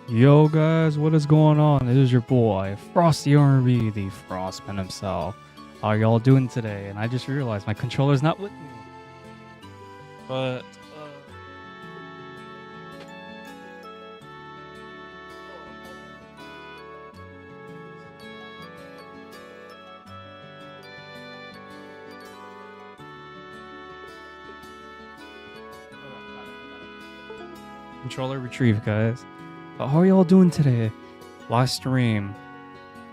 Yo guys, what is going on? It is your boy, Frosty R&B, the Frostman himself. How are y'all doing today? And I just realized my controller's not with me. But, controller retrieved, guys. But how are y'all doing today? Last stream,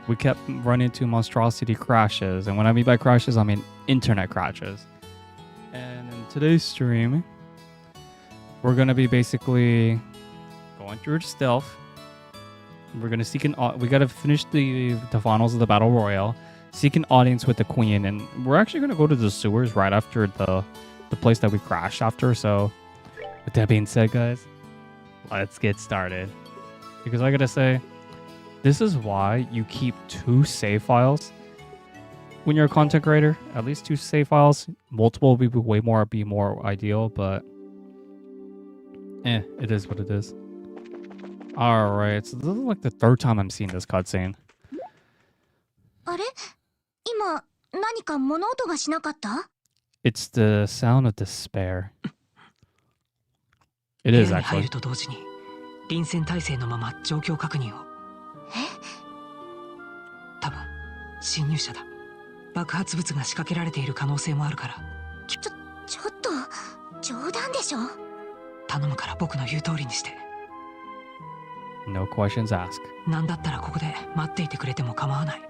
we kept running into monstrosity crashes. And when I mean by crashes, I mean internet crashes. And in today's stream, we're going to be basically going through stealth. We're going to seek we got to finish the finals of the Battle Royale. Seek an audience with the Queen. And we're actually going to go to the sewers right after the place that we crashed after. So with that being said, guys, let's get started. Because I gotta say, this is why you keep 2 save files when you're a content creator. At least 2 save files. Multiple would be more ideal, but it is what it is. Alright, so this is like the 3rd time I'm seeing this cutscene. あれ? 今、何か物音がしなかった? It's the sound of despair. It is actually. 臨戦態勢のまま状況確認を。多分侵入者だ。爆発物が仕掛けられている可能性もあるから。ちょっと冗談でしょ。頼むから僕の言う通りにして。No questions asked. なんだったらここで待っていてくれても構わない。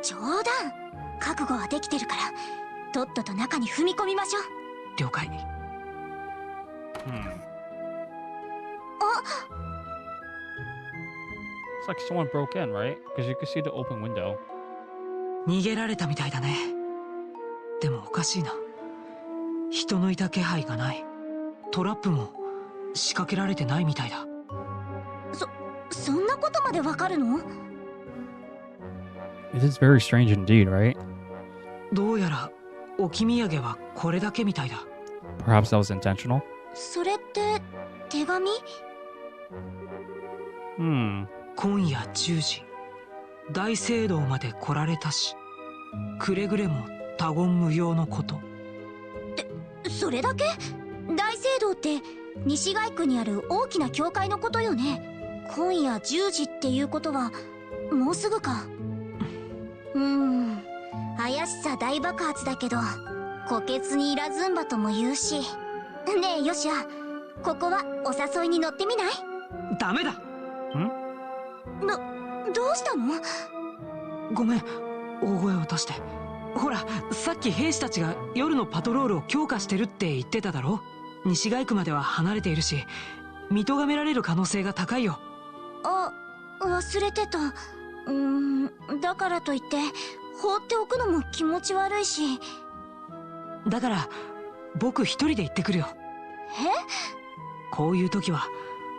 冗談。覚悟はできてるから、とっとと中に踏み込みましょう。了解。It's like someone broke in, right? Because you can see the open window. 逃げられたみたいだね。でもおかしいな。人のいた気配がない。トラップも仕掛けられてないみたいだ。そんなことまでわかるの? It is very strange indeed, right? どうやら置き土産はこれだけみたいだ。Perhaps that was intentional? それって手紙? 今夜10時大聖堂まで来られたし、くれぐれも他言無用のこと。それだけ? 大聖堂って西街区にある大きな教会のことよね。今夜10時っていうことはもうすぐか。怪しさ大爆発だけど、虎穴にいらずんばとも言うし。ねえヨシア、ここはお誘いに乗ってみない？ダメだ。どうしたの？ごめん、大声を出して。ほら、さっき兵士たちが夜のパトロールを強化してるって言ってただろ。西街区までは離れているし、見とがめられる可能性が高いよ。あ、忘れてた。だからといって放っておくのも気持ち悪いし。だから僕一人で行ってくるよ。こういう時は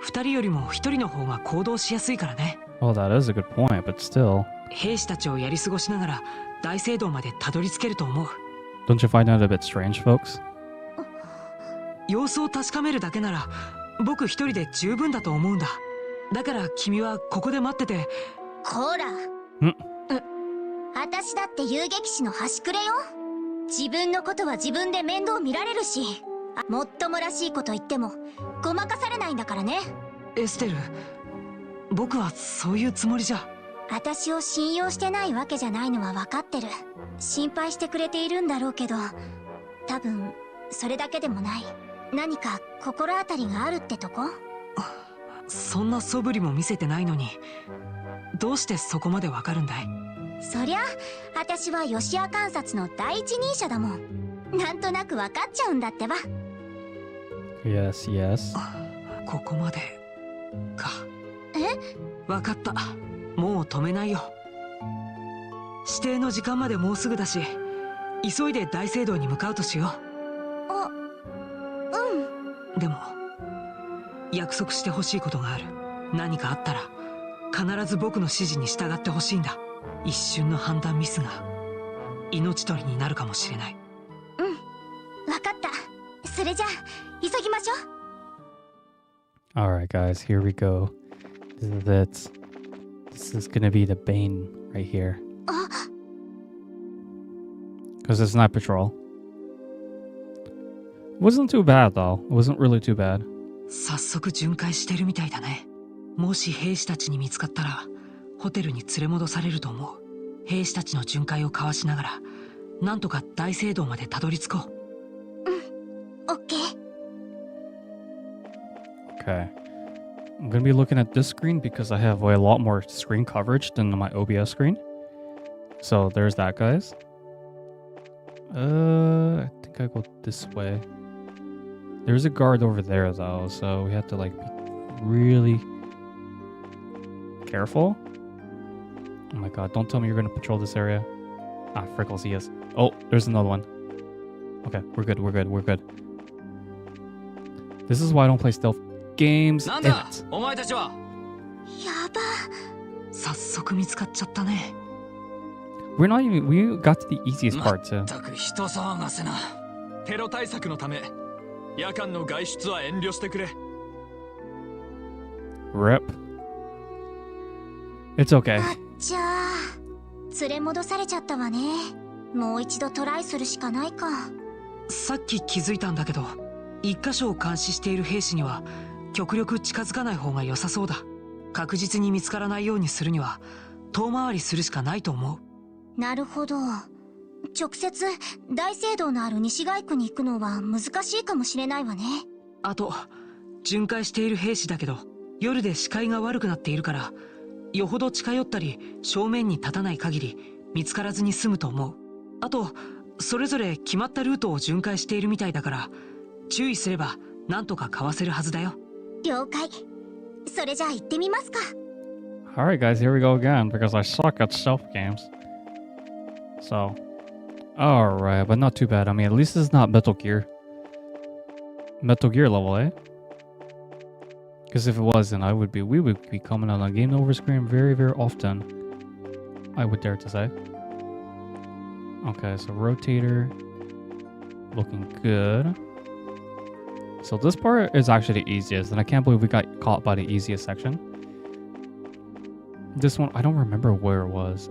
2人よりも1人の方が行動しやすいからね。Well, that is a good point, but still. 兵士たちをやり過ごしながら大聖堂までたどり着けると思う。Don't you find that a bit strange, folks? 様子を確かめるだけなら僕一人で十分だと思うんだ。だから君はここで待ってて。こら。私だって遊撃士の端くれよ。自分のことは自分で面倒見られるし、もっともらしいこと言ってもごまかされないんだからね。エステル、僕はそういうつもりじゃ。私を信用してないわけじゃないのは分かってる。心配してくれているんだろうけど、多分それだけでもない。何か心当たりがあるってとこ？そんな素振りも見せてないのに、どうしてそこまでわかるんだい？そりゃ私はヨシア観察の第一人者だもん。なんとなく分かっちゃうんだってば。Yes, yes. ここまでか。わかった。もう止めないよ。指定の時間までもうすぐだし、急いで大聖堂に向かうとしよう。でも約束してほしいことがある。何かあったら必ず僕の指示に従ってほしいんだ。一瞬の判断ミスが命取りになるかもしれない。わかった。それじゃあ急ぎましょう。 Alright guys, here we go. This is it. This is gonna be the bane right here. Because it's night patrol. Wasn't too bad though. It wasn't really too bad. 早速巡回してるみたいだね。もし兵士たちに見つかったらホテルに連れ戻されると思う。兵士たちの巡回をかわしながらなんとか大聖堂までたどり着こう。オッケー。 Okay. I'm gonna be looking at this screen because I have a lot more screen coverage than my OBS screen. So there's that, guys. I think I go this way. There's a guard over there though, so we have to like be really careful. Oh my god, don't tell me you're gonna patrol this area. Ah, Frickles, he is. Oh, there's another one. Okay, we're good, we're good, we're good. This is why I don't play stealth games. なん Damn だ it. お前たちは。やば。早速見つかっちゃったね。We're not even, we got to the easiest part too. たく人騒がせな。テロ対策のため夜間の外出は遠慮してくれ。 Rip. It's okay. あっちゃー。連れ戻されちゃったわね。もう一度トライするしかないか。さっき気づいたんだけど、一箇所を監視している兵士には極力近づかない方が良さそうだ。確実に見つからないようにするには遠回りするしかないと思う。なるほど。直接大聖堂のある西街区に行くのは難しいかもしれないわね。あと巡回している兵士だけど夜で視界が悪くなっているから、よほど近寄ったり正面に立たない限り見つからずに済むと思う。あとそれぞれ決まったルートを巡回しているみたいだから、注意すればなんとかかわせるはずだよ。了解。それじゃあ行ってみますか。 Alright guys, here we go again because I suck at stealth games. So, alright, but not too bad. I mean, at least it's not Metal Gear. Metal Gear level, eh? Because if it was, then we would be coming on a game over screen very, very often. I would dare to say. Okay, so rotator. Looking good. So this part is actually the easiest, and I can't believe we got caught by the easiest section. This one, I don't remember where it was.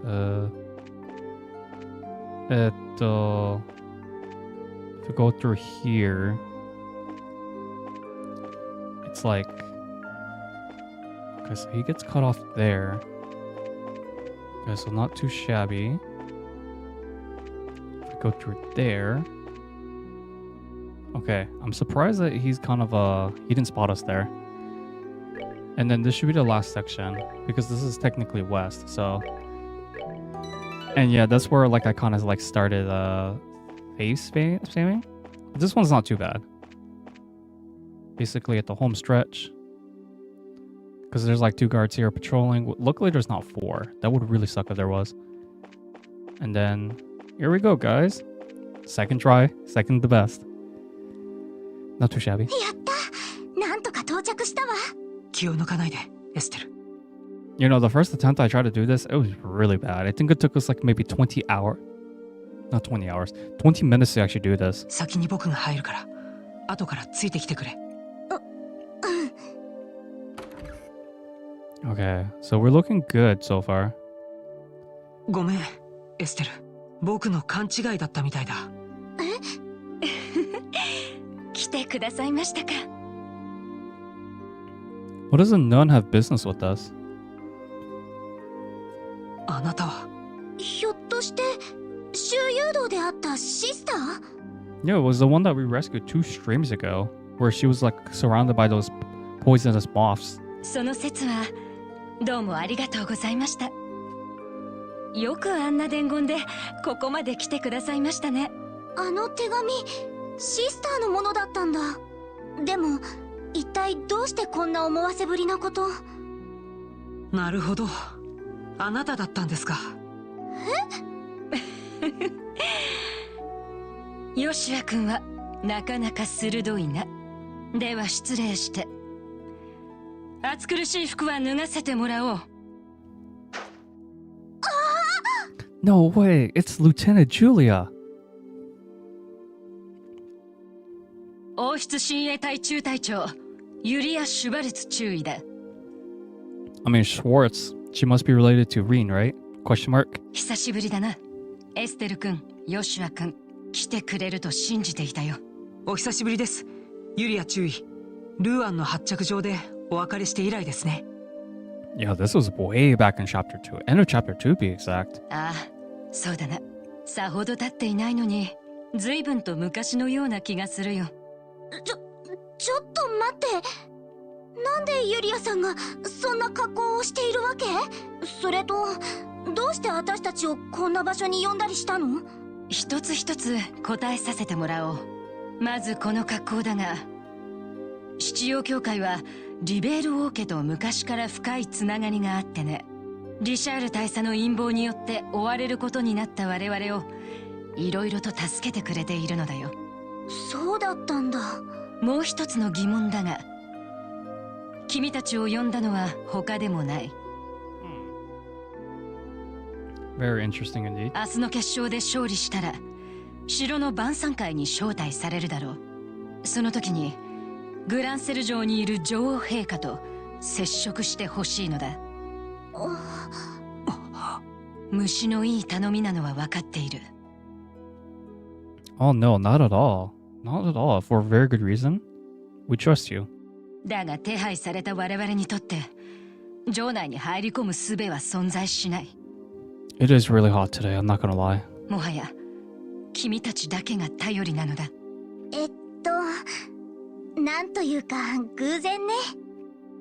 If we go through here, it's like, okay, so he gets cut off there. Okay, so not too shabby. If we go through there. Okay, I'm surprised that he's kind of he didn't spot us there. And then this should be the last section because this is technically west, so. And yeah, that's where like I kind of like started face spamming. This one's not too bad. Basically at the home stretch. Because there's like 2 guards here patrolling. Luckily there's not 4. That would really suck if there was. And then here we go, guys. Second try, second the best. Not too shabby. やった。なんとか到着したわ。気を抜かないで、エステル。You know, the first attempt I tried to do this, it was really bad. I think it took us like maybe 20 hours. Not 20 hours. 20 minutes to actually do this. 先に僕が入るから、後からついてきてくれ。Okay, so we're looking good so far. ごめん、エステル。僕の勘違いだったみたいだ。来てくださいましたか。What does a nun have business with us? あなたは。ひょっとして周遊道であったシスター？ Yeah, it was the one that we rescued 2 streams ago, where she was like surrounded by those poisonous moths. その説はどうもありがとうございました。よくあんな伝言でここまで来てくださいましたね。あの手紙、シスターのものだったんだ。でも一体どうしてこんな思わせぶりなこと？なるほど。あなただったんですか。ヨシュア君はなかなか鋭いな。では失礼して。暑苦しい服は脱がせてもらおう。No way, it's Lieutenant Julia. 王室親衛隊中隊長ユリア・シュバルツ中尉だ。I mean, Schwartz. She must be related to Reen, right? Question mark. 久しぶりだな。エステル君、ヨシュア君、来てくれると信じていたよ。お久しぶりです。ユリア注意。ルーアンの発着場でお別れして以来ですね。Yeah, this was way back in chapter 2. End of chapter 2, be exact. ああ、そうだな。さほど経っていないのに、随分と昔のような気がするよ。ちょっと待って。なんでユリアさんがそんな格好をしているわけ？それと、どうして私たちをこんな場所に呼んだりしたの？一つ一つ答えさせてもらおう。まずこの格好だが、七葉教会はリベール王家と昔から深いつながりがあってね。リシャール大佐の陰謀によって追われることになった我々をいろいろと助けてくれているのだよ。そうだったんだ。もう一つの疑問だが、君たちを呼んだのは他でもない。Very interesting indeed. 明日の決勝で勝利したら城の晩餐会に招待されるだろう。その時にグランセル城にいる女王陛下と接触してほしいのだ。虫のいい頼みなのは分かっている。Oh no, not at all. Not at all. For a very good reason. We trust you. だが手配された我々にとって城内に入り込む術は存在しない。It is really hot today, I'm not gonna lie. もはや君たちだけが頼りなのだ。なんというか偶然ね。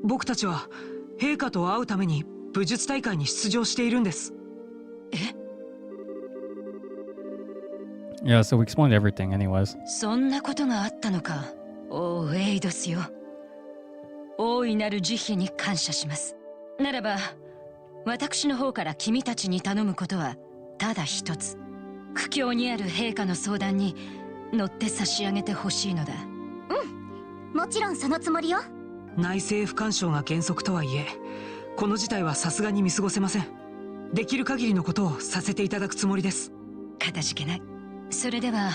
僕たちは陛下と会うために武術大会に出場しているんです。Yeah, so we explained everything anyways. そんなことがあったのか。おう、エイドスよ。大いなる慈悲に感謝します。ならば私の方から君たちに頼むことはただ一つ。苦境にある陛下の相談に乗って差し上げてほしいのだ。もちろんそのつもりよ。内政不干渉が原則とはいえ、この事態はさすがに見過ごせません。できる限りのことをさせていただくつもりです。かたじけない。それでは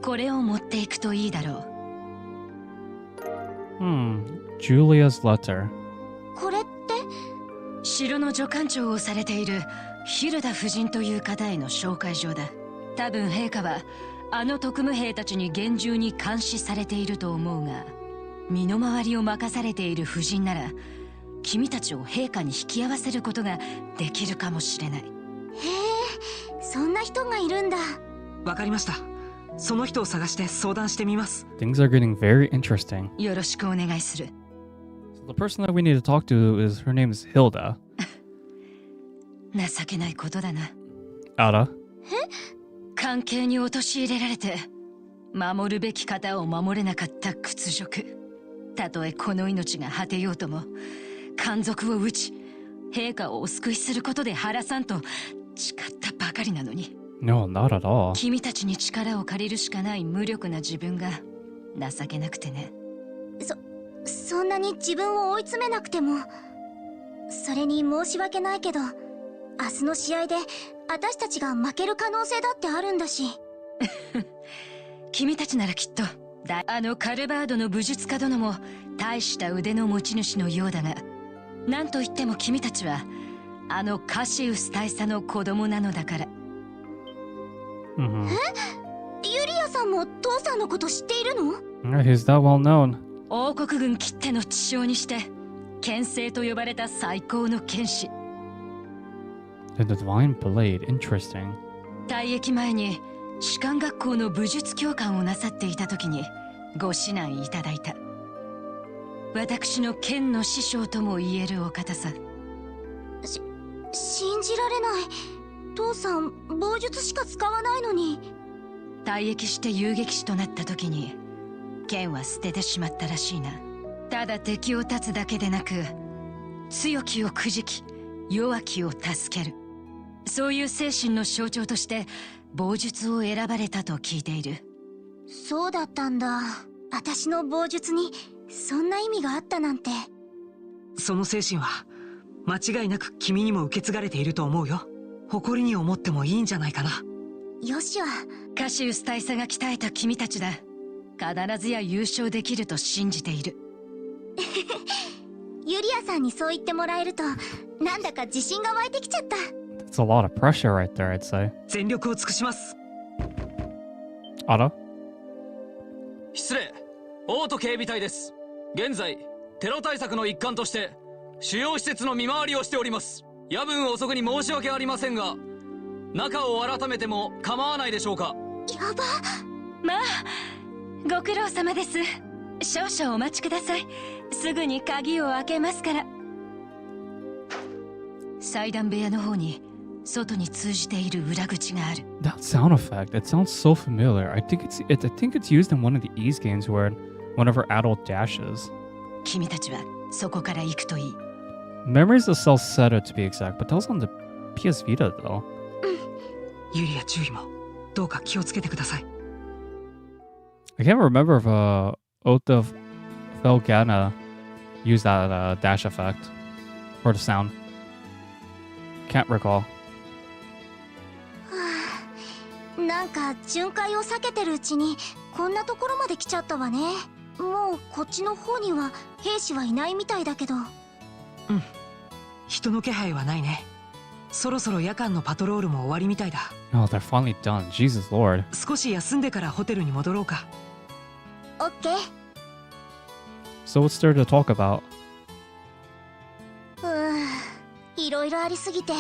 これを持っていくといいだろう。Julia's letter. これって城の助監長をされているヒルダ夫人という方への紹介状だ。多分陛下はあの特務兵たちに厳重に監視されていると思うが、身の回りを任されている夫人なら君たちを陛下に引き合わせることができるかもしれない。へえ、そんな人がいるんだ。わかりました。その人を探して相談してみます。Things are getting very interesting. よろしくお願いする。So the person that we need to talk to is, her name is Hilda. 情けないことだな。Ada? 関係に陥れられて守るべき方を守れなかった屈辱。たとえこの命が果てようとも奸賊を討ち陛下をお救いすることで晴らさんと誓ったばかりなのに。 No, not at all. 君たちに力を借りるしかない無力な自分が情けなくてね。そんなに自分を追い詰めなくても。それに申し訳ないけど、明日の試合で私たちが負ける可能性だってあるんだし。君たちならきっとあのカルバードの武術家殿も大した腕の持ち主のようだが、なんといっても君たちはあのカシウス大佐の子供なのだから。ユリアさんも父さんのこと知っているの？ He's that well known. 王国軍きっての地将にして剣聖と呼ばれた最高の剣士。 The Divine Blade, interesting. 退役前に士官学校の武術教官をなさっていた時にご指南いただいた。私の剣の師匠とも言えるお方さ。信じられない。父さん棒術しか使わないのに。退役して遊撃士となった時に剣は捨ててしまったらしいな。ただ敵を立つだけでなく強きをくじき弱きを助ける、そういう精神の象徴として棒術を選ばれたと聞いている。そうだったんだ。私の棒術にそんな意味があったなんて。その精神は間違いなく君にも受け継がれていると思うよ。誇りに思ってもいいんじゃないかな。よしはカシウス大佐が鍛えた君たちだ。必ずや優勝できると信じている。ユリアさんにそう言ってもらえるとなんだか自信が湧いてきちゃった。 It's a lot of pressure right there, I'd say. 全力を尽くします。 Otto? 失礼、オート警備隊です。現在テロ対策の一環として主要施設の見回りをしております。夜分遅くに申し訳ありませんが、中を改めても構わないでしょうか。やば。まあご苦労様です。少々お待ちください。すぐに鍵を開けますから。祭壇部屋の方に外に通じている裏口がある。 That sound effect, it sounds so familiar. I think it's used in one of the Ease games where whenever adult dashes. 君たちはそこから行くといい。 Memories of Salcedo to be exact, but that was on the PS Vita though. ユリア注意もどうか気をつけてください。 I can't remember if Oath of Felgana used that dash effect or the sound. Can't recall. なんか巡回を避けてるうちにこんなところまで来ちゃったわね。もうこっちの方には兵士はいないみたいだけど。人の気配はないね。そろそろ夜間のパトロールも終わりみたいだ。 Oh, they're finally done. Jesus Lord. 少し休んでからホテルに戻ろうか。オッケー。 So what's there to talk about? いろいろありすぎて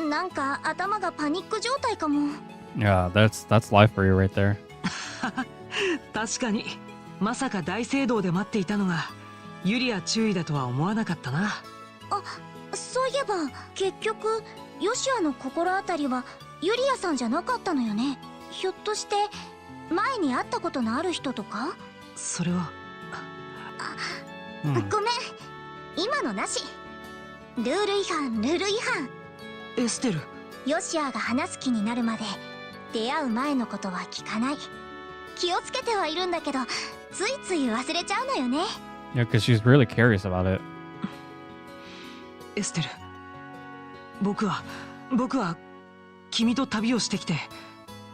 なんか頭がパニック状態かも。 Yeah, that's life for you right there. 確かにまさか大聖堂で待っていたのがユリア注意だとは思わなかったな。そういえば結局ヨシアの心当たりはユリアさんじゃなかったのよね。ひょっとして前に会ったことのある人とか。それは、ごめん、今のなし。ルール違反。エステル。ヨシアが話す気になるまで出会う前のことは聞かない。気をつけてはいるんだけどついつい忘れちゃうのよね。 Yeah, because she's really curious about it. エステル、僕は君と旅をしてきて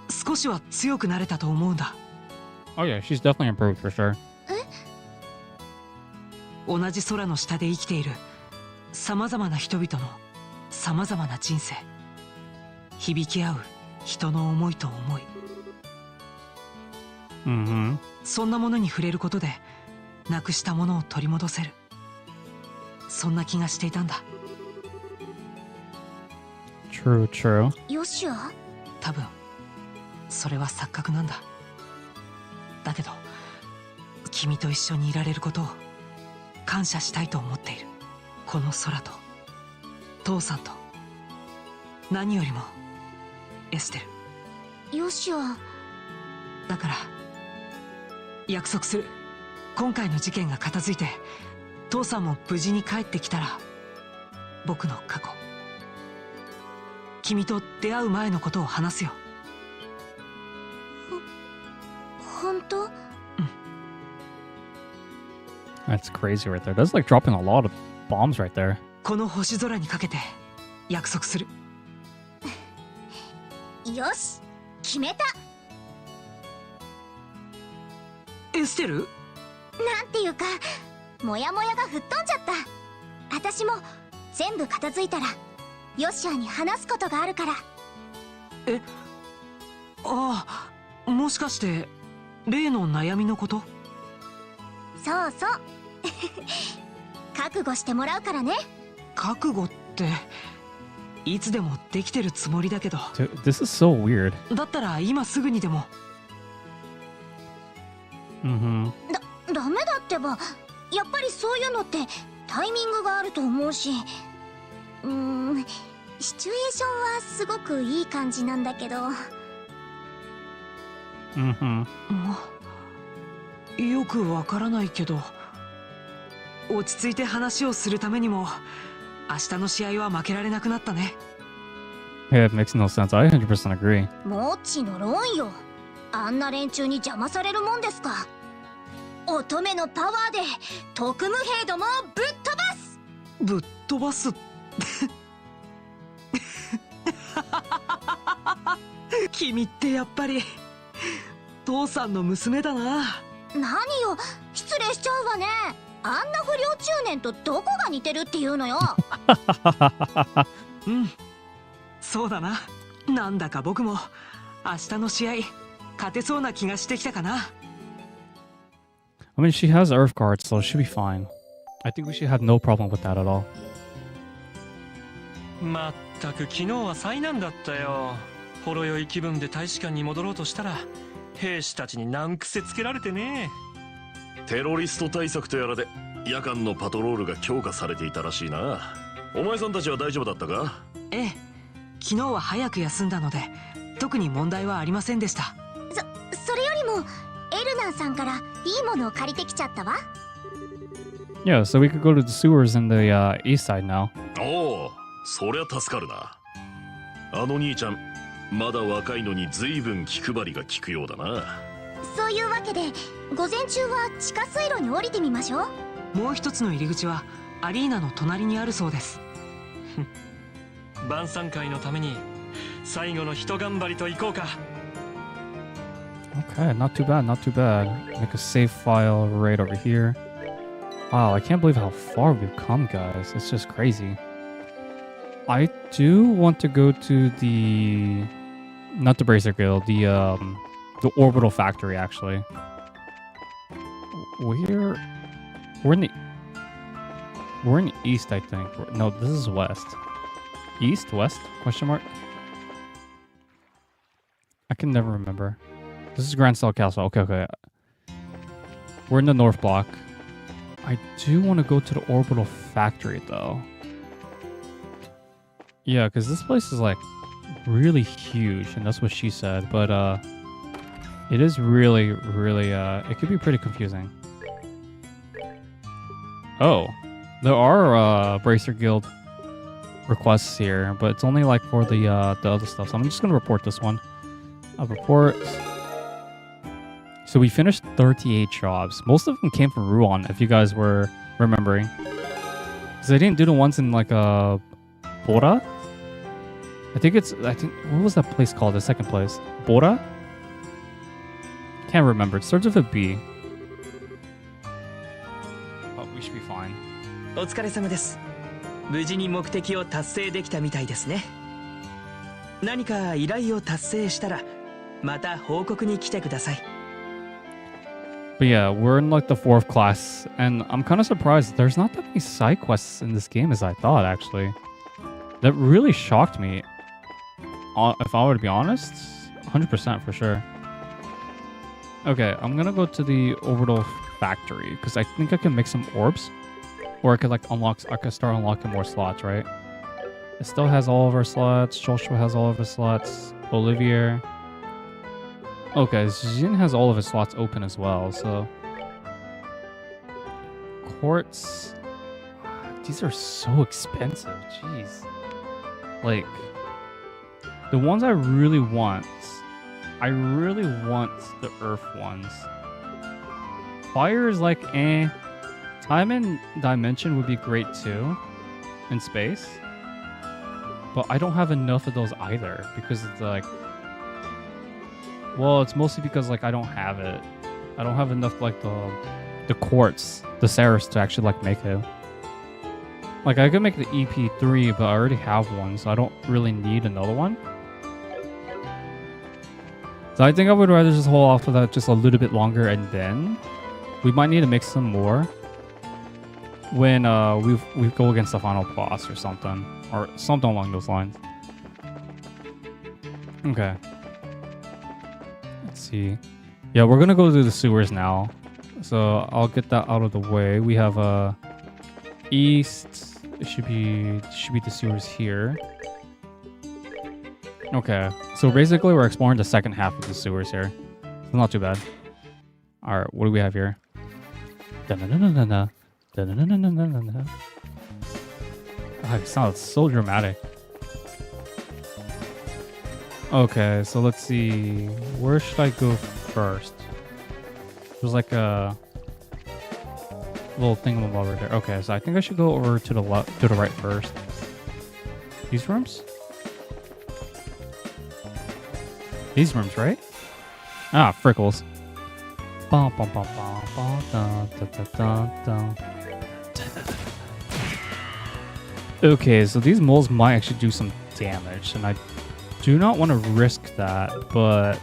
少しは強くなれたと思うんだ。 Oh yeah, she's definitely improved for sure. 同じ空の下で生きているさまざまな人々のさまざまな人生、響き合う人の思いと思い、そんなものに触れることでなくしたものを取り戻せる、そんな気がしていたんだ。 True. ヨシア？多分それは錯覚なんだ。だけど君と一緒にいられることを感謝したいと思っている。この空と父さんと、何よりもエステル。ヨシア。だから約束する。今回の事件が片付いて父さんも無事に帰ってきたら、僕の過去、君と出会う前のことを話すよ。本当？ That's crazy right there. That's like dropping a lot of bombs right there. この星空にかけて約束する。よし、決めた。エステル？なんていうかモヤモヤが吹っ飛んじゃった。私も全部片付いたらヨシアに話すことがあるから。ああ、もしかして例の悩みのこと？そうそう覚悟してもらうからね。覚悟っていつでもできてるつもりだけど。 Dude, this is so weird. だったら今すぐにでも。ダメだってば。やっぱりそういうのってタイミングがあると思うし。シチュエーションはすごくいい感じなんだけど。よくわからないけど、落ち着いて話をするためにも明日の試合は負けられなくなったね。 Yeah, it makes no sense. I 100% agree. もちのろんよ。あんな連中に邪魔されるもんですか。乙女のパワーで特務兵どもをぶっ飛ばす。ぶっ飛ばす君ってやっぱり父さんの娘だな。何よ、失礼しちゃうわね。あんな不良中年とどこが似てるっていうのよ。そうだな。なんだか僕も明日の試合勝てそうな気がしてきたかな。I mean, she has Earth cards, so it should be fine. I think we should have no problem with that at all. まったく昨日は災難だったよ。ほろ酔い気分で大使館に戻ろうとしたら兵士たちに難癖つけられてね。テロリスト対策とやらで夜間のパトロールが強化されていたらしいな。お前さんたちは大丈夫だったか？ええ、昨日は早く休んだので特に問題はありませんでした。それよりもエルナンさんからいいものを借りてきちゃったわ。Yeah, so we could go to the sewers in the east side now. おお、そりゃ助かるな。あの兄ちゃんまだ若いのに随分気配りが利くようだな。そういうわけで午前中は地下水路に降りてみましょう。もう一つの入り口はアリーナの隣にあるそうです。晩餐会のために最後の一頑張りと行こうか。Okay, not too bad, not too bad. Make a save file right over here. Wow, I can't believe how far we've come, guys. It's just crazy. I do want to go to the... Not the Bracer Guild, the Orbital Factory, actually. We're in the... We're in the east, I think. No, this is west. East? West? Question mark? I can never remember. This is Grand Style Castle. Okay, okay. We're in the north block. I do want to go to the Orbital Factory, though. Yeah, because this place is, like, really huge, and that's what she said. But, it is really, really, it could be pretty confusing. Oh. There are, Bracer Guild requests here, but it's only, like, for the other stuff. So I'm just going to report this one. Report... So we finished 38 jobs. Most of them came from Ruan, if you guys were remembering. Because I didn't do the ones in like Bora? I think what was that place called? The second place? Bora? Can't remember. It starts with a B. But we should be fine. お疲れ様です。無事に目的を達成できたみたいですね。何か依頼を達成したらまた報告に来てください。But yeah, we're in like the 4th class, and I'm kind of surprised there's not that many side quests in this game as I thought, actually. That really shocked me. If I were to be honest, 100% for sure. Okay, I'm gonna go to the Orbital Factory, because I think I can make some orbs. Or I could like I could start unlocking more slots, right? It still has all of our slots, Joshua has all of his slots, Olivier... Okay, Jin has all of his slots open as well, so... Quartz... These are so expensive, jeez. Like... The ones I really want the Earth ones. Fire is like, eh. Time and Dimension would be great too. In space. But I don't have enough of those either, because it's like... Well, it's mostly because like I don't have it. I don't have enough like the quartz, the Ceres to actually like make it. Like I could make the EP3, but I already have one, so I don't really need another one. So I think I would rather just hold off for that just a little bit longer, and then we might need to make some more when we go against the final boss or something along those lines. Okay. Let's see. Yeah, we're gonna go to the sewers now, so I'll get that out of the way. We have east. It should be the sewers here. Okay, so basically we're exploring the second half of the sewers here. So not too bad. All right, what do we have here? Da-na-na-na-na-na. Da-na-na-na-na-na-na. God, it sounds so dramatic. Okay, so let's see. Where should I go first? There's like a little thingamabob over there. Okay, so I think I should go over to the left, to the right first. These rooms? These rooms, right? Ah, frickles. Bum, bum, bum, bum, bum, dun, dun, dun, dun, dun. Okay, so these moles might actually do some damage, and I do not want to risk that, but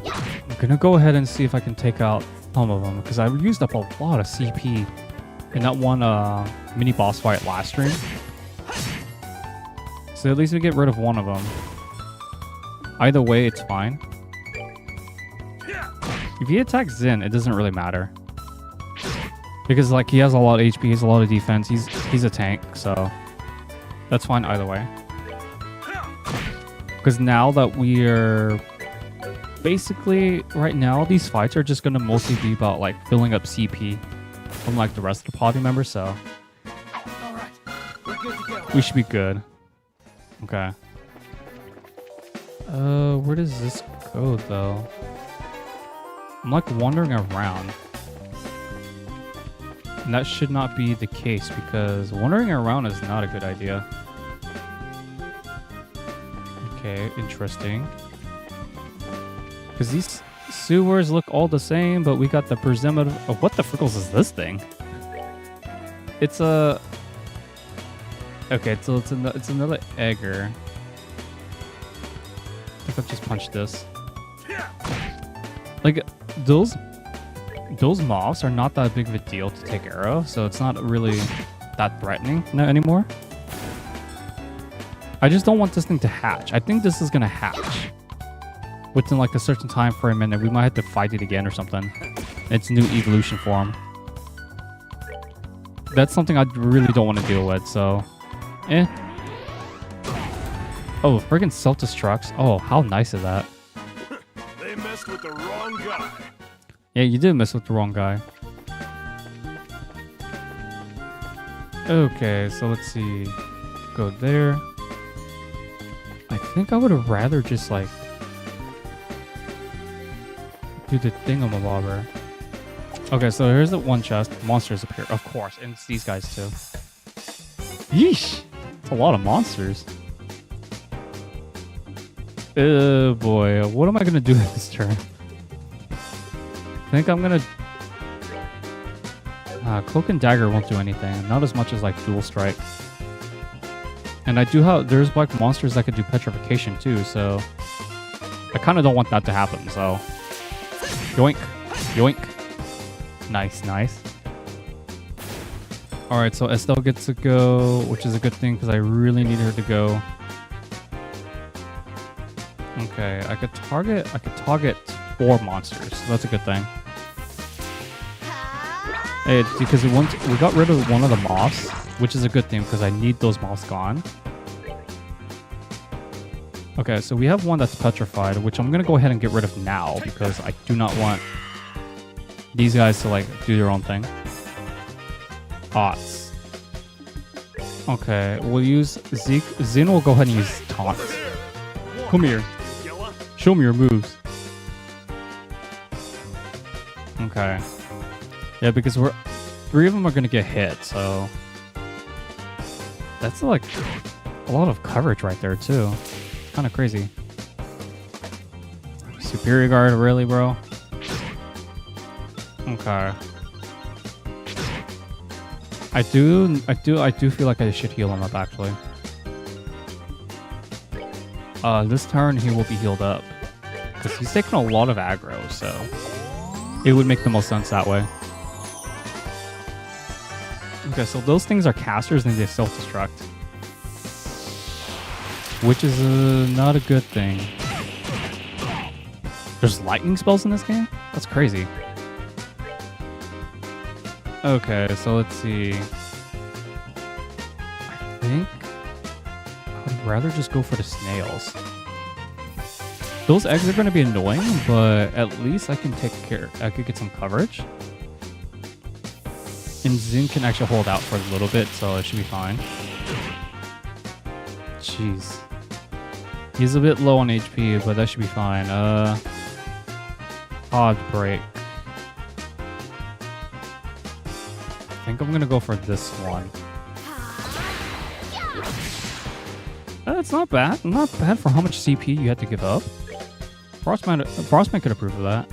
I'm gonna go ahead and see if I can take out some of them, because I used up a lot of CP in that one mini boss fight last stream. So at least we get rid of one of them. Either way, it's fine. If he attacks Zin, it doesn't really matter. Because like he has a lot of HP, he has a lot of defense, he's a tank, so that's fine either way. Because now that we're basically right now, these fights are just gonna mostly be about like filling up CP from like the rest of the party members, so we should be good. Okay. Where does this go though? I'm like wandering around. And that should not be the case because wandering around is not a good idea. Okay, interesting. Because these sewers look all the same, but we got the presumptive... Oh, what the frickles is this thing? It's a... Okay, so it's another egger. I think I've just punched this. Like, those mobs are not that big of a deal to take care of, so it's not really that threatening anymore. I just don't want this thing to hatch. I think this is gonna hatch within like a certain time frame, and then we might have to fight it again or something. Its new evolution form. That's something I really don't want to deal with, so... Eh. Oh, friggin' self-destructs. Oh, how nice is that? They messed with the wrong guy. Yeah, you did mess with the wrong guy. Okay, so let's see. Go there. I think I would have rather just like do the thingamabobber. Okay, so here's the one chest. Monsters appear, of course, and it's these guys too. Yeesh! It's a lot of monsters. Oh boy, what am I gonna do this turn? I think I'm gonna... Cloak and Dagger won't do anything. Not as much as like Dual Strike. And I do have... There's like monsters that could do Petrification too, so... I kind of don't want that to happen, so... Yoink. Yoink. Nice, nice. Alright, so Estelle gets to go, which is a good thing because I really need her to go. Okay, I could target 4 monsters, so that's a good thing. Hey, because we got rid of one of the moths, which is a good thing because I need those moths gone. Okay, so we have one that's petrified, which I'm gonna go ahead and get rid of now because I do not want these guys to like do their own thing. Odds. Okay, we'll use Zeke. Zin will go ahead and use taunt. Come here. Show me your moves. Okay. Yeah, because 3 of them are gonna get hit, so that's like a lot of coverage right there too. Kind of crazy. Superior guard, really, bro? Okay. I do feel like I should heal him up actually. This turn he will be healed up because he's taking a lot of aggro, so it would make the most sense that way. Okay, so those things are casters and they self-destruct, which is not a good thing. There's lightning spells in this game? That's crazy. Okay, so let's see. I think I would rather just go for the snails. Those eggs are going to be annoying, but at least I can take care. I could get some coverage. And Zin can actually hold out for a little bit, so it should be fine. Jeez. He's a bit low on HP, but that should be fine. Hard break. I think I'm gonna go for this one. That's not bad. Not bad for how much CP you had to give up. Frostman could approve of that.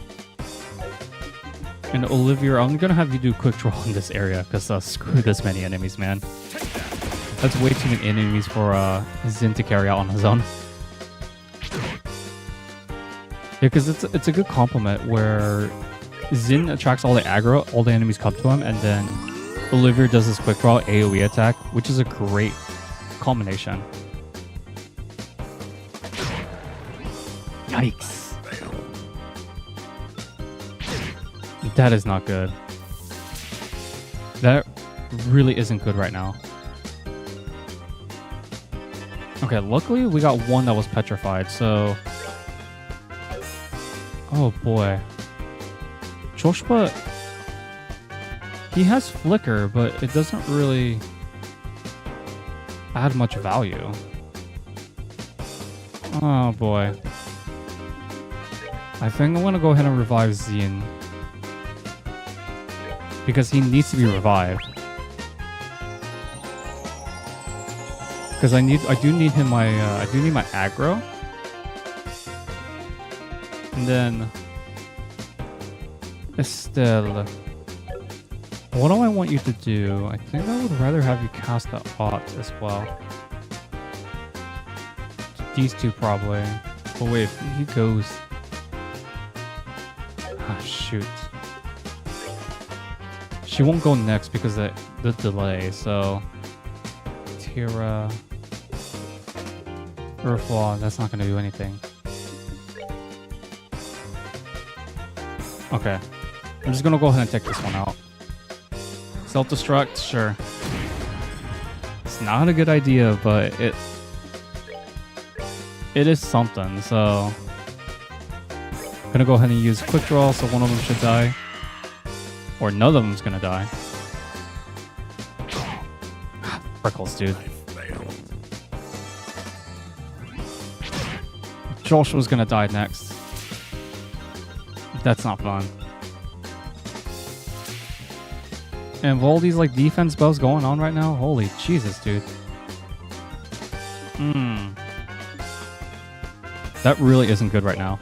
And Olivia, I'm gonna have you do quick draw in this area because screw this many enemies, man. That's way too many enemies for Zin to carry out on his own. Yeah, because it's a good compliment where Zin attracts all the aggro, all the enemies come to him, and then Olivia does this quick draw AoE attack, which is a great combination. Yikes. That is not good. That really isn't good right now. Okay, luckily we got one that was petrified, so... Oh boy. Joshua... He has Flicker, but it doesn't really add much value. Oh boy. I think I'm gonna go ahead and revive Zin. Because he needs to be revived. Because I do need him my aggro. And then Estelle. What do I want you to do? I think I would rather have you cast the Ot as well. These two probably. But wait, if he goes. Ah, shoot. She won't go next because of the delay, so... Tira... Earthwall, that's not going to do anything. Okay. I'm just going to go ahead and take this one out. Self-destruct, sure. It's not a good idea, but it is something, so... I'm going to go ahead and use quick draw, so one of them should die. Or none of them's gonna die. Freckles, dude. Joshua's gonna die next. That's not fun. And with all these like defense buffs going on right now, holy Jesus, dude. That really isn't good right now.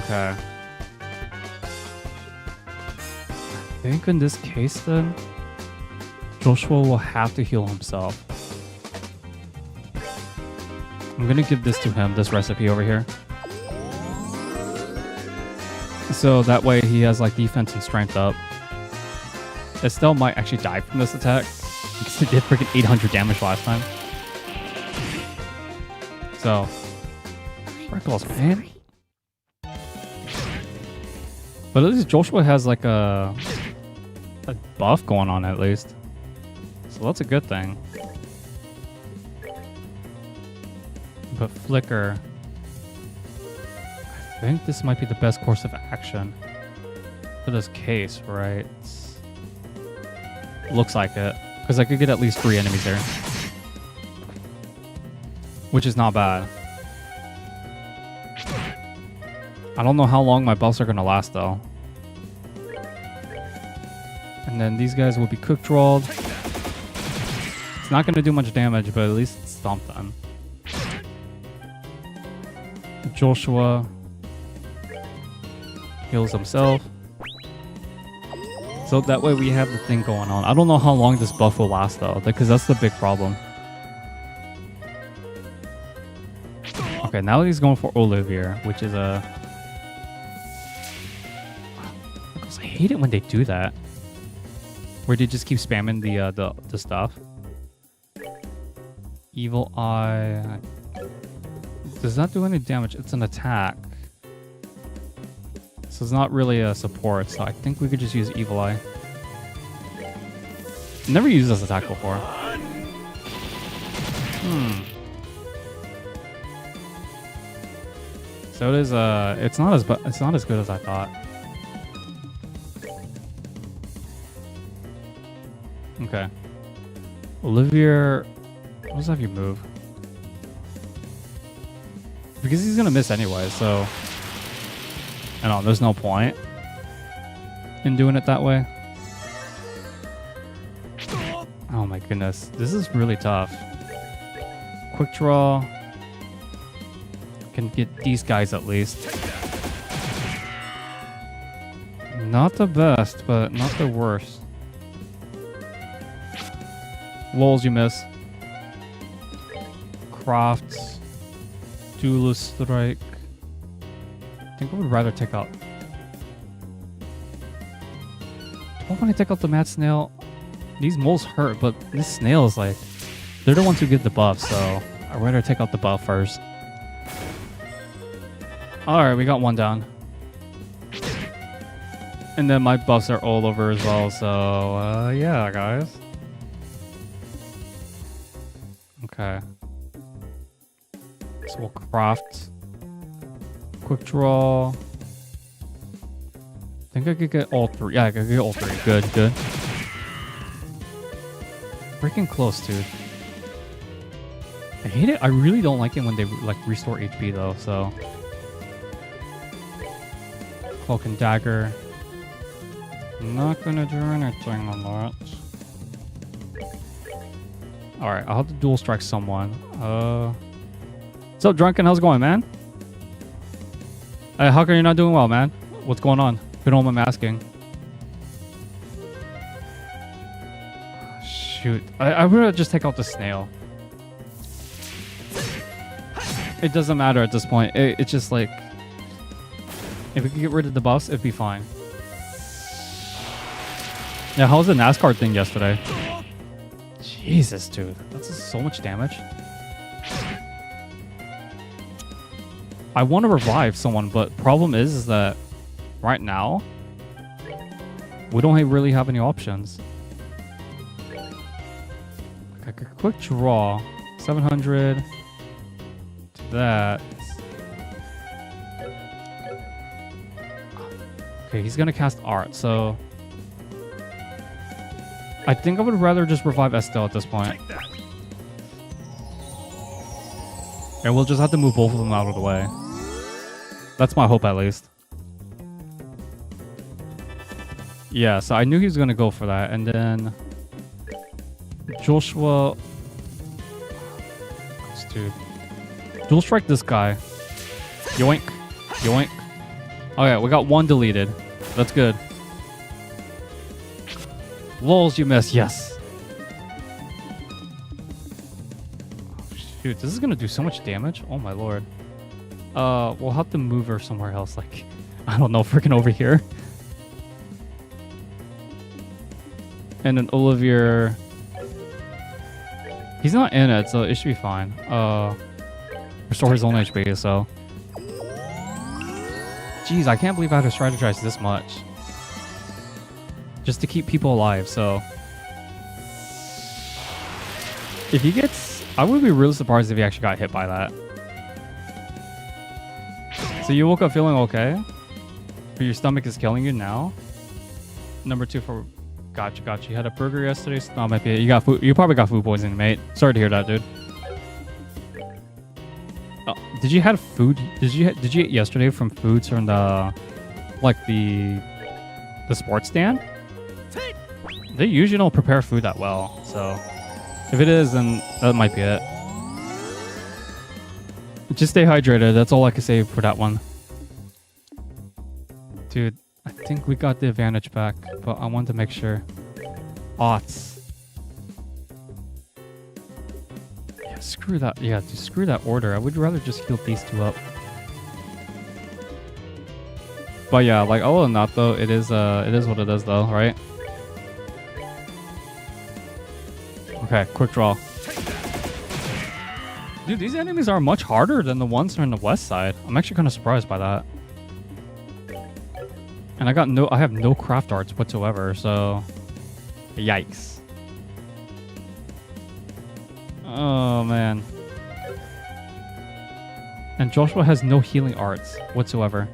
Okay. I think in this case then, Joshua will have to heal himself. I'm gonna give this to him, this recipe over here. So that way he has like defense and strength up. Estelle might actually die from this attack because it did freaking 800 damage last time. So, Freckles, man. But at least Joshua has like a buff going on at least. So that's a good thing. But Flicker... I think this might be the best course of action for this case, right? Looks like it. Because I could get at least 3 enemies there. Which is not bad. I don't know how long my buffs are going to last though. And then these guys will be quick drawed. It's not going to do much damage, but at least it's something. Joshua heals himself. So that way we have the thing going on. I don't know how long this buff will last though, because that's the big problem. Okay, now he's going for Olivia, which is a... I hate it when they do that. Where they just keep spamming the stuff. Evil Eye... Does not do any damage, it's an attack. So it's not really a support, so I think we could just use Evil Eye. Never used this attack before. So it is it's not as good as I thought. Okay. Olivia, let's have you move. Because he's gonna miss anyway, so I don't know, there's no point in doing it that way. Oh my goodness, this is really tough. Quick draw. Can get these guys at least. Not the best, but not the worst. Lols, you miss. Crafts. Duelist strike. I think I would rather take out. Do I want to take out the mad snail? These moles hurt, but this snail is like, they're the ones who get the buff, so I'd rather take out the buff first. Alright, we got one down. And then my buffs are all over as well, so yeah, guys. Okay. So we'll craft. Quick draw. I think I could get all three. Yeah, I could get all three. Good, good. Freaking close, dude. I hate it. I really don't like it when they like restore HP though, so. Cloak and dagger. Not gonna do anything on that. Alright, I'll have to dual strike someone. What's up, Drunken? How's it going, man? Hey, how come you're not doing well, man? What's going on? If you don't mind me asking. Shoot. I would just take out the snail. It doesn't matter at this point. It's just like... If we could get rid of the buffs, it'd be fine. Yeah, how was the NASCAR thing yesterday? Jesus, dude. That's so much damage. I want to revive someone, but problem is that right now, we don't really have any options. Like a quick draw. 700 to that. Okay, he's going to cast art, so... I think I would rather just revive Estelle at this point. And we'll just have to move both of them out of the way. That's my hope, at least. Yeah, so I knew he was going to go for that. And then... Joshua... This dude. Dual strike this guy. Yoink. Yoink. Okay, we got one deleted. That's good. Lols, you miss. Yes. Oh, shoot, this is gonna do so much damage. Oh my lord. We'll have to move her somewhere else. Like, I don't know, freaking over here. And then Olivier. He's not in it, so it should be fine. Restore his own HP, so. Jeez, I can't believe I had to strategize this much. Just to keep people alive, so... If he gets... I would be really surprised if he actually got hit by that. So you woke up feeling okay? But your stomach is killing you now? Number 2 for... Gotcha, gotcha. You had a burger yesterday? So no, might be it. You got food... You probably got food poisoning, mate. Sorry to hear that, dude. Oh, did you have food? Did you eat yesterday from foods from the... Like the sports stand? They usually don't prepare food that well, so if it is, then that might be it. Just stay hydrated. That's all I can say for that one. Dude, I think we got the advantage back, but I wanted to make sure. Aughts. Yeah, screw that. Yeah, dude, screw that order. I would rather just heal these two up. But yeah, like other than that though, it is what it is though, right? Okay, quick draw. Dude, these enemies are much harder than the ones on the west side. I'm actually kind of surprised by that. And I have no craft arts whatsoever, so yikes. Oh man. And Joshua has no healing arts whatsoever.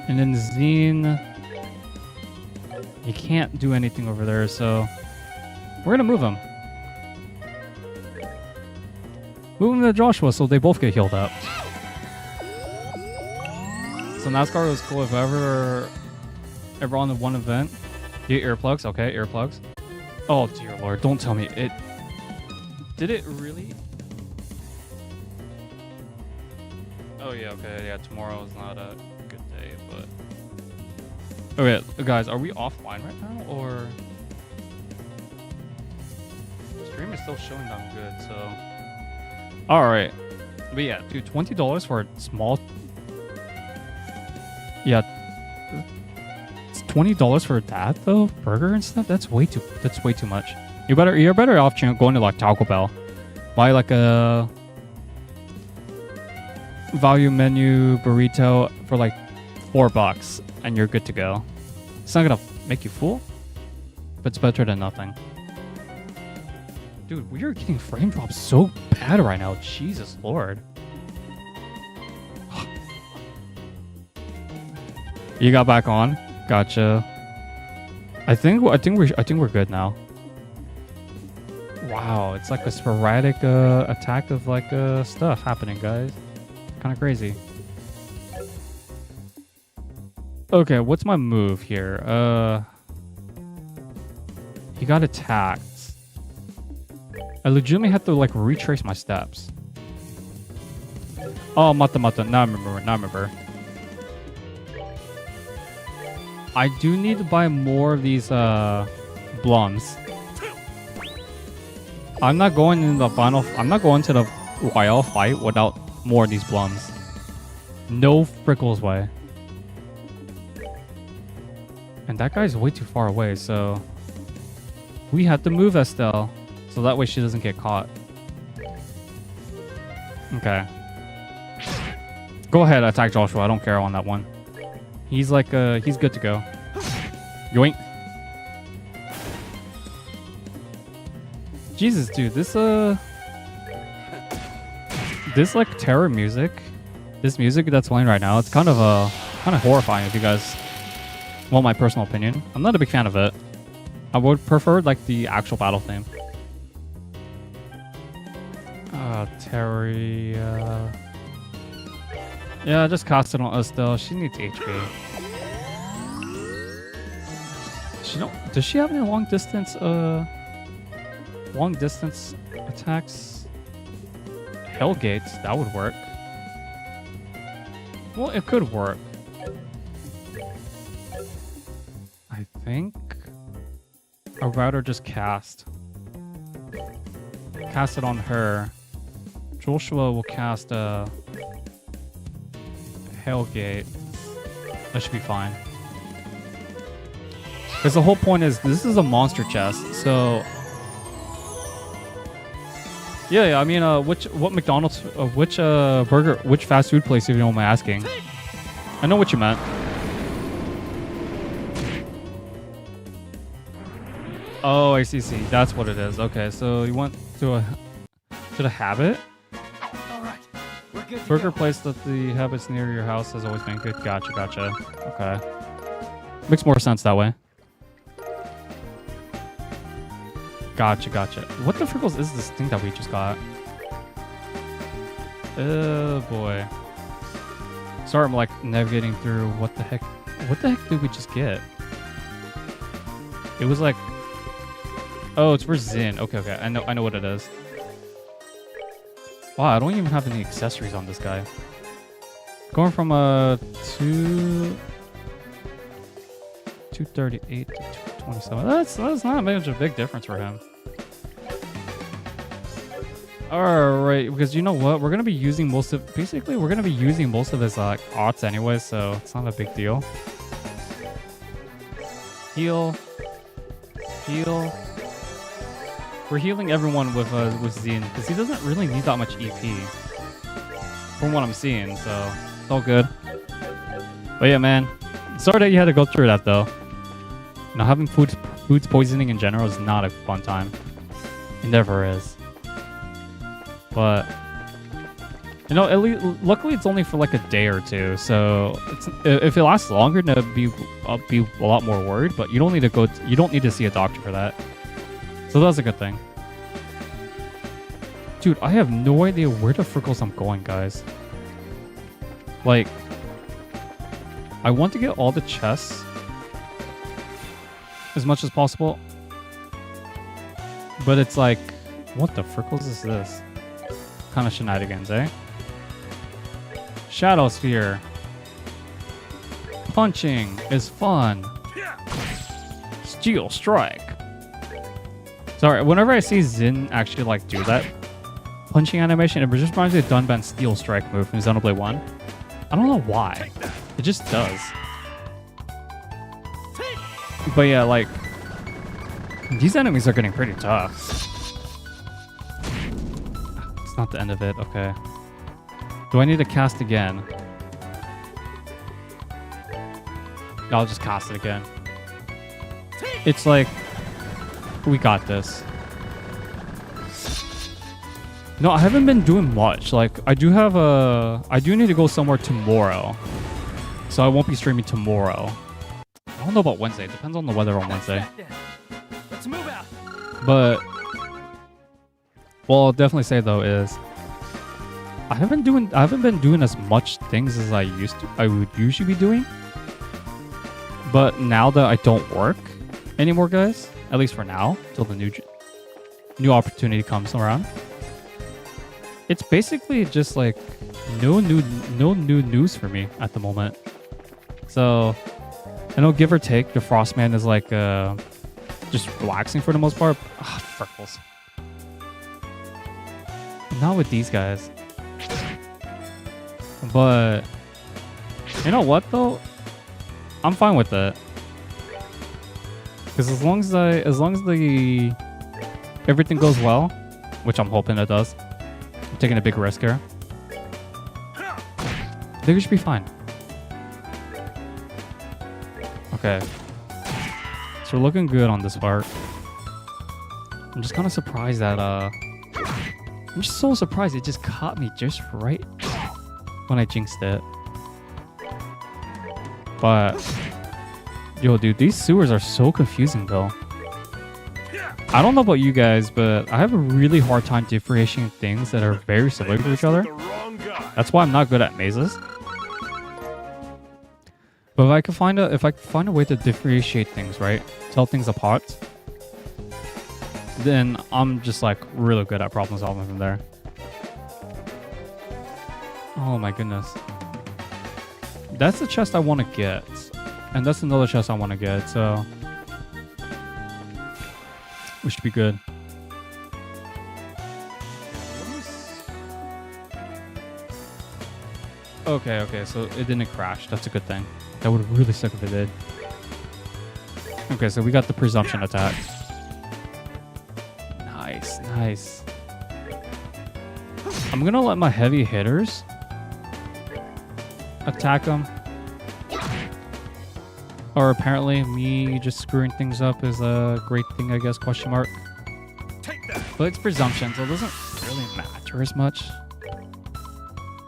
And then Zine, you can't do anything over there, so we're gonna move him. Move him to Joshua so they both get healed up. So NASCAR was cool if ever on the one event. You get earplugs? Okay, earplugs. Oh dear lord, don't tell me it. Did it really? Oh yeah, okay, yeah, tomorrow is not a good Okay, guys, are we offline right now or stream is still showing down good? So, all right, but yeah, dude, $20 for a small. Yeah, it's $20 for that though, burger and stuff. That's way too much. You're better off going to like Taco Bell, buy like a value menu burrito for like $4 and you're good to go. It's not gonna make you full, but it's better than nothing. Dude, we are getting frame drops so bad right now. Jesus Lord. You got back on? Gotcha. I think we're good now. Wow, it's like a sporadic attack of like stuff happening, guys. Kind of crazy. Okay, what's my move here? He got attacked. I legitimately had to like retrace my steps. Oh, mata. Now I remember. I do need to buy more of these blums. I'm not going to the Royale fight without more of these blums. No frickles way. And that guy's way too far away, so we have to move Estelle so that way she doesn't get caught. Okay. Go ahead, attack Joshua. I don't care on that one. He's like, he's good to go. Yoink. Jesus, dude, this like terror music, this music that's playing right now, it's kind of horrifying if you guys want my personal opinion. I'm not a big fan of it. I would prefer like the actual battle theme. Terry, yeah, just cast it on Estelle. She needs HP. Does she have any long distance attacks? Hellgates, that would work. Well, it could work. I think I'd rather just cast it on her. Joshua will cast a Hellgate. That should be fine. Because the whole point is this is a monster chest, so yeah. I mean, what McDonald's, which burger, which fast food place, if you don't mind asking? I know what you meant. Oh, I see. That's what it is. Okay, so you went to the habit. Burger place that the habits near your house has always been good. Gotcha. Okay, makes more sense that way. Gotcha. What the frickles is this thing that we just got? Oh boy. Sorry, I'm like navigating through what the heck did we just get? It was like, oh, it's for Zin. Okay. I know what it is. Wow, I don't even have any accessories on this guy. Going from 238 to 227. That's not much of a big difference for him. Alright, because you know what? We're gonna be using most of his odds anyway, so it's not a big deal. Heal. We're healing everyone with Zin, because he doesn't really need that much EP. From what I'm seeing, so it's all good. But yeah, man. Sorry that you had to go through that though. You know, having food poisoning in general is not a fun time. It never is. But you know, at least luckily it's only for like a day or two. So if it lasts longer, then I'll be a lot more worried. But you don't need to see a doctor for that. So that's a good thing. Dude, I have no idea where the frickles I'm going, guys. Like, I want to get all the chests as much as possible. But it's like, what the frickles is this? Kind of shenanigans, eh? Shadow Sphere. Punching is fun. Steel strike. Sorry, whenever I see Zin actually like do that punching animation, it just reminds me of Dunban's Steel Strike move from Xenoblade 1. I don't know why. It just does. But yeah, like, these enemies are getting pretty tough. It's not the end of it, okay. Do I need to cast again? I'll just cast it again. It's like, we got this. No, I haven't been doing much. Like, I do need to go somewhere tomorrow. So I won't be streaming tomorrow. I don't know about Wednesday. It depends on the weather on Wednesday. Let's move out. But what I'll definitely say though is I haven't been doing as much things as I would usually be doing. But now that I don't work anymore, guys, at least for now, till the new opportunity comes around, it's basically just like no new news for me at the moment. So I know, give or take, the Frostman is like just relaxing for the most part. Ah, freckles. Not with these guys. But you know what though? I'm fine with it. Because as long as everything goes well, which I'm hoping it does. I'm taking a big risk here. I think we should be fine. Okay. So we're looking good on this part. I'm just kind of surprised that I'm just so surprised it just caught me just right when I jinxed it. But yo, dude, these sewers are so confusing though. I don't know about you guys, but I have a really hard time differentiating things that are very similar to each other. That's why I'm not good at mazes. But if I can find a way to differentiate things, right? Tell things apart, then I'm just like really good at problem solving from there. Oh my goodness. That's the chest I want to get. And that's another chest I want to get, so we should be good. Okay, so it didn't crash. That's a good thing. That would have really sucked if it did. Okay, so we got the presumption attack. Nice. I'm gonna let my heavy hitters attack them. Or apparently me just screwing things up is a great thing, I guess, question mark. But it's presumption, so it doesn't really matter as much.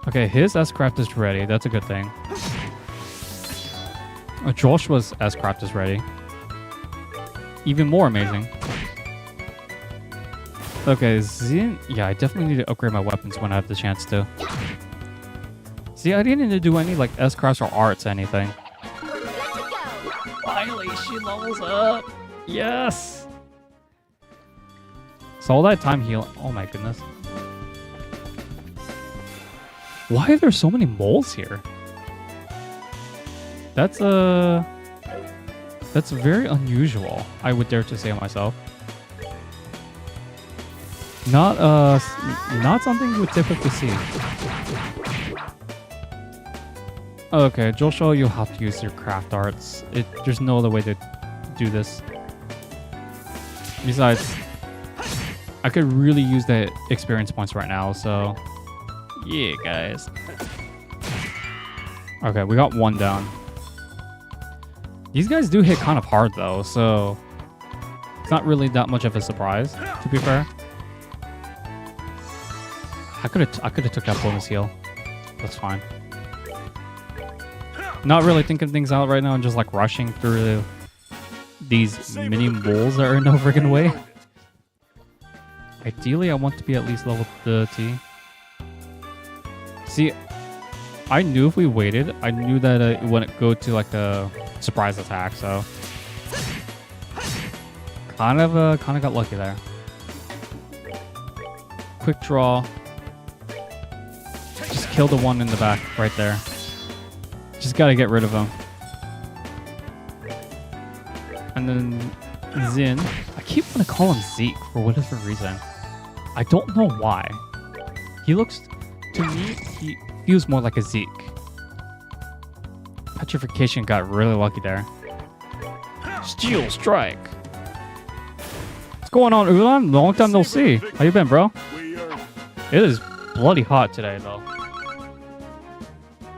Okay, his S-Craft is ready. That's a good thing. Joshua's S-Craft is ready. Even more amazing. Okay, Zin... Yeah, I definitely need to upgrade my weapons when I have the chance to. See, I didn't need to do any, like, S-Crafts or arts, anything. Finally, she levels up. Yes. So all that time healing. Oh my goodness. Why are there so many moles here? That's very unusual, I would dare to say myself. Not something you would typically see. Okay, Joshua, you'll have to use your craft arts. There's no other way to do this. Besides, I could really use the experience points right now, so yeah, guys. Okay, we got one down. These guys do hit kind of hard though, so it's not really that much of a surprise, to be fair. I could have took that bonus heal. That's fine. Not really thinking things out right now. I'm just like rushing through these mini moles that are in no friggin' way. Ideally, I want to be at least level 30. See, I knew if we waited, I knew that it wouldn't go to like a surprise attack, so kind of got lucky there. Quick draw. Just kill the one in the back right there. Just gotta get rid of him. And then Zin. I keep wanting to call him Zeke for whatever reason. I don't know why. He looks, to me, he feels more like a Zeke. Petrification got really lucky there. Steel Strike. What's going on, Ulan? Long time no see. How you been, bro? It is bloody hot today, though.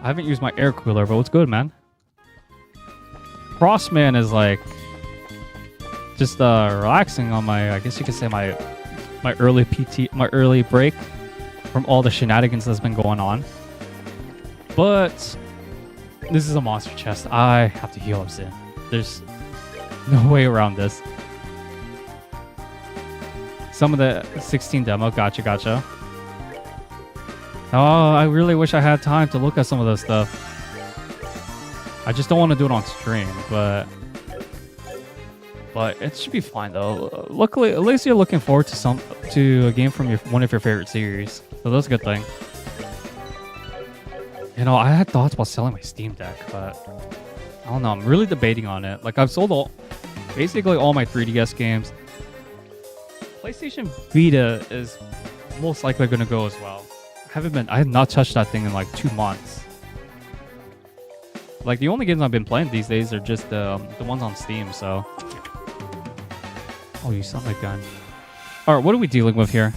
I haven't used my air cooler, but what's good, man? Frostman is like just relaxing on my, I guess you could say my early my early break from all the shenanigans that's been going on. But this is a monster chest. I have to heal up Zin. There's no way around this. Some of the 16 demo, gotcha. Oh, I really wish I had time to look at some of this stuff. I just don't want to do it on stream, but it should be fine though. Luckily, at least you're looking forward to a game from one of your favorite series, so that's a good thing. You know, I had thoughts about selling my Steam Deck, but I don't know. I'm really debating on it. Like, I've sold basically all my 3DS games. PlayStation Vita is most likely going to go as well. I have not touched that thing in like 2 months. Like, the only games I've been playing these days are just the ones on Steam, so. Oh, you sound like gun. Alright, what are we dealing with here?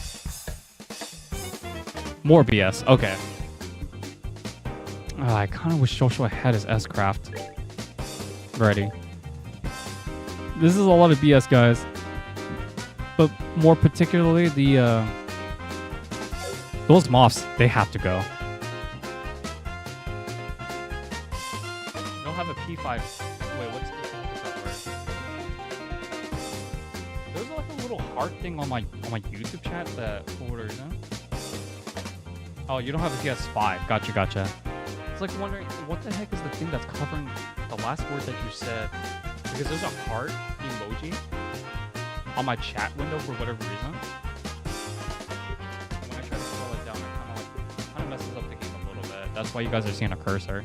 More BS. Okay. Oh, I kind of wish Joshua had his S-Craft ready. This is a lot of BS, guys. But more particularly, those moths, they have to go. Don't have a P5. Wait, what's this? There's like a little heart thing on my YouTube chat that, for whatever reason. Oh, you don't have a PS5. Gotcha. It's like wondering, what the heck is the thing that's covering the last word that you said? Because there's a heart emoji on my chat window for whatever reason. And when I try to scroll it down, it kind of messes up the game a little bit. That's why you guys are seeing a cursor.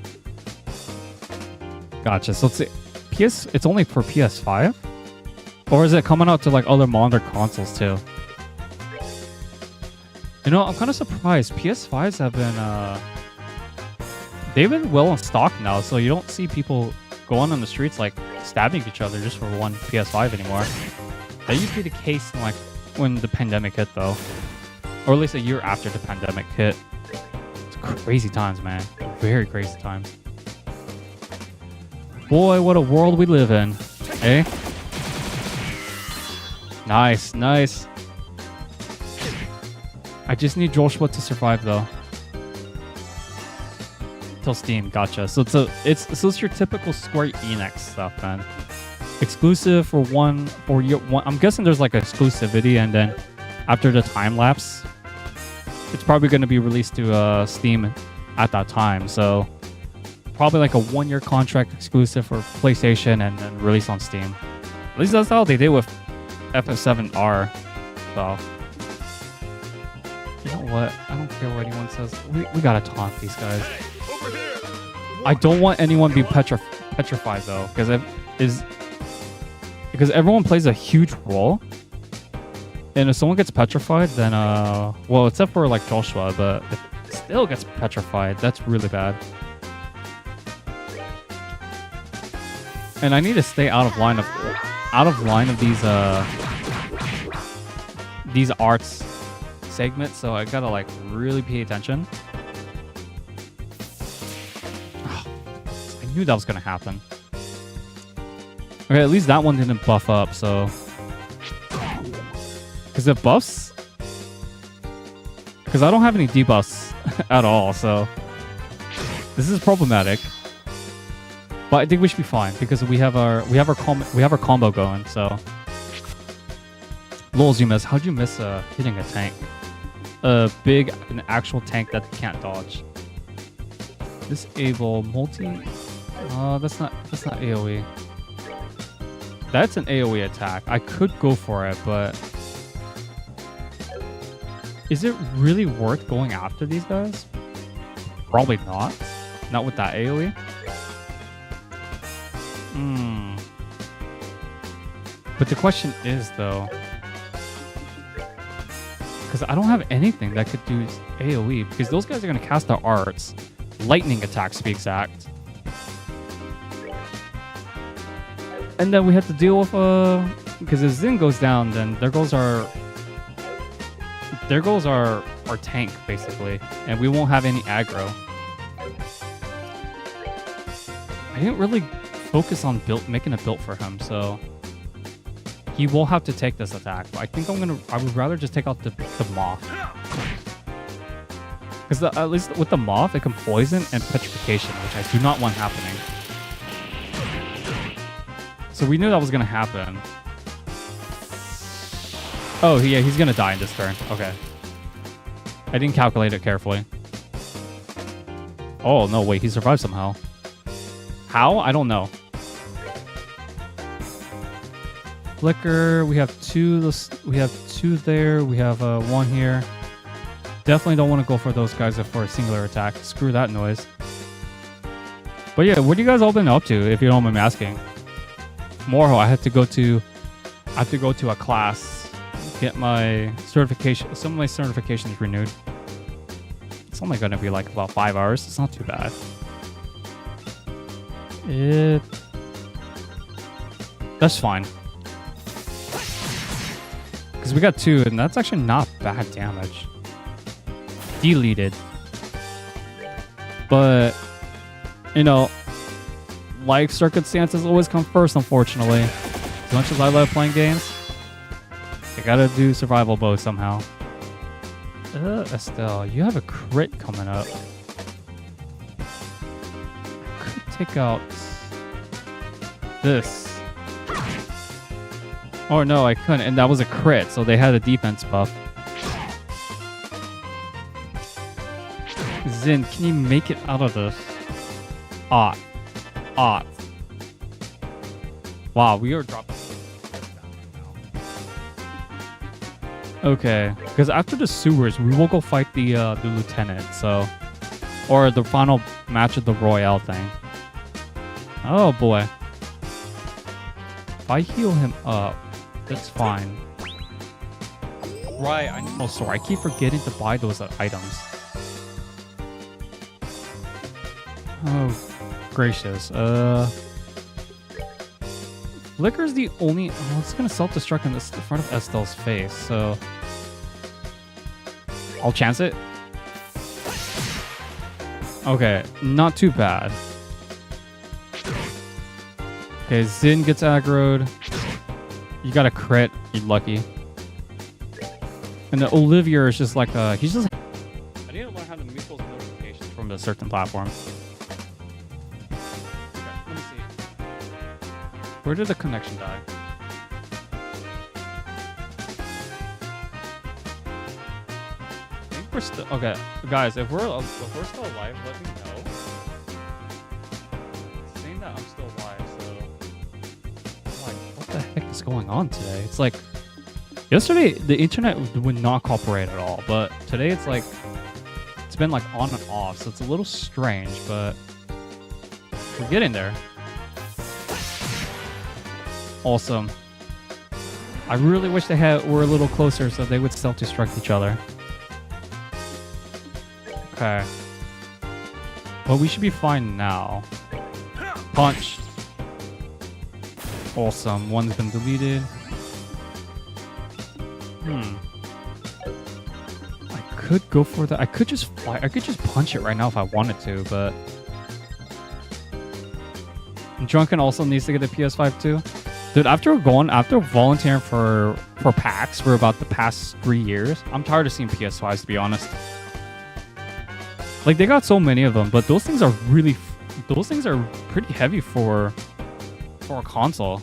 Gotcha. So it's only for PS5? Or is it coming out to like other modern consoles too? You know, I'm kind of surprised. PS5s have been they've been well in stock now, so you don't see people going on the streets like stabbing each other just for one PS5 anymore. That used to be the case in, like when the pandemic hit, though, or at least a year after the pandemic hit. It's crazy times, man. Very crazy times. Boy, what a world we live in, eh? Nice. I just need Joshua to survive, though. Till Steam, gotcha. So it's your typical Square Enix stuff, man. Exclusive for year one. I'm guessing there's like exclusivity, and then after the time lapse, it's probably going to be released to Steam at that time. So probably like a 1-year contract exclusive for PlayStation and then release on Steam. At least that's how they did with FF7R. So you know what? I don't care what anyone says. We gotta taunt these guys. I don't want anyone to be petrified though, because everyone plays a huge role, and if someone gets petrified, then well, except for like Joshua, but if it still gets petrified, that's really bad. And I need to stay out of line of these arts segments, so I gotta like really pay attention. I knew that was gonna happen. Okay, at least that one didn't buff up, so. Because it buffs. Because I don't have any debuffs at all, so. This is problematic. But I think we should be fine because we have our combo going, so. Lols, you miss. How'd you miss hitting a tank? An actual tank that can't dodge. Disable multi. That's not AoE. That's an AoE attack. I could go for it, but is it really worth going after these guys? Probably not. Not with that AoE. But the question is, though, because I don't have anything that could do AoE, because those guys are going to cast their arts. Lightning attacks, to be exact. And then we have to deal with, because if Xin goes down, then there goes our tank, basically. And we won't have any aggro. I didn't really focus on making a build for him, so he will have to take this attack. But I think I would rather just take out the moth. Because at least with the moth, it can poison and petrification, which I do not want happening. So we knew that was going to happen. Oh, yeah, he's going to die in this turn. Okay. I didn't calculate it carefully. Oh, no, wait, he survived somehow. How? I don't know. Flicker, we have two there, we have one here. Definitely don't want to go for those guys for a singular attack. Screw that noise. But yeah, what have you guys all been up to, if you don't mind me asking? Tomorrow I have to go to a class, get my certification, some of my certifications renewed. It's only gonna be like about 5 hours, it's not too bad. That's fine. Because we got 2, and that's actually not bad damage. Deleted. But, you know, life circumstances always come first, unfortunately. As much as I love playing games, I gotta do survival mode somehow. Estelle, you have a crit coming up. I could take out this. Oh no, I couldn't, and that was a crit, so they had a defense buff. Xin, can you make it out of this? Wow, we are dropping. Okay, because after the sewers, we will go fight the lieutenant, so... Or the final match of the Royale thing. Oh boy. If I heal him up, that's fine. Right, oh sorry, I keep forgetting to buy those items. Oh, gracious. Flicker's the only... Oh, it's gonna self-destruct in the front of Estelle's face, so... I'll chance it. Okay, not too bad. Okay, Xin gets aggroed. You got a crit, you're lucky. And the Olivier is just like he's just... I need to learn how to mute those notifications from a certain platform. Okay, let me see. Where did the connection die? I think we're still... Okay, guys, if we're still alive, let me know. It's saying that I'm still alive, so... Like, what the heck is going on today? It's like... Yesterday, the internet would not cooperate at all, but today it's like... It's been like on and off, so it's a little strange, but... We're getting there. Awesome. I really wish they were a little closer so they would self-destruct each other. Okay. Well, we should be fine now. Punch. Awesome. One's been deleted. I could go for that. I could just fly. I could just punch it right now if I wanted to, but... Drunken also needs to get a PS5 too. Dude, after volunteering for PAX for about the past 3 years, I'm tired of seeing PS5s, to be honest. Like, they got so many of them, but those things are pretty heavy for a console.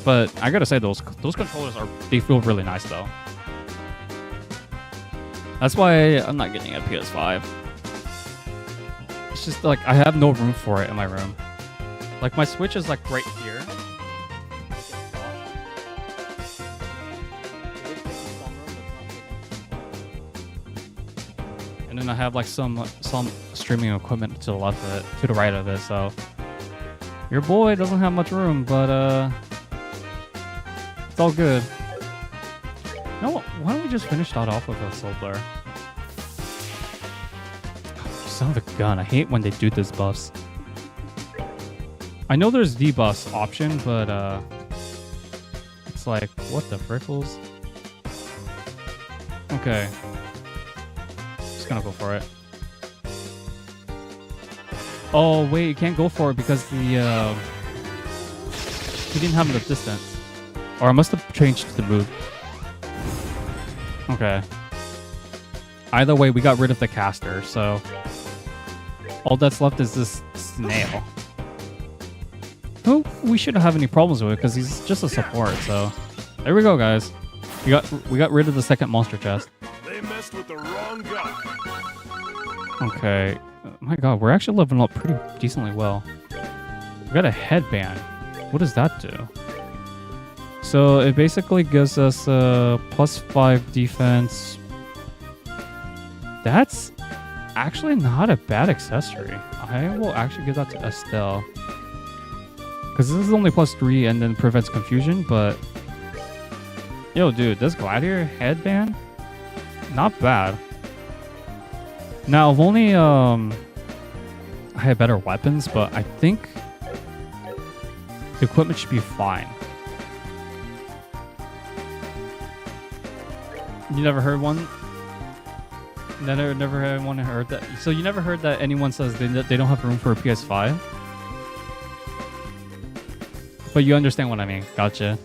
But I gotta say, those controllers they feel really nice though. That's why I'm not getting a PS5. It's just like I have no room for it in my room. Like, my Switch is like right here. And then I have like some streaming equipment to the left of it, to the right of it, so your boy doesn't have much room, but It's all good. No, why don't we just finish that off with a soul blur? Son of a gun, I hate when they do this buffs. I know there's debuffs option, but it's like, what the frickles? Okay. Just gonna go for it. Oh wait, you can't go for it because the he didn't have enough distance. Or I must have changed the move. Okay. Either way, we got rid of the caster, so all that's left is this snail. Who we shouldn't have any problems with because he's just a support, so there we go, guys. We got rid of the second monster chest. They messed with the wrong guy. Okay. My god, we're actually leveling up pretty decently well. We got a headband. What does that do? So it basically gives us +5 defense. That's actually not a bad accessory. I will actually give that to Estelle. Because this is only +3 and then prevents confusion, but... Yo, dude, this gladiator headband? Not bad. Now, I've only I had better weapons, but I think the equipment should be fine. You never heard one? Never had one heard that. So you never heard that anyone says they don't have room for a PS5? But you understand what I mean. Gotcha.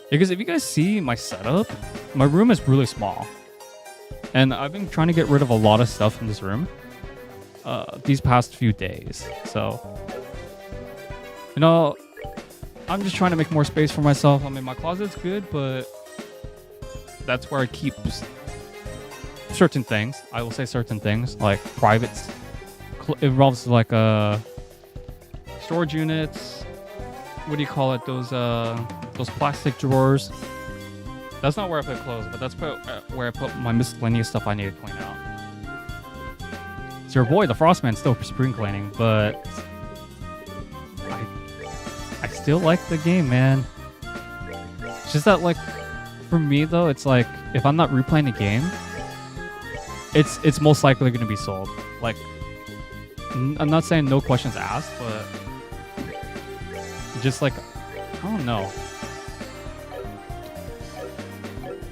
Because if you guys see my setup, my room is really small. And I've been trying to get rid of a lot of stuff in this room these past few days. So, you know, I'm just trying to make more space for myself. I mean, my closet's good, but that's where I keep certain things. I will say certain things, like privates. It involves like storage units. What do you call it? Those plastic drawers. That's not where I put clothes, but that's where I put my miscellaneous stuff I need to clean out. So your boy, the Frostman's still spring cleaning, but I still like the game, man. It's just that, like, for me though, it's like if I'm not replaying the game, it's most likely going to be sold. Like, I'm not saying no questions asked, but just like, I don't know.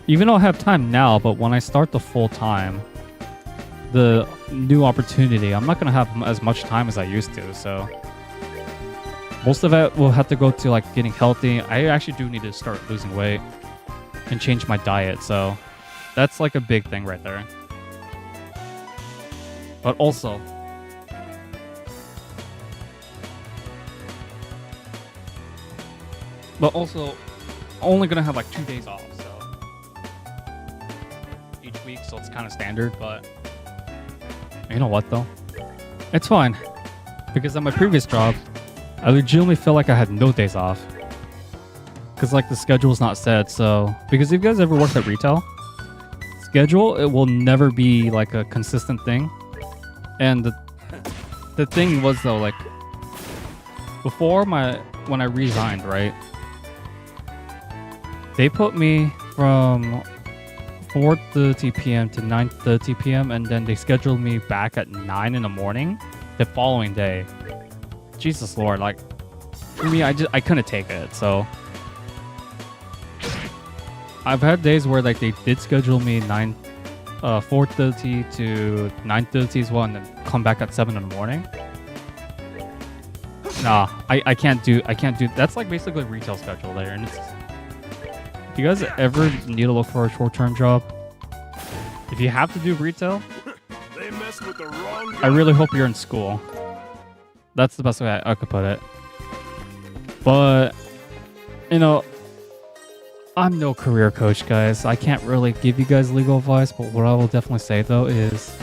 Even though I have time now, but when I start the full time, the new opportunity, I'm not going to have as much time as I used to. So most of it will have to go to like getting healthy. I actually do need to start losing weight and change my diet. So that's like a big thing right there. But also, only going to have like 2 days off. Week, so it's kind of standard, but you know what though? It's fine. Because at my previous job, I legitimately feel like I had no days off. Because like the schedule's not set, so because if you guys ever worked at retail, schedule, it will never be like a consistent thing. And the thing was though, like before when I resigned, right? They put me from 4:30 p.m. to 9:30 p.m. and then they scheduled me back at 9 in the morning the following day. Jesus Lord, like for me, I couldn't take it. So I've had days where like they did schedule me 4:30 to 9:30 as well, and then come back at 7 in the morning. Nah, I can't do. That's like basically a retail schedule there, and it's. If you guys ever need to look for a short-term job, if you have to do retail, They messed with the wrong guy. I really hope you're in school. That's the best way I could put it. But, you know, I'm no career coach, guys. I can't really give you guys legal advice, but what I will definitely say, though, is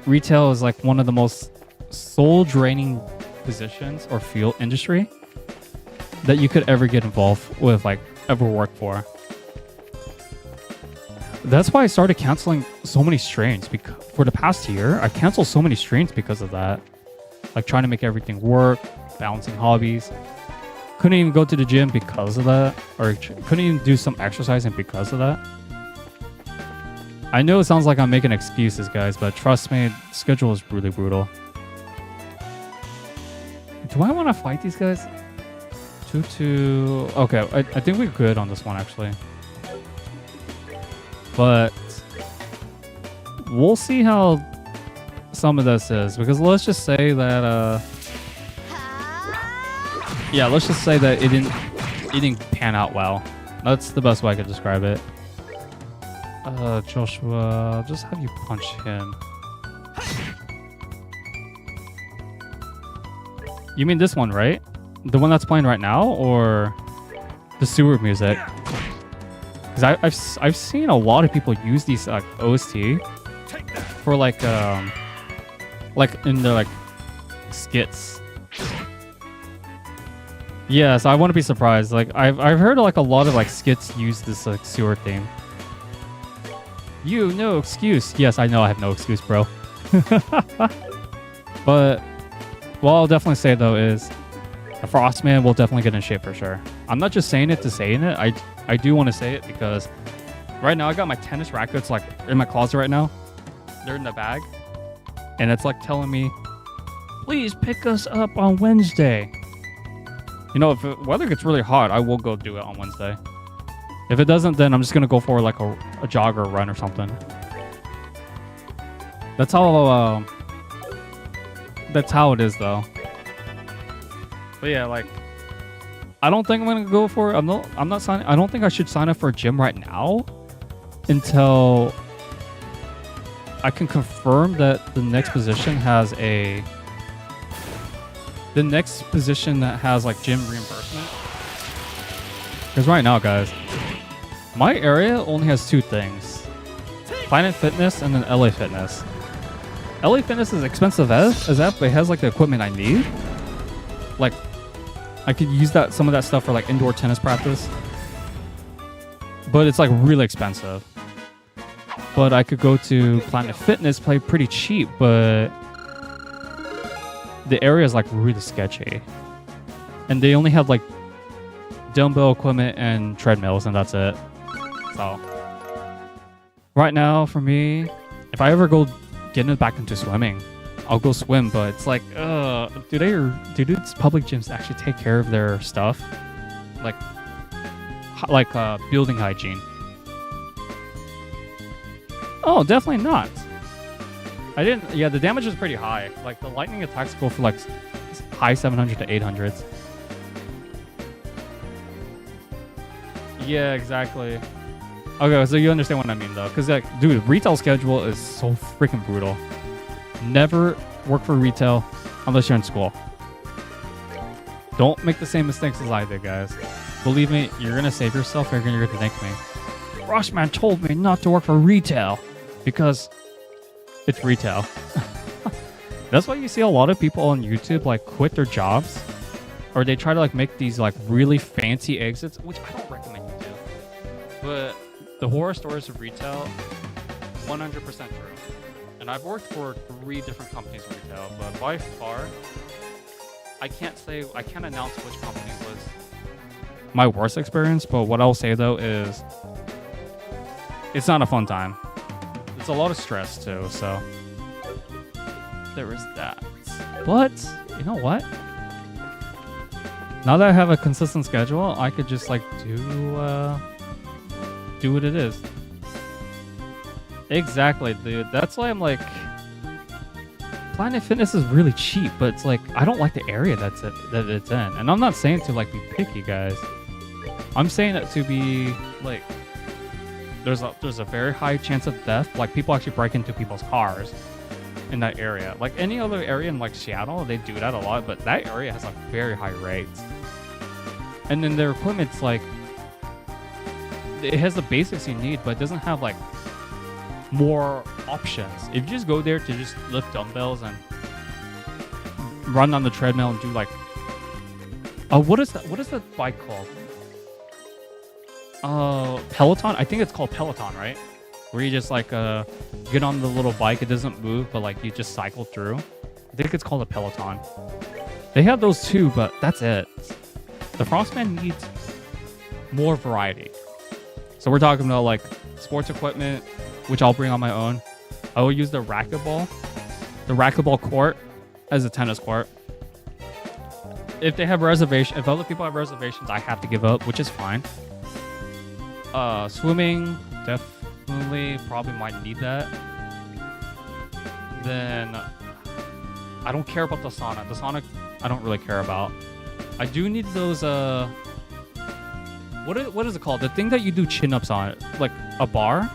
retail is like one of the most soul-draining positions or field industry that you could ever get involved with, like, ever work for. That's why I started canceling so many streams. For the past year, I canceled so many streams because of that. Like trying to make everything work, balancing hobbies. couldn't even go to the gym because of that, or couldn't even do some exercising because of that. I know it sounds like I'm making excuses, guys, but trust me, the schedule is really brutal. Do I want to fight these guys? 2-2. Okay, I think we're good on this one, actually. But we'll see how some of this is, because let's just say that yeah, let's just say that it didn't pan out well. That's the best way I could describe it. Joshua, I'll just have you punch him. You mean this one, right? The one that's playing right now, or the sewer music? Because I've seen a lot of people use these OST for like in their like skits. Yes, I wouldn't be surprised. Like I've heard like a lot of like skits use this like sewer theme. You no excuse. Yes, I know I have no excuse, bro. But what I'll definitely say though is the Frostman will definitely get in shape for sure. I'm not just saying it to saying it. I do want to say it because right now I got my tennis rackets like in my closet right now. They're in the bag. And it's like telling me, please pick us up on Wednesday. You know, if the weather gets really hot, I will go do it on Wednesday. If it doesn't, then I'm just going to go for like a jog or a run or something. That's how it is though. But yeah, like I don't think I'm going to go for I'm not signing. I don't think I should sign up for a gym right now until I can confirm that the next position has like gym reimbursement. Because right now, guys, my area only has two things: Planet Fitness and then LA Fitness. LA Fitness is expensive as that, but it has like the equipment I need. Like, I could use some of that stuff for like indoor tennis practice, but it's like really expensive. But I could go to Planet Fitness, play pretty cheap, but the area is like really sketchy. And they only have like dumbbell equipment and treadmills, and that's it. So right now for me, if I ever go get back into swimming, I'll go swim, but it's like, do these public gyms actually take care of their stuff? Like building hygiene. Oh, definitely not. Yeah, the damage is pretty high. Like the lightning attacks go for like high 700 to 800s. Yeah, exactly. Okay, so you understand what I mean though. Because like, dude, retail schedule is so freaking brutal. Never work for retail unless you're in school. Don't make the same mistakes as I did, guys. Believe me, you're going to save yourself and you're going to thank me. Frostman told me not to work for retail because it's retail. That's why you see a lot of people on YouTube like quit their jobs, or they try to like make these like really fancy exits, which I don't recommend you do. But the horror stories of retail, 100% true. And I've worked for 3 different companies in retail, but by far, I can't announce which company was my worst experience, but what I'll say though is it's not a fun time. It's a lot of stress too, so there is that. But you know what? Now that I have a consistent schedule, I could just like do what it is. Exactly, dude. That's why I'm like, Planet Fitness is really cheap, but it's like I don't like the area that it's in. And I'm not saying to like be picky, guys. I'm saying it to be like, there's a very high chance of death. Like people actually break into people's cars in that area. Like any other area in like Seattle, they do that a lot, but that area has a very high rates. And then their equipment's like, it has the basics you need, but it doesn't have like more options. If you just go there to just lift dumbbells and run on the treadmill and do like, what is that bike called? Peloton? I think it's called Peloton, right? Where you just like get on the little bike, it doesn't move, but like you just cycle through. I think it's called a Peloton. They have those too, but that's it. The Frostman needs more variety. So we're talking about like sports equipment, which I'll bring on my own. I will use the racquetball court as a tennis court. If they have if other people have reservations, I have to give up, which is fine. Swimming, definitely probably might need that. Then I don't care about the sauna. The sauna I don't really care about. I do need those what is it called? The thing that you do chin-ups on, like a bar.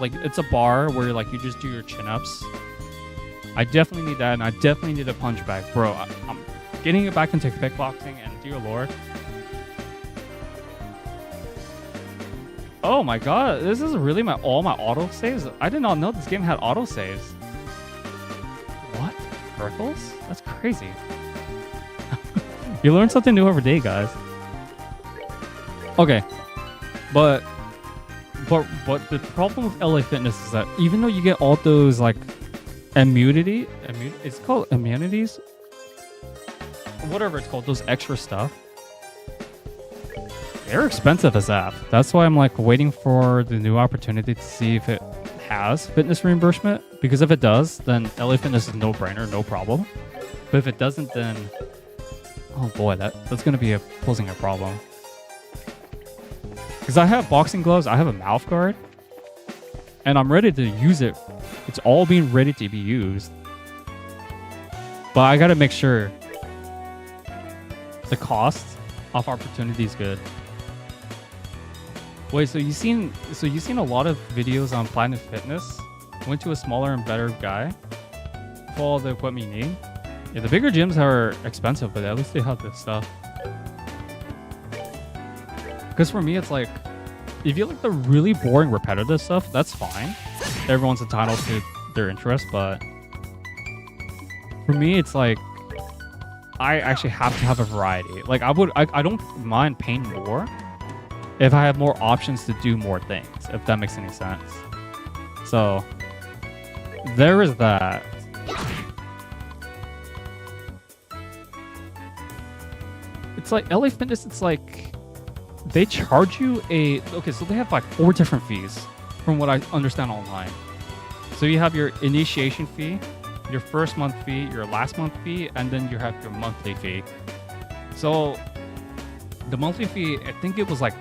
Like it's a bar where like you just do your chin-ups. I definitely need that, and I definitely need a punch bag, bro. I'm getting it back into kickboxing, and dear lord. Oh my god, this is really all my auto saves? I did not know this game had auto saves. What? Turtles? That's crazy. You learn something new every day, guys. Okay. But the problem with LA Fitness is that even though you get all those like it's called immunities? Whatever it's called, those extra stuff. They're expensive as F. That's why I'm like waiting for the new opportunity to see if it has fitness reimbursement. Because if it does, then LA Fitness is no brainer, no problem. But if it doesn't, then oh boy, that's gonna be posing a problem. Because I have boxing gloves, I have a mouth guard, and I'm ready to use it. It's all being ready to be used. But I gotta make sure the cost of opportunity is good. Wait, so you've seen a lot of videos on Planet Fitness? Went to a smaller and better guy for all the equipment you need. Yeah, the bigger gyms are expensive, but at least they have this stuff. Because for me, it's like, if you like the really boring, repetitive stuff, that's fine. Everyone's entitled to their interest, but for me, it's like, I actually have to have a variety. Like, I don't mind paying more if I have more options to do more things, if that makes any sense. So, there is that. It's like, LA Fitness, it's like, they charge you okay, so they have like 4 different fees from what I understand online. So you have your initiation fee, your first month fee, your last month fee, and then you have your monthly fee. So the monthly fee, I think it was like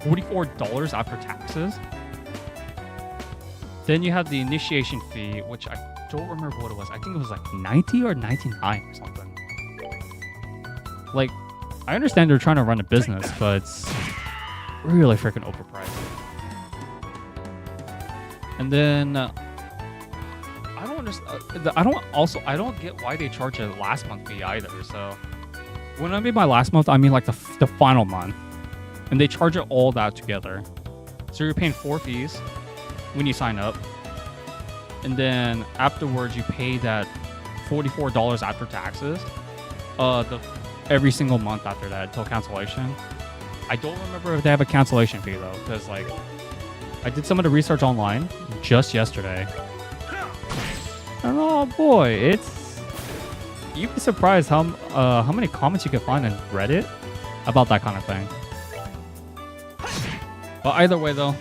$44 after taxes. Then you have the initiation fee, which I don't remember what it was. I think it was like 90 or 99 or something. Like, I understand they're trying to run a business, but it's really freaking overpriced. And then I don't understand. I don't get why they charge a last month fee either. So when I mean by last month, I mean like the final month, and they charge it all that together. So you're paying 4 fees when you sign up, and then afterwards you pay that $44 after taxes. Every single month after that until cancellation. I don't remember if they have a cancellation fee though, because like I did some of the research online just yesterday. And oh boy, you'd be surprised how many comments you can find on Reddit about that kind of thing. But either way though,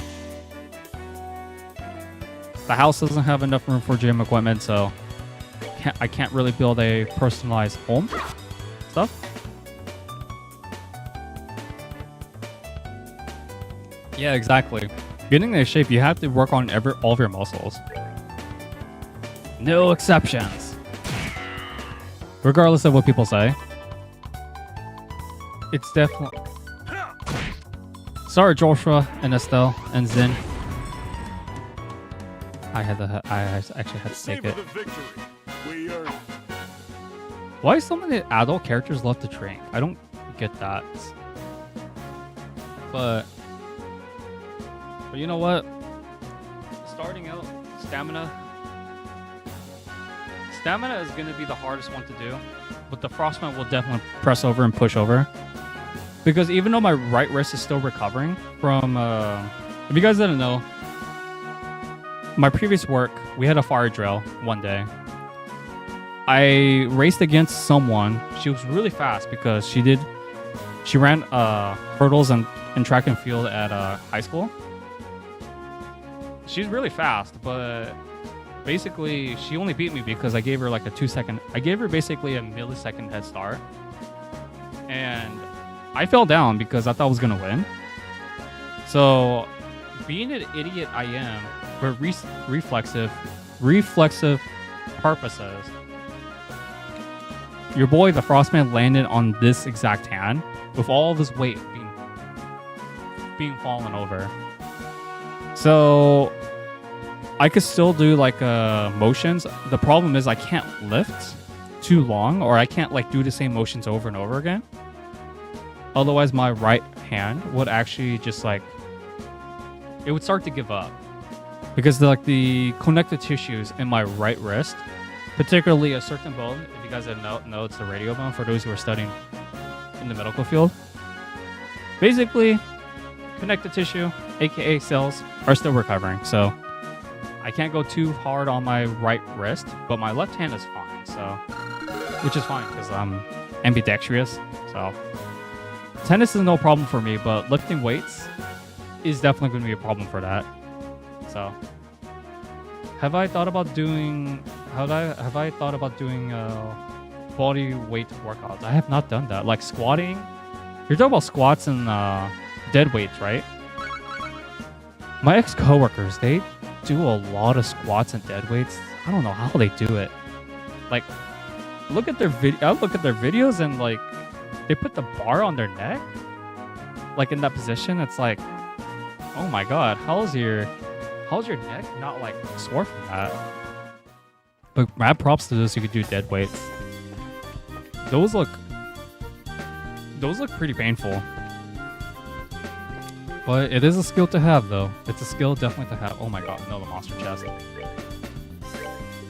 the house doesn't have enough room for gym equipment, so I can't really build a personalized home stuff. Yeah, exactly. Getting in shape, you have to work on all of your muscles. No exceptions. Regardless of what people say. It's definitely... Sorry, Joshua and Estelle and Zin. I actually had to take it. Why so many adult characters love to train? I don't get that. But you know what? Starting out, stamina is going to be the hardest one to do. But the Frostman will definitely press over and push over. Because even though my right wrist is still recovering from... if you guys didn't know, my previous work, we had a fire drill one day. I raced against someone. She was really fast because she did She ran hurdles and track and field at high school. She's really fast, but basically she only beat me because I gave her like a 2-second. I gave her basically a millisecond head start, and I fell down because I thought I was gonna win. So, being an idiot I am, for reflexive purposes, your boy the Frostman landed on this exact hand with all of his weight being fallen over. So I could still do like motions. The problem is I can't lift too long, or I can't like do the same motions over and over again. Otherwise my right hand would actually just like, it would start to give up. Because the connective tissues in my right wrist, particularly a certain bone, if you guys didn't know, it's the radio bone for those who are studying in the medical field. Basically, connective tissue, aka cells, are still recovering. So I can't go too hard on my right wrist, but my left hand is fine. So, which is fine because I'm ambidextrous. So tennis is no problem for me, but lifting weights is definitely going to be a problem for that. So, have I thought about doing body weight workouts? I have not done that. Like squatting. You're talking about squats and dead weights, right? My ex-coworkers, they do a lot of squats and dead weights. I don't know how they do it. Like, look at their videos and like they put the bar on their neck, like in that position. It's like, oh my god, how's your neck not like sore from that? But mad props to those who could do dead weights. Those look pretty painful. But it is a skill to have, though. It's a skill definitely to have. Oh my god, no, the monster chest.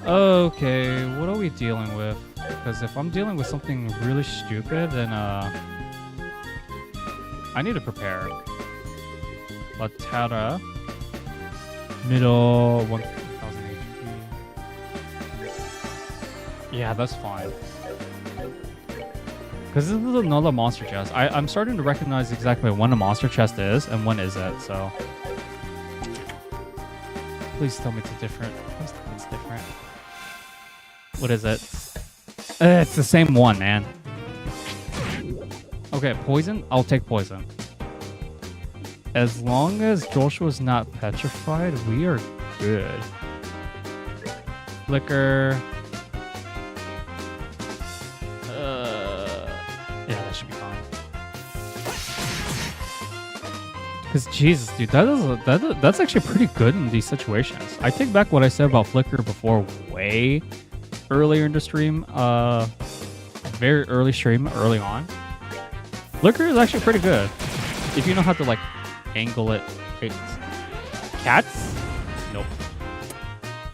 Okay, what are we dealing with? Because if I'm dealing with something really stupid, then I need to prepare. Latera. Middle 1000 HP. Yeah, that's fine. Because this is another monster chest. I'm starting to recognize exactly when a monster chest is and when is it, so. Please tell me it's different. Please tell me it's different. What is it? It's the same one, man. Okay, poison? I'll take poison. As long as Joshua's not petrified, we are good. Flicker. Yeah, that should be fine. Because Jesus, dude, that's actually pretty good in these situations. I take back what I said about Flicker before, way earlier in the stream. Very early stream, early on. Flicker is actually pretty good if you know how to like angle it. Wait, cats? Nope.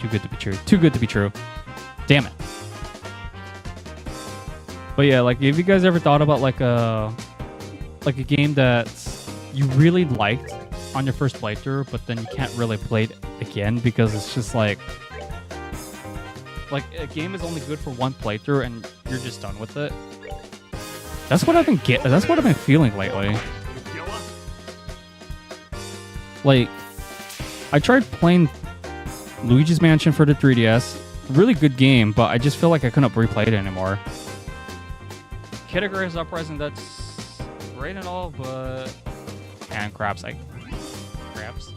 Too good to be true. Too good to be true. Damn it. But yeah, like if you guys ever thought about like a game that you really liked on your first playthrough, but then you can't really play it again because it's just like a game is only good for one playthrough and you're just done with it. That's what I've been feeling lately. Like, I tried playing Luigi's Mansion for the 3DS. Really good game, but I just feel like I couldn't replay it anymore. Kid Icarus Uprising, that's great and all, but... And craps. Craps.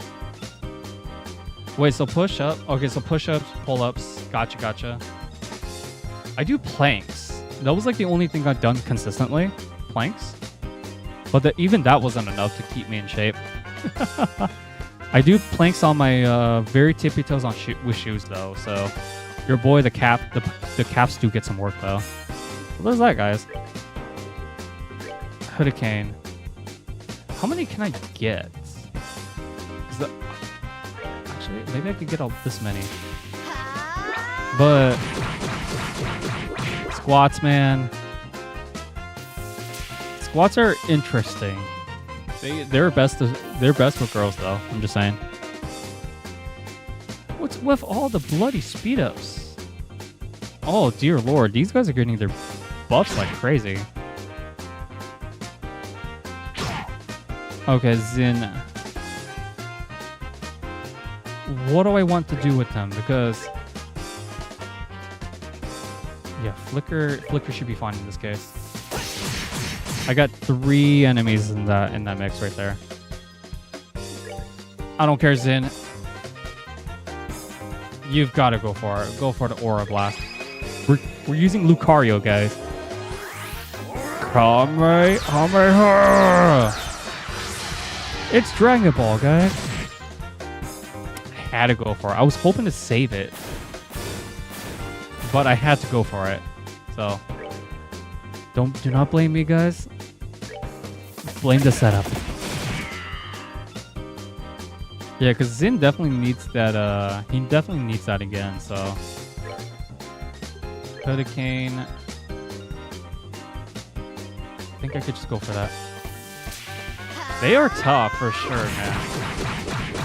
Wait, so push up? Okay, so push-ups, pull-ups. Gotcha. I do planks. That was like the only thing I've done consistently. Planks. But even that wasn't enough to keep me in shape. I do planks on my very tippy toes on with shoes though, so your boy the caps do get some work though. So there's that, guys. Hurricane. How many can I get? Actually, maybe I could get all this many. But squats, man. Squats are interesting. They're best with girls though. I'm just saying. What's with all the bloody speed ups? Oh dear lord, these guys are getting their buffs like crazy. Okay, Zin. What do I want to do with them? Because yeah, Flicker should be fine in this case. I got 3 enemies in that mix right there. I don't care, Zin. You've got to go for it. Go for the Aura Blast. We're using Lucario, guys. Kamehameha! It's Dragon Ball, guys. I had to go for it. I was hoping to save it, but I had to go for it. So do not blame me, guys. Blame the setup. Yeah, because Zin definitely needs that. He definitely needs that again. So Hurricane. I think I could just go for that. They are tough for sure, man.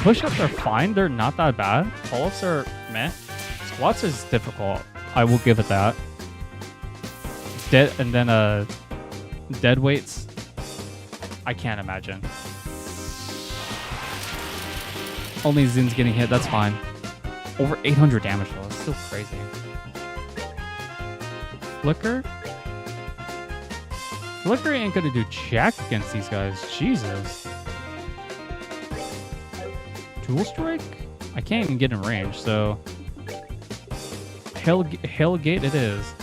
Push-ups are fine. They're not that bad. Pull-ups are meh. Squats is difficult. I will give it that. Dead weights. I can't imagine. Only Zin's getting hit. That's fine. Over 800 damage though. It's still crazy. Flicker ain't gonna do jack against these guys. Jesus. Dual Strike? I can't even get in range, so Hellgate it is.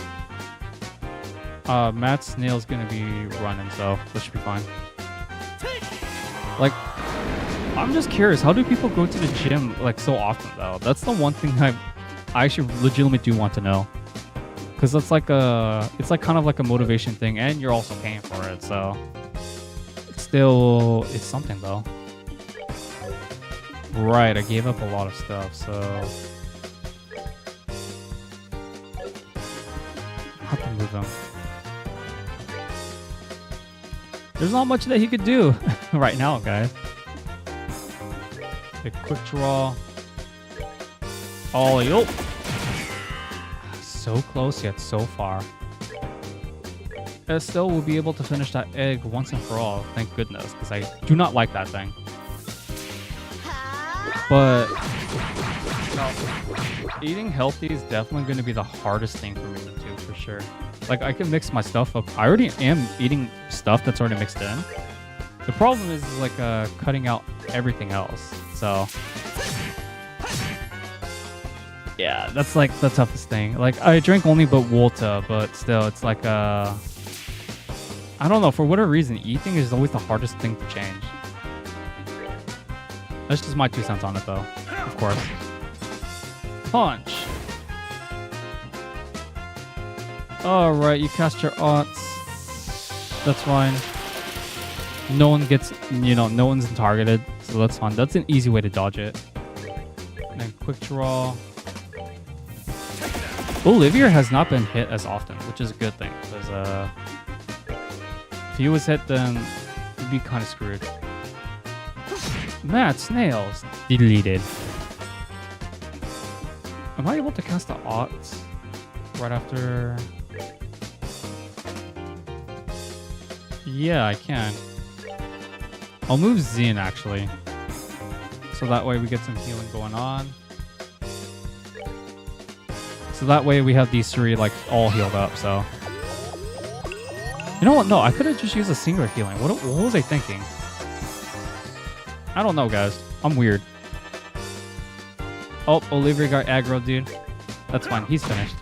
Matt Snail's gonna be running, so this should be fine. Like, I'm just curious, how do people go to the gym like so often though? That's the one thing I actually legitimately do want to know. Because it's like kind of like a motivation thing, and you're also paying for it, so it's something though. Right, I gave up a lot of stuff, so I have to move him. There's not much that he could do right now, guys. A quick draw. Oh, yo. So close yet so far. Estelle will be able to finish that egg once and for all. Thank goodness, because I do not like that thing. But no, eating healthy is definitely going to be the hardest thing for me to do, for sure. Like, I can mix my stuff up. I already am eating stuff that's already mixed in. The problem is like cutting out everything else. So yeah, that's like the toughest thing. Like, I drink only but water, but still, it's like I don't know, for whatever reason, eating is always the hardest thing to change. That's just my 2 cents on it, though. Of course. Punch. All right, you cast your arts. That's fine. No one gets, no one's targeted, so that's fine. That's an easy way to dodge it. And then quick draw. Olivier has not been hit as often, which is a good thing, because if he was hit, then he'd be kind of screwed. Matt Snails deleted. Am I able to cast the odds right after? Yeah, I can. I'll move Zin actually, so that way we get some healing going on. So that way we have these 3 like all healed up. So you know what? No, I could have just used a singular healing. What was I thinking? I don't know, guys. I'm weird. Oh, Olivier got aggro, dude. That's fine. He's finished.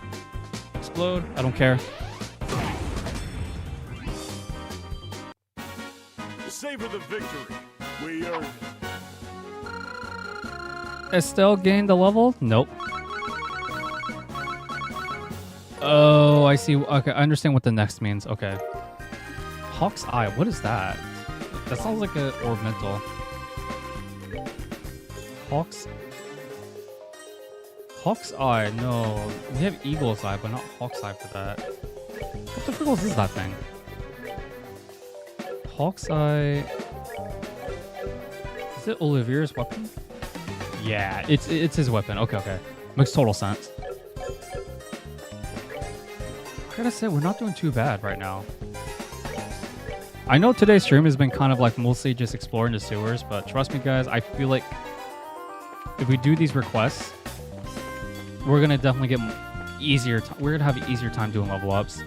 Explode. I don't care. Savor the victory. We earned it. Estelle gained a level? Nope. Oh, I see. Okay, I understand what the next means. Okay. Hawk's Eye. What is that? That sounds like a ornamental. Hawk's Eye. No, we have Eagle's Eye, but not Hawk's Eye for that. What the frickles is that thing? Hawk's Eye. Is it Olivier's weapon? Yeah, it's his weapon. Okay. Makes total sense. I gotta say, we're not doing too bad right now. I know today's stream has been kind of like mostly just exploring the sewers, but trust me guys, I feel like if we do these requests, we're gonna definitely get easier. We're gonna have an easier time doing level ups.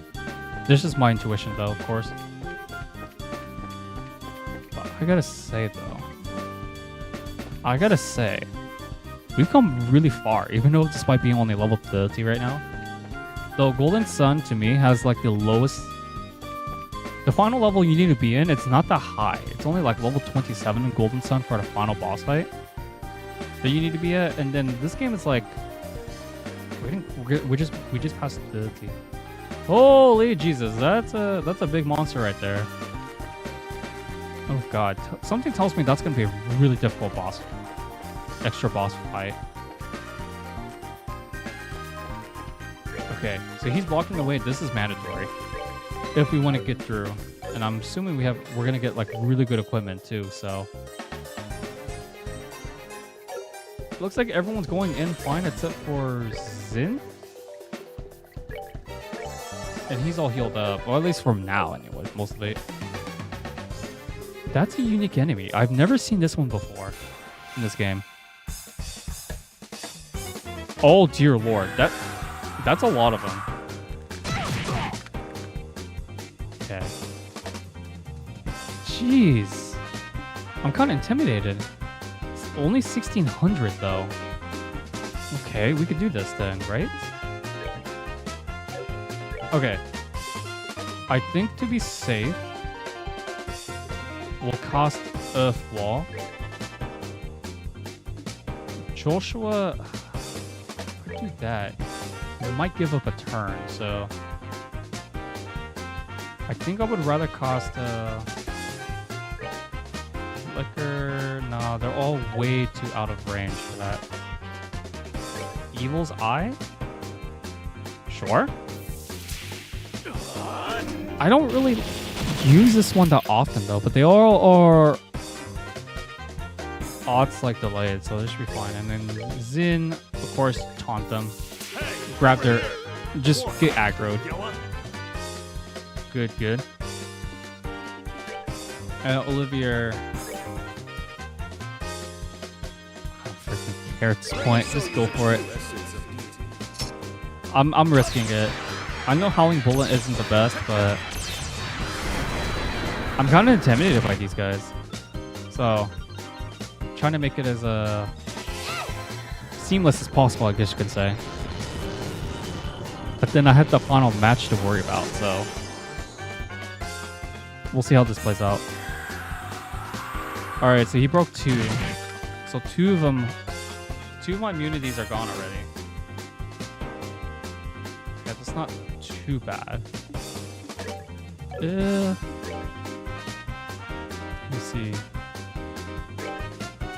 This is my intuition, though, of course. But I gotta say, we've come really far, even though despite being only level 30 right now. Though Golden Sun to me has like the lowest. The final level you need to be in, it's not that high. It's only like level 27 in Golden Sun for the final boss fight that you need to be at, and then this game is like we just passed 30. Holy Jesus, that's a big monster right there. Oh god, something tells me that's gonna be a really difficult boss, extra boss fight. Okay, so he's blocking the way. This is mandatory if we want to get through, and I'm assuming we're gonna get like really good equipment too. So looks like everyone's going in fine except for Zin, and he's all healed up, or at least from now, anyway. Most of it. That's a unique enemy. I've never seen this one before in this game. Oh dear lord, that's a lot of them. Okay. Jeez. I'm kind of intimidated. It's only 1600 though. Okay, we could do this then, right? Okay. I think to be safe, we'll cast Earth Wall. Joshua, if I do that, we might give up a turn, so I think I would rather cast Flicker. No, they're all way too out of range for that. Evil's Eye? Sure. I don't really use this one that often though, but they all are odds like delayed, so this should be fine. And then Zin, of course, taunt them. Grab their... just get aggroed. Good, good. And Olivia... I don't freaking care at this point. Just go for it. I'm risking it. I know Howling Bullet isn't the best, but I'm kind of intimidated by these guys. So, trying to make it as seamless as possible, I guess you could say. But then I have the final match to worry about, so we'll see how this plays out. Alright, so he broke 2. So two of my immunities are gone already. Yeah, that's not too bad. Let me see.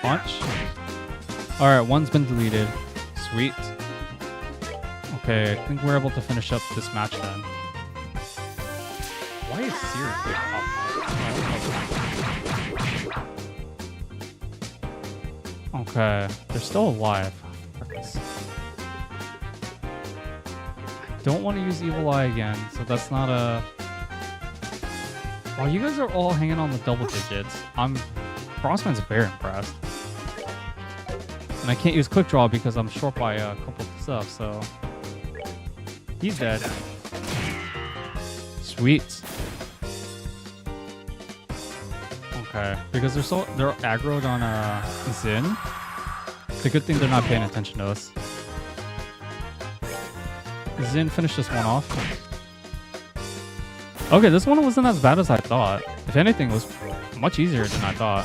Punch. Alright, one's been deleted. Sweet. Okay, I think we're able to finish up this match then. Why is Siri up? Okay, they're still alive. Don't want to use Evil Eye again, so that's not a... While you guys are all hanging on the double digits, Frostman's very impressed. And I can't use Quick Draw because I'm short by a couple of stuff, so... He's dead. Sweet. Okay, because they're aggroed on Zin. It's a good thing they're not paying attention to us. Zin finished this one off. Okay, this one wasn't as bad as I thought. If anything, it was much easier than I thought.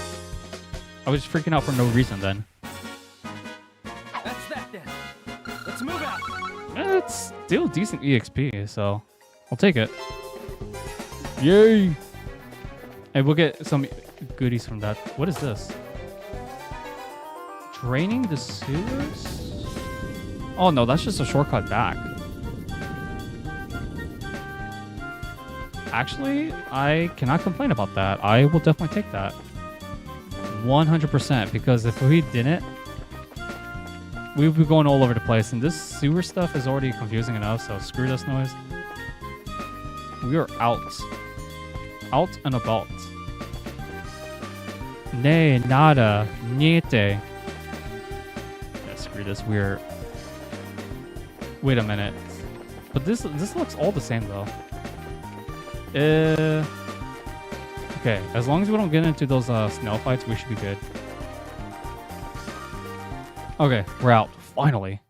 I was freaking out for no reason then. That's that then. Let's move out. It's still decent EXP, so I'll take it. Yay! And we'll get some goodies from that. What is this? Draining the sewers? Oh no, that's just a shortcut back. Actually, I cannot complain about that. I will definitely take that. 100%, because if we didn't, we would be going all over the place, and this sewer stuff is already confusing enough, so screw this noise. We are out. Out and about. Nay, nada, niente. Yeah, screw this. We're. Wait a minute. But this looks all the same though. Okay, as long as we don't get into those snail fights, we should be good. Okay, we're out. Finally.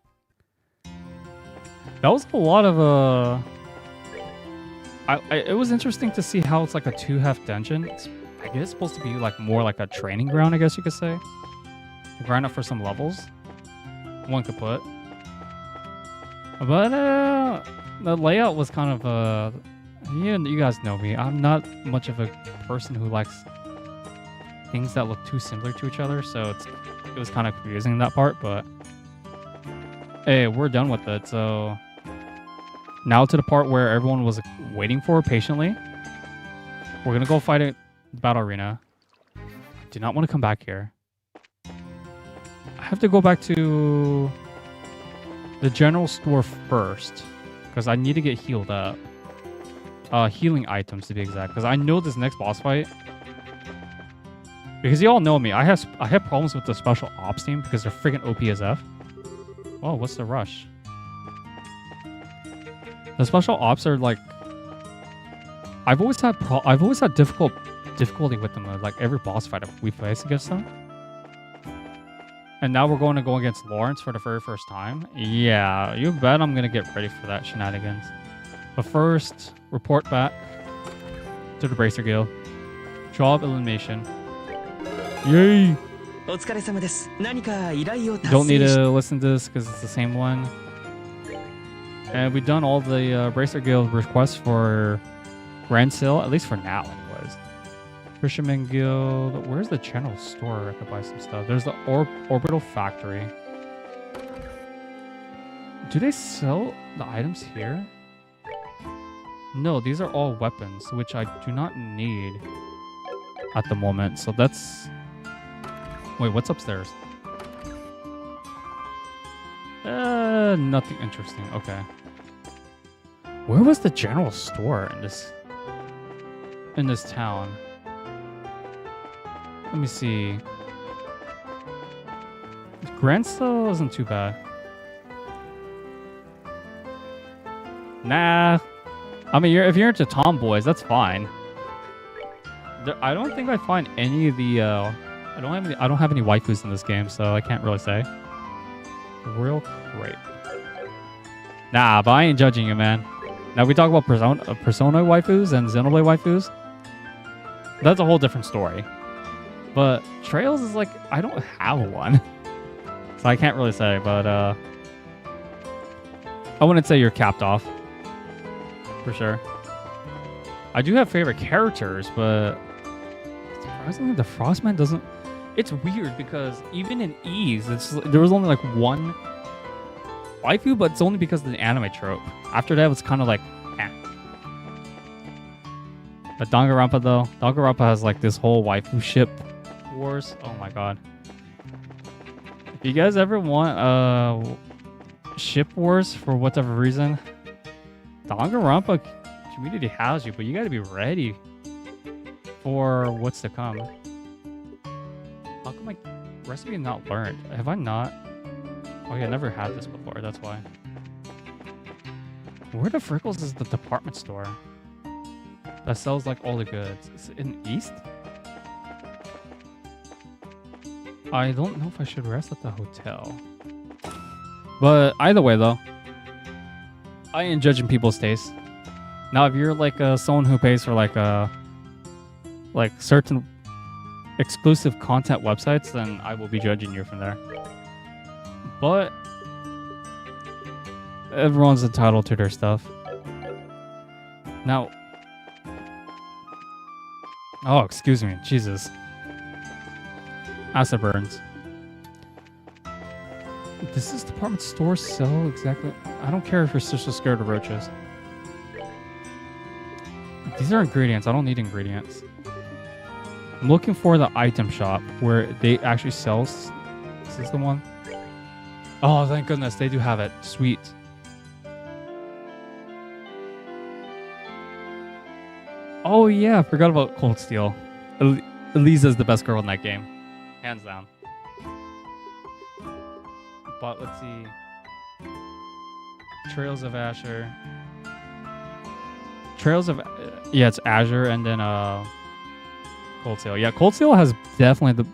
That was a lot of it was interesting to see how it's like a 2-half dungeon. I guess it's supposed to be like more like a training ground, I guess you could say. To grind up for some levels. One could put. But the layout was kind of you guys know me. I'm not much of a person who likes things that look too similar to each other, so it was kind of confusing in that part, but hey, we're done with it. So now to the part where everyone was waiting for patiently. We're gonna go fight at the battle arena. Do not want to come back here. I have to go back to the general store first because I need to get healed up. Healing items to be exact, because I know this next boss fight. Because you all know me, I have problems with the special ops team because they're freaking OP as F. Oh, what's the rush? The special ops are like, I've always had difficulty with them. Like every boss fight we face against them. And now we're going to go against Lawrence for the very first time. Yeah, you bet I'm gonna get ready for that shenanigans. But first, report back to the Bracer Guild. Job elimination. Yay! Don't need to listen to this because it's the same one. And we've done all the Bracer Guild requests for Grand Sale, at least for now, anyways. Fisherman Guild. Where's the general store? I could buy some stuff. There's the Orbital Factory. Do they sell the items here? No, these are all weapons, which I do not need at the moment. So that's... Wait, what's upstairs? Nothing interesting. Okay. Where was the general store in this town? Let me see. Grand Sale isn't too bad. Nah. I mean, if you're into tomboys, that's fine. I don't think I find any of the. I don't have any waifus in this game, so I can't really say. Real great. Nah, but I ain't judging you, man. Now we talk about Persona waifus and Xenoblade waifus. That's a whole different story. But Trails is like, I don't have one. So I can't really say, but I wouldn't say you're capped off. For sure. I do have favorite characters, but surprisingly the Frostman doesn't... It's weird because even in Ease, there was only like one waifu, but it's only because of the anime trope. After that, it's kind of like, eh. But Danganronpa though, Danganronpa has like this whole waifu ship wars. Oh my god. If you guys ever want ship wars for whatever reason, Danganronpa community has you, but you gotta be ready for what's to come. How come my recipe not learned? Have I not? Oh yeah, I never had this before, that's why. Where the frickles is the department store that sells like all the goods? Is it in East? I don't know if I should rest at the hotel. But either way though, I ain't judging people's tastes. Now if you're like someone who pays for like certain exclusive content websites, then I will be judging you from there. But everyone's entitled to their stuff. Now, oh, excuse me, Jesus. Acid burns. Does this department store sell exactly? I don't care if you're so scared of roaches. These are ingredients. I don't need ingredients. I'm looking for the item shop where they actually sell. Is this the one? Oh, thank goodness. They do have it. Sweet. Oh yeah, I forgot about Cold Steel. Elisa's the best girl in that game, hands down. But let's see. Trails of Azure. Yeah, it's Azure and then Cold Steel. Yeah, Cold Steel has definitely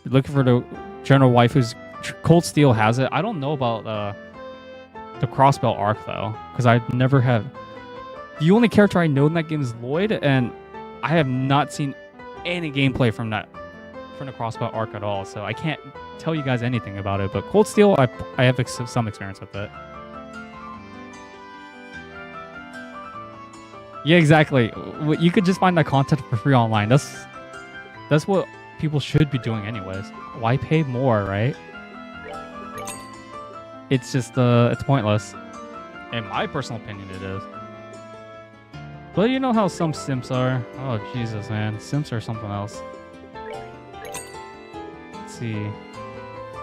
looking for the general waifus. Cold Steel has it. I don't know about the Crossbell arc though, because I never have. The only character I know in that game is Lloyd, and I have not seen any gameplay from the Crossbell arc at all. So I can't tell you guys anything about it. But Cold Steel, I have some experience with it. Yeah, exactly. You could just find that content for free online. That's what people should be doing anyways. Why pay more, right? It's just it's pointless. In my personal opinion, it is. But you know how some simps are. Oh Jesus, man, simps are something else. Let's see.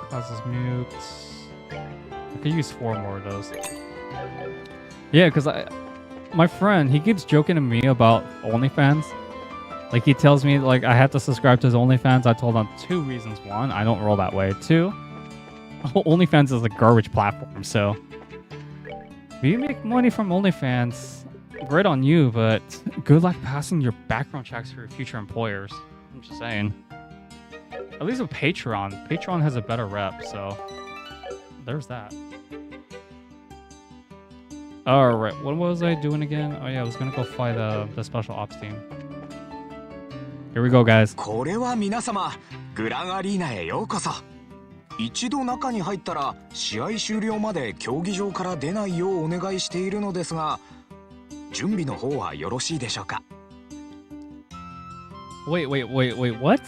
Causes mutes. I could use 4 more of those. Yeah, because my friend, he keeps joking to me about OnlyFans. Like, he tells me, like, I have to subscribe to his OnlyFans. I told him 2 reasons. 1, I don't roll that way. 2, OnlyFans is a garbage platform, so if you make money from OnlyFans, great on you, but good luck passing your background checks for your future employers. I'm just saying. At least with Patreon. Patreon has a better rep, so there's that. Alright, what was I doing again? Oh yeah, I was gonna go fight the special ops team. Here we go, guys. これは皆様、グランアリーナへようこそ。一度中に入ったら試合終了まで競技場から出ないようお願いしているのですが、準備の方はよろしいでしょうか。Wait, what?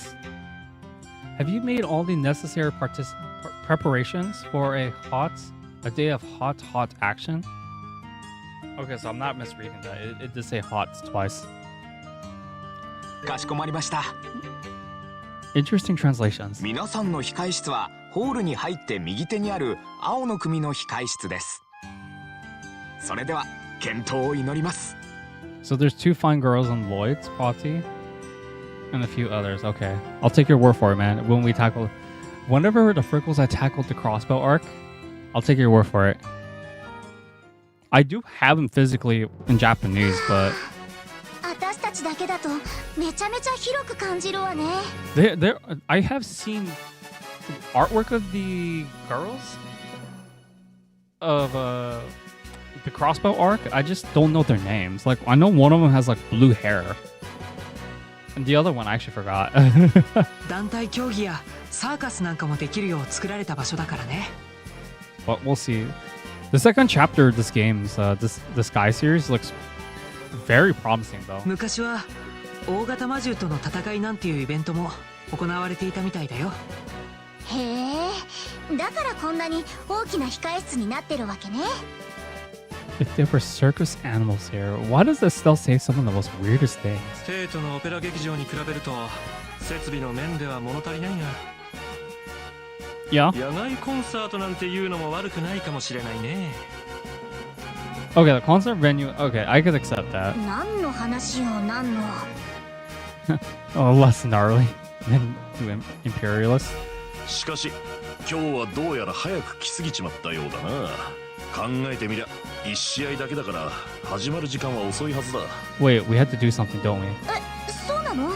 Have you made all the necessary preparations for a day of hot action? Okay, so I'm not misreading that. It did say hot twice. かしこまりました。Interesting translations. 皆さんの控室はホールに入って右手にある青の組の控室です。それでは健闘を祈ります。So there's 2 fine girls in Lloyd's party and a few others. Okay, I'll take your word for it, man. Whenever the Frickles I tackled the Crossbow arc, I'll take your word for it. I do have them physically in Japanese, but 私たちだけだとめちゃめちゃ広く感じるわね。I have seen artwork of the girls of the Crossbow arc. I just don't know their names. Like, I know one of them has like blue hair, and the other one I actually forgot. 団体競技やサーカスなんかもできるよう作られた場所だからね。 But we'll see. The second chapter of this game's this Sky series looks very promising though. 昔は大型魔獣との戦いなんていうイベントも行われていたみたいだよ。へえ、だからこんなに大きな控室になってるわけね。If there were circus animals here, why does this still say some of the most weirdest things? 帝都のオペラ劇場に比べると設備の面では物足りないが。Yeah. 野外コンサートなんていうのも悪くないかもしれないね。Okay, the concert venue. Okay, I could accept that. 何の話よ、何の。Oh, less gnarly than imperialists. しかし今日はどうやら早く来すぎちまったようだな。考えてみりゃ1試合だけだから始まる時間は遅いはずだ。 Wait, we had to do something, don't we? そうなの？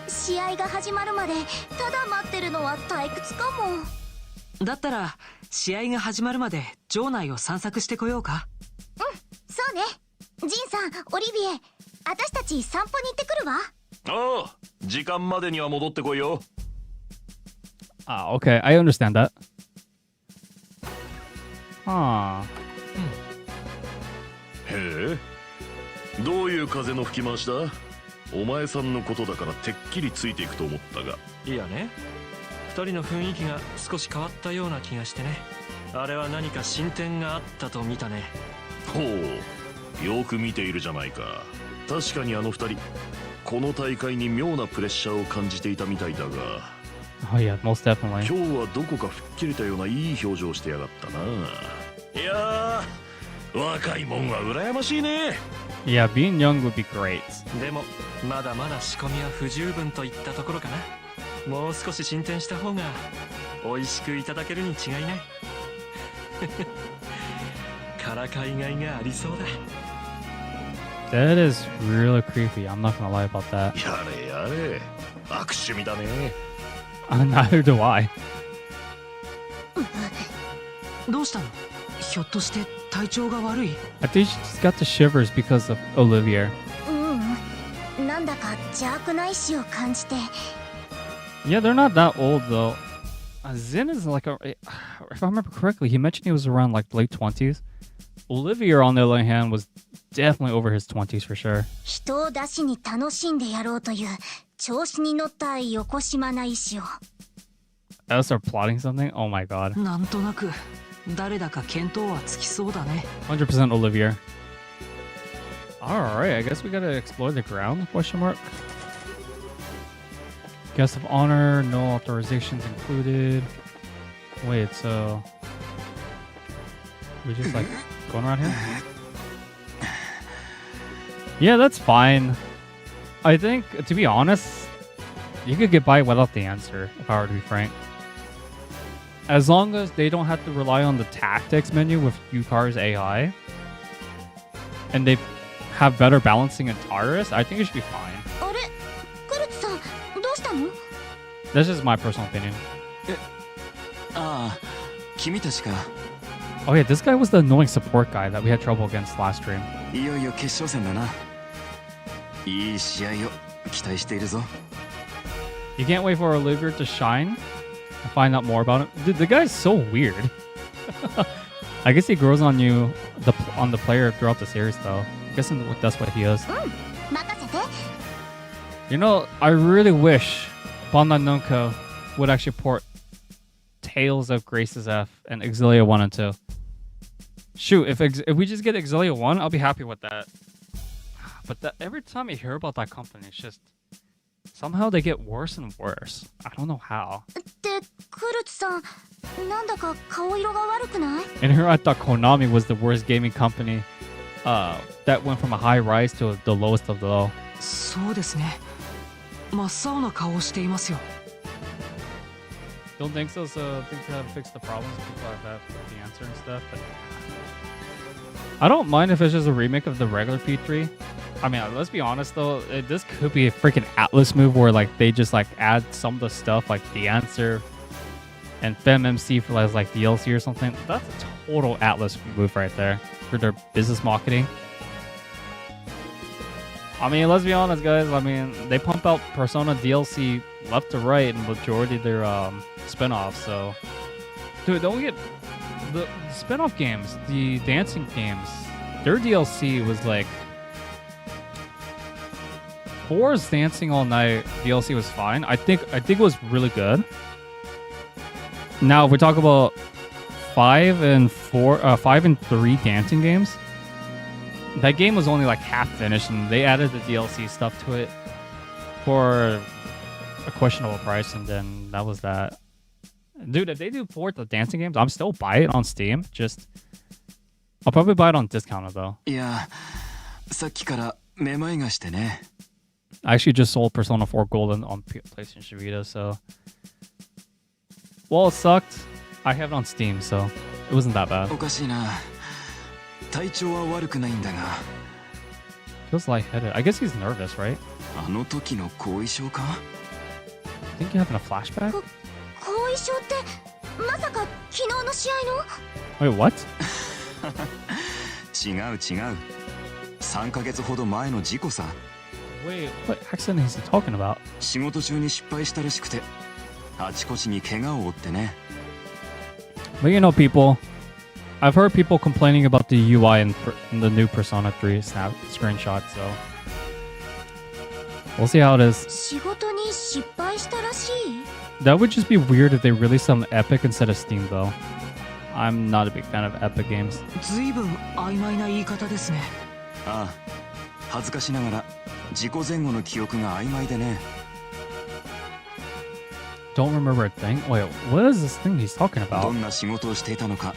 試合が始まるまでただ待ってるのは退屈かも。だったら試合が始まるまで場内を散策してこようか。そうね。ジンさん、オリビエ、私たち散歩に行ってくるわ。ああ、時間までには戻ってこいよ。Ah, okay, I understand that. Huh. へえ、どういう風の吹き回しだ？お前さんのことだからてっきりついていくと思ったが。いやね、2人の雰囲気が少し変わったような気がしてね。あれは何か進展があったと見たね。ほう、よく見ているじゃないか。確かにあの2人この大会に妙なプレッシャーを感じていたみたいだが。Oh yeah, most definitely. 今日はどこか吹っ切れたようないい表情してやがったな。いやー、若いもんは羨ましいね。Yeah, being young would be great. でもまだまだ仕込みは不十分といったところかな。もう少し進展した方が美味しくいただけるに違いない。からかいがいがありそうだ。That is really creepy. I'm not gonna lie about that. やれやれ。悪趣味だね。Neither do I. どうしたの？ひょっとして体調が悪い？ I think she just got the shivers because of Olivia. なんだか邪悪な意志を感じて。 Yeah, they're not that old though. Zin is like if I remember correctly, he mentioned he was around like late 20s. Olivia, on the other hand, was definitely over his 20s for sure. 人を出しに楽しんでやろうという調子に乗ったよこしまな意志を。 I start plotting something? Oh my god. なんとなく誰だか見当はつきそうだね。 100% Olivia. Alright, I guess we gotta explore the ground? Question mark. Guest of honor, no authorizations included. Wait, so we just like going around here? Yeah, that's fine. I think, to be honest, you could get by without the answer, if I were to be frank. As long as they don't have to rely on the tactics menu with Yukar's AI, and they have better balancing in Taurus, I think it should be fine. あれ、クルツさん、どうしたの？ That's just my personal opinion. ああ、君たちか。 Oh yeah, this guy was the annoying support guy that we had trouble against last stream. いよいよ決勝戦だな。いい試合を期待しているぞ。 You can't wait for Olivia to shine and find out more about him. Dude, the guy's so weird. I guess he grows on you, on the player throughout the series, though. I'm guessing that's what he is. 任せて。 You know, I really wish Bandai Namco would actually port Tales of Grace's F and Exilia 1 and 2. Shoot, if we just get Exilia 1, I'll be happy with that. But every time I hear about that company, it's just somehow they get worse and worse. I don't know how. ってクルツさん、なんだか顔色が悪くない？ And here I thought Konami was the worst gaming company that went from a high rise to the lowest of the low. そうですね。真っ青な顔をしていますよ。 Don't think so, so think to have fixed the problems people have with the answer and stuff. But I don't mind if it's just a remake of the regular P3. I mean, let's be honest though, this could be a freaking Atlas move where like they just like add some of the stuff like the answer and FemMC for like DLC or something. That's a total Atlas move right there for their business marketing. I mean, let's be honest, guys. I mean, they pump out Persona DLC left to right in majority of their spin-offs. So, dude, don't get the spin-off games, the dancing games. Their DLC was like 4's Dancing All Night DLC was fine. I think it was really good. Now, if we talk about 5 and 3 dancing games, that game was only like half finished, and they added the DLC stuff to it for a questionable price, and then that was that. Dude, if they do port the dancing games, I'm still buy it on Steam. I'll probably buy it on discounted though. いや、さっきからめまいがしてね。 I actually just sold Persona 4 Golden on PlayStation Vita, so well, it sucked. I have it on Steam, so it wasn't that bad. おかしいな。体調は悪くないんだが。 Feels lightheaded. I guess he's nervous, right? あの時の後遺症か？ I think you're having a flashback? 後遺症ってまさか昨日の試合の？ Wait, what? 違う違う。3ヶ月ほど前の事故さ。 Wait, what accident is he talking about? 仕事中に失敗したらしくて、あちこちに怪我を負ってね。 But you know, people, I've heard people complaining about the UI in the new Persona 3 screenshot, so we'll see how it is. 仕事に失敗したらしい？ That would just be weird if they released on Epic instead of Steam, though. I'm not a big fan of Epic games. ずいぶん曖昧な言い方ですね。ああ、恥ずかしながら事故前後の記憶が曖昧でね。 Don't remember a thing? Wait, what is this thing he's talking ど about? んな仕事をしていたのか、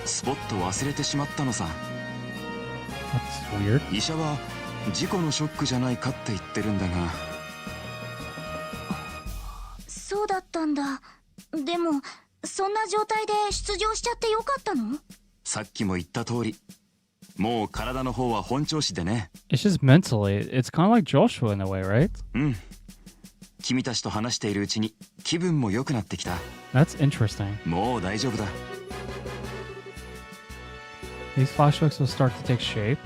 スポッと忘れてしまったのさ。That's weird. 医者は事故のショックじゃないかって言ってるんだが、そうだったんだ。でもそんな状態で出場しちゃってよかったの？さっきも言った通り、もう体の方は本調子でね。 It's just mentally. It's kind of like Joshua in a way, right? うん。君たちと話しているうちに気分も良くなってきた。 That's interesting. もう大丈夫だ。 These flashbacks will start to take shape.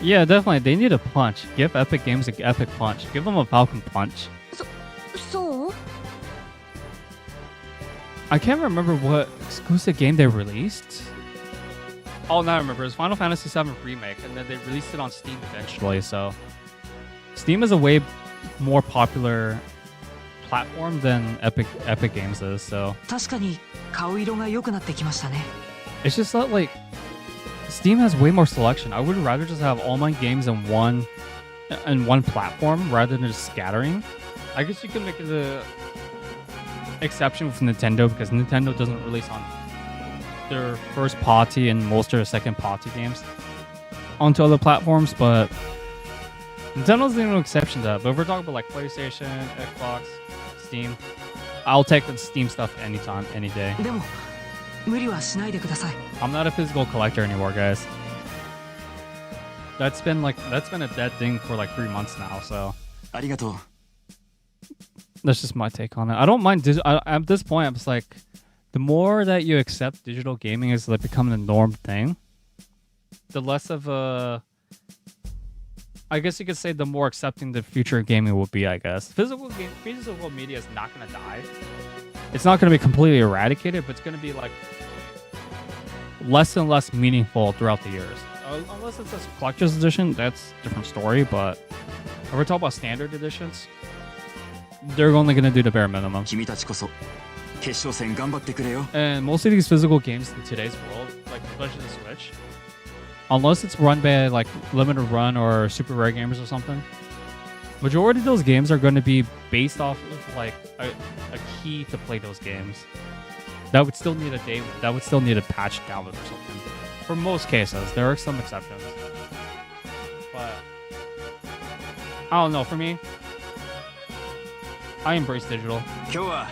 Yeah, definitely. They need a punch. Give Epic Games an epic punch. Give them a Falcon punch. そう？ I can't remember what exclusive game they released. Oh, now I remember. It was Final Fantasy VII Remake, and then they released it on Steam eventually. So, Steam is a way more popular platform than Epic Games is. So, 確かに顔色が良くなってきましたね。 it's just that like Steam has way more selection. I would rather just have all my games in one platform rather than just scattering. I guess you could make it a exception with Nintendo because Nintendo doesn't release on their first party and most of their second party games onto other platforms, but Nintendo's the only exception to that. But if we're talking about like PlayStation, Xbox, Steam, I'll take the Steam stuff anytime, any day. でも無理はしないでください。 I'm not a physical collector anymore, guys. That's been a dead thing for like 3 months now, so ありがとう。 that's just my take on it. I don't mind at this point. I'm just like, the more that you accept digital gaming is like becoming a norm thing, the less of a, I guess you could say, the more accepting the future of gaming will be. I guess physical media is not gonna die. It's not gonna be completely eradicated, but it's gonna be like less and less meaningful throughout the years. Unless it's a collector's edition, that's a different story. But if we're talking about standard editions, they're only gonna do the bare minimum. 君たちこそ決勝戦頑張ってくれよ。 And most of these physical games in today's world, like especially the Switch, unless it's run by like limited run or super rare gamers or something, majority of those games are going to be based off of like a key to play those games. That would still need a patch download or something. For most cases, there are some exceptions, but I don't know. For me, I embrace digital. 今日は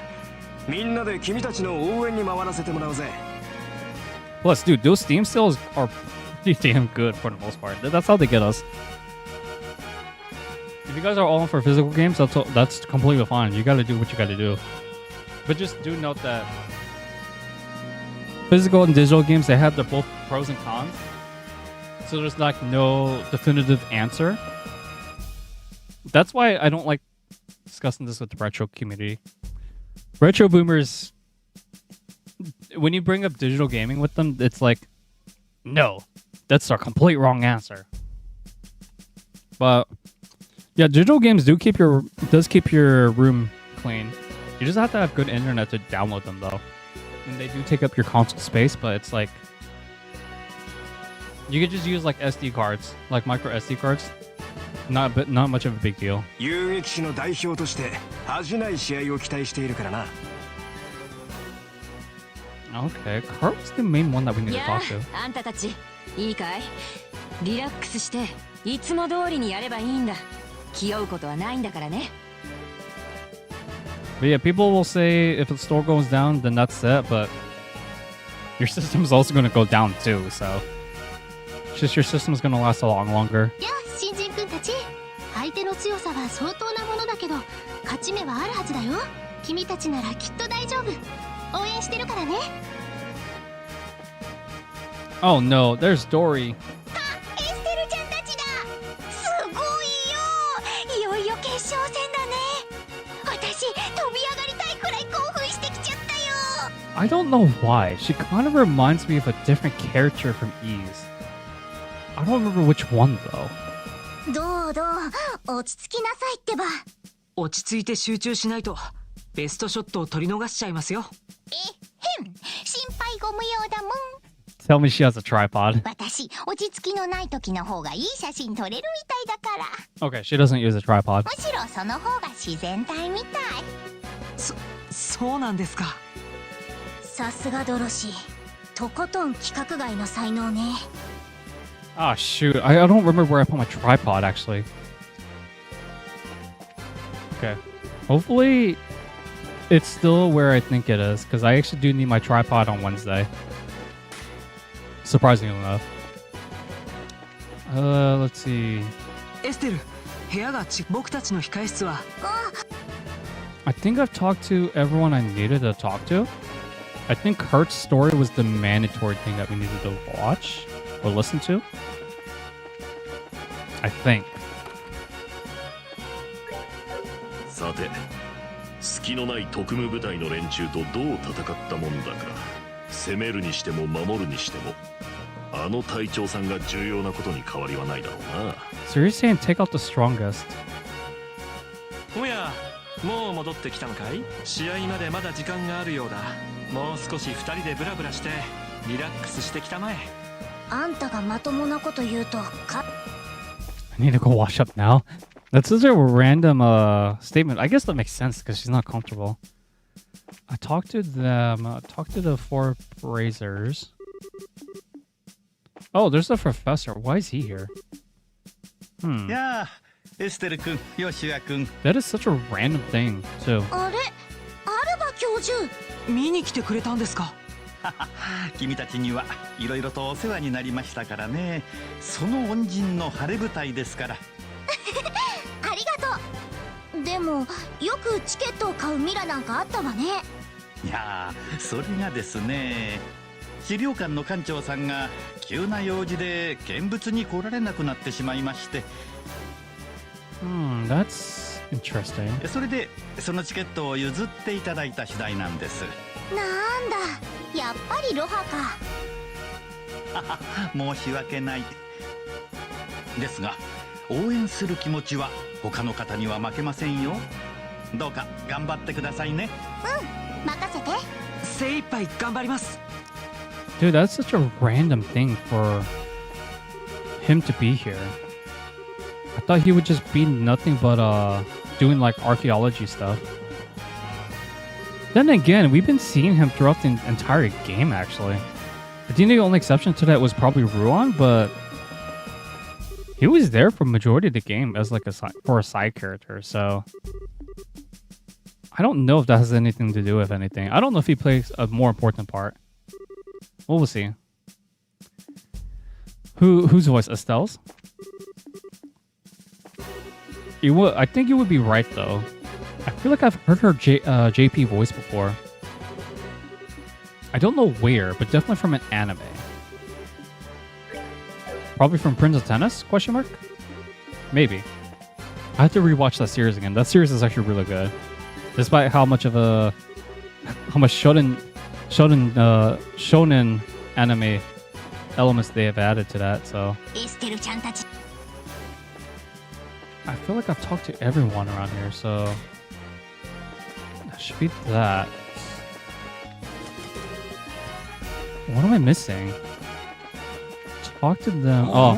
みんなで君たちの応援に回らせてもらうぜ。 Plus, dude, those Steam sales are pretty damn good for the most part. That's how they get us. If you guys are all in for physical games, that's completely fine. You gotta do what you gotta do. But just do note that physical and digital games, they have their both pros and cons. So there's like no definitive answer. That's why I don't like discussing this with the retro community. Retro boomers, when you bring up digital gaming with them, it's like, no, that's a complete wrong answer. But yeah, digital games does keep your room clean. You just have to have good internet to download them though. And they do take up your console space, but it's like you could just use like SD cards, like micro SD cards. Not much of a big deal. 遊撃士の代表として恥じない試合を期待しているからな。 Okay, Carl's the main one that we need to talk to. あんたたちいいかい？リラックスしていつも通りにやればいいんだ。気負うことはないんだからね。 But yeah, people will say if the store goes down, then that's it. But your system is also going to go down too. So it's just your system is going to last a lot longer. やあ、新人君たち。相手の強さは相当なものだけど、勝ち目はあるはずだよ。君たちならきっと大丈夫。応援してるからね。 Oh no, there's Dory. エステルちゃんたちだ。すごいよ。いよいよ決勝戦だね。私、飛び上がりたいくらい興奮してきちゃったよ。 I don't know why. She kind of reminds me of a different character from Ease. I don't remember which one though. どう落ち着きなさいってば。落ち着いて集中しないとベストショットを取り逃しちゃいますよ。心配ご無用だもん。 Tell me she has a tripod. 私、落ち着きのない時の方がいい写真撮れるみたいだから。 Okay, she doesn't use a tripod. むしろその方が自然体みたい。そうなんですか。さすがドロシー。とことん規格外の才能ね。 Ah, shoot. I don't remember where I put my tripod, actually. Okay. Hopefully, it's still where I think it is, because I actually do need my tripod on Wednesday. Surprisingly enough. Let's see. エステル、部屋が僕たちの控え室は。 I think I've talked to everyone I needed to talk to. I think Kurt's story was the mandatory thing that we needed to watch or listen to. I think. さて、隙のない特務部隊の連中とどう戦ったもんだか、攻めるにしても守るにしても、あの隊長さんが重要なことに変わりはないだろうな。 So you're saying take out the strongest? おや、もう戻ってきたのかい？試合までまだ時間があるようだ。もう少し2人でブラブラしてリラックスしてきたまえ。あんたがまともなこと言うとか。 I need to go wash up now. That's such a random statement. I guess that makes sense because she's not comfortable. I talked to them. Talked to the four braziers. Oh, there's the professor. Why is he here? やあ、エステル君、ヨシア君。 That is such a random thing, too. あれ、アルバ教授。見に来てくれたんですか？君たちにはいろいろとお世話になりましたからね。その恩人の晴れ舞台ですから。ありがとう。でもよくチケットを買うミラなんかあったわね。いやー、それがですね、資料館の館長さんが急な用事で見物に来られなくなってしまいまして。That's interesting. それでそのチケットを譲っていただいた次第なんです。なんだ、やっぱりロハか。申し訳ない。ですが応援する気持ちは他の方には負けませんよ。どうか頑張ってくださいね。うん、任せて。精一杯頑張ります。 Dude, that's such a random thing for him to be here. I thought he would just be nothing but doing like archaeology stuff. Then again, we've been seeing him throughout the entire game, actually. I think the only exception to that was probably Ruan, but he was there for majority of the game as like for a side character. So I don't know if that has anything to do with anything. I don't know if he plays a more important part. Well, we'll see. Whose voice? Estelle's? I think you would be right though. I feel like I've heard her JP voice before. I don't know where, but definitely from an anime. Probably from Prince of Tennis? Question mark? Maybe. I have to rewatch that series again. That series is actually really good, despite how much shonen anime elements they have added to that. So エステルちゃんたち。 I feel like I've talked to everyone around here, so that should be that. What am I missing? Talk to them. Oh,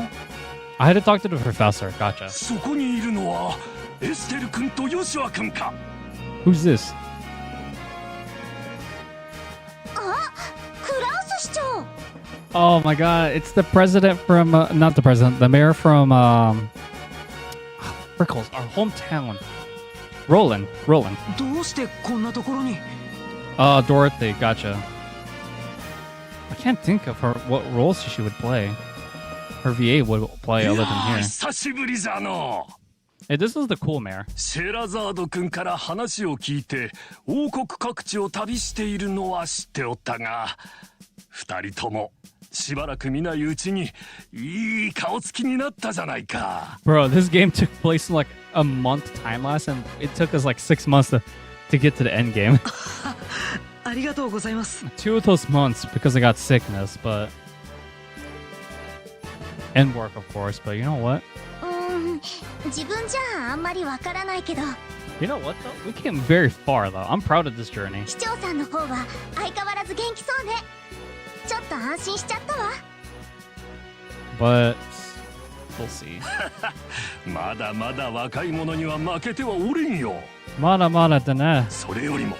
I had to talk to the professor. Gotcha. そこにいるのはエステル君とヨシュア君か。 Who's this? あ、クラウス市長。 Oh my god, it's the president from, not the president, the mayor from, Frickles, our hometown. Roland. どうしてこんなところに？ Dorothy, gotcha. I can't think of her, what roles she would play. Her VA would play い other や than ー here. 久しぶりじゃの。 Hey, this is the cool mayor. シェラザード君から話を聞いて王国各地を旅しているのは知っておったが、二人ともしばらく見ないうちにいい顔つきになったじゃないか。 Bro, this game took place in like a month time lapse, and it took us like 6 months to get to the end game. ありがとうございます。 2 of those months because I got sickness, but... And work, of course, but you know what? 自分じゃあんまりわからないけど、 You know what, though? We came very far, though. I'm proud of this journey. 市長さんの方は相変わらず元気そうね。ちょっと安心しちゃったわ。 But... We'll see. まだまだ若い者には負けてはおれんよ。まだまだだね。それよりも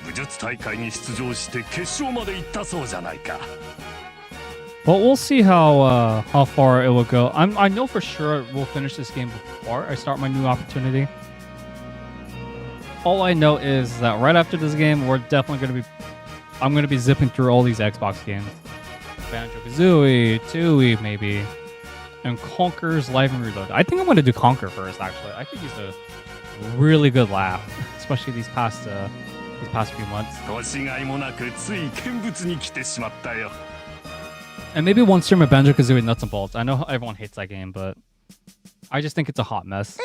武術大会に出場して決勝まで行ったそうじゃないか。 Well, we'll see how far it will go. I know for sure we'll finish this game before I start my new opportunity. All I know is that right after this game, I'm gonna be zipping through all these Xbox games. Banjo-Kazooie, Tooie, maybe, and Conker's Live and Reload. I think I'm gonna do Conker first. Actually, I could use a really good laugh, especially these past few months. 腰がいもなくつい見物に来てしまったよ。 And maybe one stream of Banjo-Kazooie Nuts and Bolts. I know everyone hates that game, but I just think it's a hot mess.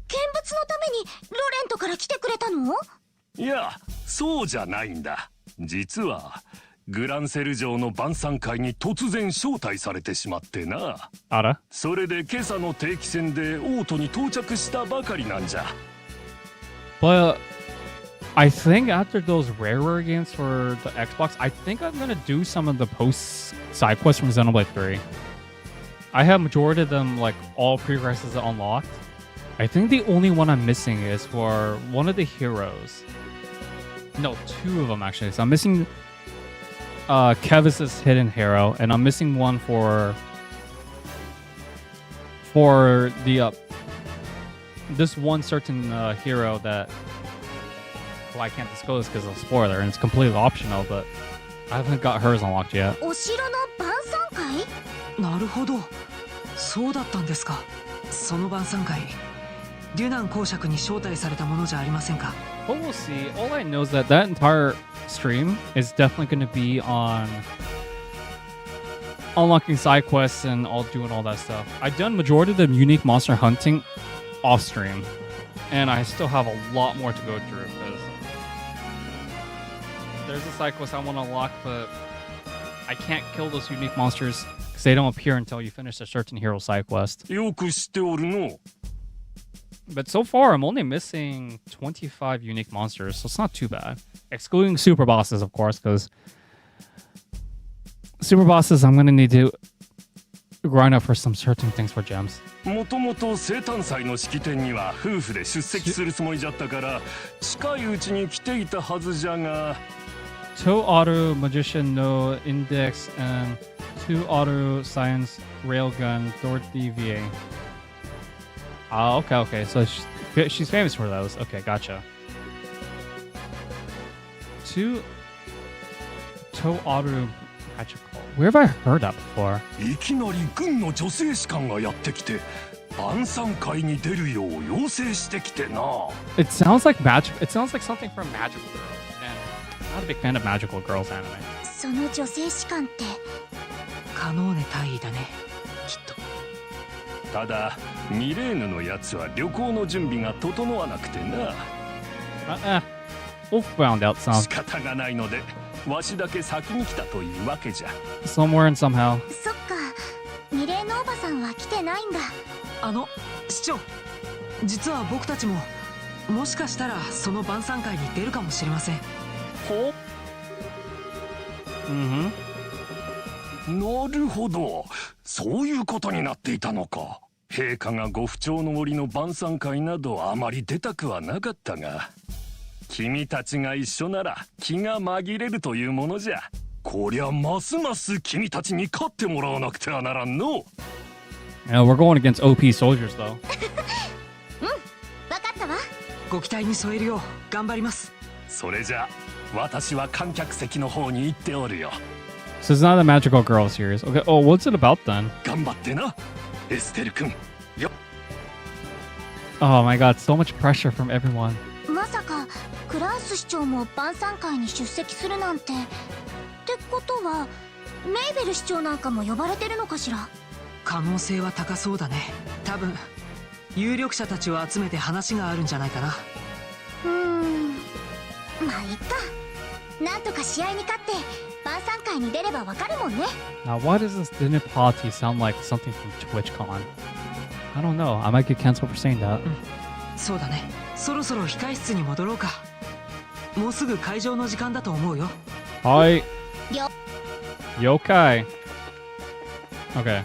見物のためにロレントから来てくれたの？いや、そうじゃないんだ。実はグランセル城の晩餐会に突然招待されてしまってな。あら？それで今朝の定期船でオートに到着したばかりなんじゃ。 But I think after those rarer games for the Xbox, I think I'm gonna do some of the post side quests from Xenoblade 3. I have majority of them like all progresses unlocked. I think the only one I'm missing is for one of the heroes. No, two of them actually. So I'm missing Kevis's hidden hero, and I'm missing one for the this one certain hero that, well, I can't disclose because of spoiler, and it's completely optional, but I haven't got hers unlocked yet. お城の晩餐会？なるほど、そうだったんですか。その晩餐会、デュナン公爵に招待されたものじゃありませんか。 But we'll see. All I know is that entire stream is definitely going to be on unlocking side quests and all doing all that stuff. I've done majority of the unique monster hunting off stream, and I still have a lot more to go through because there's a side quest I want to unlock, but I can't kill those unique monsters because they don't appear until you finish a certain hero side quest. よく知っておるの。 But so far, I'm only missing 25 unique monsters, so it's not too bad. Excluding super bosses, of course, because super bosses, I'm going to need to grind up for some certain things for gems. もともと生誕祭の式典には夫婦で出席するつもりじゃったから近いうちに来ていたはずじゃが。 Two auto magician no index and two auto science railgun Dorothy VA. Oh, okay. So she's famous for those. Okay, gotcha. Two auto magical. Where have I heard that before? いきなり軍の女性士官がやってきて晩餐会に出るよう要請してきてな。 It sounds like magic. It sounds like something from Magical Girls. And I'm not a big fan of Magical Girls anime. その女性士官ってカノーネ大尉だね、きっと。ただミレーヌのやつは旅行の準備が整わなくてな。We'll find out some. 仕方がないのでわしだけ先に来たというわけじゃ。 Somewhere and somehow. そっか、ミレーヌおばさんは来てないんだ。市長、実は僕たちももしかしたらその晩餐会に出るかもしれません。ほ？なるほど、そういうことになっていたのか。陛下がご不調の折の晩餐会などあまり出たくはなかったが、君たちが一緒なら気が紛れるというものじゃ。こりゃますます君たちに勝ってもらわなくてはならんの。Yeah, we're going against OP soldiers though. わかったわ。ご期待に添えるよう頑張ります。それじゃ私は観客席の方に行っておるよ。 So it's not a Magical Girl series. Okay. Oh, what's it about then? 頑張ってな、エステル君。よ。 Oh my god, so much pressure from everyone. まさかクラウス市長も晩餐会に出席するなんて。ってことはメイベル市長なんかも呼ばれてるのかしら。可能性は高そうだね。多分有力者たちを集めて話があるんじゃないかな。まあいっか。なんとか試合に勝って晩餐会に出ればわかるもんね。 Now, why does this dinner party sound like something from TwitchCon? I don't know. I might get canceled for saying that. そうだね。そろそろ控室に戻ろうか。もうすぐ会場の時間だと思うよ。はい。よ。Yokai. Okay.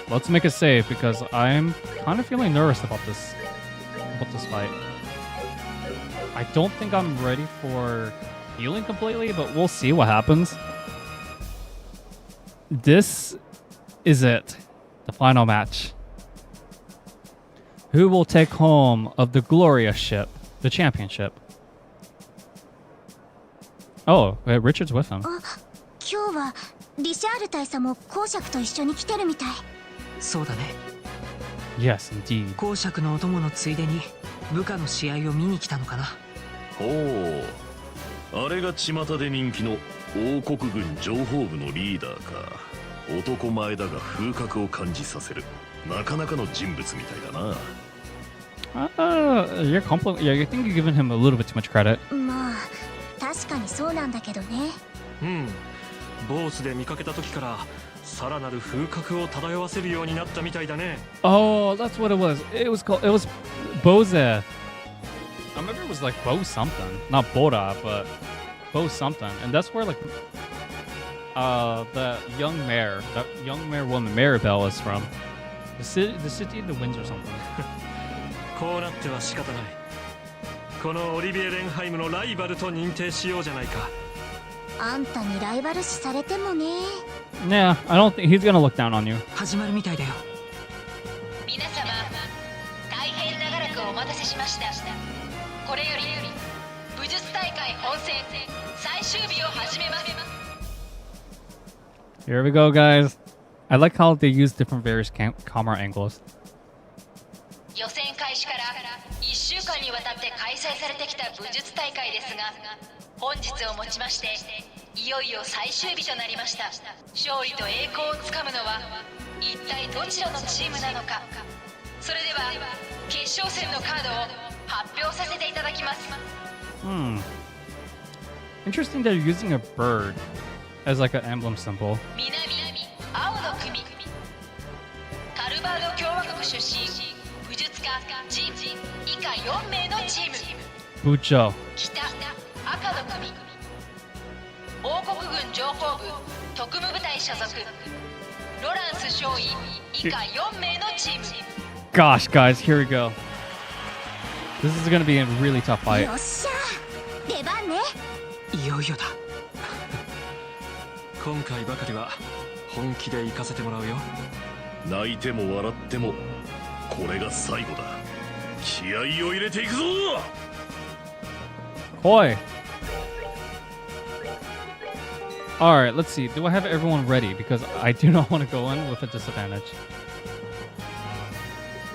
Let's make a save because I'm kind of feeling nervous about this fight. I don't think I'm ready for healing completely, but we'll see what happens. This is it. The final match. Who will take home of the glorious ship, the championship? Oh, wait, Richard's with him. 今日はリシャール大佐も公爵と一緒に来てるみたい。そうだね。 Yes, indeed. 公爵のお供のついでに部下の試合を見に来たのかな。ほう、あれが巷で人気の王国軍情報部のリーダーか。男前だが風格を感じさせる、なかなかの人物みたいだな。You're yeah, I think you're giving him a little bit too much credit. まあ確かにそうなんだけどね。うん、ボースで見かけた時からさらなる風格を漂わせるようになったみたいだね。 Oh, that's what it was. It was Bose. I remember it was like Bo something. Not Bora, but Bo something. And that's where like the young mayor woman, Maribel is from. The city of the winds or something. こうなっては仕方ない。このオリビエ・レンハイムのライバルと認定しようじゃないか。あんたにライバル視されてもね。 Yeah, I don't think he's gonna look down on you. 始まるみたいだよ。皆様、大変長らくお待たせしました。これより武術大会本戦最終日を始めます。 Here we go, guys. I like how they use different various camera angles. 予選開始から1週間にわたって開催されてきた武術大会ですが、本日をもちましていよいよ最終日となりました。勝利と栄光をつかむのは一体どちらのチームなのか。それでは決勝戦のカードを発表させていただきます。 Interesting that you're using a bird as like an emblem symbol. 南青の組、カルバード共和国出身武術家ジン以下4名のチーム。 Bucho. 北赤の組、王国軍情報部特務部隊所属ロランス少尉以下4名のチーム。 Gosh, guys, here we go. This is gonna be a really tough fight. よっしゃ出番ね。いよいよだ。今回ばかりは本気で行かせてもらうよ。泣いても笑ってもこれが最後だ。気合を入れていくぞ。 Boy. All right, let's see. Do I have everyone ready? Because I do not want to go in with a disadvantage.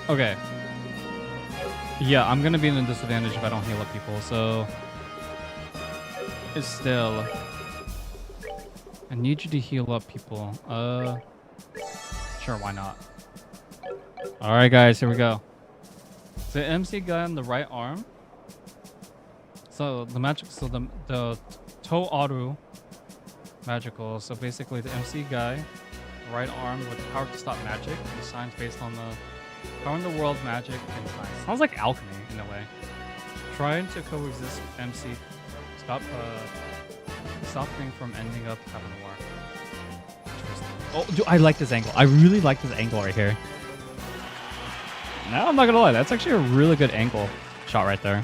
Okay. Yeah, I'm going to be in a disadvantage if I don't heal up people. So, it's still... I need you to heal up people. Sure, why not? All right, guys, here we go. The MC guy on the right arm. So the Toe Aru magical. So basically the MC guy, right arm with the power to stop magic. He signs based on the power in the world magic and signs. Sounds like alchemy in a way. Trying to coexist MC. Stopping from ending up having war. Interesting. Oh, dude, I like this angle. I really like this angle right here. No, I'm not gonna lie. That's actually a really good angle shot right there.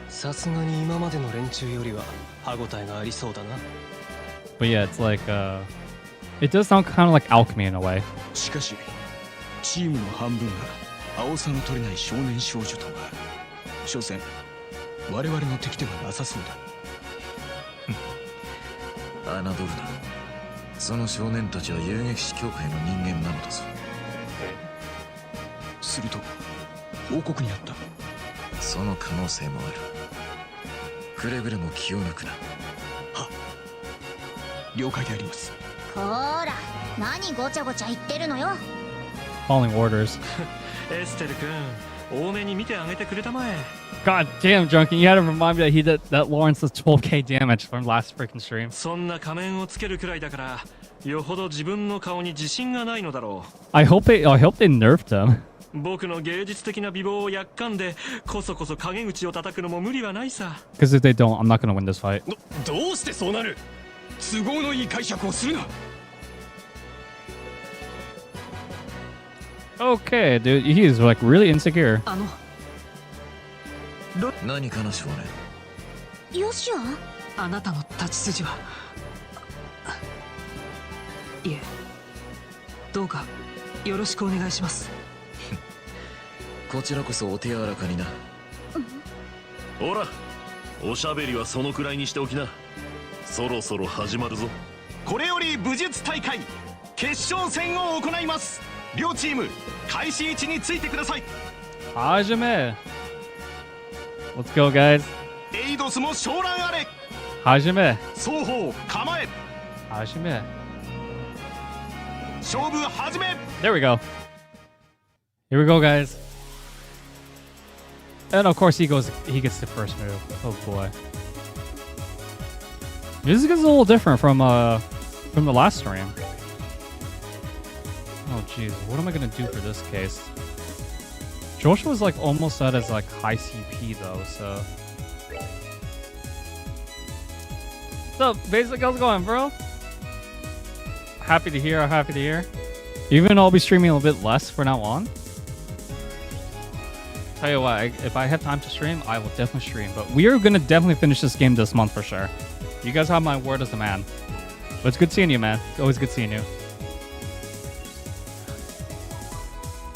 さすがに今までの連中よりは歯ごたえがありそうだな。 But yeah, it's like it does sound kind of like alchemy in a way. しかしチームの半分が青さの取れない少年少女とが所詮我々の敵ではなさそうだ。侮るな。その少年たちは遊撃士協会の人間なのだぞ。すると王国にあった。その可能性もある。くれぐれも気を抜くな。は、了解であります。こーら何ごちゃごちゃ言ってるのよ。 Following orders. エステル君、多めに見てあげてくれたまえ。 God damn, Drunken, you had to remind me that Lawrence does 12k damage from last freaking stream. そんな仮面をつけるくらいだから、よほど自分の顔に自信がないのだろう。I hope they nerfed him. 僕の芸術的な美貌をやっかんで、こそこそ陰口を叩くのも無理はないさ。 Because if they don't, I'm not gonna win this fight. どうしてそうなる。都合のいい解釈をするな。 Okay, dude, he is like really insecure. 何かな少年。よしよ。あなたの立ち筋はいえ、どうかよろしくお願いします。こちらこそお手柔らかにな。ほら、おしゃべりはそのくらいにしておきな。そろそろ始まるぞ。これより武術大会決勝戦を行います。両チーム開始位置についてください。はじめ。Let's go, guys. エイドスも昇乱あれ。はじめ。双方構え。はじめ。勝負始め。 There we go. Here we go, guys. And of course he gets the first move. Oh boy. Music is a little different from the last stream. Oh jeez, what am I gonna do for this case? Joshua's like almost at his like high CP though, so. What's up, Basic? How's it going, bro? Happy to hear, happy to hear. Even though I'll be streaming a little bit less from now on. Tell you what, if I have time to stream, I will definitely stream. But we are gonna definitely finish this game this month for sure. You guys have my word as a man. But it's good seeing you, man. It's always good seeing you.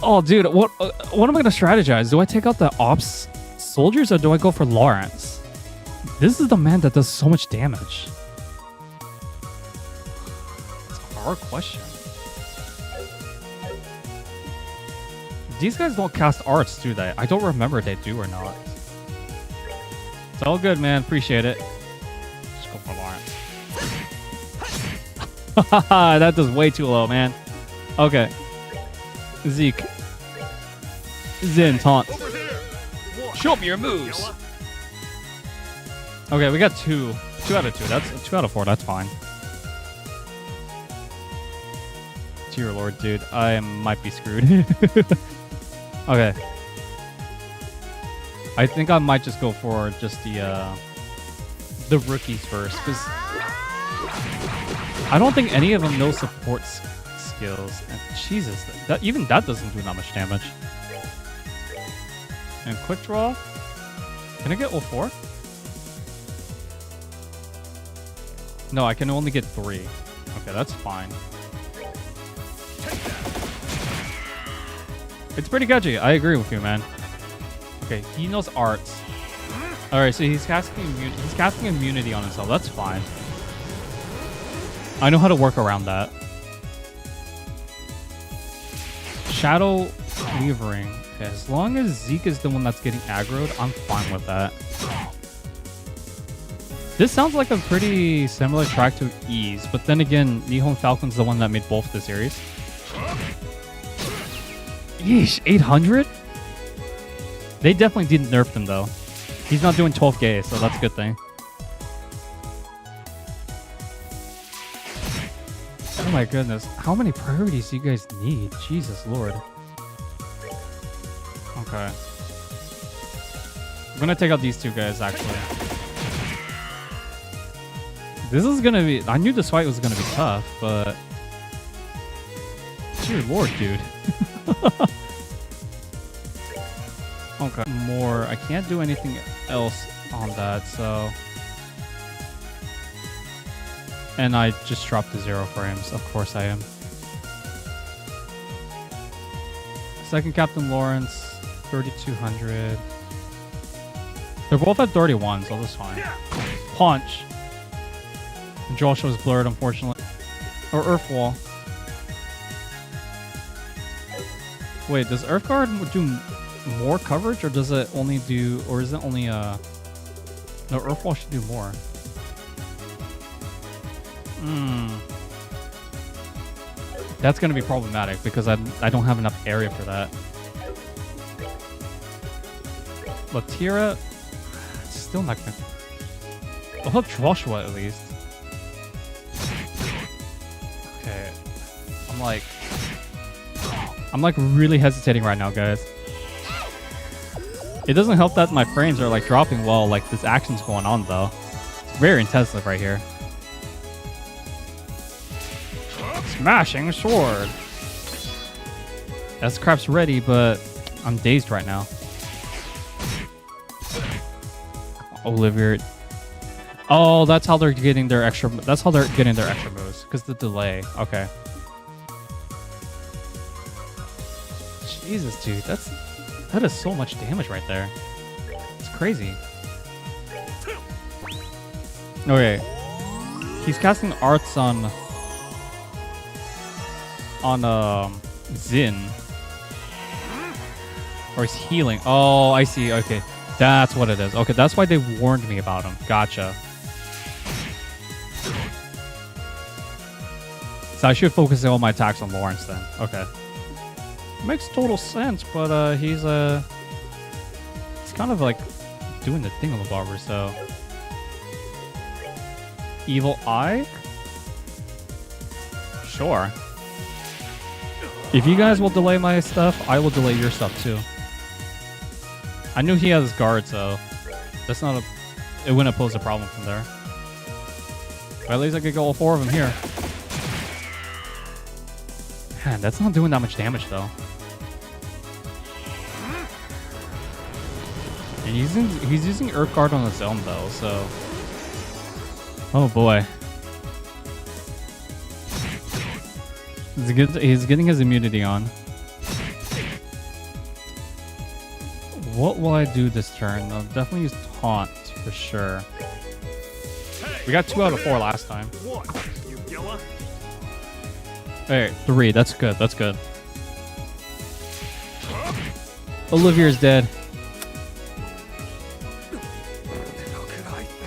Oh, dude, what am I gonna strategize? Do I take out the ops soldiers or do I go for Lawrence? This is the man that does so much damage. It's a hard question. These guys don't cast arts, do they? I don't remember if they do or not. It's all good, man. Appreciate it. Just go for Lawrence. That does way too low, man. Okay. Zeke. Zin, taunt. Show me your moves. Okay, we got 2. 2 out of 2. That's 2 out of 4. That's fine. Dear Lord, dude. I might be screwed. Okay. I think I might just go for just the rookies first, because I don't think any of them know support skills. And Jesus, even that doesn't do that much damage. And quick draw. Can I get all 4? No, I can only get 3. Okay, that's fine. It's pretty gadgy. I agree with you, man. Okay, he knows arts. All right, so he's casting immunity on himself. That's fine. I know how to work around that. Shadow Wavering. Okay, as long as Zeke is the one that's getting aggroed, I'm fine with that. This sounds like a pretty similar track to Ease, but then again, Nihon Falcon's the one that made both the series. Yeesh, 800? They definitely didn't nerf him though. He's not doing 12k, so that's a good thing. Oh my goodness. How many priorities do you guys need? Jesus Lord. Okay. I'm gonna take out these 2 guys actually. This is gonna be... I knew this fight was gonna be tough, but... Dear Lord, dude. Okay. More. I can't do anything else on that, so... And I just dropped the 0 frames. Of course I am. Second Captain Lawrence, 3200. They're both at 31, so that's fine. Punch. And Joshua's blurred, unfortunately. Or Earth Wall. Wait, does Earth Guard do more coverage, or does it only do, or is it only no, Earth Wall should do more. That's gonna be problematic because I don't have enough area for that. Latira, still not gonna. I'll help Joshua at least. Okay, I'm like really hesitating right now, guys. It doesn't help that my frames are like dropping while like this action's going on though. It's very intensive right here. Smashing sword. S-Crap's ready, but I'm dazed right now. Olivier. Oh, that's how they're getting their extra. That's how they're getting their extra moves because the delay. Okay. Jesus, dude, that is so much damage right there. It's crazy. Okay, he's casting arts on Zin, or he's healing. Oh, I see. Okay, that's what it is. Okay, that's why they warned me about him. Gotcha. So I should focus all my attacks on Lawrence then. Okay. Makes total sense, but he's kind of like doing the thing on the barber, so Evil Eye? Sure. If you guys will delay my stuff, I will delay your stuff too. I knew he has guard, so that's not it wouldn't pose a problem from there. But at least I could go all 4 of them here. Man, that's not doing that much damage though. And he's using Earth Guard on his own though, so oh boy. He's getting his immunity on. What will I do this turn? I'll definitely use Taunt for sure. We got 2 out of 4 last time. Alright, 3. That's good. That's good. Olivier's dead.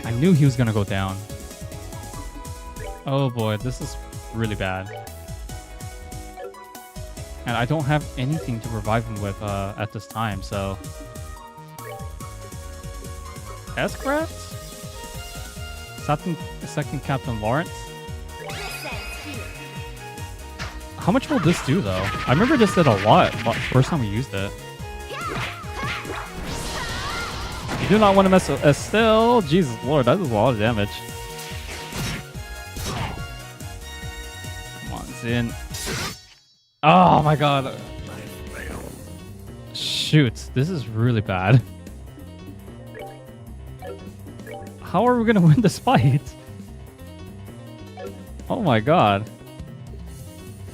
I knew he was gonna go down. Oh boy, this is really bad. And I don't have anything to revive him with at this time, so... S-Craft? Second Captain Lawrence? How much will this do, though? I remember this did a lot first time we used it. You do not want to mess with Estelle. Jesus Lord, that is a lot of damage. Come on, Zin. Oh my god. Shoot, this is really bad. How are we gonna win this fight? Oh my god.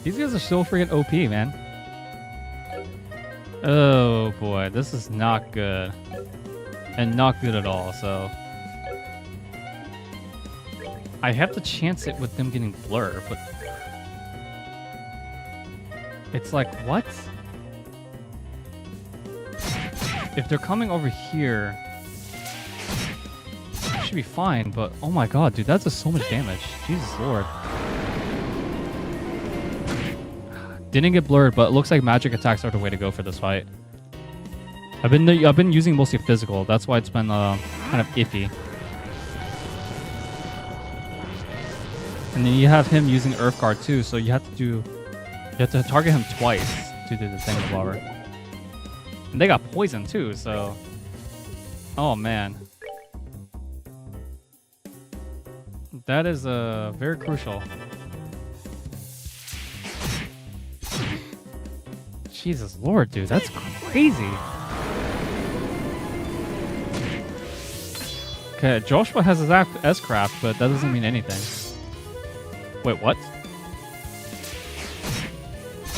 These guys are so freaking OP, man. Oh boy, this is not good. And not good at all, so... I have to chance it with them getting blur, but... It's like, what? If they're coming over here... it should be fine, but oh my god, dude, that's just so much damage. Jesus Lord. Didn't get blurred, but it looks like magic attacks are the way to go for this fight. I've been using mostly physical. That's why it's been kind of iffy. And then you have him using Earth Guard too, so you have to target him twice to do the thing with Water. And they got poison too, so oh man. That is very crucial. Jesus Lord, dude, that's crazy. Okay, Joshua has his S-Craft, but that doesn't mean anything. Wait, what?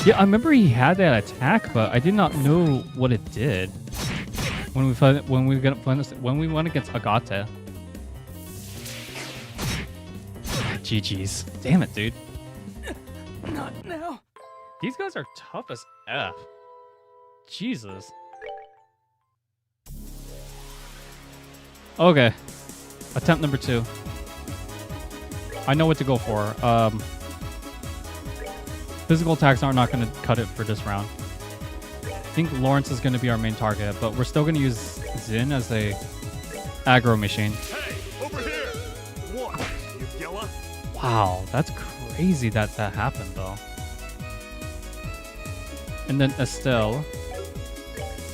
Yeah, I remember he had that attack, but I did not know what it did when we went against Agate. GG's. Damn it, dude. Not now. These guys are tough as F. Jesus. Okay. Attempt number 2. I know what to go for. Physical attacks are not going to cut it for this round. I think Lawrence is going to be our main target, but we're still going to use Zin as a aggro machine. Hey, over here! What? You yella? Wow, that's crazy that happened, though. And then Estelle.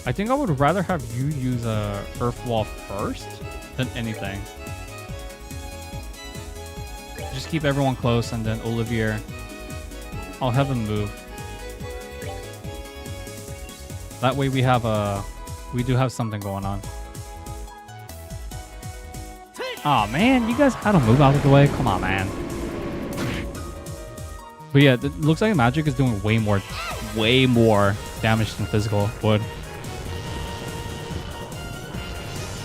I think I would rather have you use a Earth Wall first than anything. Just keep everyone close, and then Olivier, I'll have him move. That way we do have something going on. Oh man, you guys had to move out of the way. Come on, man. But yeah, it looks like magic is doing way more damage than physical would.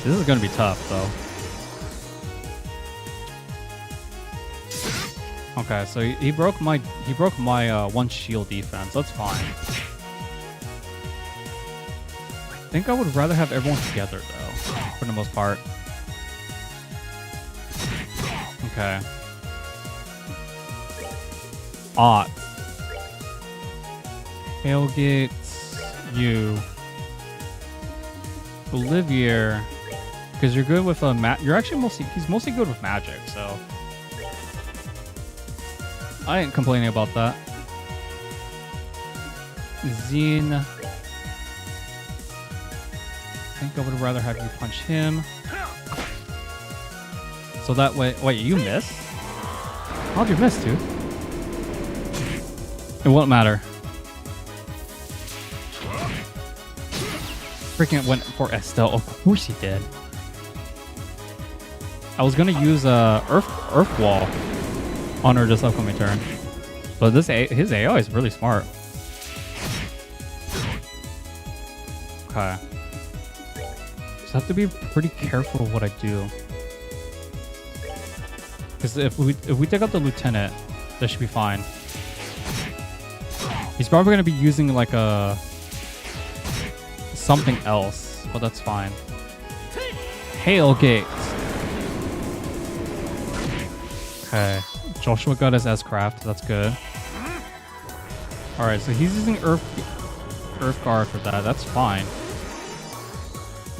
This is gonna be tough, though. Okay, so he broke my one shield defense. That's fine. I think I would rather have everyone together though, for the most part. Okay. Ott. Tailgate, you. Olivier, because you're good with you're actually he's mostly good with magic, so I ain't complaining about that. Zine, I think I would rather have you punch him. So that way, wait, you missed? How'd you miss, dude? It won't matter. Freaking went for Estelle. Of course he did. I was gonna use Earth Wall on her this upcoming turn, but his AI is really smart. Okay, just have to be pretty careful what I do, because if we take out the lieutenant, that should be fine. He's probably gonna be using like something else, but that's fine. Hail Gate. Okay, Joshua got his S-Craft. That's good. All right, so he's using Earth Guard for that. That's fine.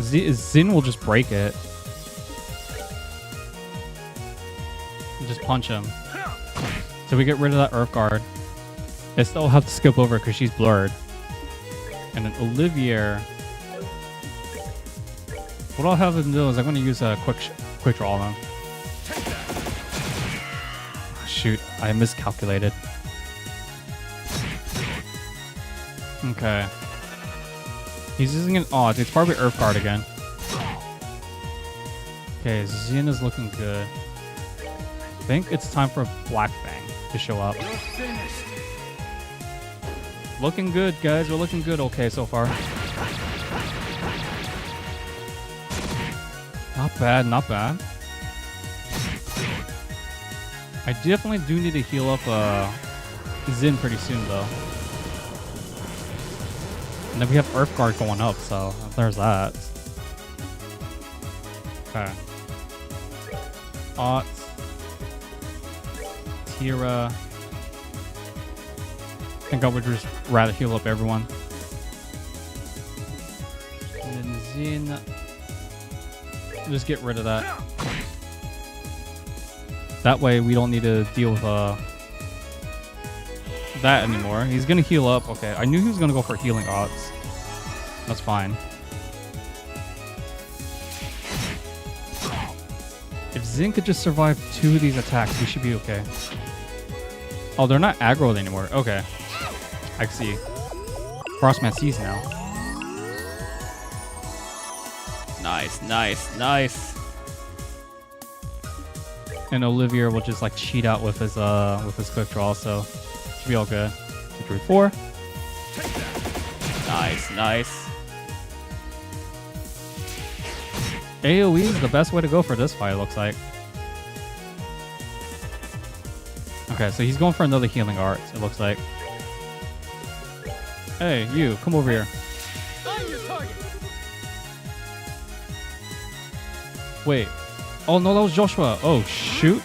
Zin will just break it. Just punch him. So we get rid of that Earth Guard. I still have to skip over because she's blurred. And then Olivier. What I'll have him do is I'm going to use a quick draw on him. Shoot, I miscalculated. Okay. He's using an odd. It's probably Earth Guard again. Okay, Xin is looking good. I think it's time for Black Fang to show up. Looking good, guys. We're looking good. Okay, so far. Not bad, not bad. I definitely do need to heal up Zin pretty soon, though. And then we have Earth Guard going up, so there's that. Okay. Ott. Tira. I think I would just rather heal up everyone. And then Zin. Just get rid of that. That way we don't need to deal with that anymore. He's gonna heal up. Okay, I knew he was gonna go for healing odds. That's fine. If Zin could just survive 2 of these attacks, we should be okay. Oh, they're not aggroed anymore. Okay. I see. Frostman sees now. Nice, nice, nice. And Olivier will just like cheat out with his quick draw, so should be all good. 2, 3, 4. Nice, nice. AoE is the best way to go for this fight, it looks like. Okay, so he's going for another healing art, it looks like. Hey, you, come over here. I'm your target. Wait. Oh no, that was Joshua. Oh shoot.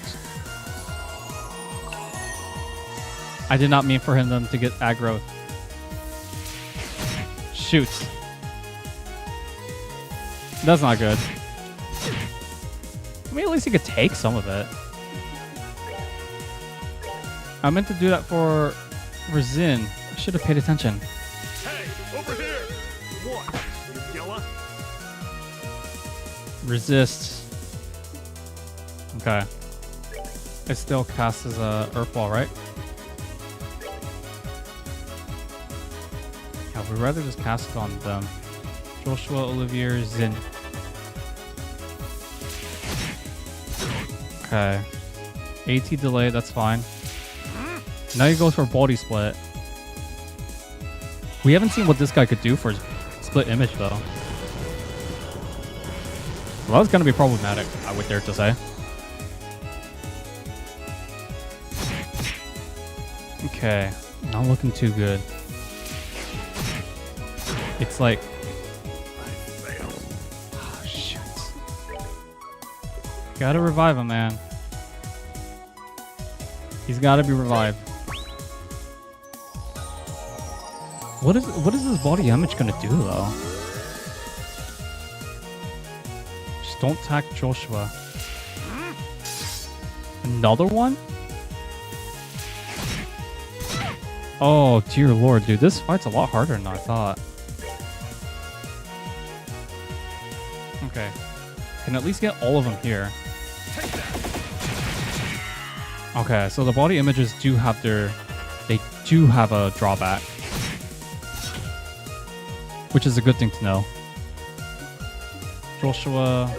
I did not mean for them to get aggro. Shoot. That's not good. I mean, at least you could take some of it. I meant to do that for Zin. I should have paid attention. Hey, over here! What? You yella? Resist. Okay. It still casts as a Earth Ball, right? Yeah, we'd rather just cast it on them. Joshua, Olivier, Zin. Okay. AT delay, that's fine. Now he goes for body split. We haven't seen what this guy could do for his split image though. Well, that's gonna be problematic, I would dare to say. Okay, not looking too good. It's like... Oh, shit. Gotta revive him, man. He's gotta be revived. What is this body image gonna do, though? Just don't attack Joshua. Another one? Oh, dear lord, dude. This fight's a lot harder than I thought. Okay. Can at least get all of them here. Okay, so the body images do have their... They do have a drawback. Which is a good thing to know. Joshua...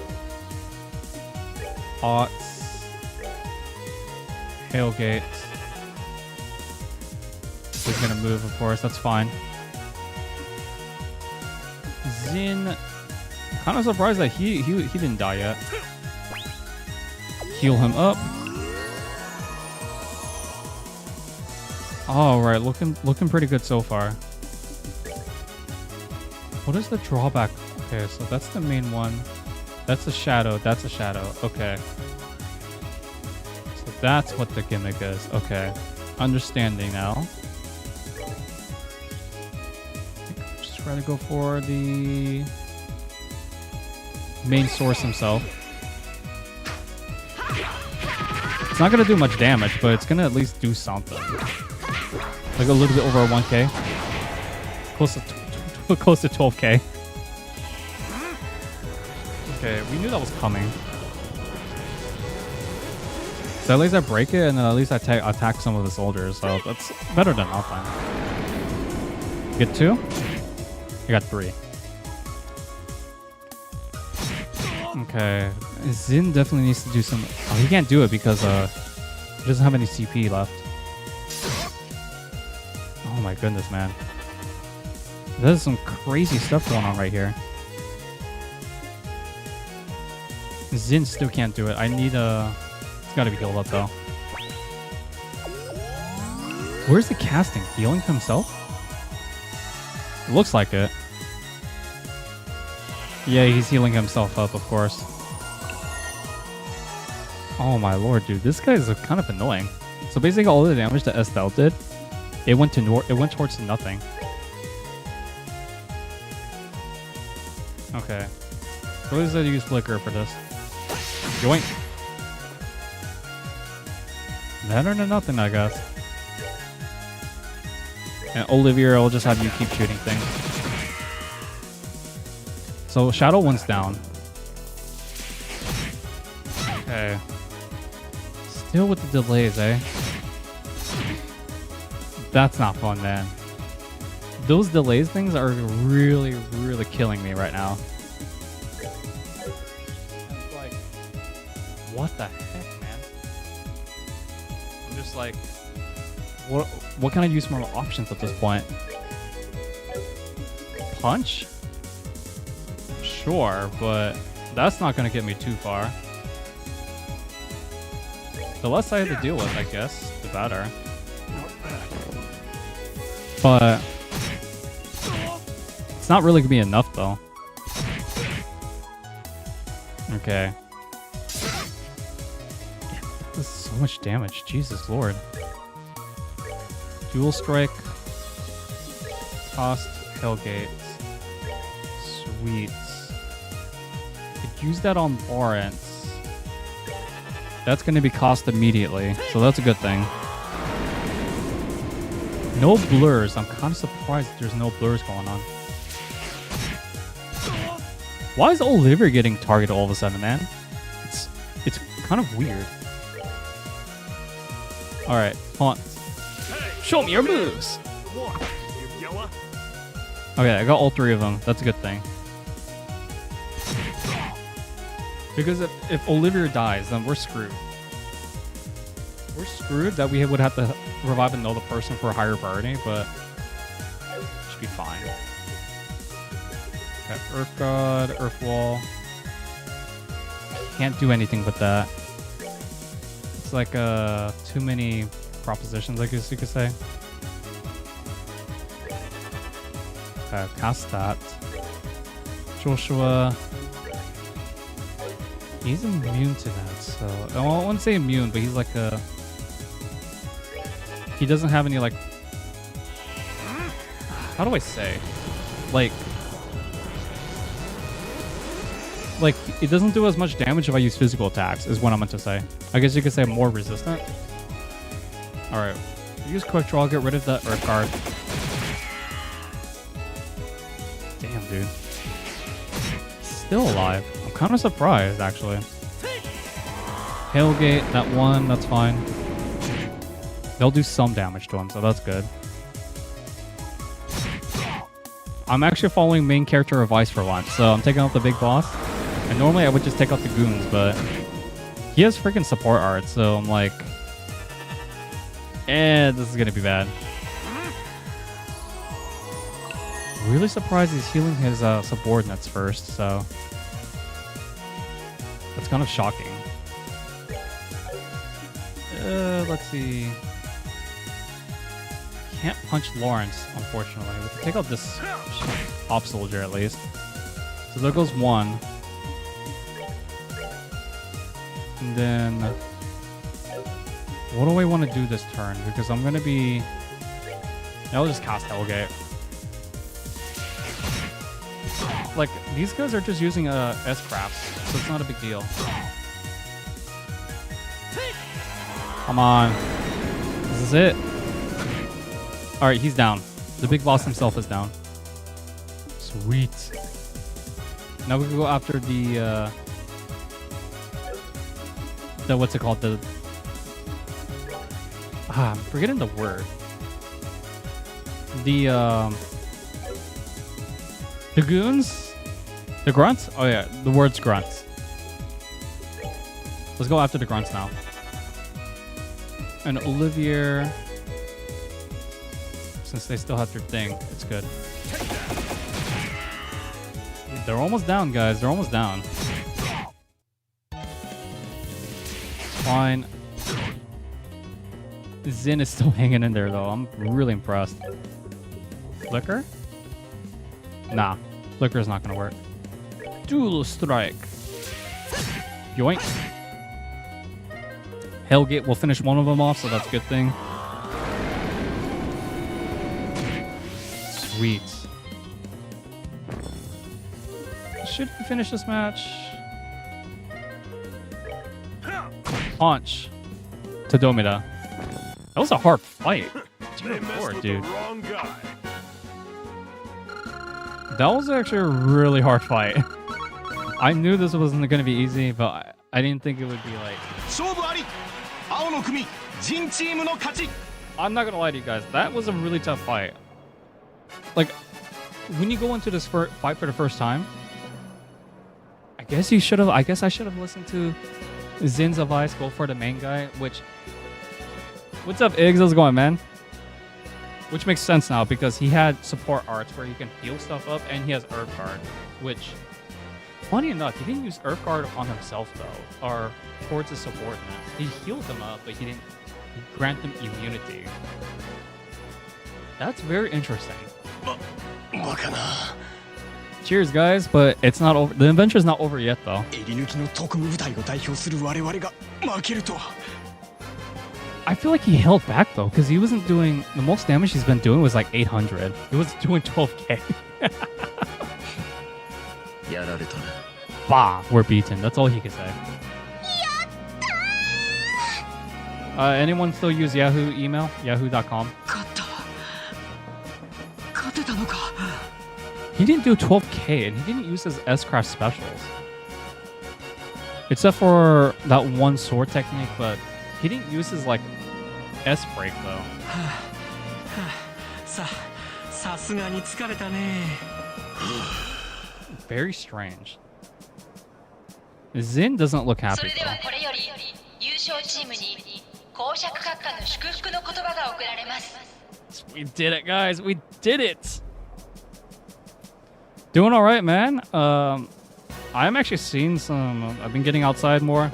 Ots... Hailgate... He's gonna move, of course. That's fine. Zin... Kind of surprised that he didn't die yet. Heal him up. All right, looking pretty good so far. What is the drawback? Okay, so that's the main one. That's a shadow. That's a shadow. Okay. So that's what the gimmick is. Okay. Understanding now. Just try to go for the main source himself. It's not going to do much damage, but it's going to at least do something. Like a little bit over 1k. Close to 12k. Okay, we knew that was coming. So at least I break it, and then at least I attack some of the soldiers. So that's better than nothing. Get 2? I got 3. Okay, Zin definitely needs to do some... Oh, he can't do it because he doesn't have any CP left. Oh my goodness, man. There's some crazy stuff going on right here. Zin still can't do it. I need a... It's gotta be healed up, though. Where's the casting? Healing himself? It looks like it. Yeah, he's healing himself up, of course. Oh my lord, dude. This guy is kind of annoying. So basically all the damage that Estelle did, it went towards nothing. Okay. So let's use Flicker for this. Joink. Better than nothing, I guess. And Olivia, I'll just have you keep shooting things. So Shadow 1's down. Okay. Still with the delays, eh? That's not fun, man. Those delays things are really, really killing me right now. It's like, what the heck, man? I'm just like, what can I use more options at this point? Punch? Sure, but that's not going to get me too far. The less I have to deal with, I guess, the better. But it's not really going to be enough, though. Okay. Yeah, this is so much damage. Jesus Lord. Dual Strike. Cost. Hellgate. Sweet. Could use that on Lawrence. That's going to be cost immediately, so that's a good thing. No blurs. I'm kind of surprised there's no blurs going on. Why is Olivia getting targeted all of a sudden, man? It's kind of weird. All right, taunt. Show me your moves. Okay, I got all 3 of them. That's a good thing. Because if Olivia dies, then we're screwed. We're screwed that we would have to revive another person for a higher priority, but should be fine. Got Earth God, Earth Wall. Can't do anything with that. It's like too many propositions, I guess you could say. Okay, cast that. Joshua. He's immune to that, so I wouldn't say immune, but he's like a. He doesn't have any like. How do I say? Like it doesn't do as much damage if I use physical attacks, is what I meant to say. I guess you could say more resistant. All right, use quick draw, get rid of that Earth Guard. Damn, dude. Still alive. I'm kind of surprised, actually. Hailgate, that one, that's fine. They'll do some damage to him, so that's good. I'm actually following main character advice for once, so I'm taking out the big boss. And normally I would just take out the goons, but he has freaking support art, so I'm like, this is gonna be bad. Really surprised he's healing his subordinates first, so that's kind of shocking. Let's see. Can't punch Lawrence, unfortunately. We can take out this op soldier at least. So there goes one. And then what do I want to do this turn? Because I'm gonna be. I'll just cast Hellgate. Like, these guys are just using S-Crafts, so it's not a big deal. Come on. This is it. Alright, he's down. The big boss himself is down. Sweet. Now we can go after the what's it called? I'm forgetting the word. The goons? The grunts? Oh yeah, the word's grunts. Let's go after the grunts now. And Olivier, since they still have their thing, it's good. They're almost down, guys. They're almost down. Fine. Zin is still hanging in there, though. I'm really impressed. Flicker? Nah. Flicker's not gonna work. Dual strike. Yoink. Hellgate will finish one of them off, so that's a good thing. Sweet. Should we finish this match? Punch to Domida. That was a hard fight. Dude. That was actually a really hard fight. I knew this wasn't going to be easy, but I didn't think it would be like... I'm not going to lie to you guys. That was a really tough fight. Like, when you go into this fight for the first time, I guess I should have listened to Zin's advice, go for the main guy, which... What's up, Iggs? How's it going, man? Which makes sense now, because he had support arts where you can heal stuff up, and he has Earth Guard, which, funny enough, he didn't use Earth Guard on himself, though, or towards his subordinates. He healed them up, but he didn't grant them immunity. That's very interesting. Cheers, guys, but it's not over. The adventure's not over yet, though. I feel like he held back, though, because he wasn't doing... The most damage he's been doing was like 800. He was doing 12k. Bah, we're beaten. That's all he can say. Anyone still use Yahoo email? Yahoo.com? He didn't do 12k, and he didn't use his S-Craft specials. Except for that one sword technique, but... He didn't use his, like, S-break, though. Very strange. Zin doesn't look happy, though. 公爵閣下の祝福の言葉が贈られます。 We did it, guys. We did it. Doing all right, man. I'm actually seeing some. I've been getting outside more.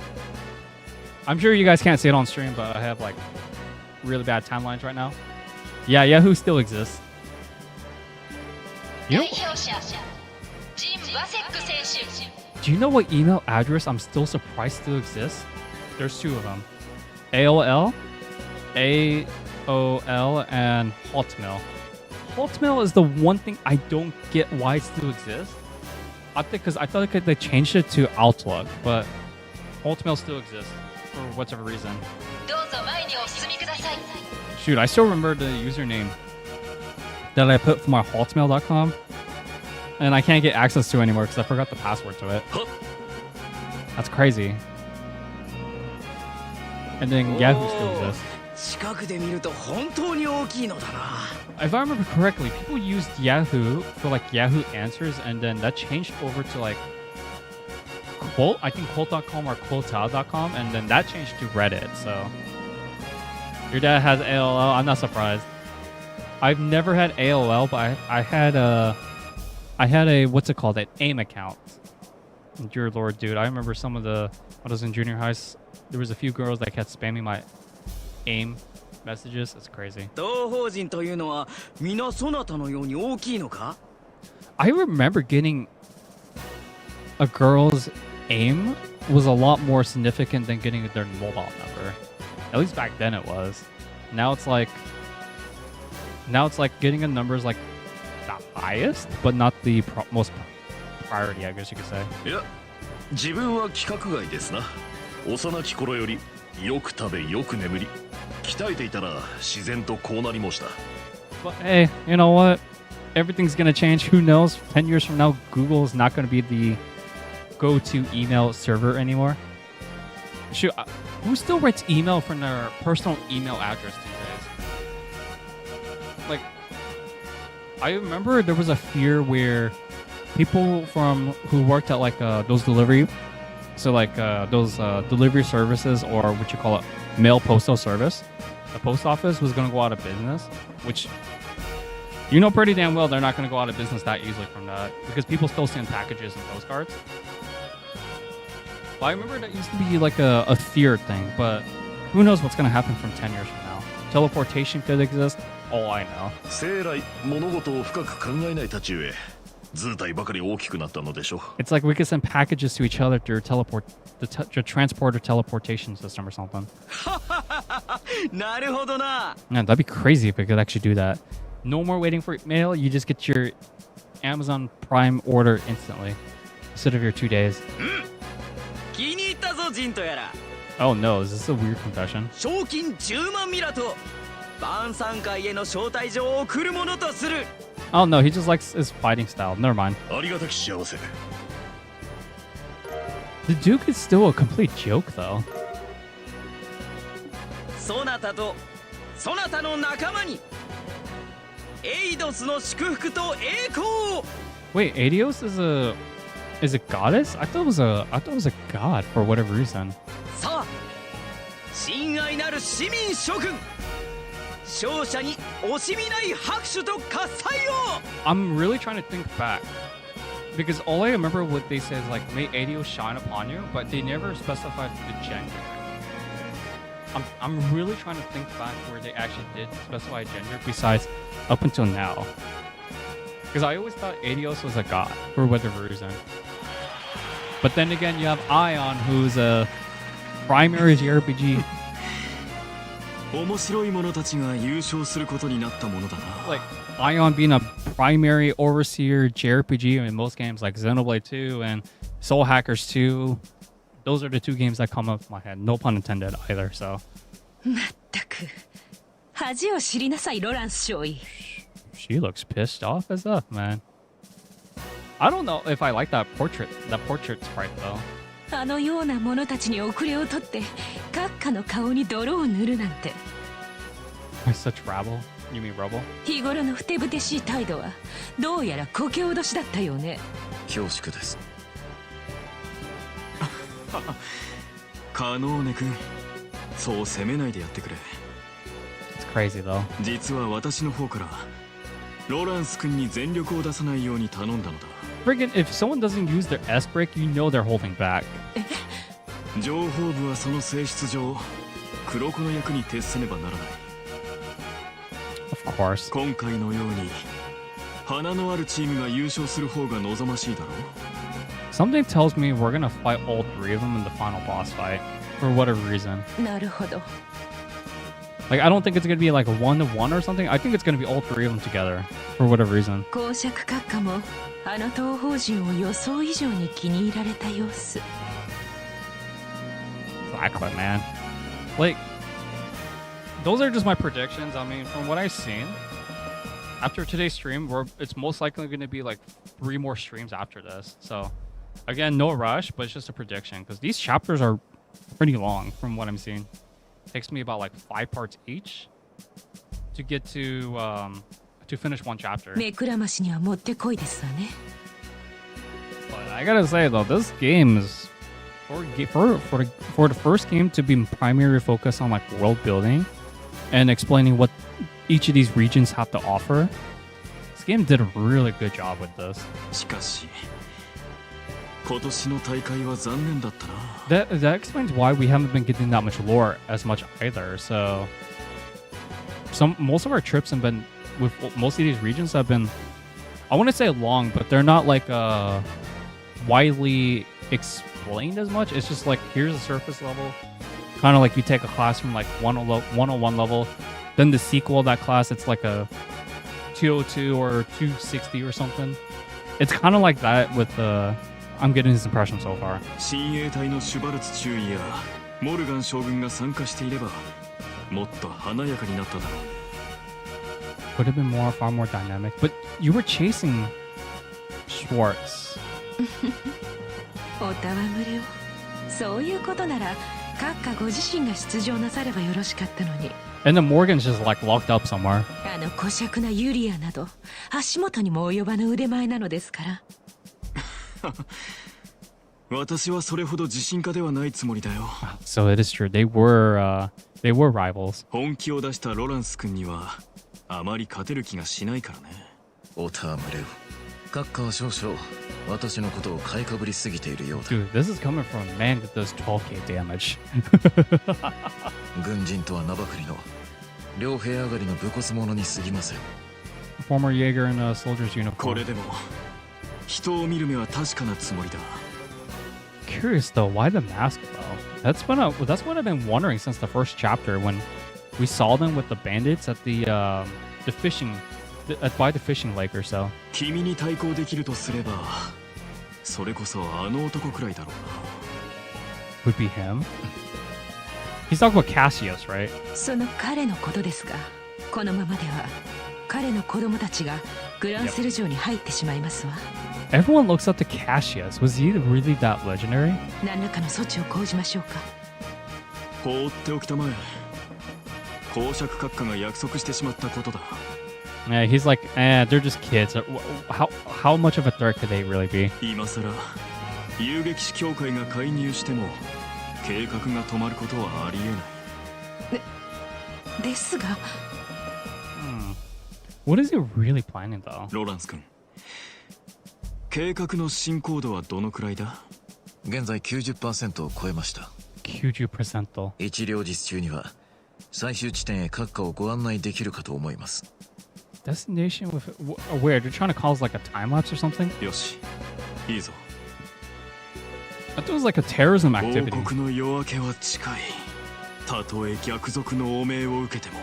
I'm sure you guys can't see it on stream, but I have like really bad timelines right now. Yeah, Yahoo still exists. You know, 代表者ジン・ワセック選手。 do you know what email address I'm still surprised still exists? There's two of them. AOL, AOL, and Hotmail. Hotmail is the one thing I don't get why it still exists. I think because I thought they changed it to Outlook, but Hotmail still exists for whatever reason. どうぞ前にお進みください。 Shoot, I still remember the username that I put for my Hotmail.com, and I can't get access to it anymore because I forgot the password to it. That's crazy. And then Yahoo still exists. 近くで見ると本当に大きいのだな。 If I remember correctly, people used Yahoo for like Yahoo Answers, and then that changed over to like Quote, I think Quote.com or Quotao.com, and then that changed to Reddit. So your dad has AOL. I'm not surprised. I've never had AOL, but I had a what's it called? An AIM account. Dear Lord, dude, I remember some of the when I was in junior high. There was a few girls that kept spamming my AIM messages. It's crazy. 同胞人というのは皆そなたのように大きいのか? I remember getting a girl's AIM was a lot more significant than getting their mobile number. At least back then it was. Now it's like getting a number is like the highest, but not the most priority, I guess you could say. いや、自分は規格外ですな。幼き頃よりよく食べよく眠り、鍛えていたら自然とこうなりました。 But hey, you know what? Everything's gonna change. Who knows? 10 years from now, Google is not gonna be the go-to email server anymore. Shoot, who still writes email from their personal email address these days? Like, I remember there was a fear where people who worked at like those delivery, so like those delivery services, or what you call it, mail postal service, the post office was gonna go out of business, which you know pretty damn well they're not gonna go out of business that easily from that, because people still send packages and postcards. But I remember that used to be like a fear thing, but who knows what's gonna happen from 10 years from now. Teleportation could exist, all I know. 生来物事を深く考えないたちゆえ、図体ばかり大きくなったのでしょう。 It's like we could send packages to each other through the transporter teleportation system or something. なるほどな。 Man, that'd be crazy if we could actually do that. No more waiting for mail, you just get your Amazon Prime order instantly instead of your 2 days. 気に入ったぞジンとやら。 Oh no, is this a weird confession? 賞金10万ミラと晩餐会への招待状を送るものとする。 Oh no, he just likes his fighting style. Never mind. ありがたき幸せ。 The Duke is still a complete joke though. そなたとそなたの仲間にエイドスの祝福と栄光を。 Wait, Adios is a goddess? I thought it was a god for whatever reason. さあ、親愛なる市民諸君、勝者に惜しみない拍手と喝采を。 I'm really trying to think back. Because all I remember what they said is like, may Adios shine upon you, but they never specified the gender. I'm really trying to think back where they actually did specify gender besides up until now. Because I always thought Adios was a god for whatever reason. But then again, you have Ion, who's a primary JRPG. 面白い者たちが優勝することになったものだな。 Like Ion being a primary overseer JRPG in most games like Xenoblade 2 and Soul Hackers 2. Those are the two games that come up with my head. No pun intended either, so. まったく恥を知りなさいロランス少尉。 She looks pissed off as up, man. I don't know if I like that portrait sprite though. あのような者たちに遅れを取って閣下の顔に泥を塗るなんて。 By such rabble? You mean rubble? 日頃のふてぶてしい態度はどうやら故郷脅しだったよね。恐縮です。カノーネ君、そう責めないでやってくれ。 It's crazy though. 実は私の方からロランス君に全力を出さないように頼んだのだ。 Friggin', if someone doesn't use their S break, you know they're holding back. 情報部はその性質上黒子の役に徹せねばならない。 Of course. 今回のように花のあるチームが優勝する方が望ましいだろう。 Something tells me we're gonna fight all three of them in the final boss fight for whatever reason. なるほど。 Like, I don't think it's gonna be like a 1-to-1 or something. I think it's gonna be all three of them together for whatever reason. 公爵閣下もあの東方人を予想以上に気に入られた様子。 Exactly, man. Like, those are just my predictions. I mean, from what I've seen, after today's stream, it's most likely going to be like 3 more streams after this. So, again, no rush, but it's just a prediction because these chapters are pretty long from what I'm seeing. Takes me about like 5 parts each to get to finish one chapter. 目くらましにはもってこいですわね。 But I gotta say though, this game is for the first game to be primary focus on like world building and explaining what each of these regions have to offer. This game did a really good job with this. しかし今年の大会は残念だったな。 That explains why we haven't been getting that much lore as much either. So most of our trips have been with most of these regions have been, I wouldn't say long, but they're not like widely explained as much. It's just like here's a surface level, kind of like you take a class from like 101 level, then the sequel of that class it's like a 202 or 260 or something. It's kind of like that with I'm getting this impression so far. 親衛隊のシュバルツ中尉やモルガン将軍が参加していればもっと華やかになっただろう。 Would have been far more dynamic. But you were chasing Schwartz. お戯れを。そういうことなら閣下ご自身が出場なさればよろしかったのに。 And then Morgan's just like locked up somewhere. あの小酌なユリアなど足元にも及ばぬ腕前なのですから。私はそれほど自信家ではないつもりだよ。 So it is true. They were rivals. 本気を出したロランス君にはあまり勝てる気がしないからね。おたむれを。閣下は少々私のことを買いかぶりすぎているようだ。 Dude, this is coming from a man that does 12k damage. 軍人とは名ばかりの両兵上がりの武骨者に過ぎません。 Former Jaeger in a soldier's こ uniform. れでも人を見る目は確かなつもりだ。 Curious though, why the mask though? That's what I've been wondering since the first chapter when we saw them with the bandits at the fishing by the fishing lake or so. 君に対抗できるとすればそれこそあの男くらいだろうな。 Would be him. He's talking about Cassius, right? その彼のことですが、このままでは彼の子供たちがグランセル城に入ってしまいますわ。 Everyone looks up to Cassius. Was he really that legendary? 何らかの措置を講じましょうか。放っておきたまえ。公爵閣下が約束してしまったことだ。 Yeah, he's like, they're just kids. How much of a threat could they really be? 今さら遊撃士協会が介入しても計画が止まることはありえない。ですが、What is he really planning though? ロランス君、計画の進行度はどのくらいだ？現在 90% を超えました。 90%. 一両日中には最終地点へ閣下をご案内できるかと思います。 Destination with where? They're trying to cause like a time lapse or something? よし、いいぞ。 I thought it was like a terrorism 王 activity. 国の夜明けは近い。たとえ逆賊の汚名を受けても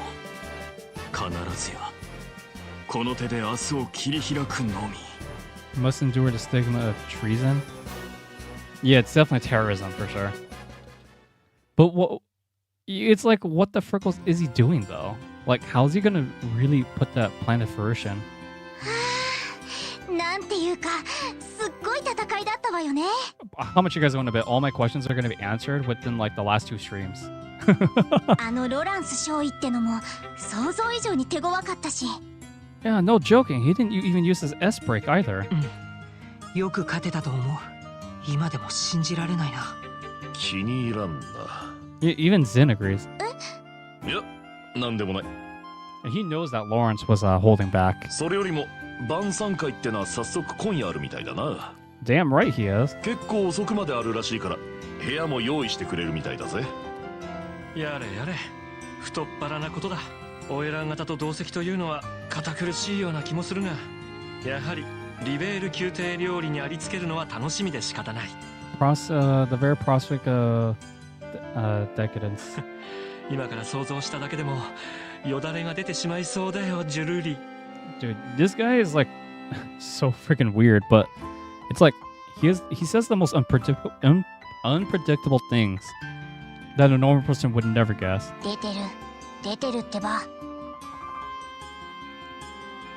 必ずやこの手で明日を切り開くのみ。 Must endure the stigma of treason. Yeah, it's definitely terrorism for sure. But what? It's like, what the frickles is he doing though? Like, how's he gonna really put that plan to fruition? なんていうかすっごい戦いだったわよね。 How much you guys want to bet? All my questions are gonna be answered within like the last 2 streams. あのロランス少尉ってのも想像以上に手強かったし。 Yeah, no joking. He didn't even use his S break either. よく勝てたと思う。今でも信じられないな。気に入らんな。Even Zin agrees. いや、なんでもない。 And he knows that Lawrence was holding back. それよりも晩餐会ってのは早速今夜あるみたいだな。 Damn right he is. 結構遅くまであるらしいから部屋も用意してくれるみたいだぜ。やれやれ、太っ腹なことだ。お偉方と同席というのは堅苦しいような気もするが、やはりリベール宮廷料理にありつけるのは楽しみで仕方ない。The very prospect decadence. 今から想像しただけでもよだれが出てしまいそうだよ、ジュルリ。 Dude, this guy is like so freaking weird, but it's like he says the most unpredictable things that a normal person would never guess. 出てるってば。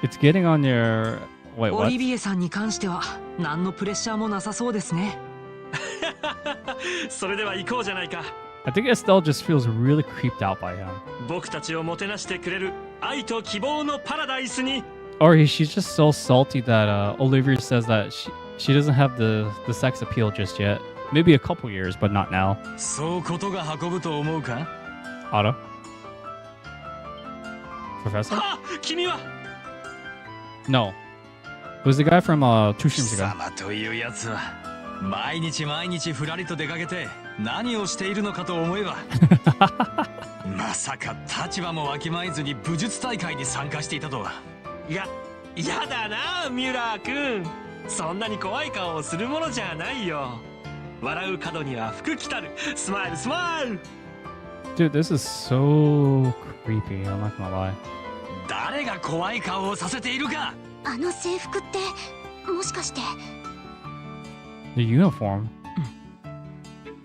It's getting on your wait オ what? リビエさんに関しては何のプレッシャーもなさそうですね。それでは行こうじゃないか。 I think Estelle just feels really creeped out by him. 僕たちをもてなしてくれる愛と希望のパラダイスに。 Or she's just so salty that Olivia says that she doesn't have the sex appeal just yet. Maybe a couple years, but not now. そうことが運ぶと思うか？ Otto? Professor? はあ、君は No. It was the guy from 2 streams 貴 ago. 様というやつは毎日ふらりと出かけて何をしているのかと思えばまさか立場もわきまえずに武術大会に参加していたとは。やだな、ミュラー君。そんなに怖い顔をするものじゃないよ。笑う角には福来たる。スマイルスマイル。 Dude, this is so creepy. I'm not gonna lie. 誰が怖い顔をさせているか。あの制服ってもしかして。 The uniform.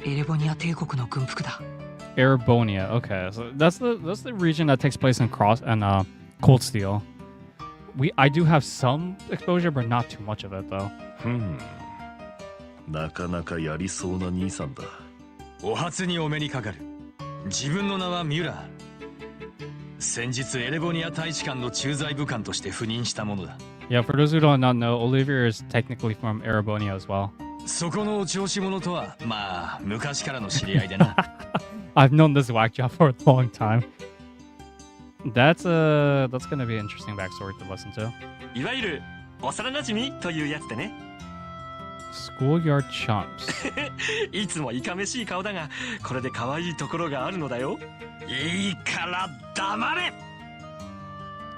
エレボニア帝国の軍服だ。 Erebonia. Okay, so that's the region that takes place in Cold Steel. I do have some exposure, but not too much of it though. なかなかやりそうな兄さんだ。お初にお目にかかる。自分の名はミュラー。先日エレボニア大使館の駐在武官として赴任したものだ。 Yeah, for those who do not know, Olivia is technically from Erebonia as well. そこのお調子者とはまあ昔からの知り合いでな。I've known this whack job for a long time. That's gonna be an interesting backstory to listen to. いわゆる幼馴染というやつでね。Schoolyard chumps. いつもいかめしい顔だが、これで可愛いところがあるのだよ。いいから黙れ。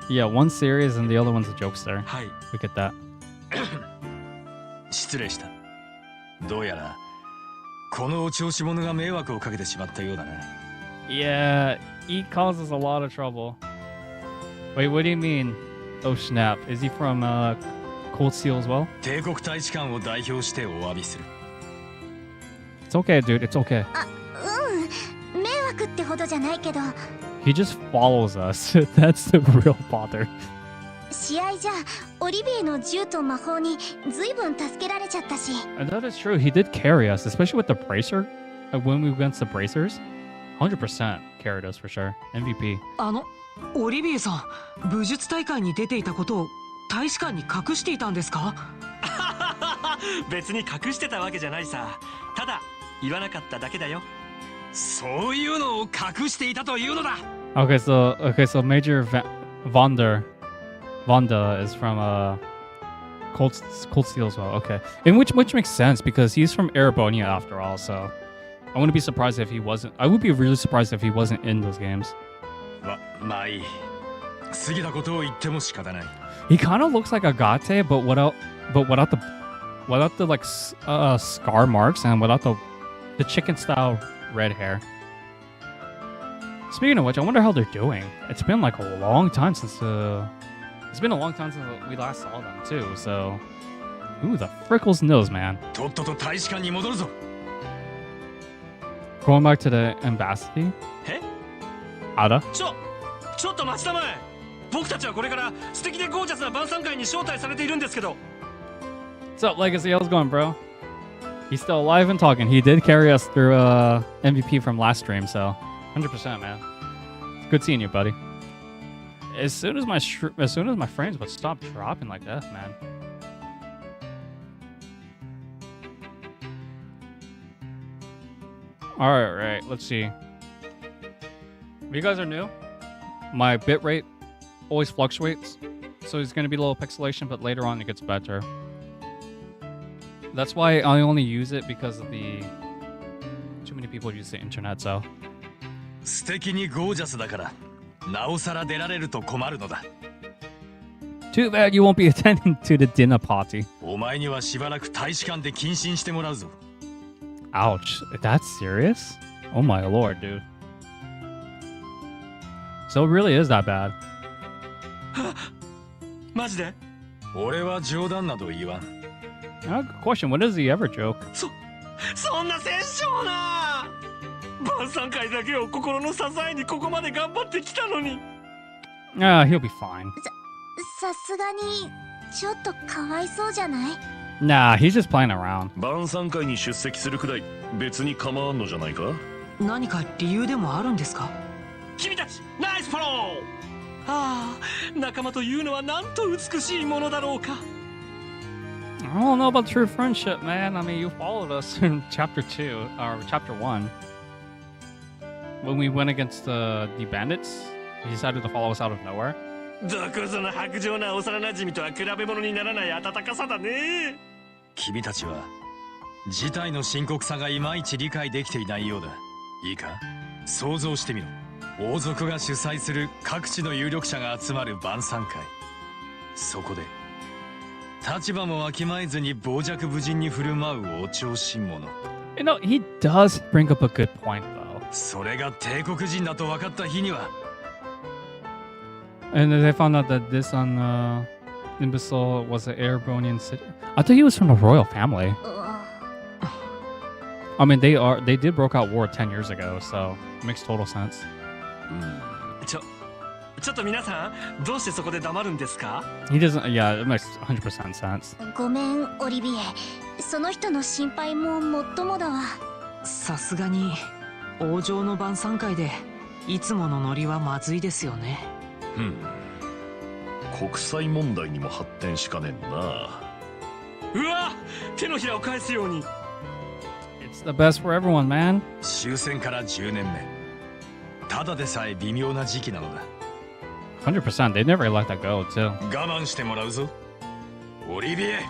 Yeah, one's serious and the other one's a jokester. はい。 We get that. 失礼した。どうやらこのお調子者が迷惑をかけてしまったようだな。 Yeah, he causes a lot of trouble. Wait, what do you mean? Oh snap! Is he from Cold Steel as well? 帝国大使館を代表してお詫びする。 It's okay, dude. It's okay. 迷惑ってほどじゃないけど、 He just follows us. That's the real bother. 試合じゃオリビエの銃と魔法に随分助けられちゃったし。 And that is true. He did carry us, especially with the bracer. When we went to the bracers, 100% carried us for sure. MVP. オリビエさん、武術大会に出ていたことを大使館に隠していたんですか？別に隠してたわけじゃないさ。ただ言わなかっただけだよ。そういうのを隠していたというのだ。 Okay, so Major Vonda is from Cold Steel as well. Okay, and which makes sense because he's from Erebonia after all. So I wouldn't be surprised if he wasn't. I would be really surprised if he wasn't in those games. まあいい。過ぎたことを言っても仕方ない。 He kind of looks like Agate, but without the like scar marks and without the chicken style red hair. Speaking of which, I wonder how they're doing. It's been like a long time since we last saw them too. So, who the frickles knows, man? とっとと大使館に戻るぞ。 Going back to the embassy. え？ Ada. ちょっと待ちたまえ。僕たちはこれから素敵でゴージャスな晩餐会に招待されているんですけど。 What's up, Legacy? How's it going, bro? He's still alive and talking. He did carry us through MVP from last stream, so 100%, man. Good seeing you, buddy. As soon as my frames would stop dropping like that, man. All right, let's see. If you guys are new, my bitrate always fluctuates. So it's going to be a little pixelation, but later on it gets better. That's why I only use it because of the... Too many people use the internet, so... 素敵にゴージャスだからなおさら出られると困るのだ。 Too bad you won't be attending to the dinner party. お前にはしばらく大使館で謹慎してもらうぞ。 Ouch. That's serious? Oh my lord, dude. So it really is that bad. マジで？俺は冗談など言わん。 Good question. When does he ever joke? そんな戦勝な！晩餐会だけを心の支えにここまで頑張ってきたのに。He'll be fine. さすがにちょっとかわいそうじゃない？ Nah, he's just playing around. 晩餐会に出席するくらい別に構わんのじゃないか？何か理由でもあるんですか？君たちナイスフォロー。ああ、仲間というのはなんと美しいものだろうか。 I don't know about true friendship, man. I mean, you followed us in chapter 2, or chapter 1. When we went against the bandits, he decided to follow us out of nowhere. どこぞの薄情な幼馴染とは比べ物にならない温かさだね。君たちは事態の深刻さがいまいち理解できていないようだ。いいか、想像してみろ。王族が主催する各地の有力者が集まる晩餐会。そこで立場もわきまえずに傍若無人に振る舞うお調子者。You know, he does bring up a good point, though. それが帝国人だと分かった日には。 And they found out that this imbecile was an Arabronian city. I thought he was from a royal family. I mean, they did broke out war 10 years ago, so it makes total sense. ちょっと皆さん、どうしてそこで黙るんですか？ He doesn't. Yeah, it makes 100% sense. ごめんオリビエ、その人の心配ももっともだわ。さすがに王城の晩餐会でいつものノリはまずいですよね。国際問題にも発展しかねんな。うわ、手のひらを返すように。 It's the best for everyone, man. 終戦から10年目。ただでさえ微妙な時期なのだ。 100%. They never let that go, too. 我慢してもらうぞ。オリビエ。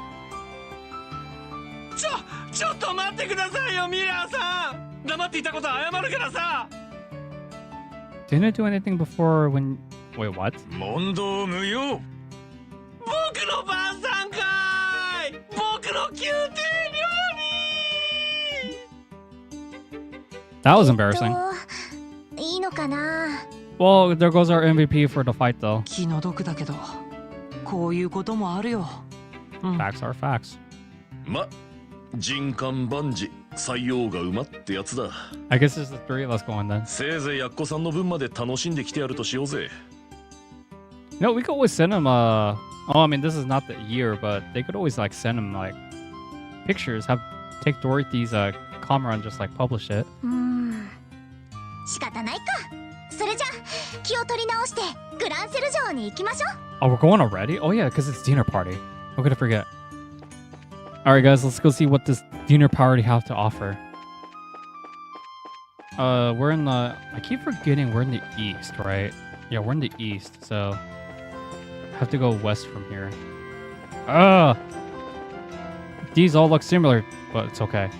ちょっと待ってくださいよ、ミラーさん。黙っていたこと謝るからさ。 Didn't I do anything before when... Wait, what? 問答無用。僕の晩餐会。僕の宮廷料理。 That was embarrassing. いいのかな？ Well, there goes our MVP for the fight, though. 気の毒だけどこういうこともあるよ。Facts are facts. ま、人間万事採用が馬ってやつだ。 I guess it's the three of us going then. せいぜいやっこさんの分まで楽しんできてやるとしようぜ。 No, we could always send him oh, I mean, this is not the year, but they could always like send him like pictures, take Dorothy's camera and just like publish it. 仕方ないか。それじゃ気を取り直してグランセル城に行きましょう。 Oh, we're going already? Oh yeah, because it's dinner party. How could I forget? Alright guys, let's go see what this dinner party have to offer. We're in the... I keep forgetting we're in the east, right? Yeah, we're in the east, so... have to go west from here. These all look similar, but it's okay.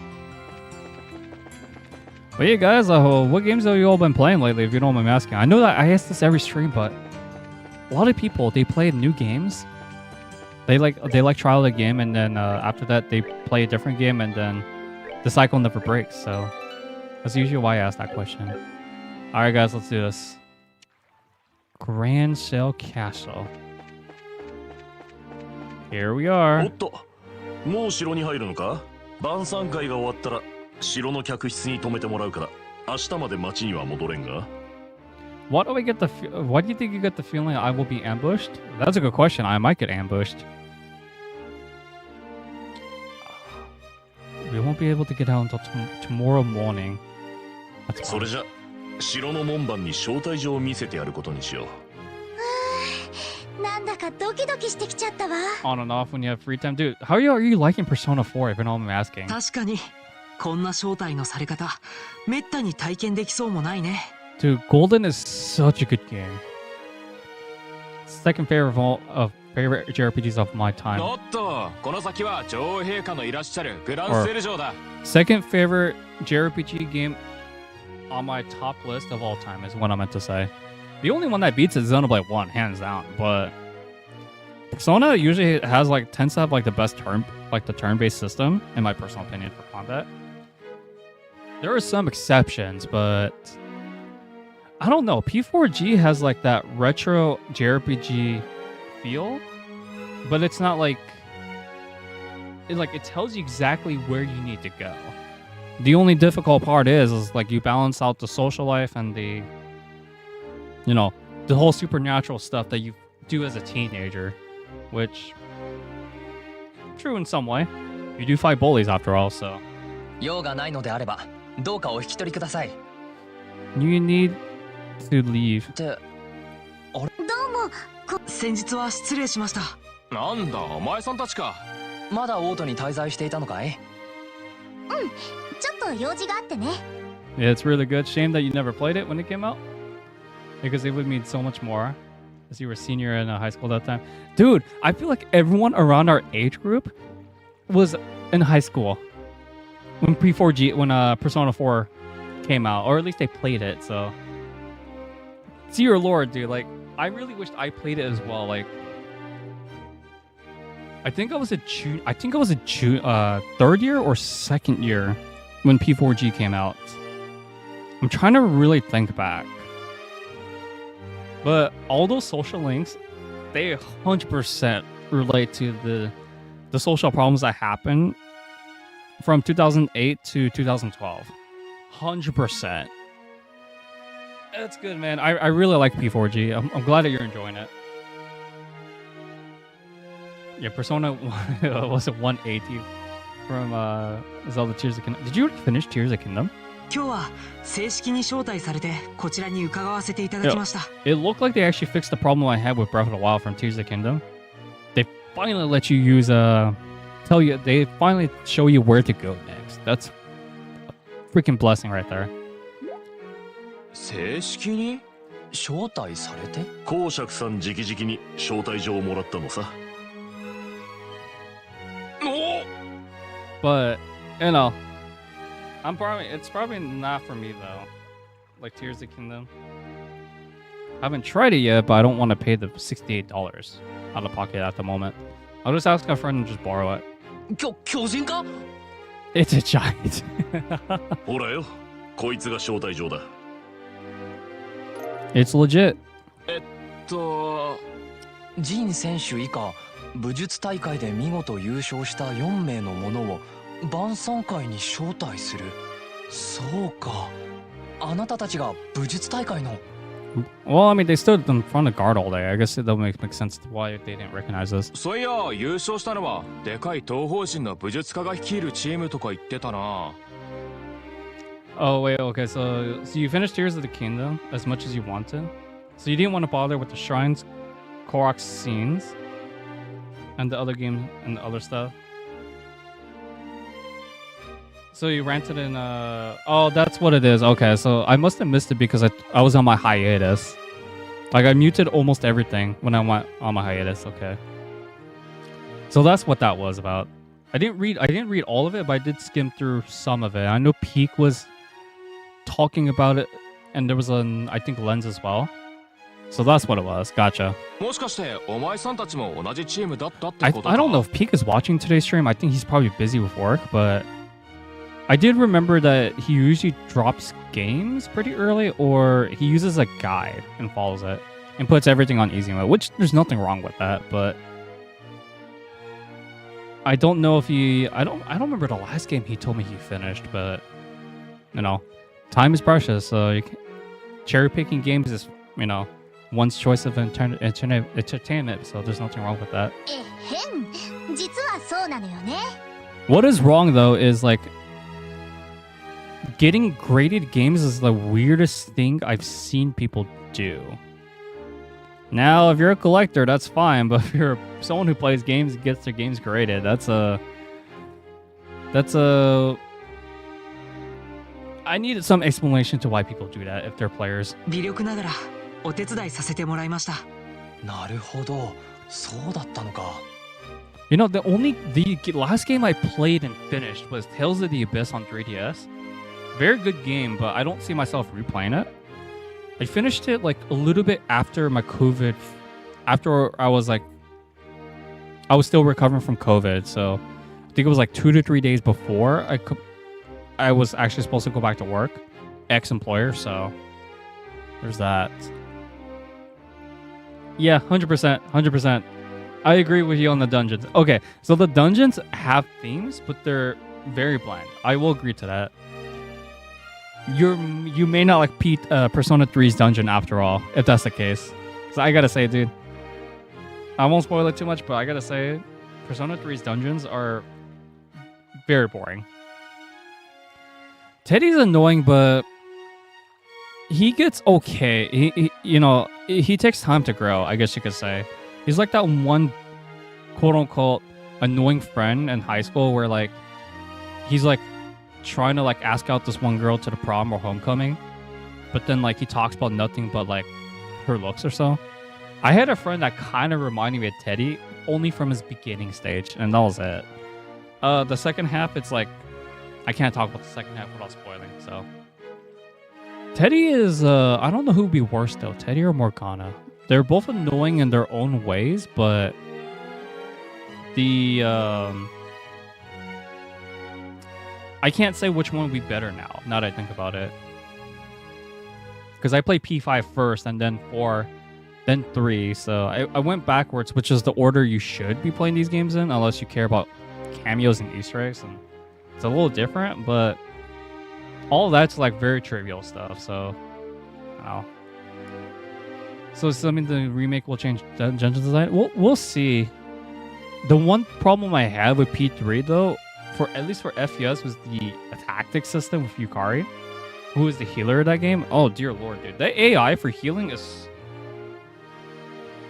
But yeah, guys, what games have you all been playing lately, if you don't mind me asking? I know that I ask this every stream, but a lot of people, they play new games. They trial a game, and then after that, they play a different game, and then the cycle never breaks. So that's usually why I ask that question. All right, guys, let's do this. Grand Sail Castle. Here we are. おっと、もう城に入るのか？晩餐会が終わったら城の客室に泊めてもらうから、明日まで町には戻れんが。Why do you think you get the feeling I will be ambushed? That's a good question. I might get ambushed. We won't be able to get out until tomorrow morning. それじゃ、城の門番に招待状を見せてやることにしよう。なんだかドキドキしてきちゃったわ。 On and off when you have free time. Dude, how are you liking Persona 4 if you know what I'm asking? 確かにこんな招待のされ方めったに体験できそうもないね。Dude, Golden is such a good game. Second favorite of all of favorite JRPGs of my time. おっと、この先は女王陛下のいらっしゃるグラン Or ステル城だ。 second favorite JRPG game on my top list of all time is what I meant to say. The only one that beats it is Xenoblade 1, hands down. But Persona usually has like tends to have like the best turn-based system, in my personal opinion, for combat. There are some exceptions, but I don't know. P4G has like that retro JRPG feel, but it's not like it tells you exactly where you need to go. The only difficult part is like you balance out the social life and the whole supernatural stuff that you do as a teenager, which true in some way. You do fight bullies after all, so 用がないのであればどうかお引き取りください。 you need to leave. ってどうも先日は失礼しました。なんだ、お前さんたちか。まだオートに滞在していたのかい？ちょっと用事があってね。 Yeah, it's really good. Shame that you never played it when it came out, because it would mean so much more, as you were a senior in high school that time. Dude, I feel like everyone around our age group was in high school when Persona 4 came out, or at least they played it. So, dear Lord, dude, like I really wished I played it as well. Like, I think I was a third year or second year when P4G came out. I'm trying to really think back. But all those social links, they 100% relate to the social problems that happened from 2008 to 2012. 100%. That's good, man. I really like P4G. I'm glad that you're enjoying it. Yeah, Persona was it 180 from Zelda Tears of Kingdom. Did you already finish Tears of Kingdom? 今日は正式に招待されてこちらに伺わせていただきました。 It looked like they actually fixed the problem I had with Breath of the Wild from Tears of the Kingdom. They finally let you use they finally show you where to go next. That's a freaking blessing right there. 正式に招待されて？公爵さん直々に招待状をもらったのさ。But it's probably not for me though. Like Tears of the Kingdom. I haven't tried it yet, but I don't want to pay the $68 out of pocket at the moment. I'll just ask my friend and just borrow it. 巨人か？ It's a giant. ほらよ、こいつが招待状だ。It's legit. ジン選手以下武術大会で見事優勝した4名の者を晩餐会に招待する。そうか、あなたたちが武術大会の。 Well, I mean, they stood in front of guard all day. I guess it doesn't make sense why they didn't recognize us. そういや、優勝したのはでかい東方人の武術家が率いるチームとか言ってたな。Oh, wait, okay, so you finished Tears of the Kingdom as much as you wanted? So you didn't want to bother with the shrines, Korok's scenes, and the other game and the other stuff? So you rented in oh, that's what it is. Okay, so I must have missed it because I was on my hiatus. Like I muted almost everything when I went on my hiatus. Okay. So that's what that was about. I didn't read all of it, but I did skim through some of it. I know Peak was talking about it, and there was I think Lens as well. So that's what it was. Gotcha. もしかしてお前さんたちも同じチームだったってことか？ I don't know if Peak is watching today's stream. I think he's probably busy with work, but I did remember that he usually drops games pretty early, or he uses a guide and follows it and puts everything on easy mode, which there's nothing wrong with that, but I don't know if I don't remember the last game he told me he finished, but time is precious, so cherry picking games is, one's choice of entertainment, so there's nothing wrong with that. 実はそうなのよね。 What is wrong though is like getting graded games is the weirdest thing I've seen people do. Now, if you're a collector, that's fine, but if you're someone who plays games and gets their games graded, I I needed some explanation to why people do that if they're players. 微力ながらお手伝いさせてもらいました。なるほど、そうだったのか。You know, the last game I played and finished was Tales of the Abyss on 3DS. Very good game, but I don't see myself replaying it. I finished it like a little bit after my COVID, after I was still recovering from COVID, so I think it was like 2 to 3 days before I was actually supposed to go back to work, ex-employer, so there's that. Yeah, 100%, 100%. I agree with you on the dungeons. Okay, so the dungeons have themes, but they're very bland. I will agree to that. You may not like Persona 3's dungeon after all, if that's the case. So I gotta say, dude, I won't spoil it too much, but I gotta say, Persona 3's dungeons are very boring. Teddy's annoying, but he gets okay. He takes time to grow, I guess you could say. He's like that one quote-unquote annoying friend in high school where like he's like trying to like ask out this one girl to the prom or homecoming, but then like he talks about nothing but like her looks or so. I had a friend that kind of reminded me of Teddy, only from his beginning stage, and that was it. The second half, it's like I can't talk about the second half without spoiling, so Teddy is I don't know who would be worse though, Teddy or Morgana. They're both annoying in their own ways, but I can't say which one would be better now that I think about it. Because I played P5 first and then 4, then 3. So I went backwards, which is the order you should be playing these games in, unless you care about cameos and Easter eggs. And it's a little different, but all of that's like very trivial stuff. So, wow. So does that mean the remake will change dungeon design? We'll see. The one problem I had with P3 though, at least for FPS, was the tactic system with Yukari, who is the healer of that game. Oh dear lord, dude, the AI for healing is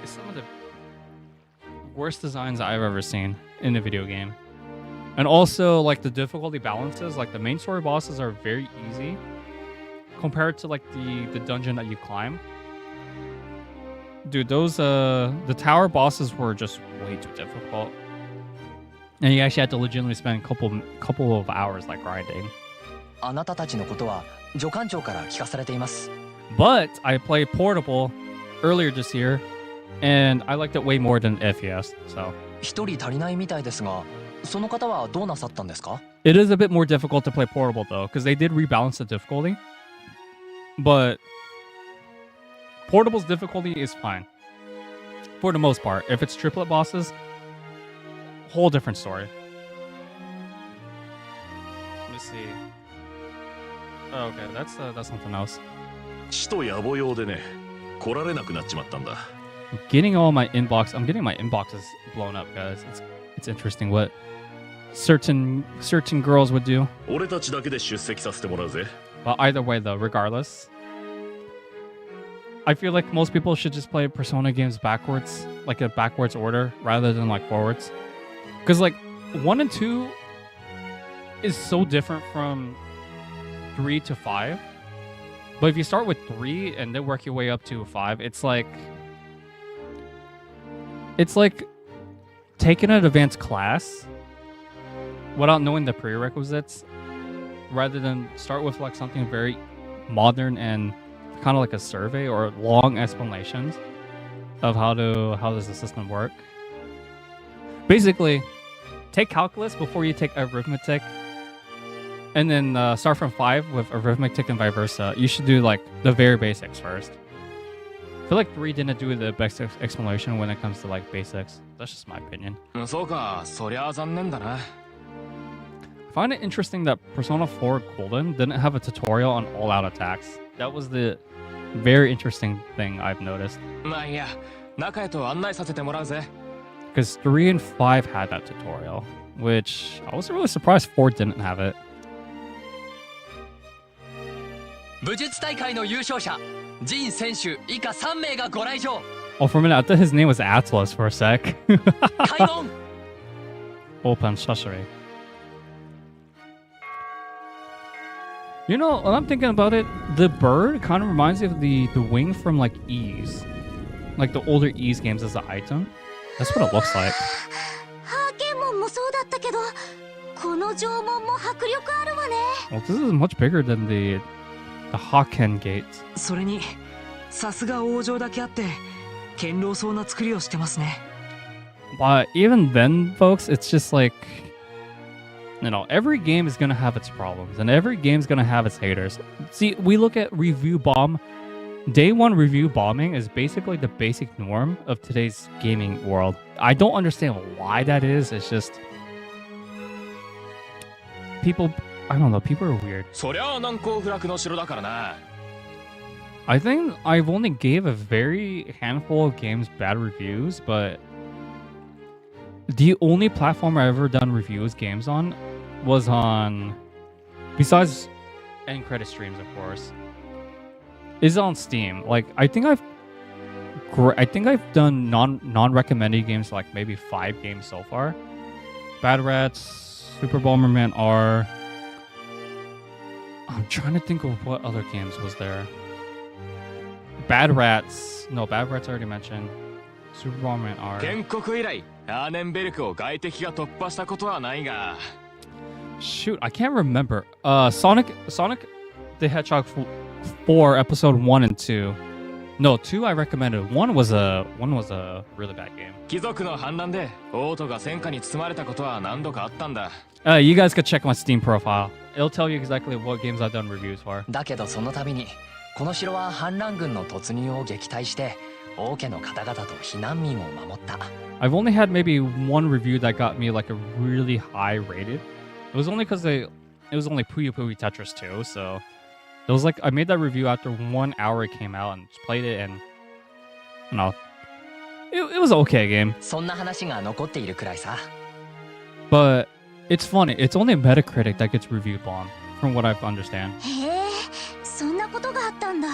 some of the worst designs I've ever seen in a video game. And also like the difficulty balances, like the main story bosses are very easy compared to like the dungeon that you climb. Dude, those the tower bosses were just way too difficult, and you actually had to legitimately spend a couple of hours like grinding. あなたたちのことは助監長から聞かされています。 But I played Portable earlier this year, and I liked it way more than FPS. So 一人足りないみたいですが、その方はどうなさったんですか? It is a bit more difficult to play Portable though, because they did rebalance the difficulty. But Portable's difficulty is fine for the most part. If it's triplet bosses, whole different story. Let me see. Oh, okay, that's something else. 使徒野暮用でね、来られなくなっちまったんだ。I'm getting my inboxes blown up, guys. It's interesting what certain girls would do. 俺たちだけで出席させてもらうぜ。 But either way, though, regardless, I feel like most people should just play Persona games backwards, like a backwards order, rather than like forwards. Because like 1 and 2 is so different from 3 to 5. But if you start with 3 and then work your way up to 5, it's like taking an advanced class without knowing the prerequisites, rather than start with like something very modern and kind of like a survey or long explanations of how does the system work. Basically, take calculus before you take arithmetic, and then start from 5 with arithmetic and vice versa. You should do like the very basics first. I feel like 3 didn't do the best explanation when it comes to like basics. That's just my opinion. そうか、そりゃ残念だな。I find it interesting that Persona 4 Golden didn't have a tutorial on all-out attacks. That was the very interesting thing I've noticed. まあいいや、中へと案内させてもらうぜ。Because 3 and 5 had that tutorial, which I was really surprised 4 didn't have it. 武術大会の優勝者、ジン選手以下3名がご来場。 Oh, for a minute, I thought his name was Atlas for a sec. 開門。 Open Shashiri. You know, when I'm thinking about it, the bird kind of reminds me of the wing from like Ease. Like the older Ease games as an item. That's what it looks like. ハーケン門もそうだったけど、この城門も迫力あるわね。 Well, this is much bigger than the Haken gates. それにさすが王城だけあって堅牢そうな作りをしてますね。 But even then, folks, it's just like, you know, every game is going to have its problems and every game is going to have its haters. See, we look at review bomb. Day one review bombing is basically the basic norm of today's gaming world. I don't understand why that is. It's just people, I don't know, people are weird. そりゃあ難攻不落の城だからな。 I think I've only gave a very handful of games bad reviews, but the only platform I've ever done reviews games on was on, besides end credit streams, of course, is on Steam. Like I think I've done non-recommended games like maybe 5 games so far. Bad Rats, Super Bomberman R. I'm trying to think of what other games was there. Bad Rats. No, Bad Rats I already mentioned. Super Bomberman R. 建国以来アーネンベルクを外敵が突破したことはないが。 Shoot, I can't remember. Sonic the Hedgehog 4 episode 1 and 2. No, 2 I recommended. One was a really bad game. 貴族の反乱で王都が戦火に包まれたことは何度かあったんだ。 You guys could check my Steam profile. It'll tell you exactly what games I've done reviews for. だけどその度にこの城は反乱軍の突入を撃退して王家の方々と避難民を守った。 I've only had maybe one review that got me like a really high rated. It was only because it was only Puyo Puyo Tetris 2, so it was like I made that review after 1 hour it came out and just played it, and you know, it was an okay game. そんな話が残っているくらいさ。 But it's funny. It's only Metacritic that gets review bombed, from what I understand. へえ、そんなことがあったんだ。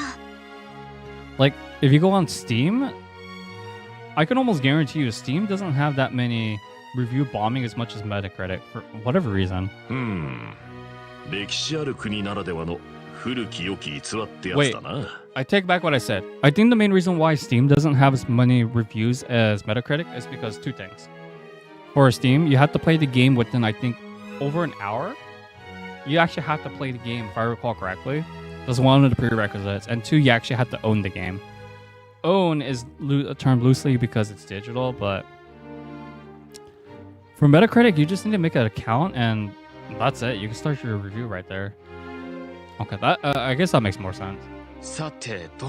Like if you go on Steam, I can almost guarantee you Steam doesn't have that many review bombing as much as Metacritic for whatever reason. 歴史ある国ならではの古き良き逸話ってやつだな。 I take back what I said. I think the main reason why Steam doesn't have as many reviews as Metacritic is because 2 things. For Steam, you have to play the game within, I think, over an hour. You actually have to play the game, if I recall correctly. That's one of the prerequisites. And 2, you actually have to own the game. Own is termed loosely because it's digital, but for Metacritic, you just need to make an account and that's it. You can start your review right there. Okay, that I guess that makes more sense. さてと、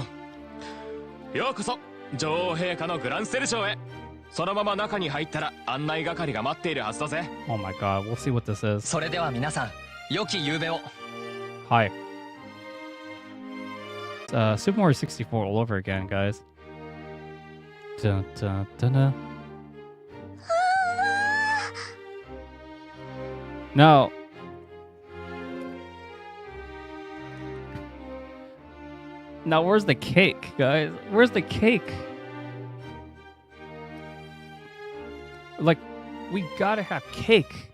ようこそ女王陛下のグランセル城へ。そのまま中に入ったら案内係が待っているはずだぜ。 Oh my god, we'll see what this is. それでは皆さん、良き夕べを。 Hi. Super Mario 64 all over again, guys. Dun, dun, dun, dun. Now, where's the cake, guys? Where's the cake? Like, we gotta have cake.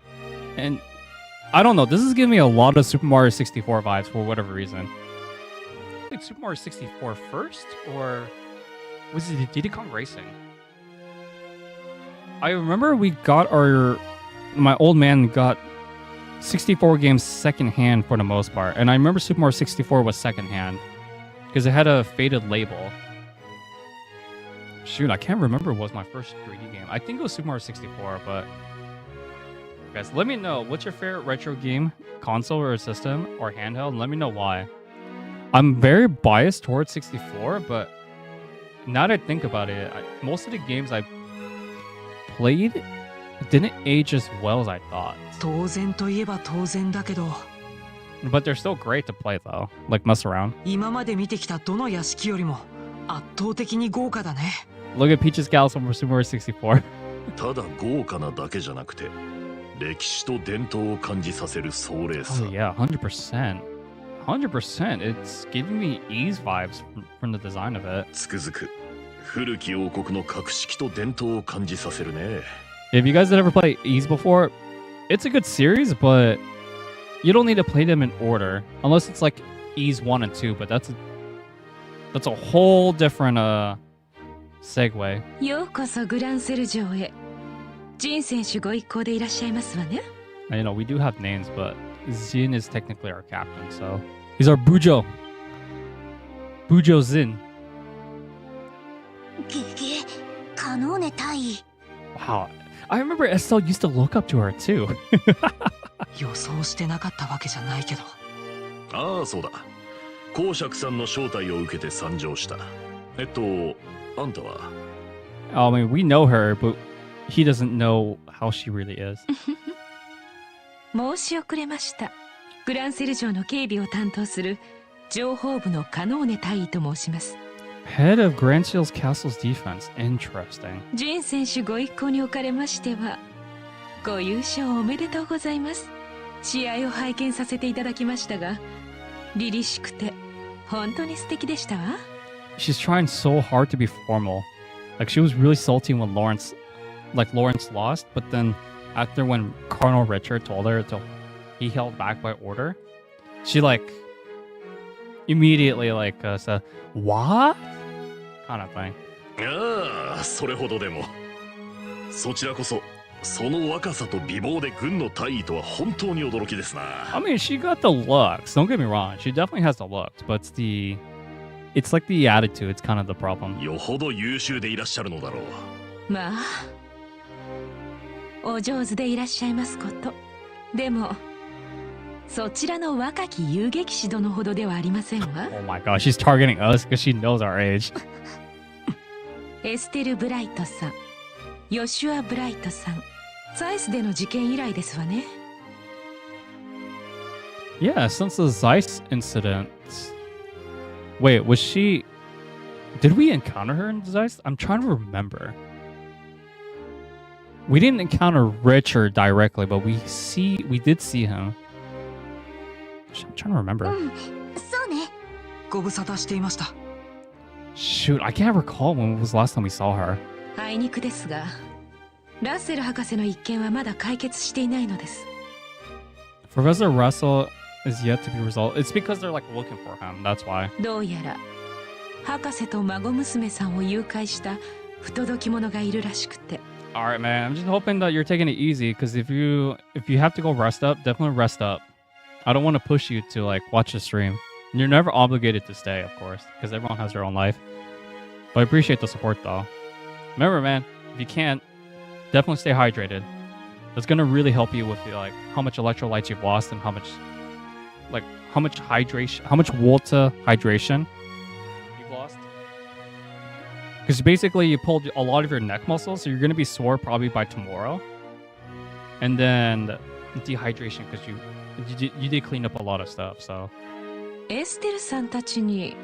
And I don't know, this is giving me a lot of Super Mario 64 vibes for whatever reason. Like Super Mario 64 first, or was it Diddy Kong Racing? I remember my old man got 64 games secondhand for the most part, and I remember Super Mario 64 was secondhand because it had a faded label. Shoot, I can't remember what was my first 3D game. I think it was Super Mario 64, but guys, let me know what's your favorite retro game, console or system or handheld, and let me know why. I'm very biased towards 64, but now that I think about it, most of the games I played didn't age as well as I thought. 当然といえば当然だけど、 But they're still great to play though, like mess around. 今まで見てきたどの屋敷よりも圧倒的に豪華だね。 Look at Peach's Castle for Super Mario 64. ただ豪華なだけじゃなくて、歴史と伝統を感じさせる壮麗さ。 Oh yeah, 100%. 100%. It's giving me ease vibes from the design of it. つくづく古き王国の格式と伝統を感じさせるね。 If you guys had ever played Ease before, it's a good series, but You don't need to play them in order unless it's like E's 1 and 2, but that's a whole different segue. ようこそグランセル城へ。ジン選手ご一行でいらっしゃいますわね。I know we do have names, but Zin is technically our captain, so he's our Bujo. Bujo Zin. ゲゲカノーネ大尉。 Wow. I remember Estelle used to look up to her too. 予想してなかったわけじゃないけど。ああ、そうだ。公爵さんの招待を受けて参上した。あんたは I mean, we know her, but he doesn't know how she really is. 申し遅れました。グランセル城の警備を担当する情報部のカノーネ大尉と申します。Head of Grand Seal's Castle's defense. Interesting. ジン選手ご一行におかれましては、ご優勝おめでとうございます。試合を拝見させていただきましたが、凛々しくて本当に素敵でしたわ。She's trying so hard to be formal. Like she was really salty when Lawrence lost, but then after when Colonel Richard told her he held back by order, she immediately said, "What?" kind of thing. ああ、それほどでも。そちらこそ、その若さと美貌で軍の大尉とは本当に驚きですな。I mean, she got the looks. Don't get me wrong. She definitely has the looks, but it's like the attitude. It's kind of the problem. よほど優秀でいらっしゃるのだろう。まあ、お上手でいらっしゃいますこと。でも、そちらの若き遊撃士殿ほどではありませんわ。Oh my god, she's targeting us because she knows our age. エステル・ブライトさん、ヨシュア・ブライトさん、サイスでの事件以来ですわね。Yeah, since the Zeiss incident. Wait, was she... Did we encounter her in Zeiss? I'm trying to remember. We didn't encounter Richard directly, but we did see him. I'm trying to remember. そうね。ご無沙汰していました。Shoot, I can't recall when was the last time we saw her. あいにくですが、ラッセル博士の一件はまだ解決していないのです。Professor Russell is yet to be resolved. It's because they're looking for him. That's why. どうやら博士と孫娘さんを誘拐した不届き者がいるらしくて。All right, man. I'm just hoping that you're taking it easy, because if you have to go rest up, definitely rest up. I don't want to push you to watch the stream. And you're never obligated to stay, of course, because everyone has their own life. But I appreciate the support, though. Remember, man, if you can't, definitely stay hydrated. That's gonna really help you with how much electrolytes you've lost and how much water hydration you've lost. Because basically you pulled a lot of your neck muscles, so you're gonna be sore probably by tomorrow. And then dehydration because you did clean up a lot of stuff, so. エステルさんたちに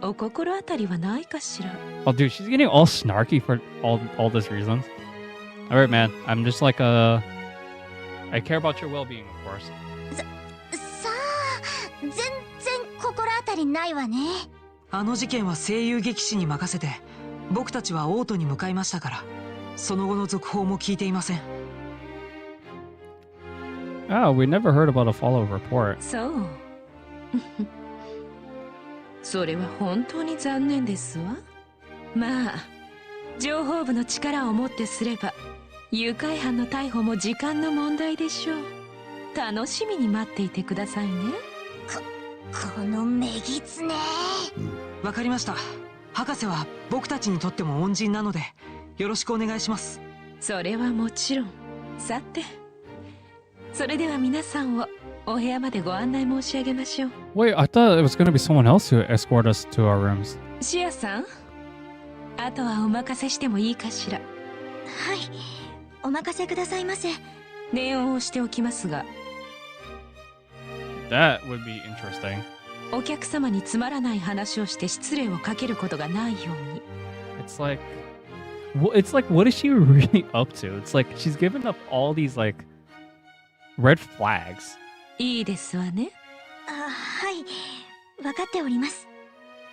お心当たりはないかしら。 Oh, dude, she's getting all snarky for all these reasons. All right, man. I'm just I care about your well-being, of course. さあ、全然心当たりないわね。あの事件は声優劇士に任せて、僕たちはオートに向かいましたから、その後の続報も聞いていません。Oh, we never heard about a follow-up report. そう。それは本当に残念ですわ。まあ、情報部の力をもってすれば、誘拐犯の逮捕も時間の問題でしょう。楽しみに待っていてくださいね。このめぎつね。わかりました。博士は僕たちにとっても恩人なので、よろしくお願いします。それはもちろん。さて、それでは皆さんをお部屋までご案内申し上げましょう。 Wait, I thought it was going to be someone else who escort us to our rooms. シアさん、あとはお任せしてもいいかしら。はい、お任せくださいませ。念を押しておきますが。That would be interesting. お客様につまらない話をして失礼をかけることがないように。It's what is she really up to? It's like she's given up all these red flags. いいですわね。はい、分かっております。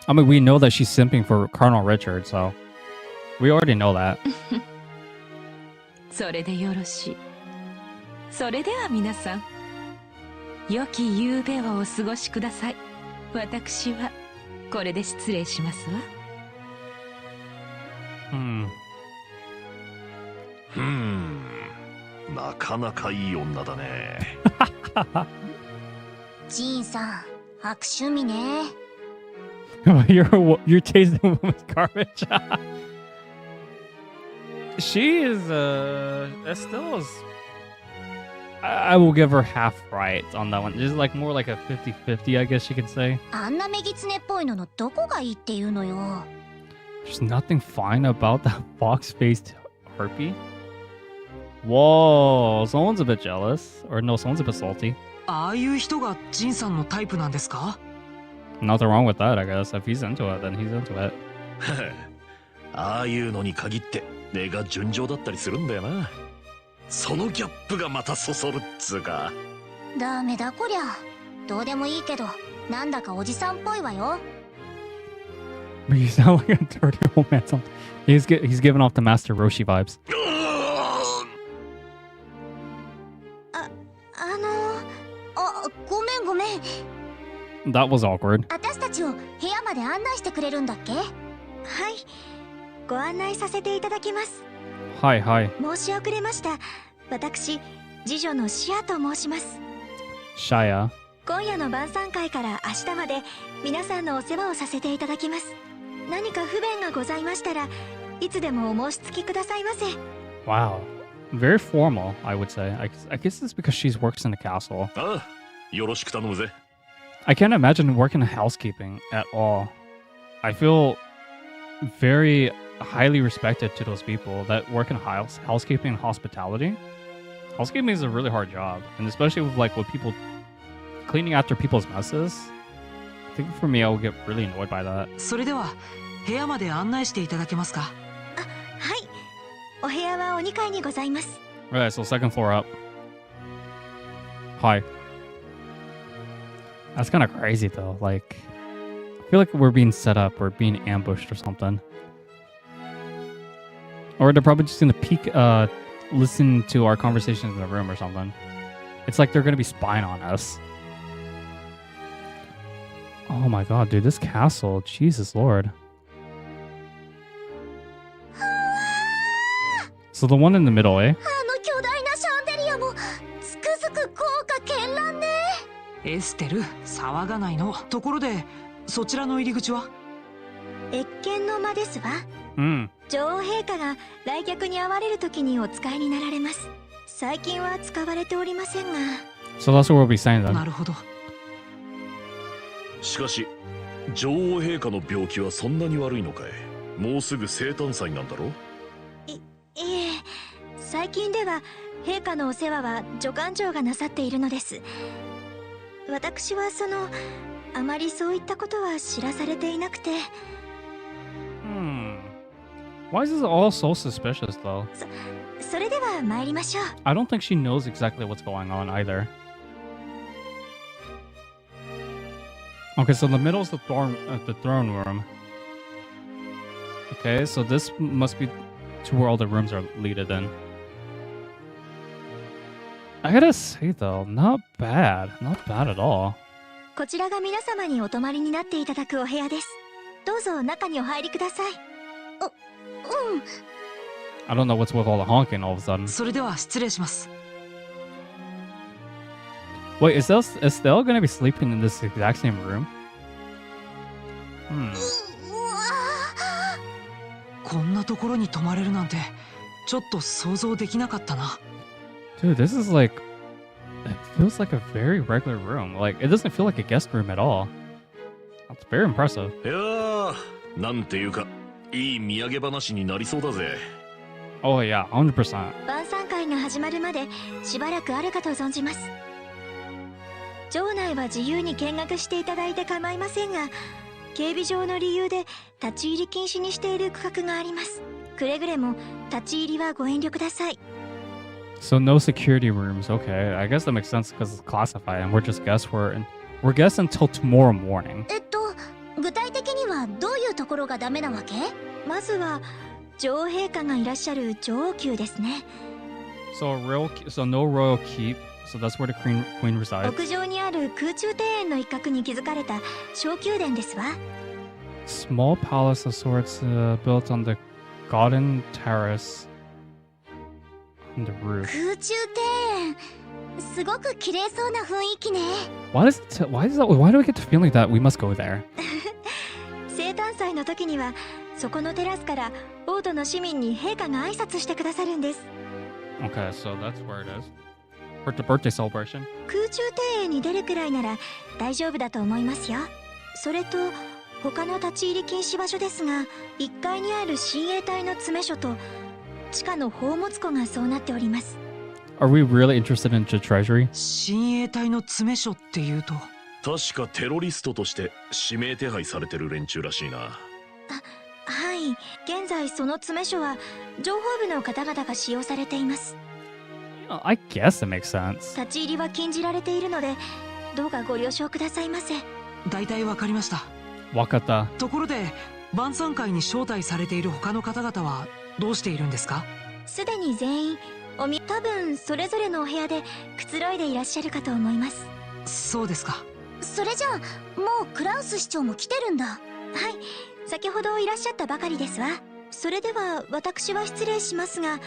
I mean, we know that she's simping for Colonel Richard, so we already know that. それでよろしい。それでは皆さん、良き夕べをお過ごしください。私はこれで失礼しますわ。なかなかいい女だね。ジーンさん、悪趣味ね。You're tasting woman's garbage. She is Estella's. I will give her half right on that one. Just like more like a 50-50, I guess you could say. あんなメギツネっぽいののどこがいいっていうのよ。There's nothing fine about that fox-faced harpy. Whoa, someone's a bit jealous. Or no, someone's a bit salty. ああいう人がジンさんのタイプなんですか？ Nothing wrong with that, I guess. If he's into it, then he's into it. ああいうのに限って根が純情だったりするんだよな。そのギャップがまたそそるっつうか。ダメだこりゃ。どうでもいいけど、なんだかおじさんっぽいわよ。But you sound like a dirty old man. He's giving off the Master Roshi vibes. ごめんごめん。 That was awkward. 私たちを部屋まで案内してくれるんだっけ？はい、ご案内させていただきます。Hi. 申し遅れました。私、次女のシアと申します。Shia. 今夜の晩餐会から明日まで皆さんのお世話をさせていただきます。何か不便がございましたらいつでもお申し付きくださいませ。 Wow. Very formal, I would say. I guess it's because she works in the castle. ああ、よろしく頼むぜ。I can't imagine working in housekeeping at all. I feel very highly respected to those people that work in housekeeping and hospitality. Housekeeping is a really hard job, and especially with people cleaning after people's messes. I think for me, I would get really annoyed by that. それでは部屋まで案内していただけますか？はい、お部屋はお2階にございます。 Right, so second floor up. Hi. That's kind of crazy though. Like, I feel like we're being set up or being ambushed or something. Or they're probably just gonna listen to our conversations in the room or something. It's like they're gonna be spying on us. Oh my god, dude, this castle, Jesus Lord. So the one in the middle, eh? あの巨大なシャンデリアもつくづく豪華絢爛ね。エステル、騒がないの。ところでそちらの入り口は？謁見の間ですわ。Mm. 女王陛下が来客に会われる時にお使いになられます。最近は使われておりませんが。 So that's what we'll be saying then. なるほど。しかし女王陛下の病気はそんなに悪いのかい？もうすぐ生誕祭なんだろ？いえ、最近では陛下のお世話は助官長がなさっているのです。私はあまりそういったことは知らされていなくて。Why is this all so suspicious though? それでは参りましょう。 I don't think she knows exactly what's going on either. Okay, so the middle is the throne room. Okay, so this must be to where all the rooms are leaded in. I gotta say though, not bad at all. こちらが皆様にお泊まりになっていただくお部屋です。どうぞ中にお入りください。I don't know what's with all the honking all of a sudden. それでは失礼します。 Wait, is Estelle gonna be sleeping in this exact same room? こんなところに泊まれるなんてちょっと想像できなかったな。 Dude, this is like... It feels like a very regular room. Like, it doesn't feel like a guest room at all. That's very impressive. いやー、なんていうかいい土産話になりそうだぜ。 Oh yeah, 100%. 晩餐会が始まるまでしばらくあるかと存じます。場内は自由に見学していただいて構いませんが、警備上の理由で立ち入り禁止にしている区画があります。くれぐれも立ち入りはご遠慮ください。 So no security rooms. Okay, I guess that makes sense because it's classified and we're just guests. We're guests until tomorrow morning. 具体的にはどういうところがダメなわけ？まずは女王陛下がいらっしゃる女王宮ですね。So no royal keep. So that's where the queen resides. 屋上にある空中庭園の一角に築かれた小宮殿ですわ。 Small palace of sorts built on the garden terrace on the roof. 空中庭園、すごく綺麗そうな雰囲気ね。Why do I get the feeling that we must go there? 生誕祭の時にはそこのテラスから王都の市民に陛下が挨拶してくださるんです。 Okay, so that's where it is. For the birthday celebration. 空中庭園に出るくらいなら大丈夫だと思いますよ。それと他の立ち入り禁止場所ですが、1階にある親衛隊の詰め所と地下の宝物庫がそうなっております。 Are we really interested in the treasury? 親衛隊の詰め所っていうと、確かテロリストとして指名手配されてる連中らしいな。はい、現在その詰め所は情報部の方々が使用されています。 I guess it makes sense. 立ち入りは禁じられているので、どうかご了承くださいませ。大体わかりました。 Wakata. ところで晩餐会に招待されている他の方々はどうしているんですか？すでに全員多分それぞれのお部屋でくつろいでいらっしゃるかと思います。そうですか。それじゃあもうクラウス市長も来てるんだ。はい、先ほどいらっしゃったばかりですわ。それでは私は失礼しますが、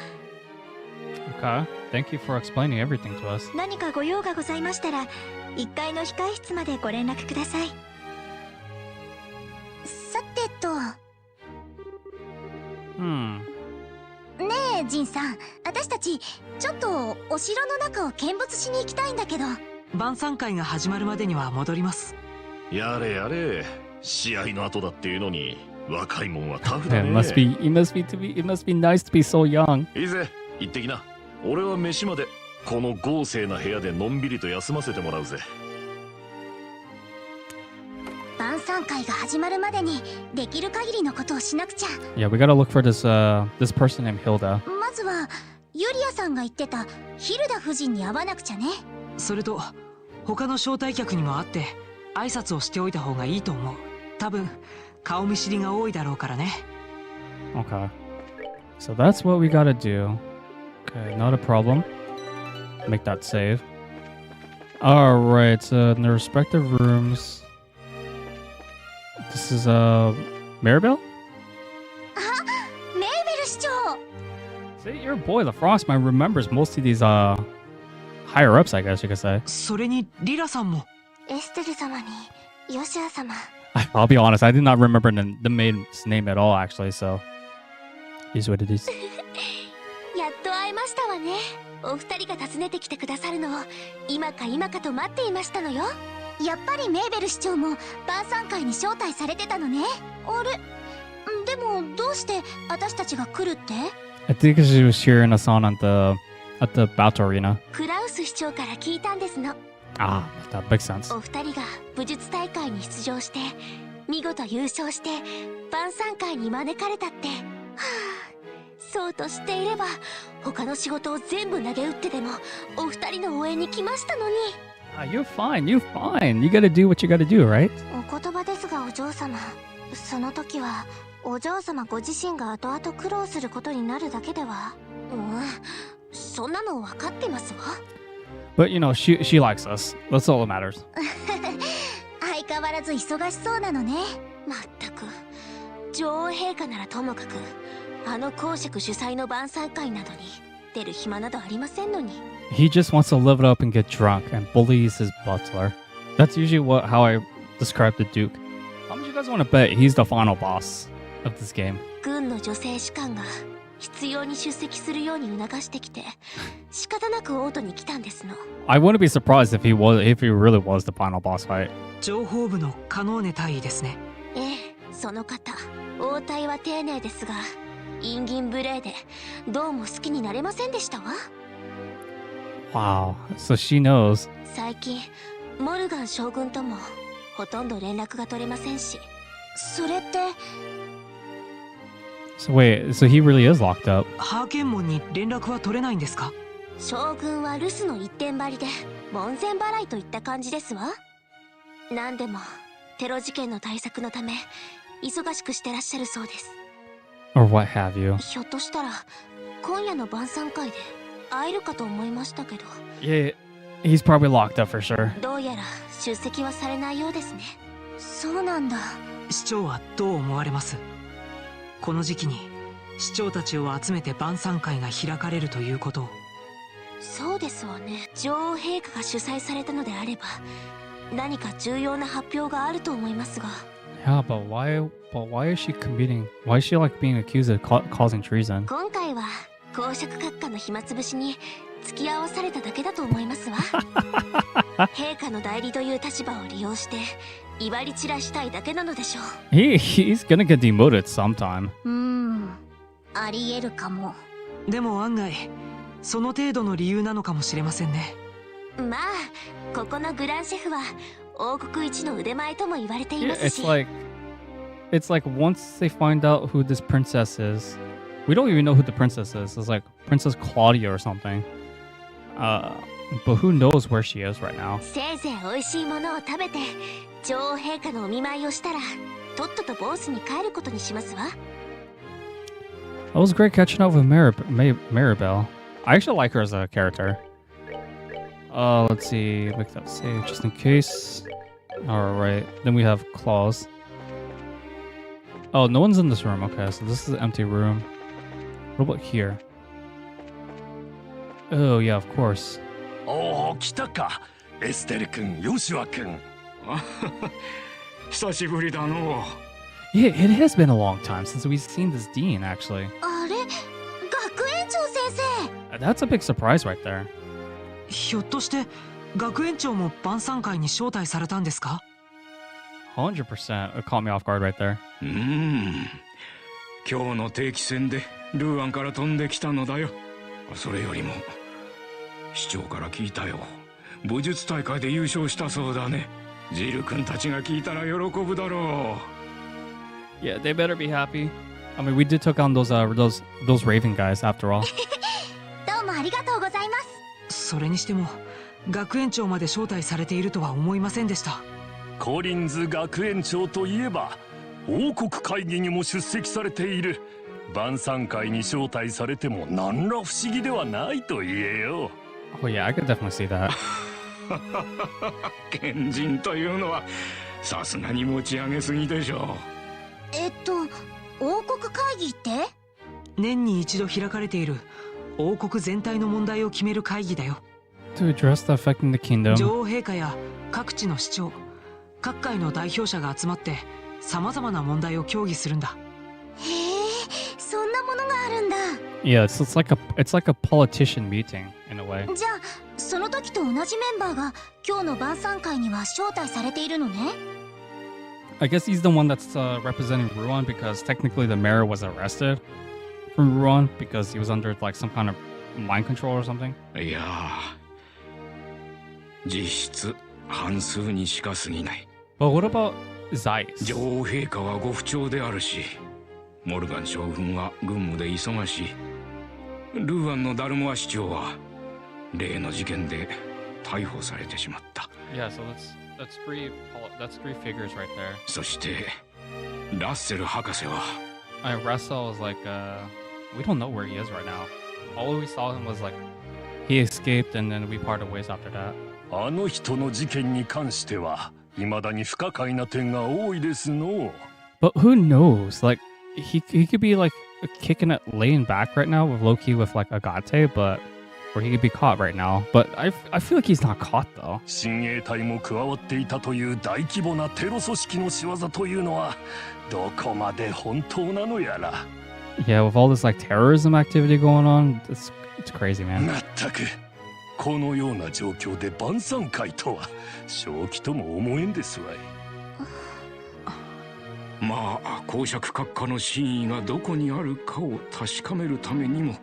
Okay. Thank you for explaining everything to us. 何かご用がございましたら1階の控室までご連絡ください。さてと、 Hmm. ねえジンさん、私たちちょっとお城の中を見物しに行きたいんだけど。晩餐会が始まるまでには戻ります。やれやれ、試合の後だっていうのに若いもんはタフだ It ね。 must be nice to be so young. いいぜ、行ってきな。俺は飯までこの豪勢な部屋でのんびりと休ませてもらうぜ。晩餐会が始まるまでにできる限りのことをしなくちゃ。 Yeah, we gotta look for this person named Hilda. まずはユリアさんが言ってたヒルダ夫人に会わなくちゃね。それと他の招待客にも会って挨拶をしておいた方がいいと思う。多分顔見知りが多いだろうからね。 Okay. So that's what we gotta do. Okay, not a problem. Make that save. Alright, so in the respective rooms. This is Maribel? あ、メイベル市長。 See, your boy, the Frostman, remembers most of these higher ups, I guess you could say. それにリラさんも。エステル様にヨシア様。 I'll be honest, I did not remember the maid's name at all, actually, so. Is what it is. やっと会えましたわね。お二人が訪ねてきてくださるのを今か今かと待っていましたのよ。やっぱりメーベル市長も晩餐会に招待されてたのね。あれ、でもどうして私たちが来るって？ I think she was cheering us on at the battle arena. クラウス市長から聞いたんですの。 Ah, that makes sense. お二人が武術大会に出場して見事優勝して晩餐会に招かれたって。はあ、そうとしていれば他の仕事を全部投げ打ってでもお二人の応援に来ましたのに。You're fine, you're fine. You gotta do what you gotta do, right? お言葉ですがお嬢様、その時はお嬢様ご自身が後々苦労することになるだけでは。そんなの分かってますわ。 But you know, she likes us. That's all that matters. 相変わらず忙しそうなのね。まったく女王陛下ならともかくあの公爵主催の晩餐会などに出る暇などありませんのに。 He just wants to live it up and get drunk and bullies his butler. That's usually how I describe the Duke. How much you guys want to bet he's the final boss of this game? 軍の女性士官が必要に出席するように促してきて仕方なく王都に来たんですの。 I wouldn't be surprised if he really was the final boss fight. 情報部のカノーネ大尉ですね。ええ、その方応対は丁寧ですが陰銀無礼でどうも好きになれませんでしたわ。 Wow, so she knows. 最近モルガン将軍ともほとんど連絡が取れませんし。それって So wait, so he really is locked up. ハーケン門に連絡は取れないんですか？将軍は留守の一点張りで門前払いといった感じですわ。何でもテロ事件の対策のため忙しくしてらっしゃるそうです。 Or what have you. ひょっとしたら今夜の晩餐会で会えるかと思いましたけど。 Yeah, He's probably locked up for sure. どうやら出席はされないようですね。そうなんだ。市長はどう思われます？この時期に市長たちを集めて晩餐会が開かれるということを。そうですわね。女王陛下が主催されたのであれば何か重要な発表があると思いますが。 Yeah, but why is she committing? Why is she like being accused of causing treason? 今回は公職閣下の暇つぶしに付き合わされただけだと思いますわ。陛下の代理という立場を利用して威張り散らしたいだけなのでしょう。He's gonna get demoted sometime. ありえるかも。でも案外その程度の理由なのかもしれませんね。まあここのグランシェフは王国一の腕前とも言われてい Yeah, ますし。 it's like once they find out who this princess is, we don't even know who the princess is. It's like Princess Claudia or something. But who knows where she is right now? せいぜい美味しいものを食べて女王陛下のお見舞いをしたらとっととボースに帰ることにしますわ。 It was great catching up with Maribel. I actually like her as a character. Let's see. Make that save just in case. Alright. Then we have Claws. Oh, no one's in this room. Okay, so this is an empty room. What about here? Oh, yeah, of course. おお、来たか。エステル君、ヨシュア君。久しぶりだの。 Yeah, it has been a long time since we've seen this Dean, actually. あれ、学園長先生。 That's a big surprise right there. ひょっとして学園長も晩餐会に招待されたんですか？ 100%. It caught me off guard right there. 今日の定期戦でルーアンから飛んできたのだよ。それよりも市長から聞いたよ。武術大会で優勝したそうだね。ジル君たちが聞いたら喜ぶだろう。Yeah, they better be happy. I mean, we did took on those Raven guys after all. どうもありがとうございます。それにしても学園長まで招待されているとは思いませんでした。コリンズ学園長といえば王国会議にも出席されている。晩餐会に招待されても何ら不思議ではないと言えよ。Oh yeah, I could definitely see that. 賢人というのはさすがに持ち上げすぎでしょう。王国会議って？年に一度開かれている王国全体の問題を決める会議だよ。To address the affecting the kingdom. 女王陛下や各地の市長、各界の代表者が集まって様々な問題を協議するんだ。へえ、そんなものがあるんだ。Yeah, it's like a politician meeting in a way. じゃあその時と同じメンバーが今日の晩餐会には招待されているのね。I guess he's the one that's representing Ruan because technically the mayor was arrested from Ruan because he was under like some kind of mind control or something. いや実質半数にしか過ぎない。 But what about Zeiss? 女王陛下はご不調であるし、モルガン将軍は軍務で忙しい。ルーアンのダルモア市長は例の事件で逮捕されてしまった。 Yeah, so that's three figures right there. そしてラッセル博士は Russell was like we don't know where he is right now. All we saw him was like he escaped and then we parted ways after that. あの人の事件に関しては未だに不可解な点が多いですの。 But who knows? Like he could be like kicking it, laying back right now with Loki with like Agate, but or he could be caught right now. But I feel like he's not caught though. 親衛隊も加わっていたという大規模なテロ組織の仕業というのはどこまで本当なのやら。 Yeah, with all this like terrorism activity going on, it's crazy, man. まったくこのような状況で晩餐会とは正気とも思えんですわい。まあ公爵閣下の真意がどこにあるかを確かめるためにも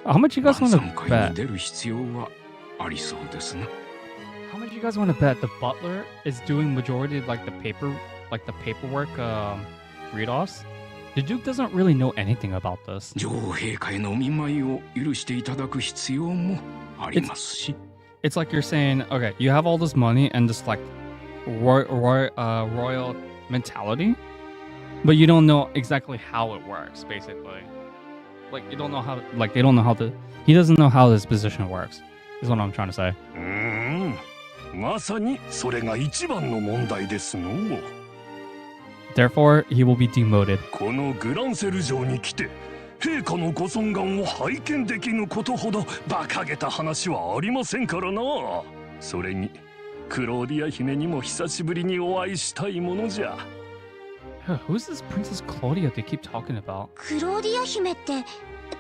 How much you guys want to 晩餐会 bet? に出る必要はありそうですな。 How much you guys want to bet the butler is doing majority of like the paperwork read-offs? The Duke doesn't really know anything about this. 女王陛下へのお見舞いを許していただく必要もありますし。 It's like you're saying, okay, you have all this money and this like royal mentality, but you don't know exactly how it works, basically. Like you don't know how, like they don't know how he doesn't know how this position works. is what I'm trying to say. まさにそれが一番の問題ですの。 Therefore, he will be demoted. このグランセル城に来て陛下のご尊顔を拝見できぬことほど馬鹿げた話はありませんからな。それにクローディア姫にも久しぶりにお会いしたいものじゃ。 Who's this Princess Claudia they keep talking about? クローディア姫って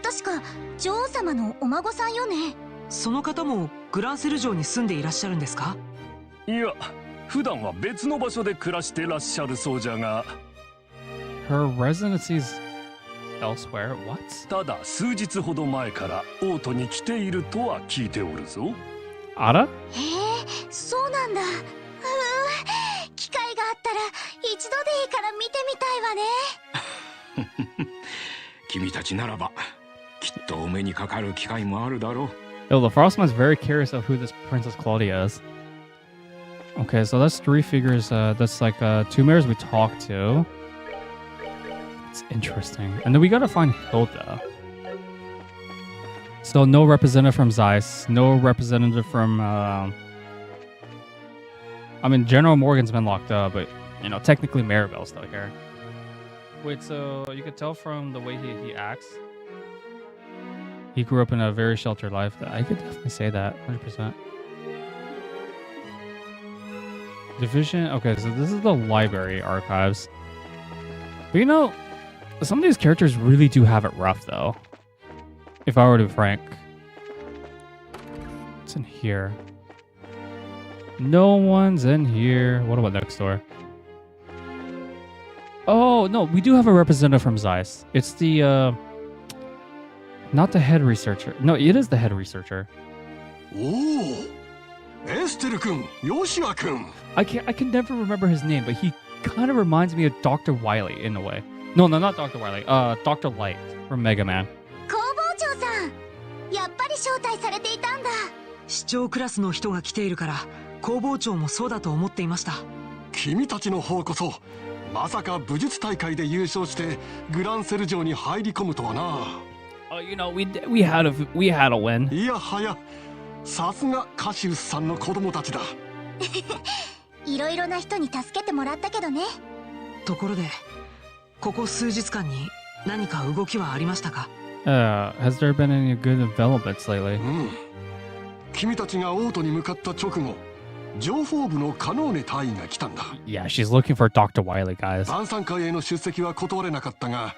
確か女王様のお孫さんよね。その方もグランセル城に住んでいらっしゃるんですか？いや、普段は別の場所で暮らしてらっしゃるそうじゃが。 Her residency is elsewhere? What? ただ数日ほど前から王都に来ているとは聞いておるぞ。 Ada? へえ、そうなんだ。機会があったら一度でいいから見てみたいわね。君たちならばきっとお目にかかる機会もあるだろう。 Yo, the Frostman's very curious of who this Princess Claudia is. Okay, so that's 3 figures. That's like 2 mayors we talked to. It's interesting. And then we gotta find Hilda. So no representative from Zeiss. No representative from... I mean, General Morgan's been locked up, but, you know, technically Maribel's still here. Wait, so you could tell from the way he acts. He grew up in a very sheltered life. I could definitely say that, 100%. Division. Okay, so this is the library archives. But you know, some of these characters really do have it rough, though. If I were to be frank. What's in here? No one's in here. What about next door? Oh, no, we do have a representative from Zeiss. It's the, not the head researcher. No, it is the head researcher. Oh, Esther君、ヨシア君。 I can never remember his name, but he kind of reminds me of Dr. Wily in a way. No, not Dr. Wily. Dr. Light from Mega Man. 工房長さん、やっぱり招待されていたんだ。市長クラスの人が来ているから工房長もそうだと思っていました。君たちの方こそまさか武術大会で優勝してグランセル城に入り込むとはな。Oh, you know, we had a win. いやはや、さすがカシウスさんの子供たちだ。いろいろな人に助けてもらったけどね。ところで、ここ数日間に何か動きはありましたか？ Has there been any good developments lately? 君たちが王都に向かった直後、情報部のカノーネ隊員が来たんだ。Yeah, she's looking for Dr. Wily, guys. 晩餐会への出席は断れなかったが、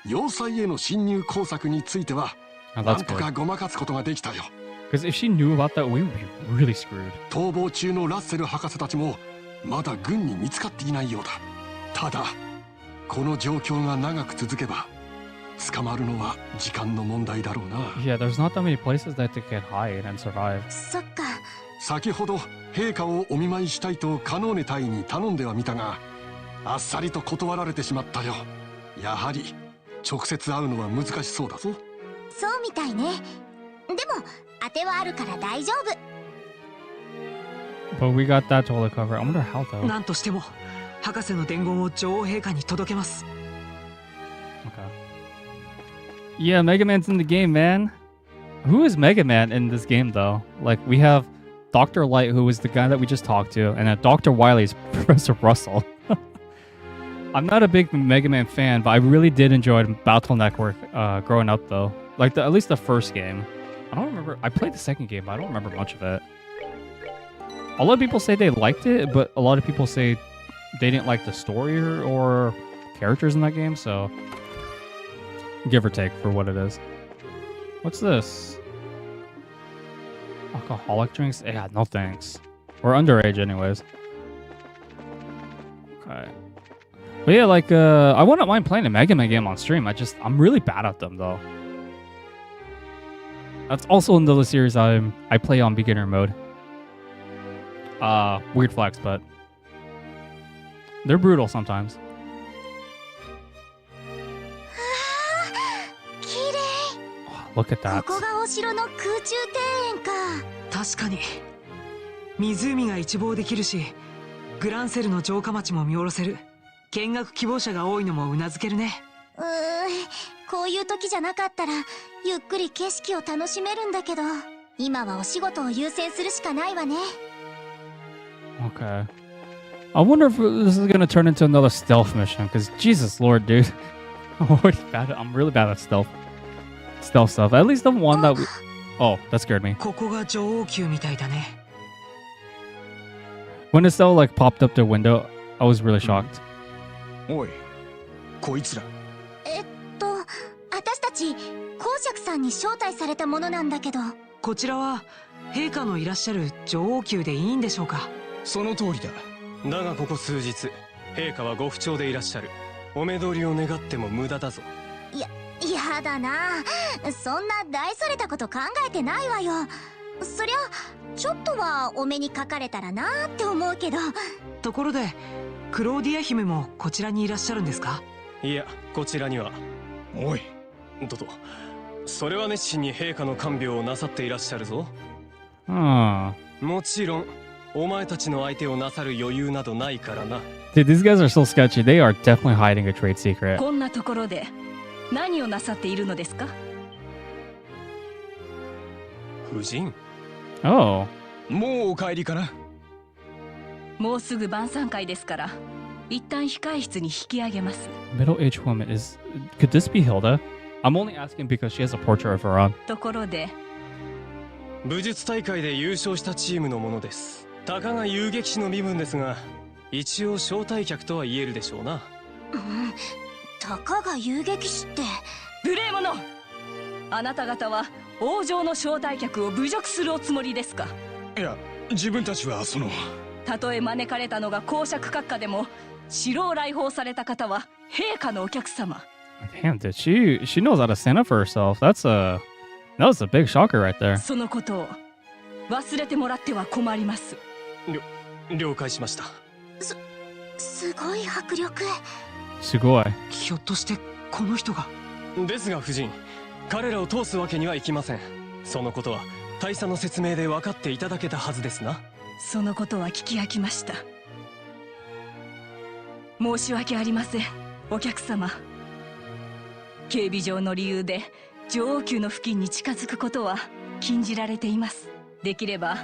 要塞への侵入工作については、なんとかごまかすことができたよ。Because if she knew about that, we would be really screwed. 逃亡中のラッセル博士たちもまだ軍に見つかっていないようだ。ただ、この状況が長く続けば、捕まるのは時間の問題だろうな。Yeah, there's not that many places that they can hide and survive. そっか。先ほど陛下をお見舞いしたいとカノーネ隊員に頼んではみたが、あっさりと断られてしまったよ。やはり直接会うのは難しそうだぞ。そうみたいね。でも当てはあるから大丈夫。But we got that to cover. I wonder how though. なんとしても博士の伝言を女王陛下に届けます。 Okay. Yeah, Mega Man's in the game, man. Who is Mega Man in this game though? Like we have Dr. Light, who was the guy that we just talked to, and then Dr. Wily's Professor Russell. I'm not a big Mega Man fan, but I really did enjoy Battle Network growing up though. Like at least the first game. I don't remember. I played the second game, but I don't remember much of it. A lot of people say they liked it, but a lot of people say they didn't like the story or characters in that game, so give or take for what it is. What's this? Alcoholic drinks? Yeah, no thanks. We're underage anyways. Okay. But yeah, like, I wouldn't mind playing a Mega Man game on stream. I'm really bad at them, though. That's also another series I play on beginner mode. Weird flex, but they're brutal sometimes. 綺麗。 Look at that. ここがお城の空中庭園か。確かに湖が一望できるし、グランセルの城下町も見下ろせる。見学希望者が多いのもうなずけるね。こういう時じゃなかったらゆっくり景色を楽しめるんだけど、今はお仕事を優先するしかないわね。 Okay. I wonder if this is gonna turn into another stealth mission, because Jesus Lord, dude. I'm really bad at stealth stuff. At least the one that we... Oh, that scared me. ここが女王宮みたいだね。 When Estelle like popped up the window, I was really shocked. おいこいつら私たち公爵さんに招待されたものなんだけど。こちらは陛下のいらっしゃる女王宮でいいんでしょうか。その通りだ。だがここ数日陛下はご不調でいらっしゃる。お目通りを願っても無駄だぞ。やだな、そんな大それたこと考えてないわよ。そりゃちょっとはお目にかかれたらなって思うけど。ところでクローディア姫もこちらにいらっしゃるんですか。いやこちらには。おいそれは熱心に陛下の看病をなさっていらっしゃるぞ。Ah. もちろんお前たちの相手をなさる余裕などないからな。 Dude, these guys are so sketchy. They are definitely hiding a trade secret. こんなところで何をなさっているのですか。夫人。Oh. もうお帰りかな。もうすぐ晩餐会ですから一旦控室に引き上げます。 Middle-aged woman is... Could this be Hilda? I'm only asking because she has a portrait of her on. ところで武術大会で優勝したチームのものです。たかが遊撃士の身分ですが一応招待客とは言えるでしょうな。たかが遊撃士って。無礼者、あなた方は王城の招待客を侮辱するおつもりですか。いや自分たちはそのたとえ招かれたのが公爵閣下でも城を来訪された方は陛下のお客様。 Damn, dude, she knows how to stand up for herself. That was a big shocker right there. そのことを忘れてもらっては困ります。了解しました。すごい迫力。すごい。ひょっとしてこの人が。ですが夫人、彼らを通すわけにはいきません。そのことは大佐の説明で分かっていただけたはずですな。そのことは聞き飽きました。申し訳ありませんお客様。警備上の理由で女王宮の付近に近づくことは禁じられています。できれば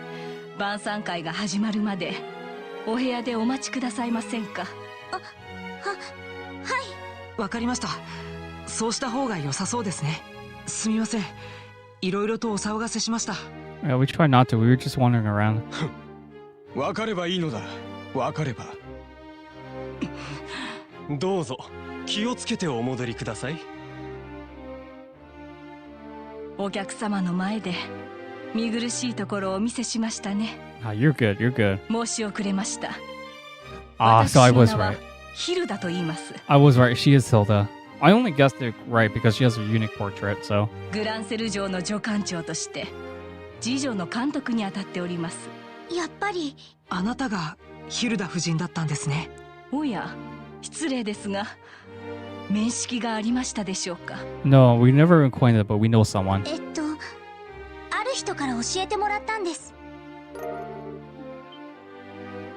晩餐会が始まるまでお部屋でお待ちくださいませんか。はい。わかりました。そうした方が良さそうですね。すみません、いろいろとお騒がせしました。 Yeah, we tried not to. We were just wandering around. 分かればいいのだ。分かれば。どうぞ気をつけてお戻りください。お客様の前で見苦しいところをお見せしましたね。Ah, you're good. You're good. 申し遅れました。 Ah, so I was 私の名は right. ヒルダと言います。 I was right. She is Hilda. I only guessed it right because she has a unique portrait, so. グランセル城の助官長として次女の監督に当たっております。やっぱりあなたがヒルダ夫人だったんですね。おや、失礼ですが面識がありましたでしょうか。 No, we never been acquainted, but we know someone. ある人から教えてもらったんです。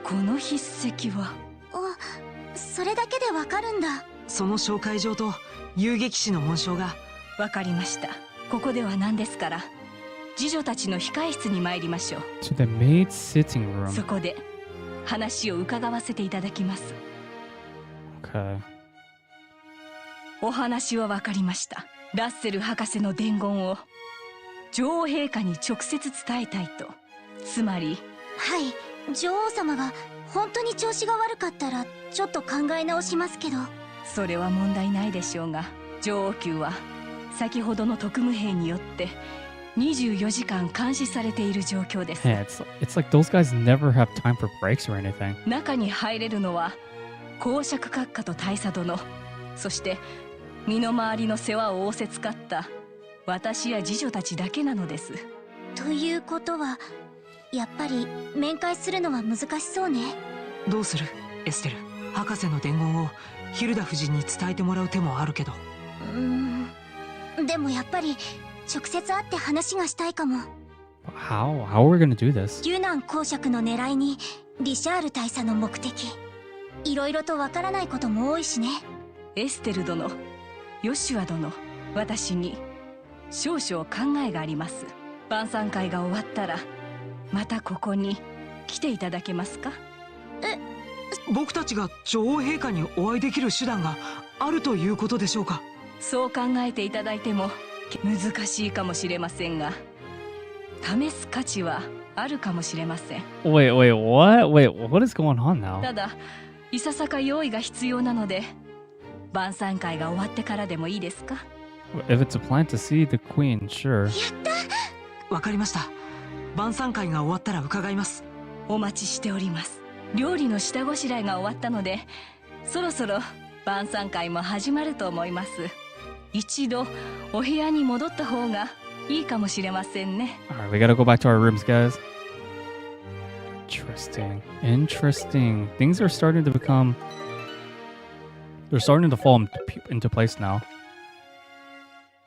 この筆跡は。それだけでわかるんだ。その紹介状と遊撃士の紋章が。わかりました。ここでは何ですから次女たちの控室に参りましょう。 To the maid sitting room. そこで話を伺わせていただきます。 Okay. お話はわかりました。ラッセル博士の伝言を女王陛下に直接伝えたいと。つまり。はい、女王様が本当に調子が悪かったらちょっと考え直しますけど。それは問題ないでしょうが、女王宮は先ほどの特務兵によって24時間監視されている状況です。 Yeah, it's like those guys never have time for breaks or anything. 中に入れるのは公爵閣下と大佐殿、そして身の回りの世話を仰せつかった私や次女たちだけなのです。ということはやっぱり面会するのは難しそうね。どうするエステル。博士の伝言をヒルダ夫人に伝えてもらう手もあるけど。でもやっぱり直接会って話がしたいかも。 How are we gonna do this? デュナン公爵の狙いにリシャール大佐の目的、いろいろとわからないことも多いしね。エステル殿、ヨシュア殿、私に少々考えがあります。晩餐会が終わったらまたここに来ていただけますか？僕たちが女王陛下にお会いできる手段があるということでしょうか？そう考えていただいても難しいかもしれませんが、試す価値はあるかもしれません。 Wait, what? What is going on now? ただいささか用意が必要なので、晩餐会が終わってからでもいいですか？ If it's a plan to see the queen, sure. わかりました。晩餐会が終わったら伺います。お待ちしております。料理の下ごしらえが終わったので、そろそろ晩餐会も始まると思います。一度お部屋に戻った方がいいかもしれませんね。 Alright, we gotta go back to our rooms, guys. Interesting. Things are starting to become... They're starting to fall into place now.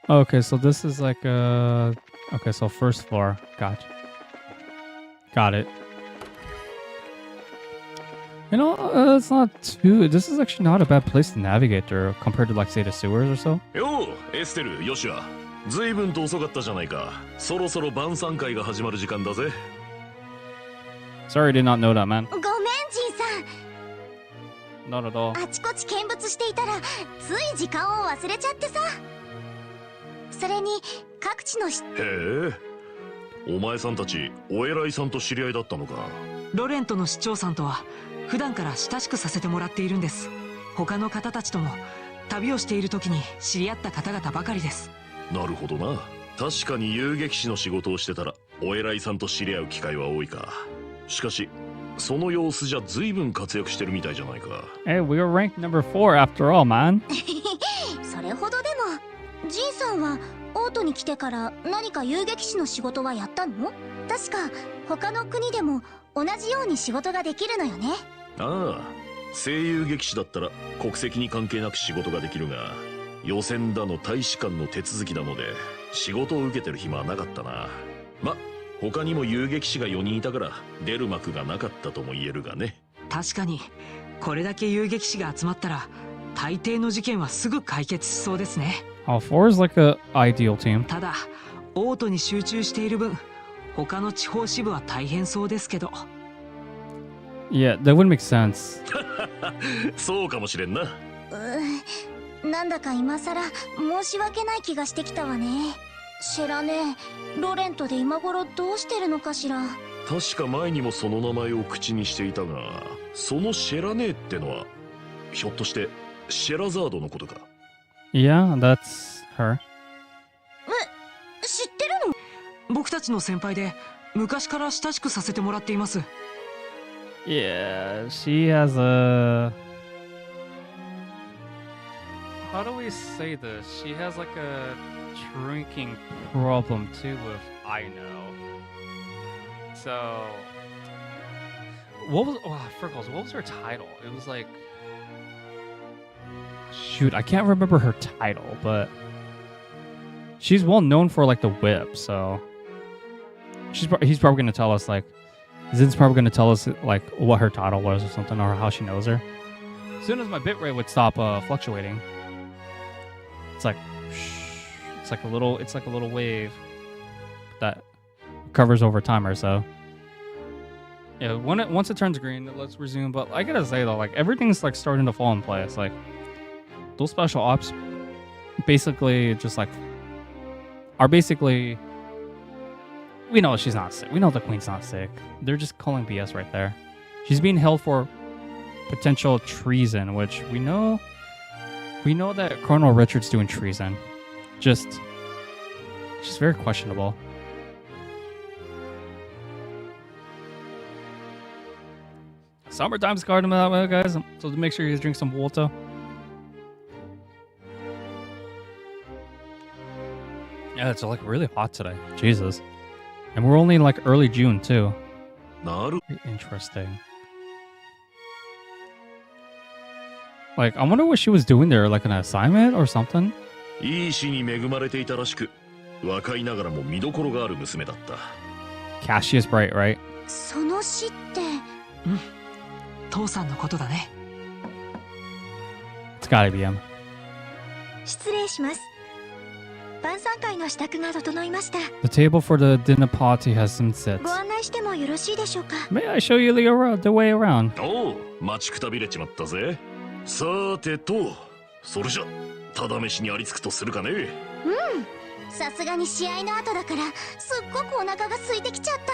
Okay, so this is like a... Okay, so first floor. Gotcha. Got it. You know, it's not too... This is actually not a bad place to navigate through compared to, like, say, the sewers or so. よう、エステル、ヨシュア。ずいぶんと遅かったじゃないか。そろそろ晩餐会が始まる時間だぜ。Sorry, I did not know that, man. ごめんじいさん。 Not at all. あちこち見物していたらつい時間を忘れちゃってさ。それに各地のへえ。お前さんたちお偉いさんと知り合いだったのか。ロレントの市長さんとは普段から親しくさせてもらっているんです。他の方たちとも旅をしている時に知り合った方々ばかりです。なるほどな。確かに遊撃士の仕事をしてたらお偉いさんと知り合う機会は多いか。しかしその様子じゃ随分活躍してるみたいじゃないか。Hey, we were ranked number 4 after all, man. それほどでも。じいさんはオートに来てから何か遊撃士の仕事はやったの？確か他の国でも同じように仕事ができるのよね。ああ、声優撃士だったら国籍に関係なく仕事ができるが、予選だの大使館の手続きだので仕事を受けてる暇はなかったな。ま、他にも遊撃士が4人いたから出る幕がなかったとも言えるがね。確かにこれだけ遊撃士が集まったら大抵の事件はすぐ解決しそうですね。Oh, 4 is like a ideal team. ただオートに集中している分他の地方支部は大変そうですけど。 Yeah, that would make sense. そうかもしれんな。なんだか今さら申し訳ない気がしてきたわね。知らねえ、ロレントで今頃どうしてるのかしら。確か前にもその名前を口にしていたが、そのシェラネーってのはひょっとしてシェラザードのことか。Yeah, that's her. 知ってるの？僕たちの先輩で昔から親しくさせてもらっています。 Yeah, she has a... How do we say this? She has like a drinking problem too with I know. So... What was... Oh, Freckles, what was her title? It was like... Shoot, I can't remember her title, but... She's well known for like the whip, so... He's probably going to tell us like... Zin's probably going to tell us like what her title was or something, or how she knows her. As soon as my bitrate would stop fluctuating, it's like a little wave that covers over time or so. Yeah, once it turns green, let's resume. But I gotta say though, like everything's like starting to fall in place. Like those special ops, basically just like are basically. We know she's not sick. We know the queen's not sick. They're just calling BS right there. She's being held for potential treason, which we know that Colonel Richard's doing treason. Just very questionable. Summertime's guarding him out, guys. So make sure you drink some water. Yeah, it's like really hot today. Jesus. And we're only in like early June too. Interesting. Like, I wonder what she was doing there, like an assignment or something? いい死に恵まれていたらしく、若いながらも見どころがある娘だった。Cassius Bright, right? その死って。父さんのことだね。It's gotta be him. 失礼します。晩餐会の支度が整いました。 The table for the dinner party has some sets. ご案内してもよろしいでしょうか。 May I show you the way around? おう、待ちくたびれちまったぜ。さてと、それじゃただ飯にありつくとするかね。さすがに試合の後だからすっごくお腹が空いてきちゃった。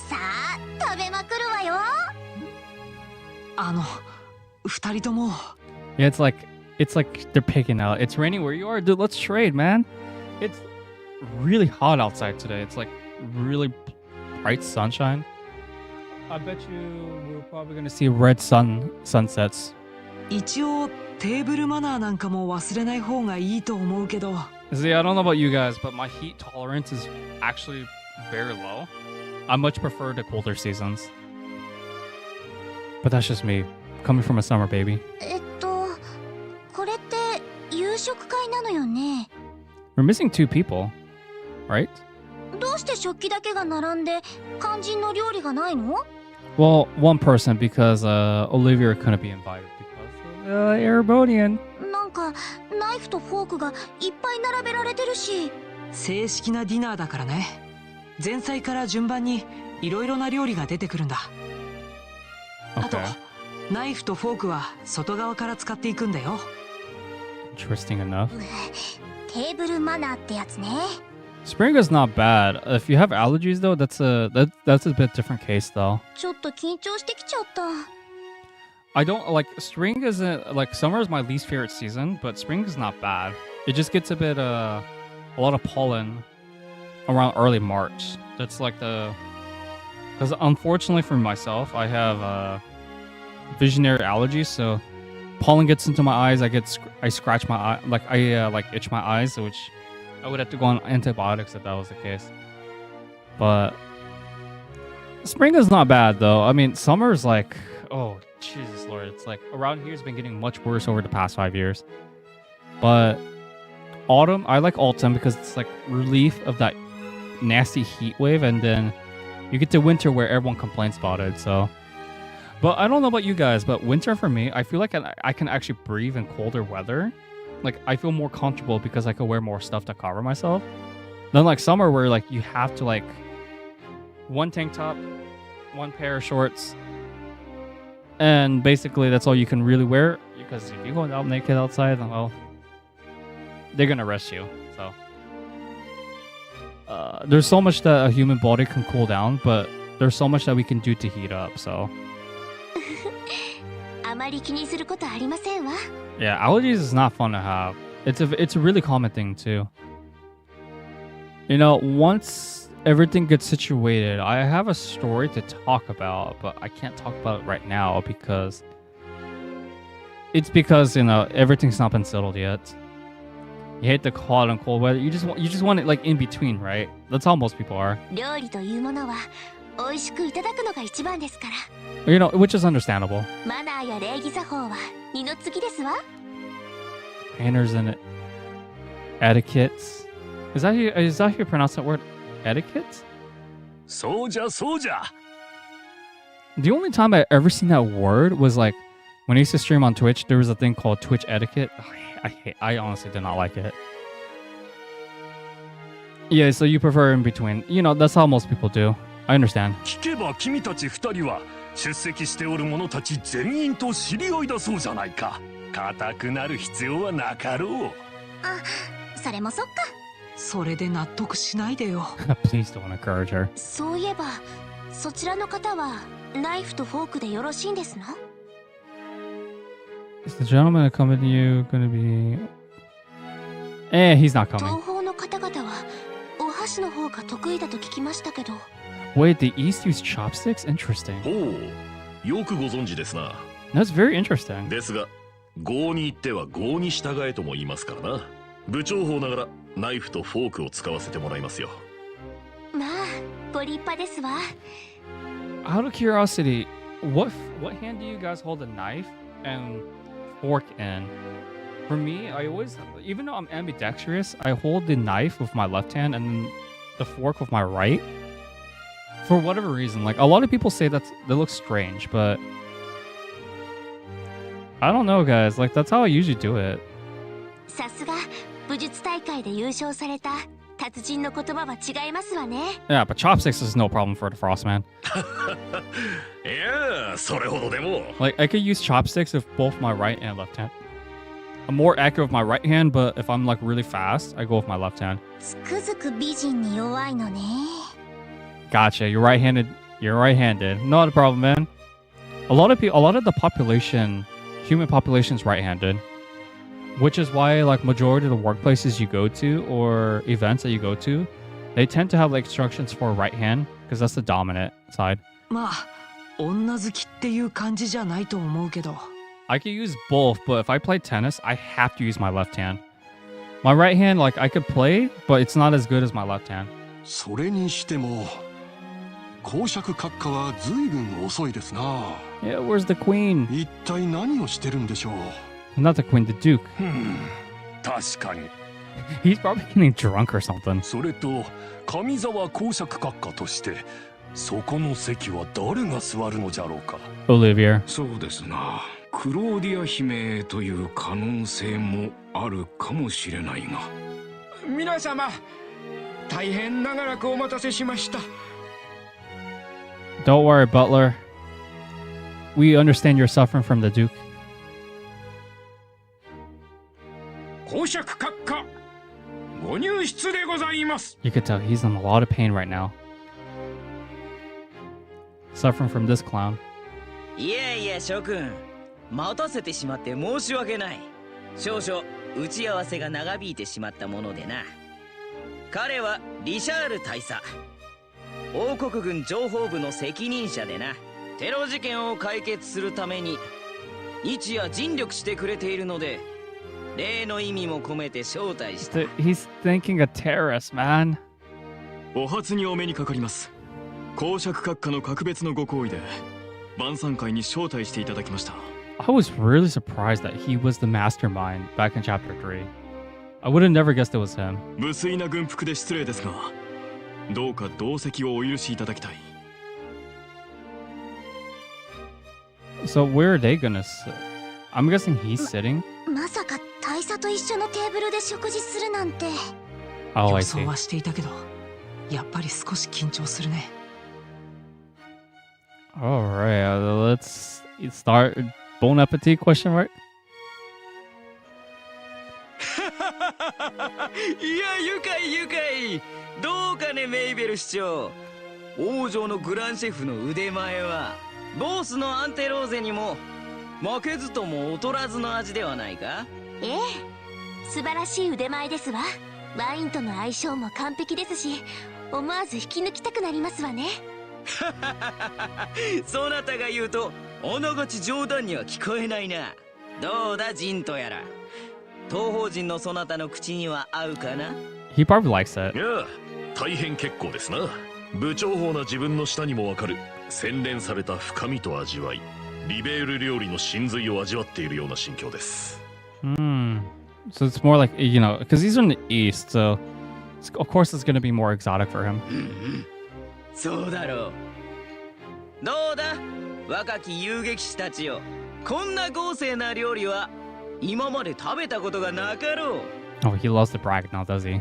さあ食べまくるわよ。二人とも Yeah, it's like they're picking out. It's raining where you are, dude. Let's trade, man. It's really hot outside today. It's like really bright sunshine. I bet you we're probably gonna see red sunsets. 一応テーブルマナーなんかも忘れない方がいいと思うけど。 See, I don't know about you guys, but my heat tolerance is actually very low. I much prefer the colder seasons. But that's just me, coming from a summer baby. これって夕食会なのよね。 We're missing 2 people, right? どうして食器だけが並んで肝心の料理がないの？ Well, 1 person because Olivia couldn't be invited because of Erebonian. なんかナイフとフォークがいっぱい並べられてるし。正式なディナーだからね。前菜から順番にいろいろな料理が出てくるんだ。あと Okay. ナイフとフォークは外側から使っていくんだよ。 Interesting enough. テーブルマナーってやつね。 Spring is not bad. If you have allergies though, that's a bit different case though. ちょっと緊張してきちゃった。 I don't like spring isn't like summer is my least favorite season, but spring is not bad. It just gets a lot of pollen around early March. That's like because unfortunately for myself, I have visionary allergies, so pollen gets into my eyes. I scratch my eye, I itch my eyes, which I would have to go on antibiotics if that was the case. But spring is not bad though. I mean, summer is like, oh Jesus Lord, it's like around here has been getting much worse over the past 5 years. But autumn, I like autumn because it's like relief of that nasty heat wave, and then you get to winter where everyone complains about it. So, but I don't know about you guys, but winter for me, I feel like I can actually breathe in colder weather. Like I feel more comfortable because I can wear more stuff to cover myself. Then like summer where like you have to like 1 tank top, 1 pair of shorts, and basically that's all you can really wear, because if you go out naked outside, then well, they're gonna arrest you. So there's so much that a human body can cool down, but there's so much that we can do to heat up. So あまり気にすることありませんわ。 yeah, allergies is not fun to have. It's a really common thing too. You know, once everything gets situated, I have a story to talk about, but I can't talk about it right now because you know everything's not been settled yet. You hate the hot and cold weather. You just want it like in between, right? That's how most people are. 料理というものは美味しくいただくのが一番ですから。 You know, which is understandable. マナーや礼儀作法は二の次ですわ。 Manners and etiquettes. Is that how you pronounce that word? Etiquette? そうじゃそうじゃ。 The only time I ever seen that word was like when I used to stream on Twitch. There was a thing called Twitch etiquette. I honestly did not like it. Yeah, so you prefer in between. You know, that's how most people do. I understand. 聞けば君たち二人は出席しておる者たち全員と知り合いだそうじゃないか。固くなる必要はなかろう。あ、それもそっか。それで納得しないでよ。Please don't encourage her. そういえばそちらの方はナイフとフォークでよろしいんですの？ Is the gentleman accompanying you gonna be? He's not coming. 東方の方々はお箸の方が得意だと聞きましたけど。 Wait, the East use chopsticks? Interesting. ほう、よくご存知ですな。 That's very interesting. ですが、郷に行っては郷に従えとも言いますからな。部長法ながらナイフとフォークを使わせてもらいますよ。まあご立派ですわ。 Out of curiosity, what hand do you guys hold a knife and fork in? For me, I always, even though I'm ambidextrous, I hold the knife with my left hand and the fork with my right. For whatever reason, like a lot of people say that looks strange, but I don't know, guys. Like that's how I usually do it. さすが武術大会で優勝された達人の言葉は違いますわね。 Yeah, but chopsticks is no problem for the Frost man. いやそれほどでも。 Like, I could use chopsticks with both my right and left hand. I'm more accurate with my right hand, but if I'm like really fast, I go with my left hand. つくづく美人に弱いのね。 Gotcha. You're right-handed. You're right-handed. Not a problem, man. A lot of the population, human population is right-handed, which is why like majority of the workplaces you go to or events that you go to, they tend to have like instructions for right hand because that's the dominant side. まあ女好きっていう感じじゃないと思うけど。 I could use both, but if I play tennis, I have to use my left hand. My right hand, like I could play, but it's not as good as my left hand. それにしても公爵閣下は随分遅いですな。 Yeah, where's the queen? 一体何をしてるんでしょう。 Not the queen, the duke. 確かに。 He's probably getting drunk or something. それと上沢公爵閣下としてそこの席は誰が座るのじゃろうか。 Olivia. そうですな。クローディア姫という可能性もあるかもしれないが。皆様、大変長らくお待たせしました。 Don't worry, Butler. We understand you're suffering from the Duke. 公爵閣下、ご入室でございます。 You could tell he's in a lot of pain right now. Suffering from this clown. いやいや諸君、待たせてしまって申し訳ない。少々打ち合わせが長引いてしまったものでな。彼はリシャール大佐、王国軍情報部の責任者でな。テロ事件を解決するために日夜尽力してくれているので、例の意味も込めて招待した。 He's thinking a terrorist, man. お初にお目にかかります。公爵閣下の格別のご好意で晩餐会に招待していただきました。 I was really surprised that he was the mastermind back in chapter 3. I would have never guessed it was him. 無粋な軍服で失礼ですが、どうか同席をお許しいただきたい。 So where are they gonna sit? I'm guessing he's sitting. まさか大佐と一緒のテーブルで食事するなんて。 Oh, 予 I 想 see. はしていたけど、やっぱり少し緊張するね。 All right, let's start. Bon appetit? Question mark. いや愉快愉快。どうかねメイベル市長。王女のグランシェフの腕前はボースのアンテローゼにも負けずとも劣らずの味ではないか。ええ、素晴らしい腕前ですわ。ワインとの相性も完璧ですし、思わず引き抜きたくなりますわね。そなたが言うとおのがち冗談には聞こえないな。どうだジンとやら、東方人のそなたの口には合うかな。 He probably likes it. いや大変結構ですな。部長法な自分の舌にもわかる洗練された深みと味わい、リベール料理の真髄を味わっているような心境です。Hmm. So it's more like, you know, because he's from the east, so of course it's going to be more exotic for him. そうだろう。どうだ若き遊撃士たちよ、こんな豪勢な料理は今まで食べたことがなかろう。 Oh, he loves to brag now, does he?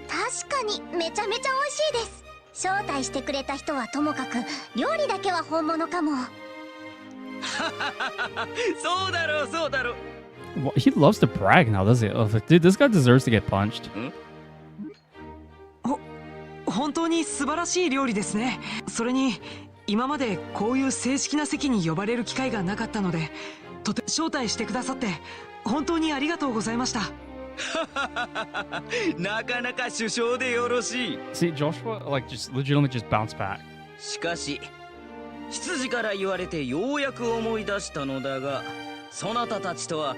確かにめちゃめちゃ美味しいです。招待してくれた人はともかく、料理だけは本物かも。そうだろうそうだろう。 Well, he loves to brag now, does he? Oh, dude, this guy deserves to get punched. 本当に素晴らしい料理ですね。それに今までこういう正式な席に呼ばれる機会がなかったので、招待してくださって本当にありがとうございました。なかなか首相でよろしい。 See, Joshua, like, just legitimately just bounced back. しかし執事から言われてようやく思い出したのだが、そなたたちとは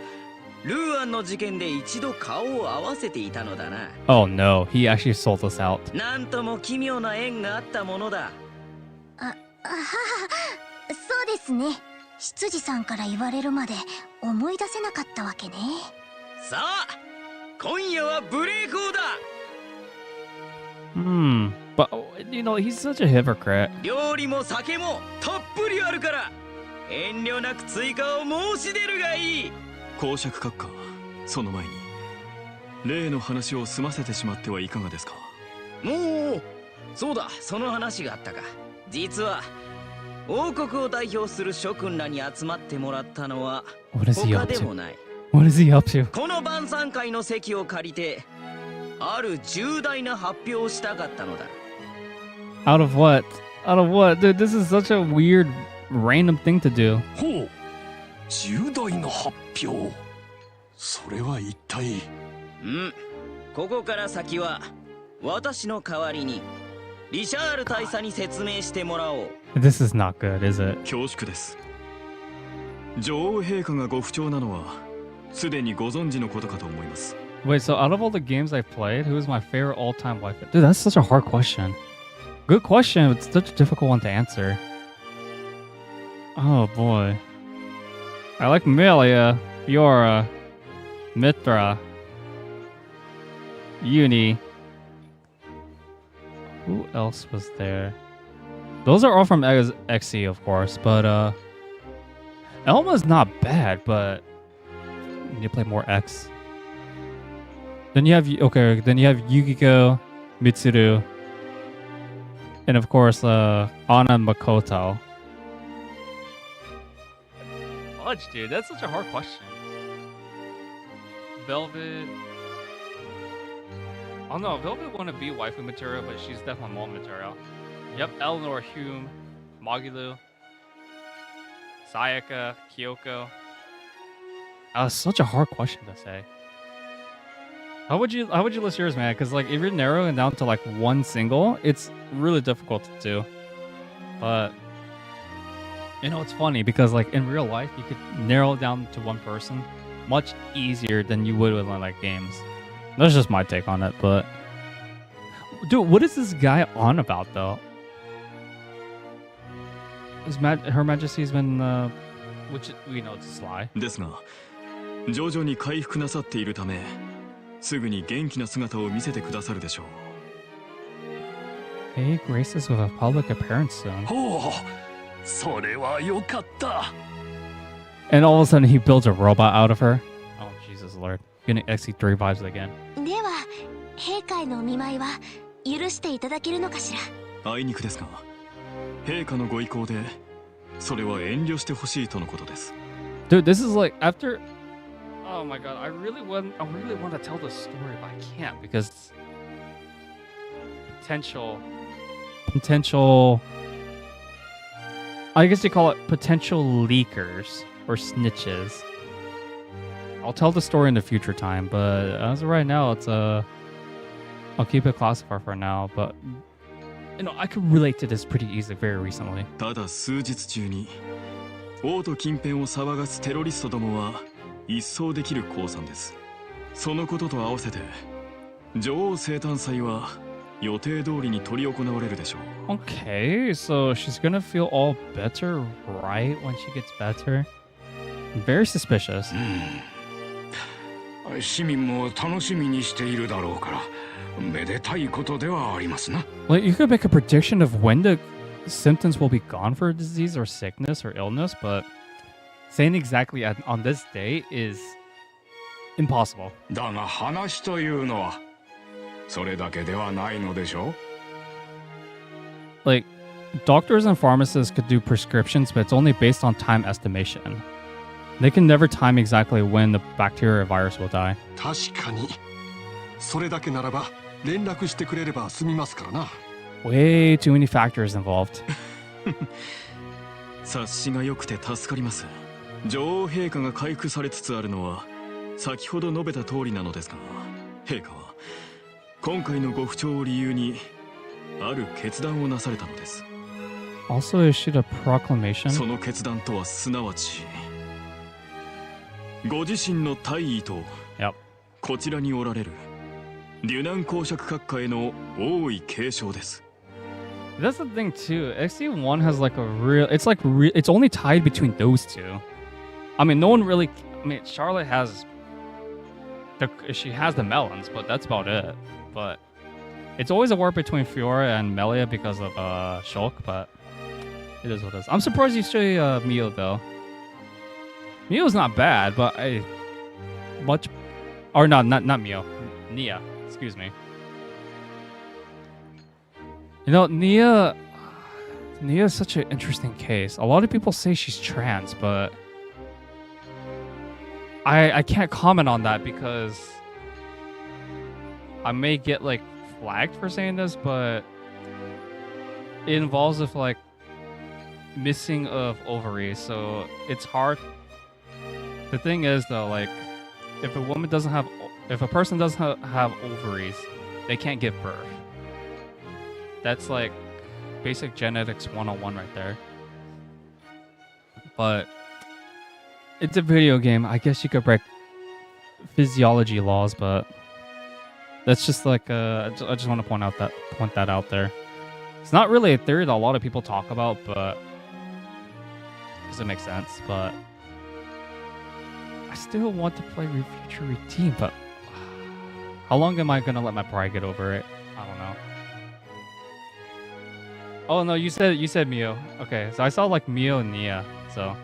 ルーアンの事件で一度顔を合わせていたのだな。 Oh no, he actually sold us out. なんとも奇妙な縁があったものだ。そうですね。執事さんから言われるまで思い出せなかったわけね。さあ今夜は無礼講だ。 But, you know, he's such a hypocrite. 料理も酒もたっぷりあるから遠慮なく追加を申し出るがいい。公爵閣下、その前に例の話を済ませてしまってはいかがですか。もうそうだ、その話があったか。実は王国を代表する諸君らに集まってもらったのは What is he 他 up で to? もない。 What is he up to? この晩餐会の席を借りてある重大な発表をしたかったのだ。 Out of what? Out of what? Dude, this is such a weird, random thing to do. ほう、重大な発表。それは一体。ここから先は私の代わりにリシャール大佐に説明してもらおう。 This is not good, is it? 恐縮です。女王陛下がご不調なのはすでにご存知のことかと思います。 Wait, so out of all the games I've played, who is my favorite all-time wife? Dude, that's such a hard question. Good question, but it's such a difficult one to answer. Oh boy. I like Melia, Fiora, Mithra, Uni. Who else was there? Those are all from XE, of course, but Elma's not bad, but you need to play more X. Then you have then you have Yukiko, Mitsuru, and of course Anna Makoto. Fudge, dude, that's such a hard question. Velvet. Oh no, Velvet wouldn't be waifu material, but she's definitely mom material. Yep, Eleanor, Hume, Magilu, Sayaka, Kyoko. That was such a hard question to say. How would you list yours, man? Because like if you're narrowing down to like one single, it's really difficult to do. But you know, it's funny because like in real life, you could narrow it down to one person much easier than you would with like games. That's just my take on it. But dude, what is this guy on about though? Her Majesty's been, which we know it's a lie. ですが、徐々に回復なさっているため、すぐに元気な姿を見せてくださるでしょう。Hey, graces with a public appearance soon. ほう、それはよかった。 And all of a sudden he builds a robot out of her. Oh Jesus Lord, getting XE3 vibes again. では陛下へのお見舞いは許していただけるのかしら。あいにくですが、陛下のご意向で、それは遠慮してほしいとのことです。Dude, this is like after. Oh my God, I really want to tell the story, but I can't because potential. I guess you call it potential leakers or snitches. I'll tell the story in the future time, but as of right now, it's I'll keep it classified for now, but you know, I could relate to this pretty easily very recently. ただ数日中に王都近辺を騒がすテロリストどもは一掃できる降参です。そのことと合わせて女王生誕祭は予定通りに執り行われるでしょう。Okay, so she's gonna feel all better right when she gets better. Very suspicious. 市民も楽しみにしているだろうから、めでたいことではありますな。Like you could make a prediction of when the symptoms will be gone for a disease or sickness or illness, but saying exactly on this day is impossible. だが話というのはそれだけではないのでしょう。 Like doctors and pharmacists could do prescriptions, but it's only based on time estimation. They can never time exactly when the bacteria or virus will die. 確かにそれだけならば連絡してくれれば済みますからな。 Way too many factors involved. 察しが良くて助かります。女王陛下が回復されつつあるのは先ほど述べた通りなのですが、陛下は今回のご不調を理由にある決断をなされたのです。 Also issued a proclamation. その決断とはすなわちご自身の大位とこちらにおられるリュナン公爵閣下への王位継承です。 That's the thing too. XE1 has like a real. It's like it's only tied between those two. I mean, no one really. I mean, Charlotte has. She has the melons, but that's about it. But it's always a war between Fiora and Melia because of Shulk. But it is what it is. I'm surprised you say Mio though. Mio's not bad, but much, or not Mio. Nia, excuse me. You know, Nia is such an interesting case. A lot of people say she's trans, but I can't comment on that because I may get like flagged for saying this, but it involves with like missing of ovaries, so it's hard. The thing is though, like if a person doesn't have ovaries, they can't give birth. That's like basic genetics 101 right there. But it's a video game. I guess you could break physiology laws, but that's just like I just want to point that out there. It's not really a theory that a lot of people talk about, but because it makes sense. But I still want to play Future Redeem, but how long am I gonna let my pride get over it? I don't know. Oh no, you said Mio. Okay, so I saw like Mio and Nia. So,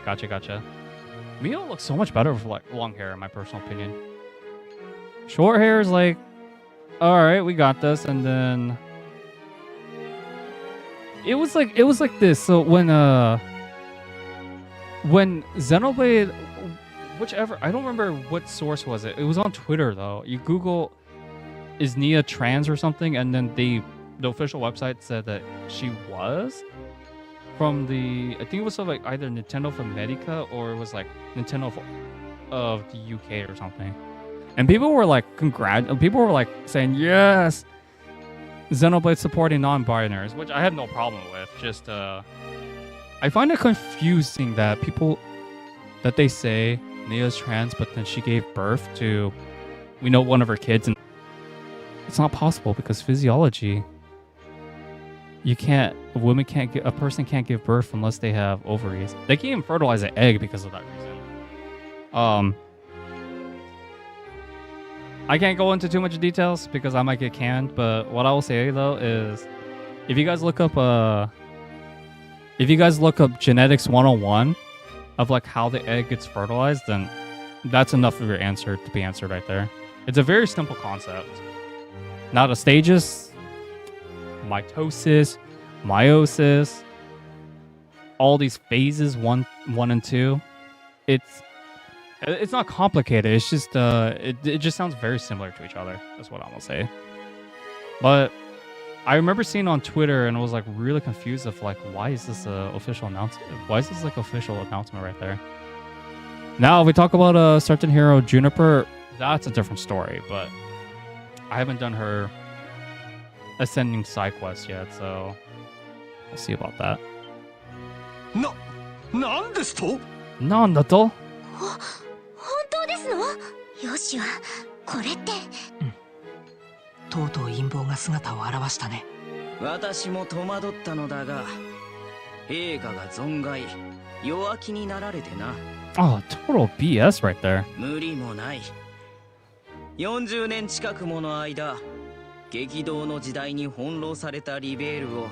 gotcha. Mio looks so much better with like long hair, in my personal opinion. Short hair is like, all right, we got this, and then it was like this. So when Xenoblade, whichever, I don't remember what source was it. It was on Twitter though. You Google, is Nia trans or something, and then the official website said that she was from the, I think it was like either Nintendo of America or it was like Nintendo of the UK or something. And people were like people were like saying yes, Xenoblade supporting non-binaries, which I have no problem with. Just I find it confusing that they say Nia's trans, but then she gave birth to, we know, one of her kids, and it's not possible because physiology. A person can't give birth unless they have ovaries. They can't even fertilize an egg because of that reason. I can't go into too much details because I might get canned, but what I will say though is if you guys look up genetics 101 of like how the egg gets fertilized, then that's enough of your answer to be answered right there. It's a very simple concept. Now the stages, mitosis, meiosis, all these phases, one and 2. It's not complicated. It's just it just sounds very similar to each other. That's what I'm gonna say. But I remember seeing on Twitter and I was like really confused of like, why is this official announcement? Why is this like official announcement right there? Now if we talk about a certain hero, Juniper, that's a different story. But I haven't done her ascending side quest yet, so we'll see about that.なんですと？なんだと？本当ですの？よしはこれって。とうとう陰謀が姿を現したね。私も戸惑ったのだが、陛下が存外弱気になられてな。Oh, total BS right there. 無理もない。40年近くもの間、激動の時代に翻弄されたリベールを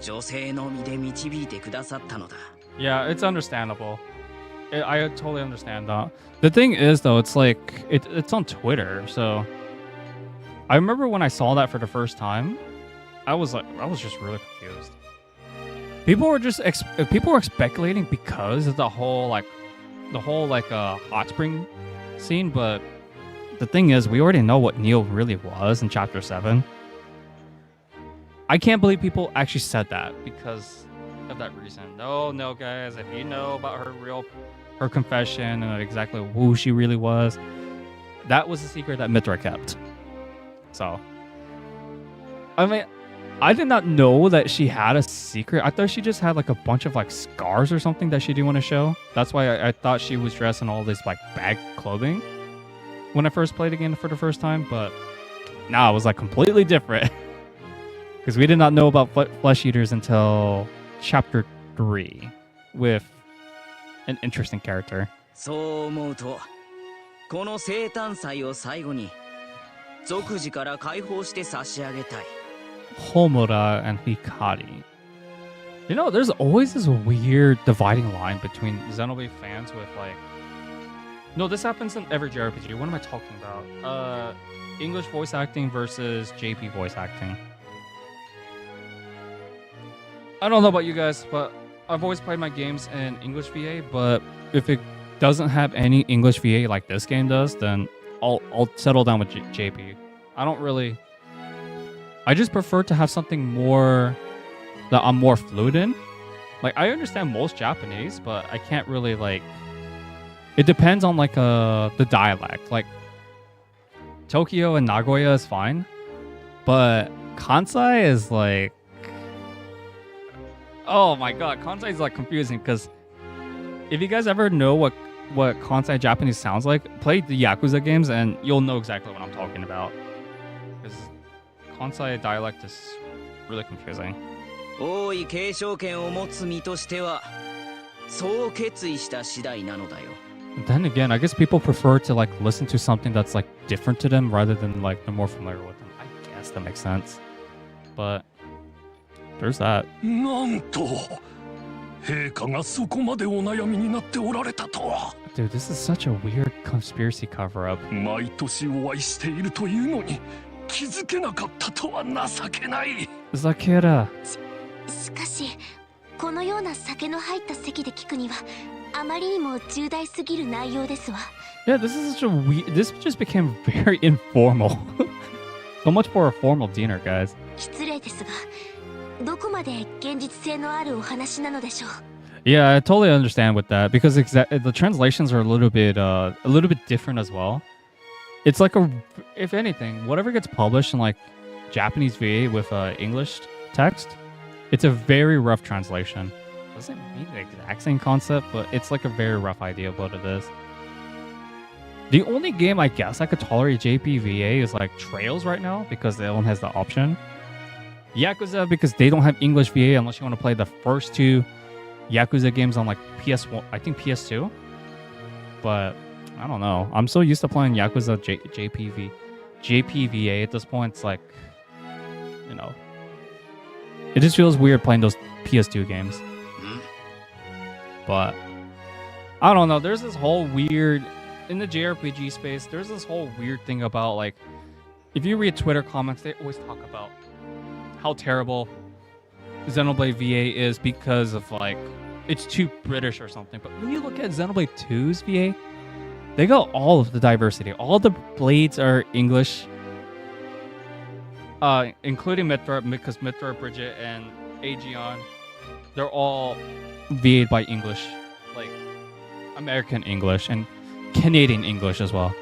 女性のみで導いてくださったのだ。Yeah, it's understandable. I totally understand that. The thing is, though, it's like it's on Twitter, so I remember when I saw that for the first time, I was just really confused. People were speculating because of the whole hot spring scene, but the thing is, we already know what Neil really was in Chapter 7. I can't believe people actually said that because of that reason. No, guys, if you know about her confession and exactly who she really was, that was a secret that Mithra kept. So, I mean, I did not know that she had a secret. I thought she just had like a bunch of like scars or something that she didn't want to show. That's why I thought she was dressed in all this like bag clothing when I first played the game for the first time. But now it was like completely different because we did not know about flesh eaters until Chapter 3 with an interesting character. そう思うと、この生誕祭を最後に俗事から解放して差し上げたい。Homura and Hikari. You know, there's always this weird dividing line between Xenoblade fans with like No, this happens in every JRPG. What am I talking about? English voice acting versus JP voice acting. I don't know about you guys, but I've always played my games in English VA, but if it doesn't have any English VA like this game does, then I'll settle down with JP. I just prefer to have something more that I'm more fluent in. Like, I understand most Japanese, but I can't really, like... It depends on, like, the dialect. Like, Tokyo and Nagoya is fine, but Kansai is, like... Oh my god, Kansai is, like, confusing, because if you guys ever know what Kansai Japanese sounds like, play the Yakuza games, and you'll know exactly what I'm talking about. Because Kansai dialect is really confusing. 王位継承権を持つ身としてはそう決意した次第なのだよ。 Then again, I guess people prefer to like listen to something that's like different to them rather than like they're more familiar with them. I guess that makes sense. But there's that. なんと陛下がそこまでお悩みになっておられたとは。 Dude, this is such a weird conspiracy cover-up. 毎年お会いしているというのに気づけなかったとは情けない。 Zakira. しかしこのような酒の入った席で聞くにはあまりにも重大すぎる内容ですわ。 Yeah, this is such a weird... This just became very informal. So much for a formal dinner, guys. 失礼ですがどこまで現実性のあるお話なのでしょう。 Yeah, I totally understand with that because the translations are a little bit different as well. It's like if anything, whatever gets published in like Japanese VA with English text, it's a very rough translation. Doesn't mean the exact same concept, but it's like a very rough idea of what it is. The only game I guess I could tolerate JPVA is like Trails right now because that one has the option. Yakuza because they don't have English VA unless you want to play the first two Yakuza games on like PS1, I think PS2. But I don't know. I'm so used to playing Yakuza JPVA at this point. It's like, you know, it just feels weird playing those PS2 games. But I don't know. There's this whole weird in the JRPG space. There's this whole weird thing about like, if you read Twitter comments, they always talk about how terrible Xenoblade VA is because of like it's too British or something. But when you look at Xenoblade 2's VA, they got all of the diversity. All the blades are English, including Mithra, because Mithra, Bridget, and Aegeon, they're all VA'd by English, like American English and Canadian English as well.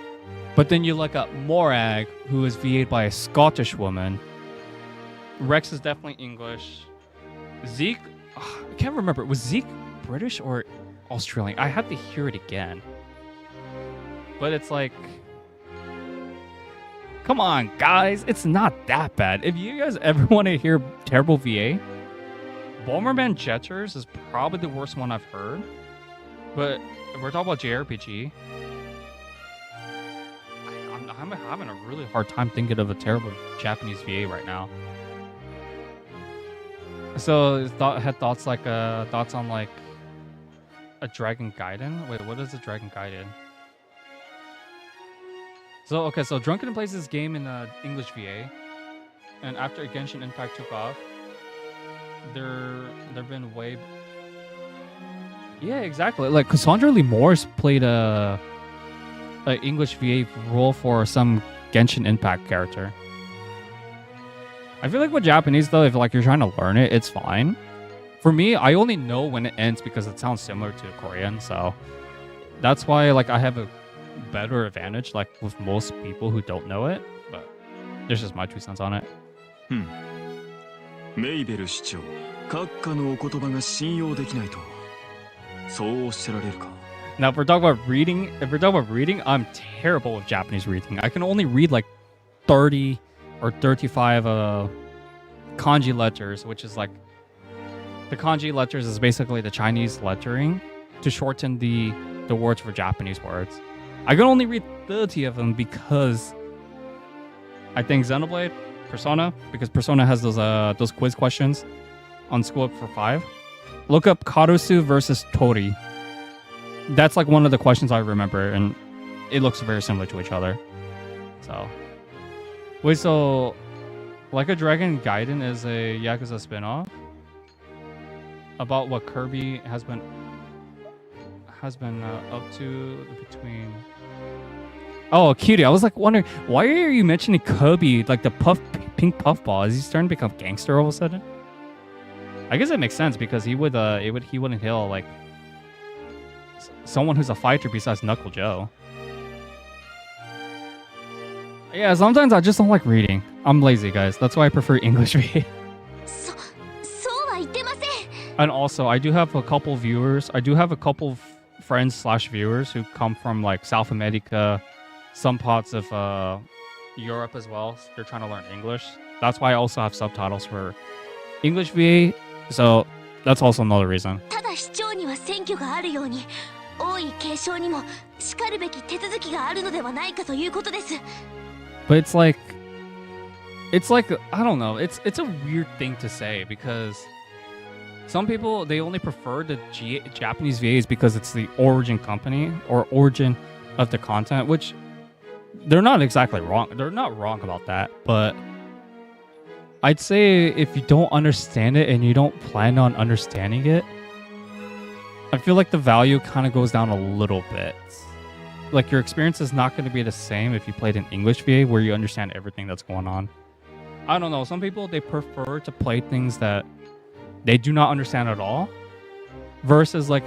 But then you look at Morag, who is VA'd by a Scottish woman. Rex is definitely English. Zeke, I can't remember. Was Zeke British or Australian? I have to hear it again. But it's like, come on, guys. It's not that bad. If you guys ever want to hear terrible VA, Bomberman Jetters is probably the worst one I've heard. But if we're talking about JRPG, I'm having a really hard time thinking of a terrible Japanese VA right now. So had thoughts like thoughts on like a Dragon Gaiden. Wait, what is a Dragon Gaiden? So okay, so Drunken plays this game in English VA, and after Genshin Impact took off, there've been way. Yeah, exactly. Like Cassandra Lee Morris played a English VA role for some Genshin Impact character. I feel like with Japanese though, if like you're trying to learn it, it's fine. For me, I only know when it ends because it sounds similar to Korean, so that's why like I have a better advantage like with most people who don't know it. But there's just my 2 cents on it. メイベル市長、閣下のお言葉が信用できないと、そうおっしゃられるか。 Now, if we're talking about reading, I'm terrible with Japanese reading. I can only read like 30 or 35 kanji letters, which is like the kanji letters is basically the Chinese lettering to shorten the words for Japanese words. I can only read 30 of them because I think Xenoblade, Persona, because Persona has those quiz questions on School Up for 5. Look up Karusu versus Tori. That's like one of the questions I remember, and it looks very similar to each other. So, wait, so Like a Dragon Gaiden is a Yakuza spin-off about what Kirby has been up to between. Oh, Cutie, I was like wondering why are you mentioning Kirby, like the pink puffball? Is he starting to become gangster all of a sudden? I guess it makes sense because he wouldn't heal like someone who's a fighter besides Knuckle Joe. Yeah, sometimes I just don't like reading. I'm lazy, guys. That's why I prefer English reading. And also, I do have a couple viewers. I do have a couple friends/viewers who come from like South America, some parts of Europe as well. They're trying to learn English. That's why I also have subtitles for English VA. So that's also another reason. But it's like I don't know. It's a weird thing to say because some people they only prefer the Japanese VAs because it's the origin company or origin of the content, which they're not exactly wrong. They're not wrong about that, but I'd say if you don't understand it and you don't plan on understanding it, I feel like the value kind of goes down a little bit. Like your experience is not going to be the same if you played an English VA where you understand everything that's going on. I don't know. Some people, they prefer to play things that they do not understand at all versus like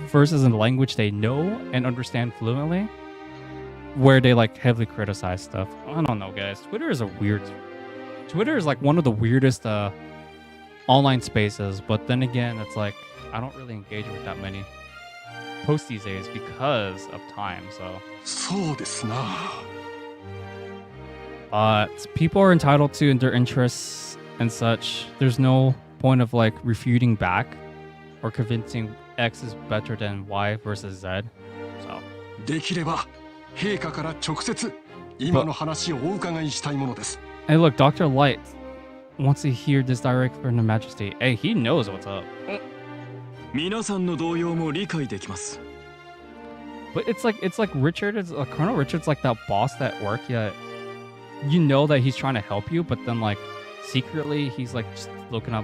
versus a language they know and understand fluently where they like heavily criticize stuff. I don't know, guys. Twitter is like one of the weirdest online spaces, but then again, it's like I don't really engage with that many posts these days because of time, so. But people are entitled to their interests and such. There's no point of like refuting back or convincing X is better than Y versus Z. So. できれば陛下から直接今の話をお伺いしたいものです。 Hey, look, Dr. Light wants to hear this direct from Her Majesty. Hey, he knows what's up. 皆さんの動揺も理解できます。 But it's like Richard is Colonel Richard's like that boss at work. Yeah, you know that he's trying to help you, but then like secretly he's like just looking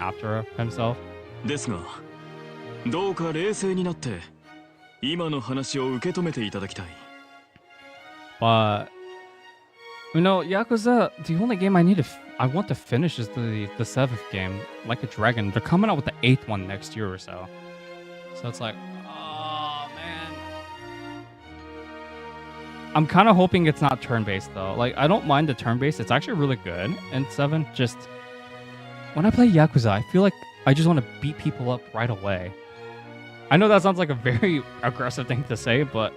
after himself. ですが、どうか冷静になって今の話を受け止めていただきたい。 But you know, Yakuza, the only game I want to finish is the 7th game, Like a Dragon. They're coming out with the 8th one next year or so. So it's like, oh man. I'm kind of hoping it's not turn-based though. Like, I don't mind the turn-based. It's actually really good. And 7, just when I play Yakuza, I feel like I just want to beat people up right away. I know that sounds like a very aggressive thing to say, but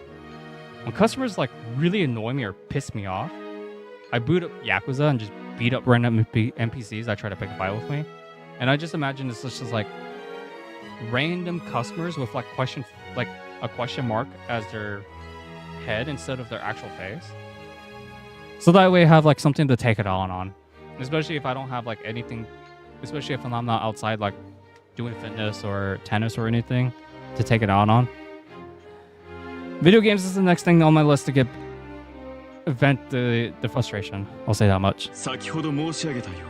when customers like really annoy me or piss me off, I boot up Yakuza and just beat up random NPCs that try to pick a fight with me. And I just imagine it's just like random customers with like a question mark as their head instead of their actual face. So that way I have like something to take it on. Especially if I don't have like anything, especially if I'm not outside like doing fitness or tennis or anything to take it on. Video games is the next thing on my list to get vent the frustration. I'll say that much. 先ほど申し上げたように、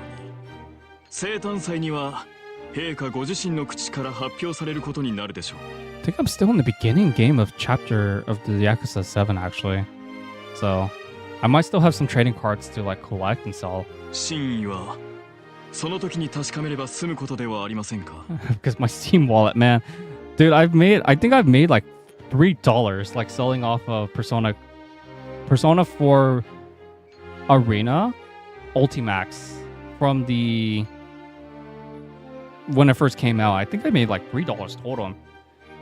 生誕祭には陛下ご自身の口から発表されることになるでしょう。I think I'm still in the beginning game of chapter of the Yakuza 7 actually. So I might still have some trading cards to like collect and sell. 真意はその時に確かめれば済むことではありませんか。 Because my Steam wallet, man. Dude, I think I've made like $3 like selling off of Persona 4 Arena Ultimax from when it first came out. I think I made like $3 total.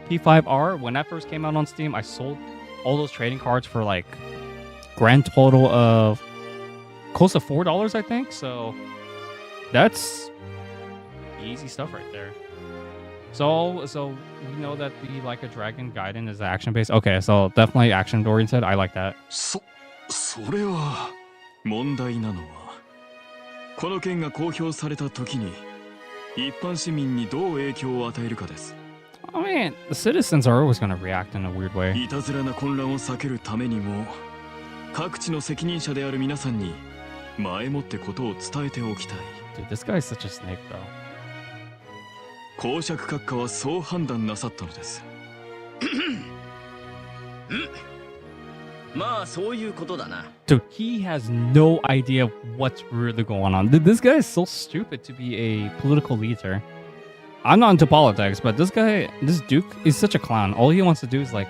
P5R, when that first came out on Steam, I sold all those trading cards for like grand total of close to $4, I think. So that's easy stuff right there. So we know that the Like a Dragon Gaiden is action based. Okay, so definitely action oriented. I like that. それは問題なのはこの件が公表された時に一般市民にどう影響を与えるかです。I mean, the citizens are always going to react in a weird way. いたずらな混乱を避けるためにも各地の責任者である皆さんに前もってことを伝えておきたい。 Dude, this guy is such a snake, though. 公爵閣下はそう判断なさったのです。まあそういうことだな。 Dude, he has no idea what's really going on. Dude, this guy is so stupid to be a political leader. I'm not into politics, but this guy, this Duke, is such a clown. All he wants to do is like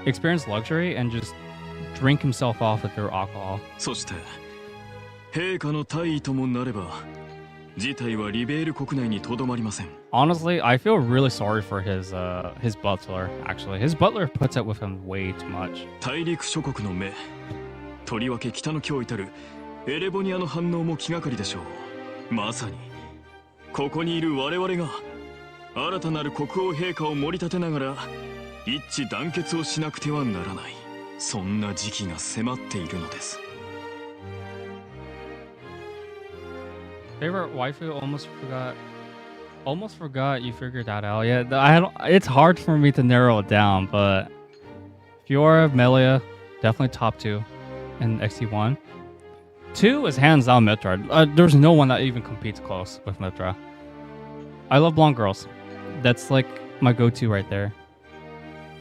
experience luxury and just drink himself off with their alcohol. そして陛下の大尉ともなれば事態はリベール国内にとどまりません。 Honestly, I feel really sorry for his butler. Actually, his butler puts up with him way too much. 大陸諸国の目、とりわけ北の脅威たるエレボニアの反応も気がかりでしょう。まさにここにいる我々が新たなる国王陛下を盛り立てながら一致団結をしなくてはならない。そんな時期が迫っているのです。 Favorite waifu? Almost forgot you figured that out. Yeah, I don't, it's hard for me to narrow it down, but Fiora, Melia, definitely top 2 in XT1. 2 is hands down Mitra. There's no one that even competes close with Mitra. I love blonde girls. That's like my go-to right there.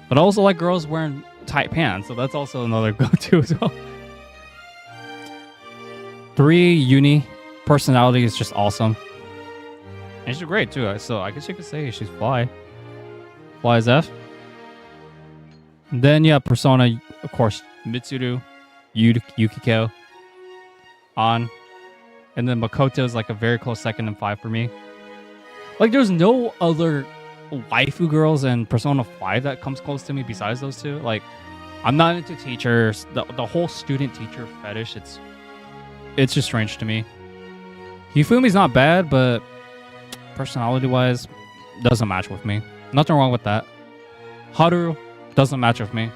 But I also like girls wearing tight pants, so that's also another go-to as well. 3, Uni. Personality is just awesome. And she's great too, so I guess you could say she's fly. Fly is F. And then yeah, Persona, of course, Mitsuru, Yukiko, An. And then Makoto is like a very close second and 5 for me. Like there's no other waifu girls in Persona 5 that comes close to me besides those two. Like I'm not into teachers. The whole student teacher fetish, it's just strange to me. Hifumi's not bad, but personality wise doesn't match with me. Nothing wrong with that. Haru doesn't match with me.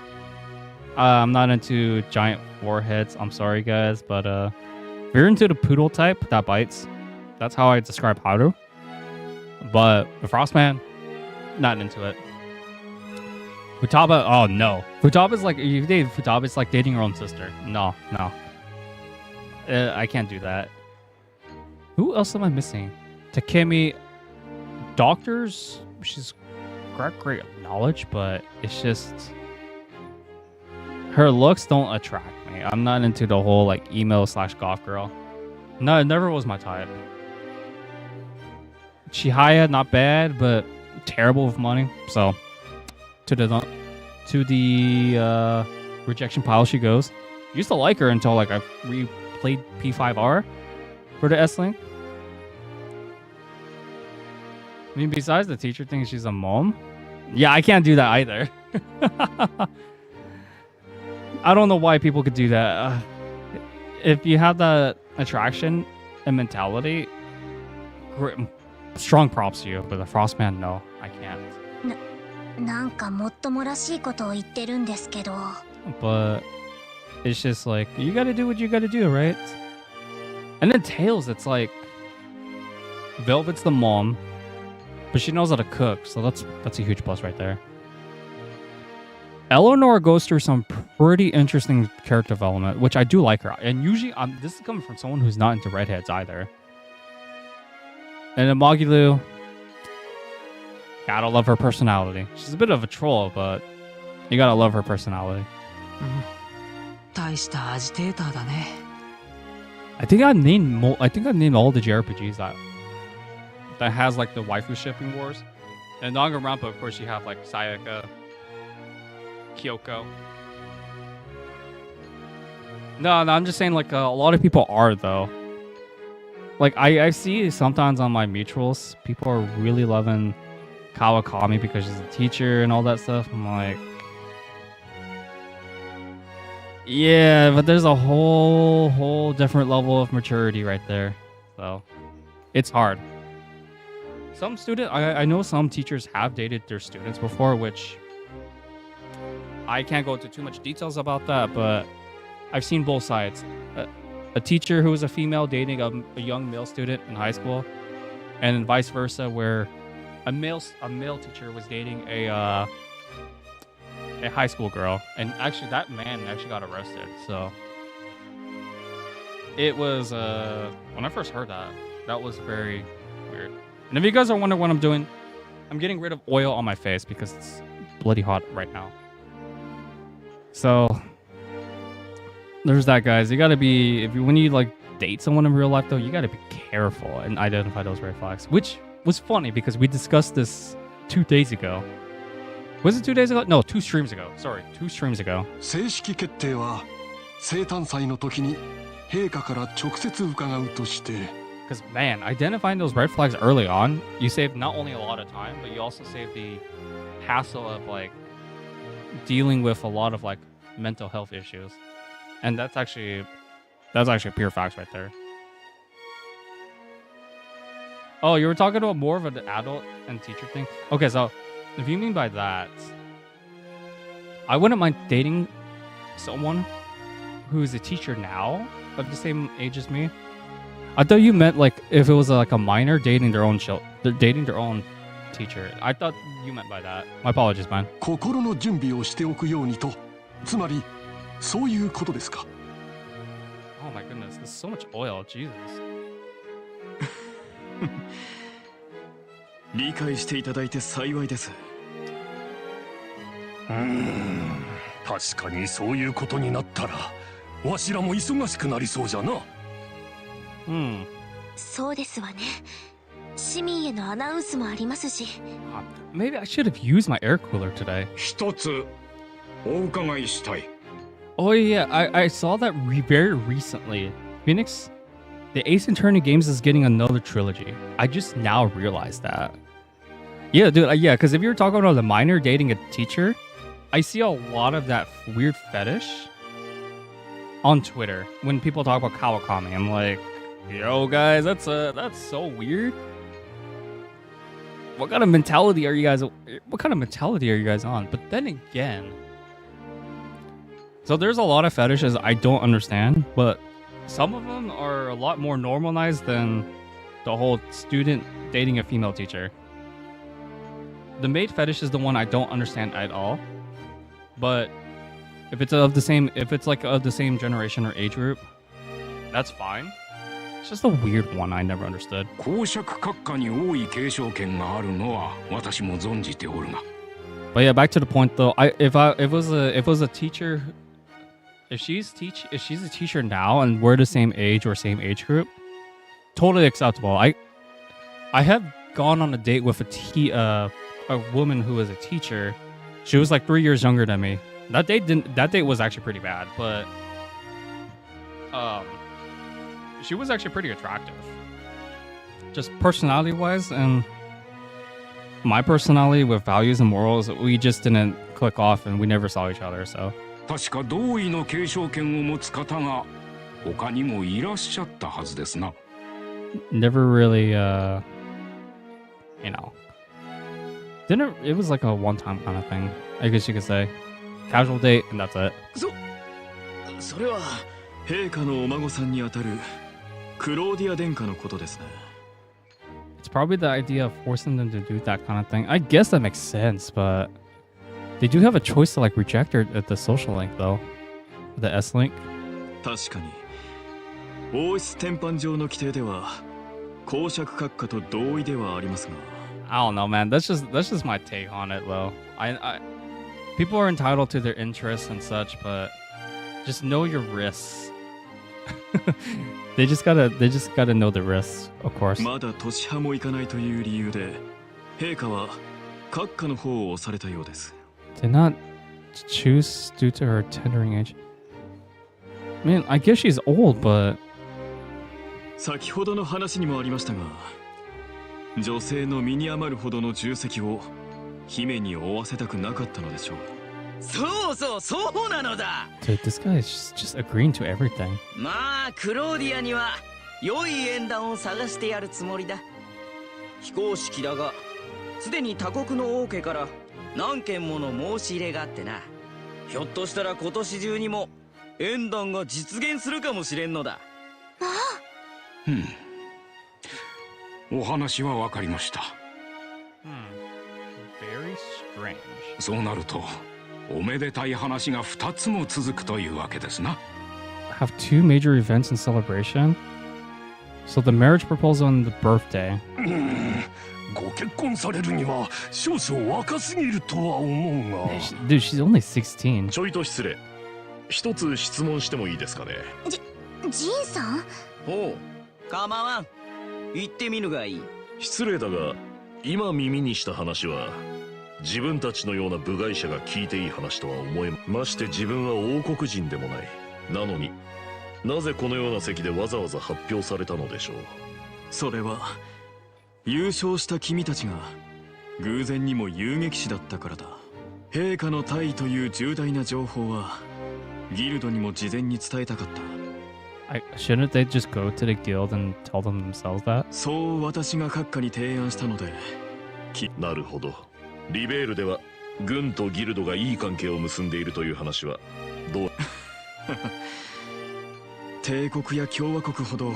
I'm not into giant foreheads. I'm sorry guys, but if you're into the poodle type that bites, that's how I describe Haru. But the Frostman, not into it. Futaba, oh no. Futaba is like, if you date Futaba, it's like dating your own sister. No. I can't do that. Who else am I missing? Takemi, doctors, she's got great knowledge, but it's just her looks don't attract me. I'm not into the whole like emo/goth girl. No, it never was my type. Chihaya, not bad, but terrible with money. So to the rejection pile she goes. Used to like her until like I replayed P5R for the S-Link. I mean, besides the teacher thinks she's a mom, yeah, I can't do that either. I don't know why people could do that. If you have that attraction and mentality, strong props to you. But the Frostman, no, I can't. なんかもっともらしいことを言ってるんですけど。But it's just like you gotta do what you gotta do, right? And then Tails, it's like Velvet's the mom, but she knows how to cook, so that's a huge plus right there. Eleanor goes through some pretty interesting character development, which I do like her. And usually, this is coming from someone who's not into redheads either. And then Magilu, gotta love her personality. She's a bit of a troll, but you gotta love her personality. 大したアジテーターだね。I think I named all the JRPGs that has like the waifu shipping wars. And Danganronpa, of course, you have like Sayaka, Kyoko. No, I'm just saying like a lot of people are though. Like I see sometimes on my mutuals, people are really loving Kawakami because she's a teacher and all that stuff. I'm like, yeah, but there's a whole different level of maturity right there. So it's hard. Some I know some teachers have dated their students before, which I can't go into too much details about that, but I've seen both sides. A teacher who was a female dating a young male student in high school, and vice versa, where a male teacher was dating a high school girl, and actually that man actually got arrested. So it was when I first heard that, that was very weird. And if you guys are wondering what I'm doing, I'm getting rid of oil on my face because it's bloody hot right now. So there's that, guys. You gotta be, when you like date someone in real life though, you gotta be careful and identify those red flags, which was funny because we discussed this 2 days ago. Was it 2 days ago? No, 2 streams ago. Sorry, 2 streams ago. 正式決定は生誕祭の時に陛下から直接伺うとして。Because man, identifying those red flags early on, you save not only a lot of time, but you also save the hassle of like dealing with a lot of like mental health issues. And that's actually pure facts right there. Oh, you were talking about more of an adult and teacher thing? Okay, so if you mean by that, I wouldn't mind dating someone who is a teacher now of the same age as me. I thought you meant like if it was like a minor dating their own teacher. I thought you meant by that. My apologies, man. 心の準備をしておくようにと、つまりそういうことですか。Oh my goodness, there's so much oil, Jesus. 理解していただいて幸いです。確かにそういうことになったら、わしらも忙しくなりそうじゃな。そうですわね。市民へのアナウンスもありますし。Maybe I should have used my air cooler today. 一つお伺いしたい。Oh yeah, I saw that very recently. Phoenix, the Ace Attorney games is getting another trilogy. I just now realized that. Yeah, dude, yeah, because if you're talking about a minor dating a teacher, I see a lot of that weird fetish on Twitter when people talk about Kawakami. I'm like, yo, guys, that's so weird. What kind of mentality are you guys? What kind of mentality are you guys on? But then again, so there's a lot of fetishes I don't understand, but some of them are a lot more normalized than the whole student dating a female teacher. The maid fetish is the one I don't understand at all. But if it's of the same generation or age group, that's fine. It's just a weird one I never understood. 公爵閣下に多い継承権があるのは私も存じておるが。But yeah, back to the point though. If it was a teacher, if she's a teacher now and we're the same age or same age group, totally acceptable. I have gone on a date with a woman who was a teacher. She was like 3 years younger than me. That date was actually pretty bad, but she was actually pretty attractive. Just personality wise, and my personality with values and morals, we just didn't click off and we never saw each other, so. 確か同意の継承権を持つ方が他にもいらっしゃったはずですな。Never really, it was like a one-time kind of thing, I guess you could say. Casual date, and that's it. それは陛下のお孫さんにあたるクローディア殿下のことですね。It's probably the idea of forcing them to do that kind of thing. I guess that makes sense, but they do have a choice to like reject her at the social link though. The S link. 確かに王室典範上の規定では公爵閣下と同意ではありますが。I don't know, man. That's just my take on it, though. I people are entitled to their interests and such, but just know your risks. They just gotta know the risks, of course. まだ年派もいかないという理由で陛下は閣下の方を押されたようです。Did not choose due to her tendering age. Man, I guess she's old, but 先ほどの話にもありましたが、女性の身に余るほどの重責を姫に負わせたくなかったのでしょう。そうなのだ。 Dude, this guy is just agreeing to everything. まあクローディアには良い縁談を探してやるつもりだ。非公式だがすでに他国の王家から何件もの申し入れがあってな。ひょっとしたら今年中にも縁談が実現するかもしれんのだ。お話はわかりました。strange. そうなるとおめでたい話が2つも続くというわけですな。 Have two major events in celebration? So the marriage proposal and the birthday. ご結婚されるには少々若すぎるとは思うが。 Dude, she's only 16. ちょいと失礼。一つ質問してもいいですかね。ジンさん？ほう、構わん。言ってみるがいい。失礼だが、今耳にした話は自分たちのような部外者が聞いていい話とは思えまして、自分は王国人でもない。なのになぜこのような席でわざわざ発表されたのでしょう。それは優勝した君たちが偶然にも遊撃士だったからだ。陛下の退位という重大な情報はギルドにも事前に伝えたかった。Shouldn't they just go to the guild and tell them themselves that? そう私が閣下に提案したので。なるほど。リベールでは軍とギルドがいい関係を結んでいるという話はどう？帝国や共和国ほど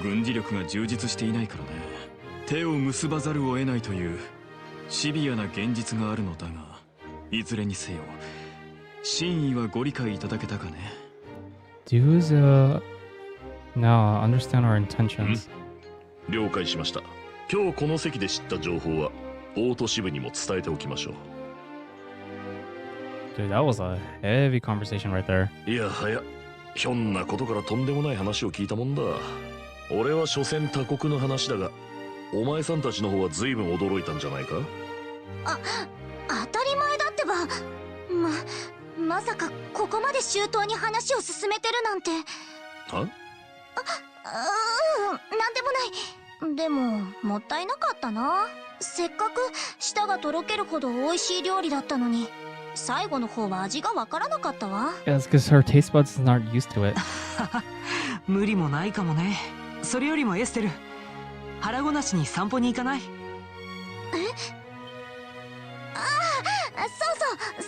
軍事力が充実していないからね。手を結ばざるを得ないというシビアな現実があるのだが、いずれにせよ真意はご理解いただけたかね。Dudes, now understand our intentions. 了解しました。今日この席で知った情報は大都市部にも伝えておきましょう。 Dude, that was a heavy conversation right there. いやはや、ひょんなことからとんでもない話を聞いたもんだ。俺は所詮他国の話だが、お前さんたちの方は随分驚いたんじゃないか？当たり前だってば。まさかここまで周到に話を進めてるなんて。は？なんでもない。でももったいなかったな。せっかく舌がとろけるほど美味しい料理だったのに、最後の方は味がわからなかったわ。Yeah, it's because her taste buds aren't used to it. 無理もないかもね。それよりもエステル、腹ごなしに散歩に行かない？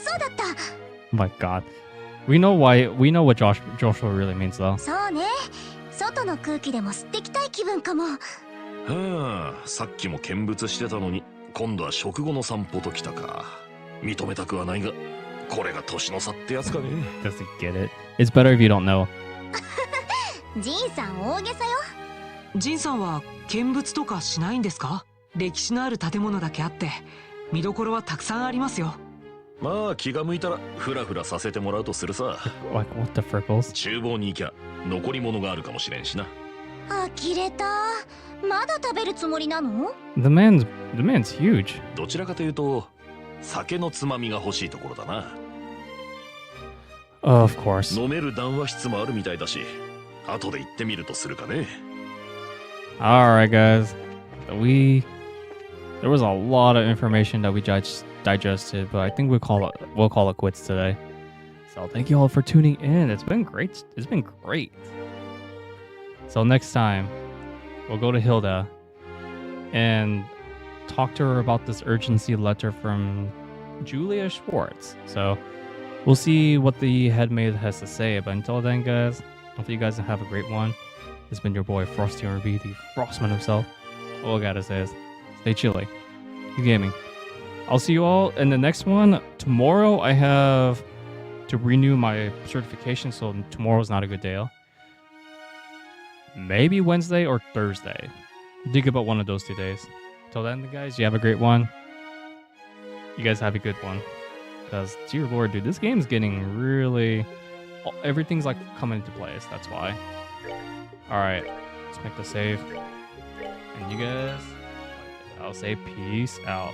そうだった。 Oh my god. We know what Joshua really means though. そうね。外の空気でも吸ってきたい気分かも。はあ、さっきも見物してたのに今度は食後の散歩ときたか。認めたくはないが、これが年の差ってやつかね。 Doesn't get it. It's better if you don't know. ジンさん大げさよ。ジンさんは見物とかしないんですか？歴史のある建物だけあって見どころはたくさんありますよ。まあ気が向いたらフラフラさせてもらうとするさ。 Like what the frickles? 厨房に行きゃ残り物があるかもしれんしな。呆れた。まだ食べるつもりなの？ The man's huge. どちらかというと酒のつまみが欲しいところだな。 Of course. 飲める談話室もあるみたいだし、後で行ってみるとするかね。 Alright guys. There was a lot of information that we digested, but I think we'll call it quits today. So thank you all for tuning in. It's been great. So next time we'll go to Hilda and talk to her about this urgency letter from Julia Schwartz. So we'll see what the headmaid has to say. But until then, guys, hopefully you guys have a great one. It's been your boy Frosty RB, the Frostman himself. All I gotta say is stay chilly. Keep gaming. I'll see you all in the next one. Tomorrow I have to renew my certification, so tomorrow's not a good day. Maybe Wednesday or Thursday. Think about one of those 2 days. Till then, guys, you have a great one. You guys have a good one. Because, dear lord, dude, this game's getting really... Everything's like coming into place, that's why. Alright, let's make the save. And you guys, I'll say peace out.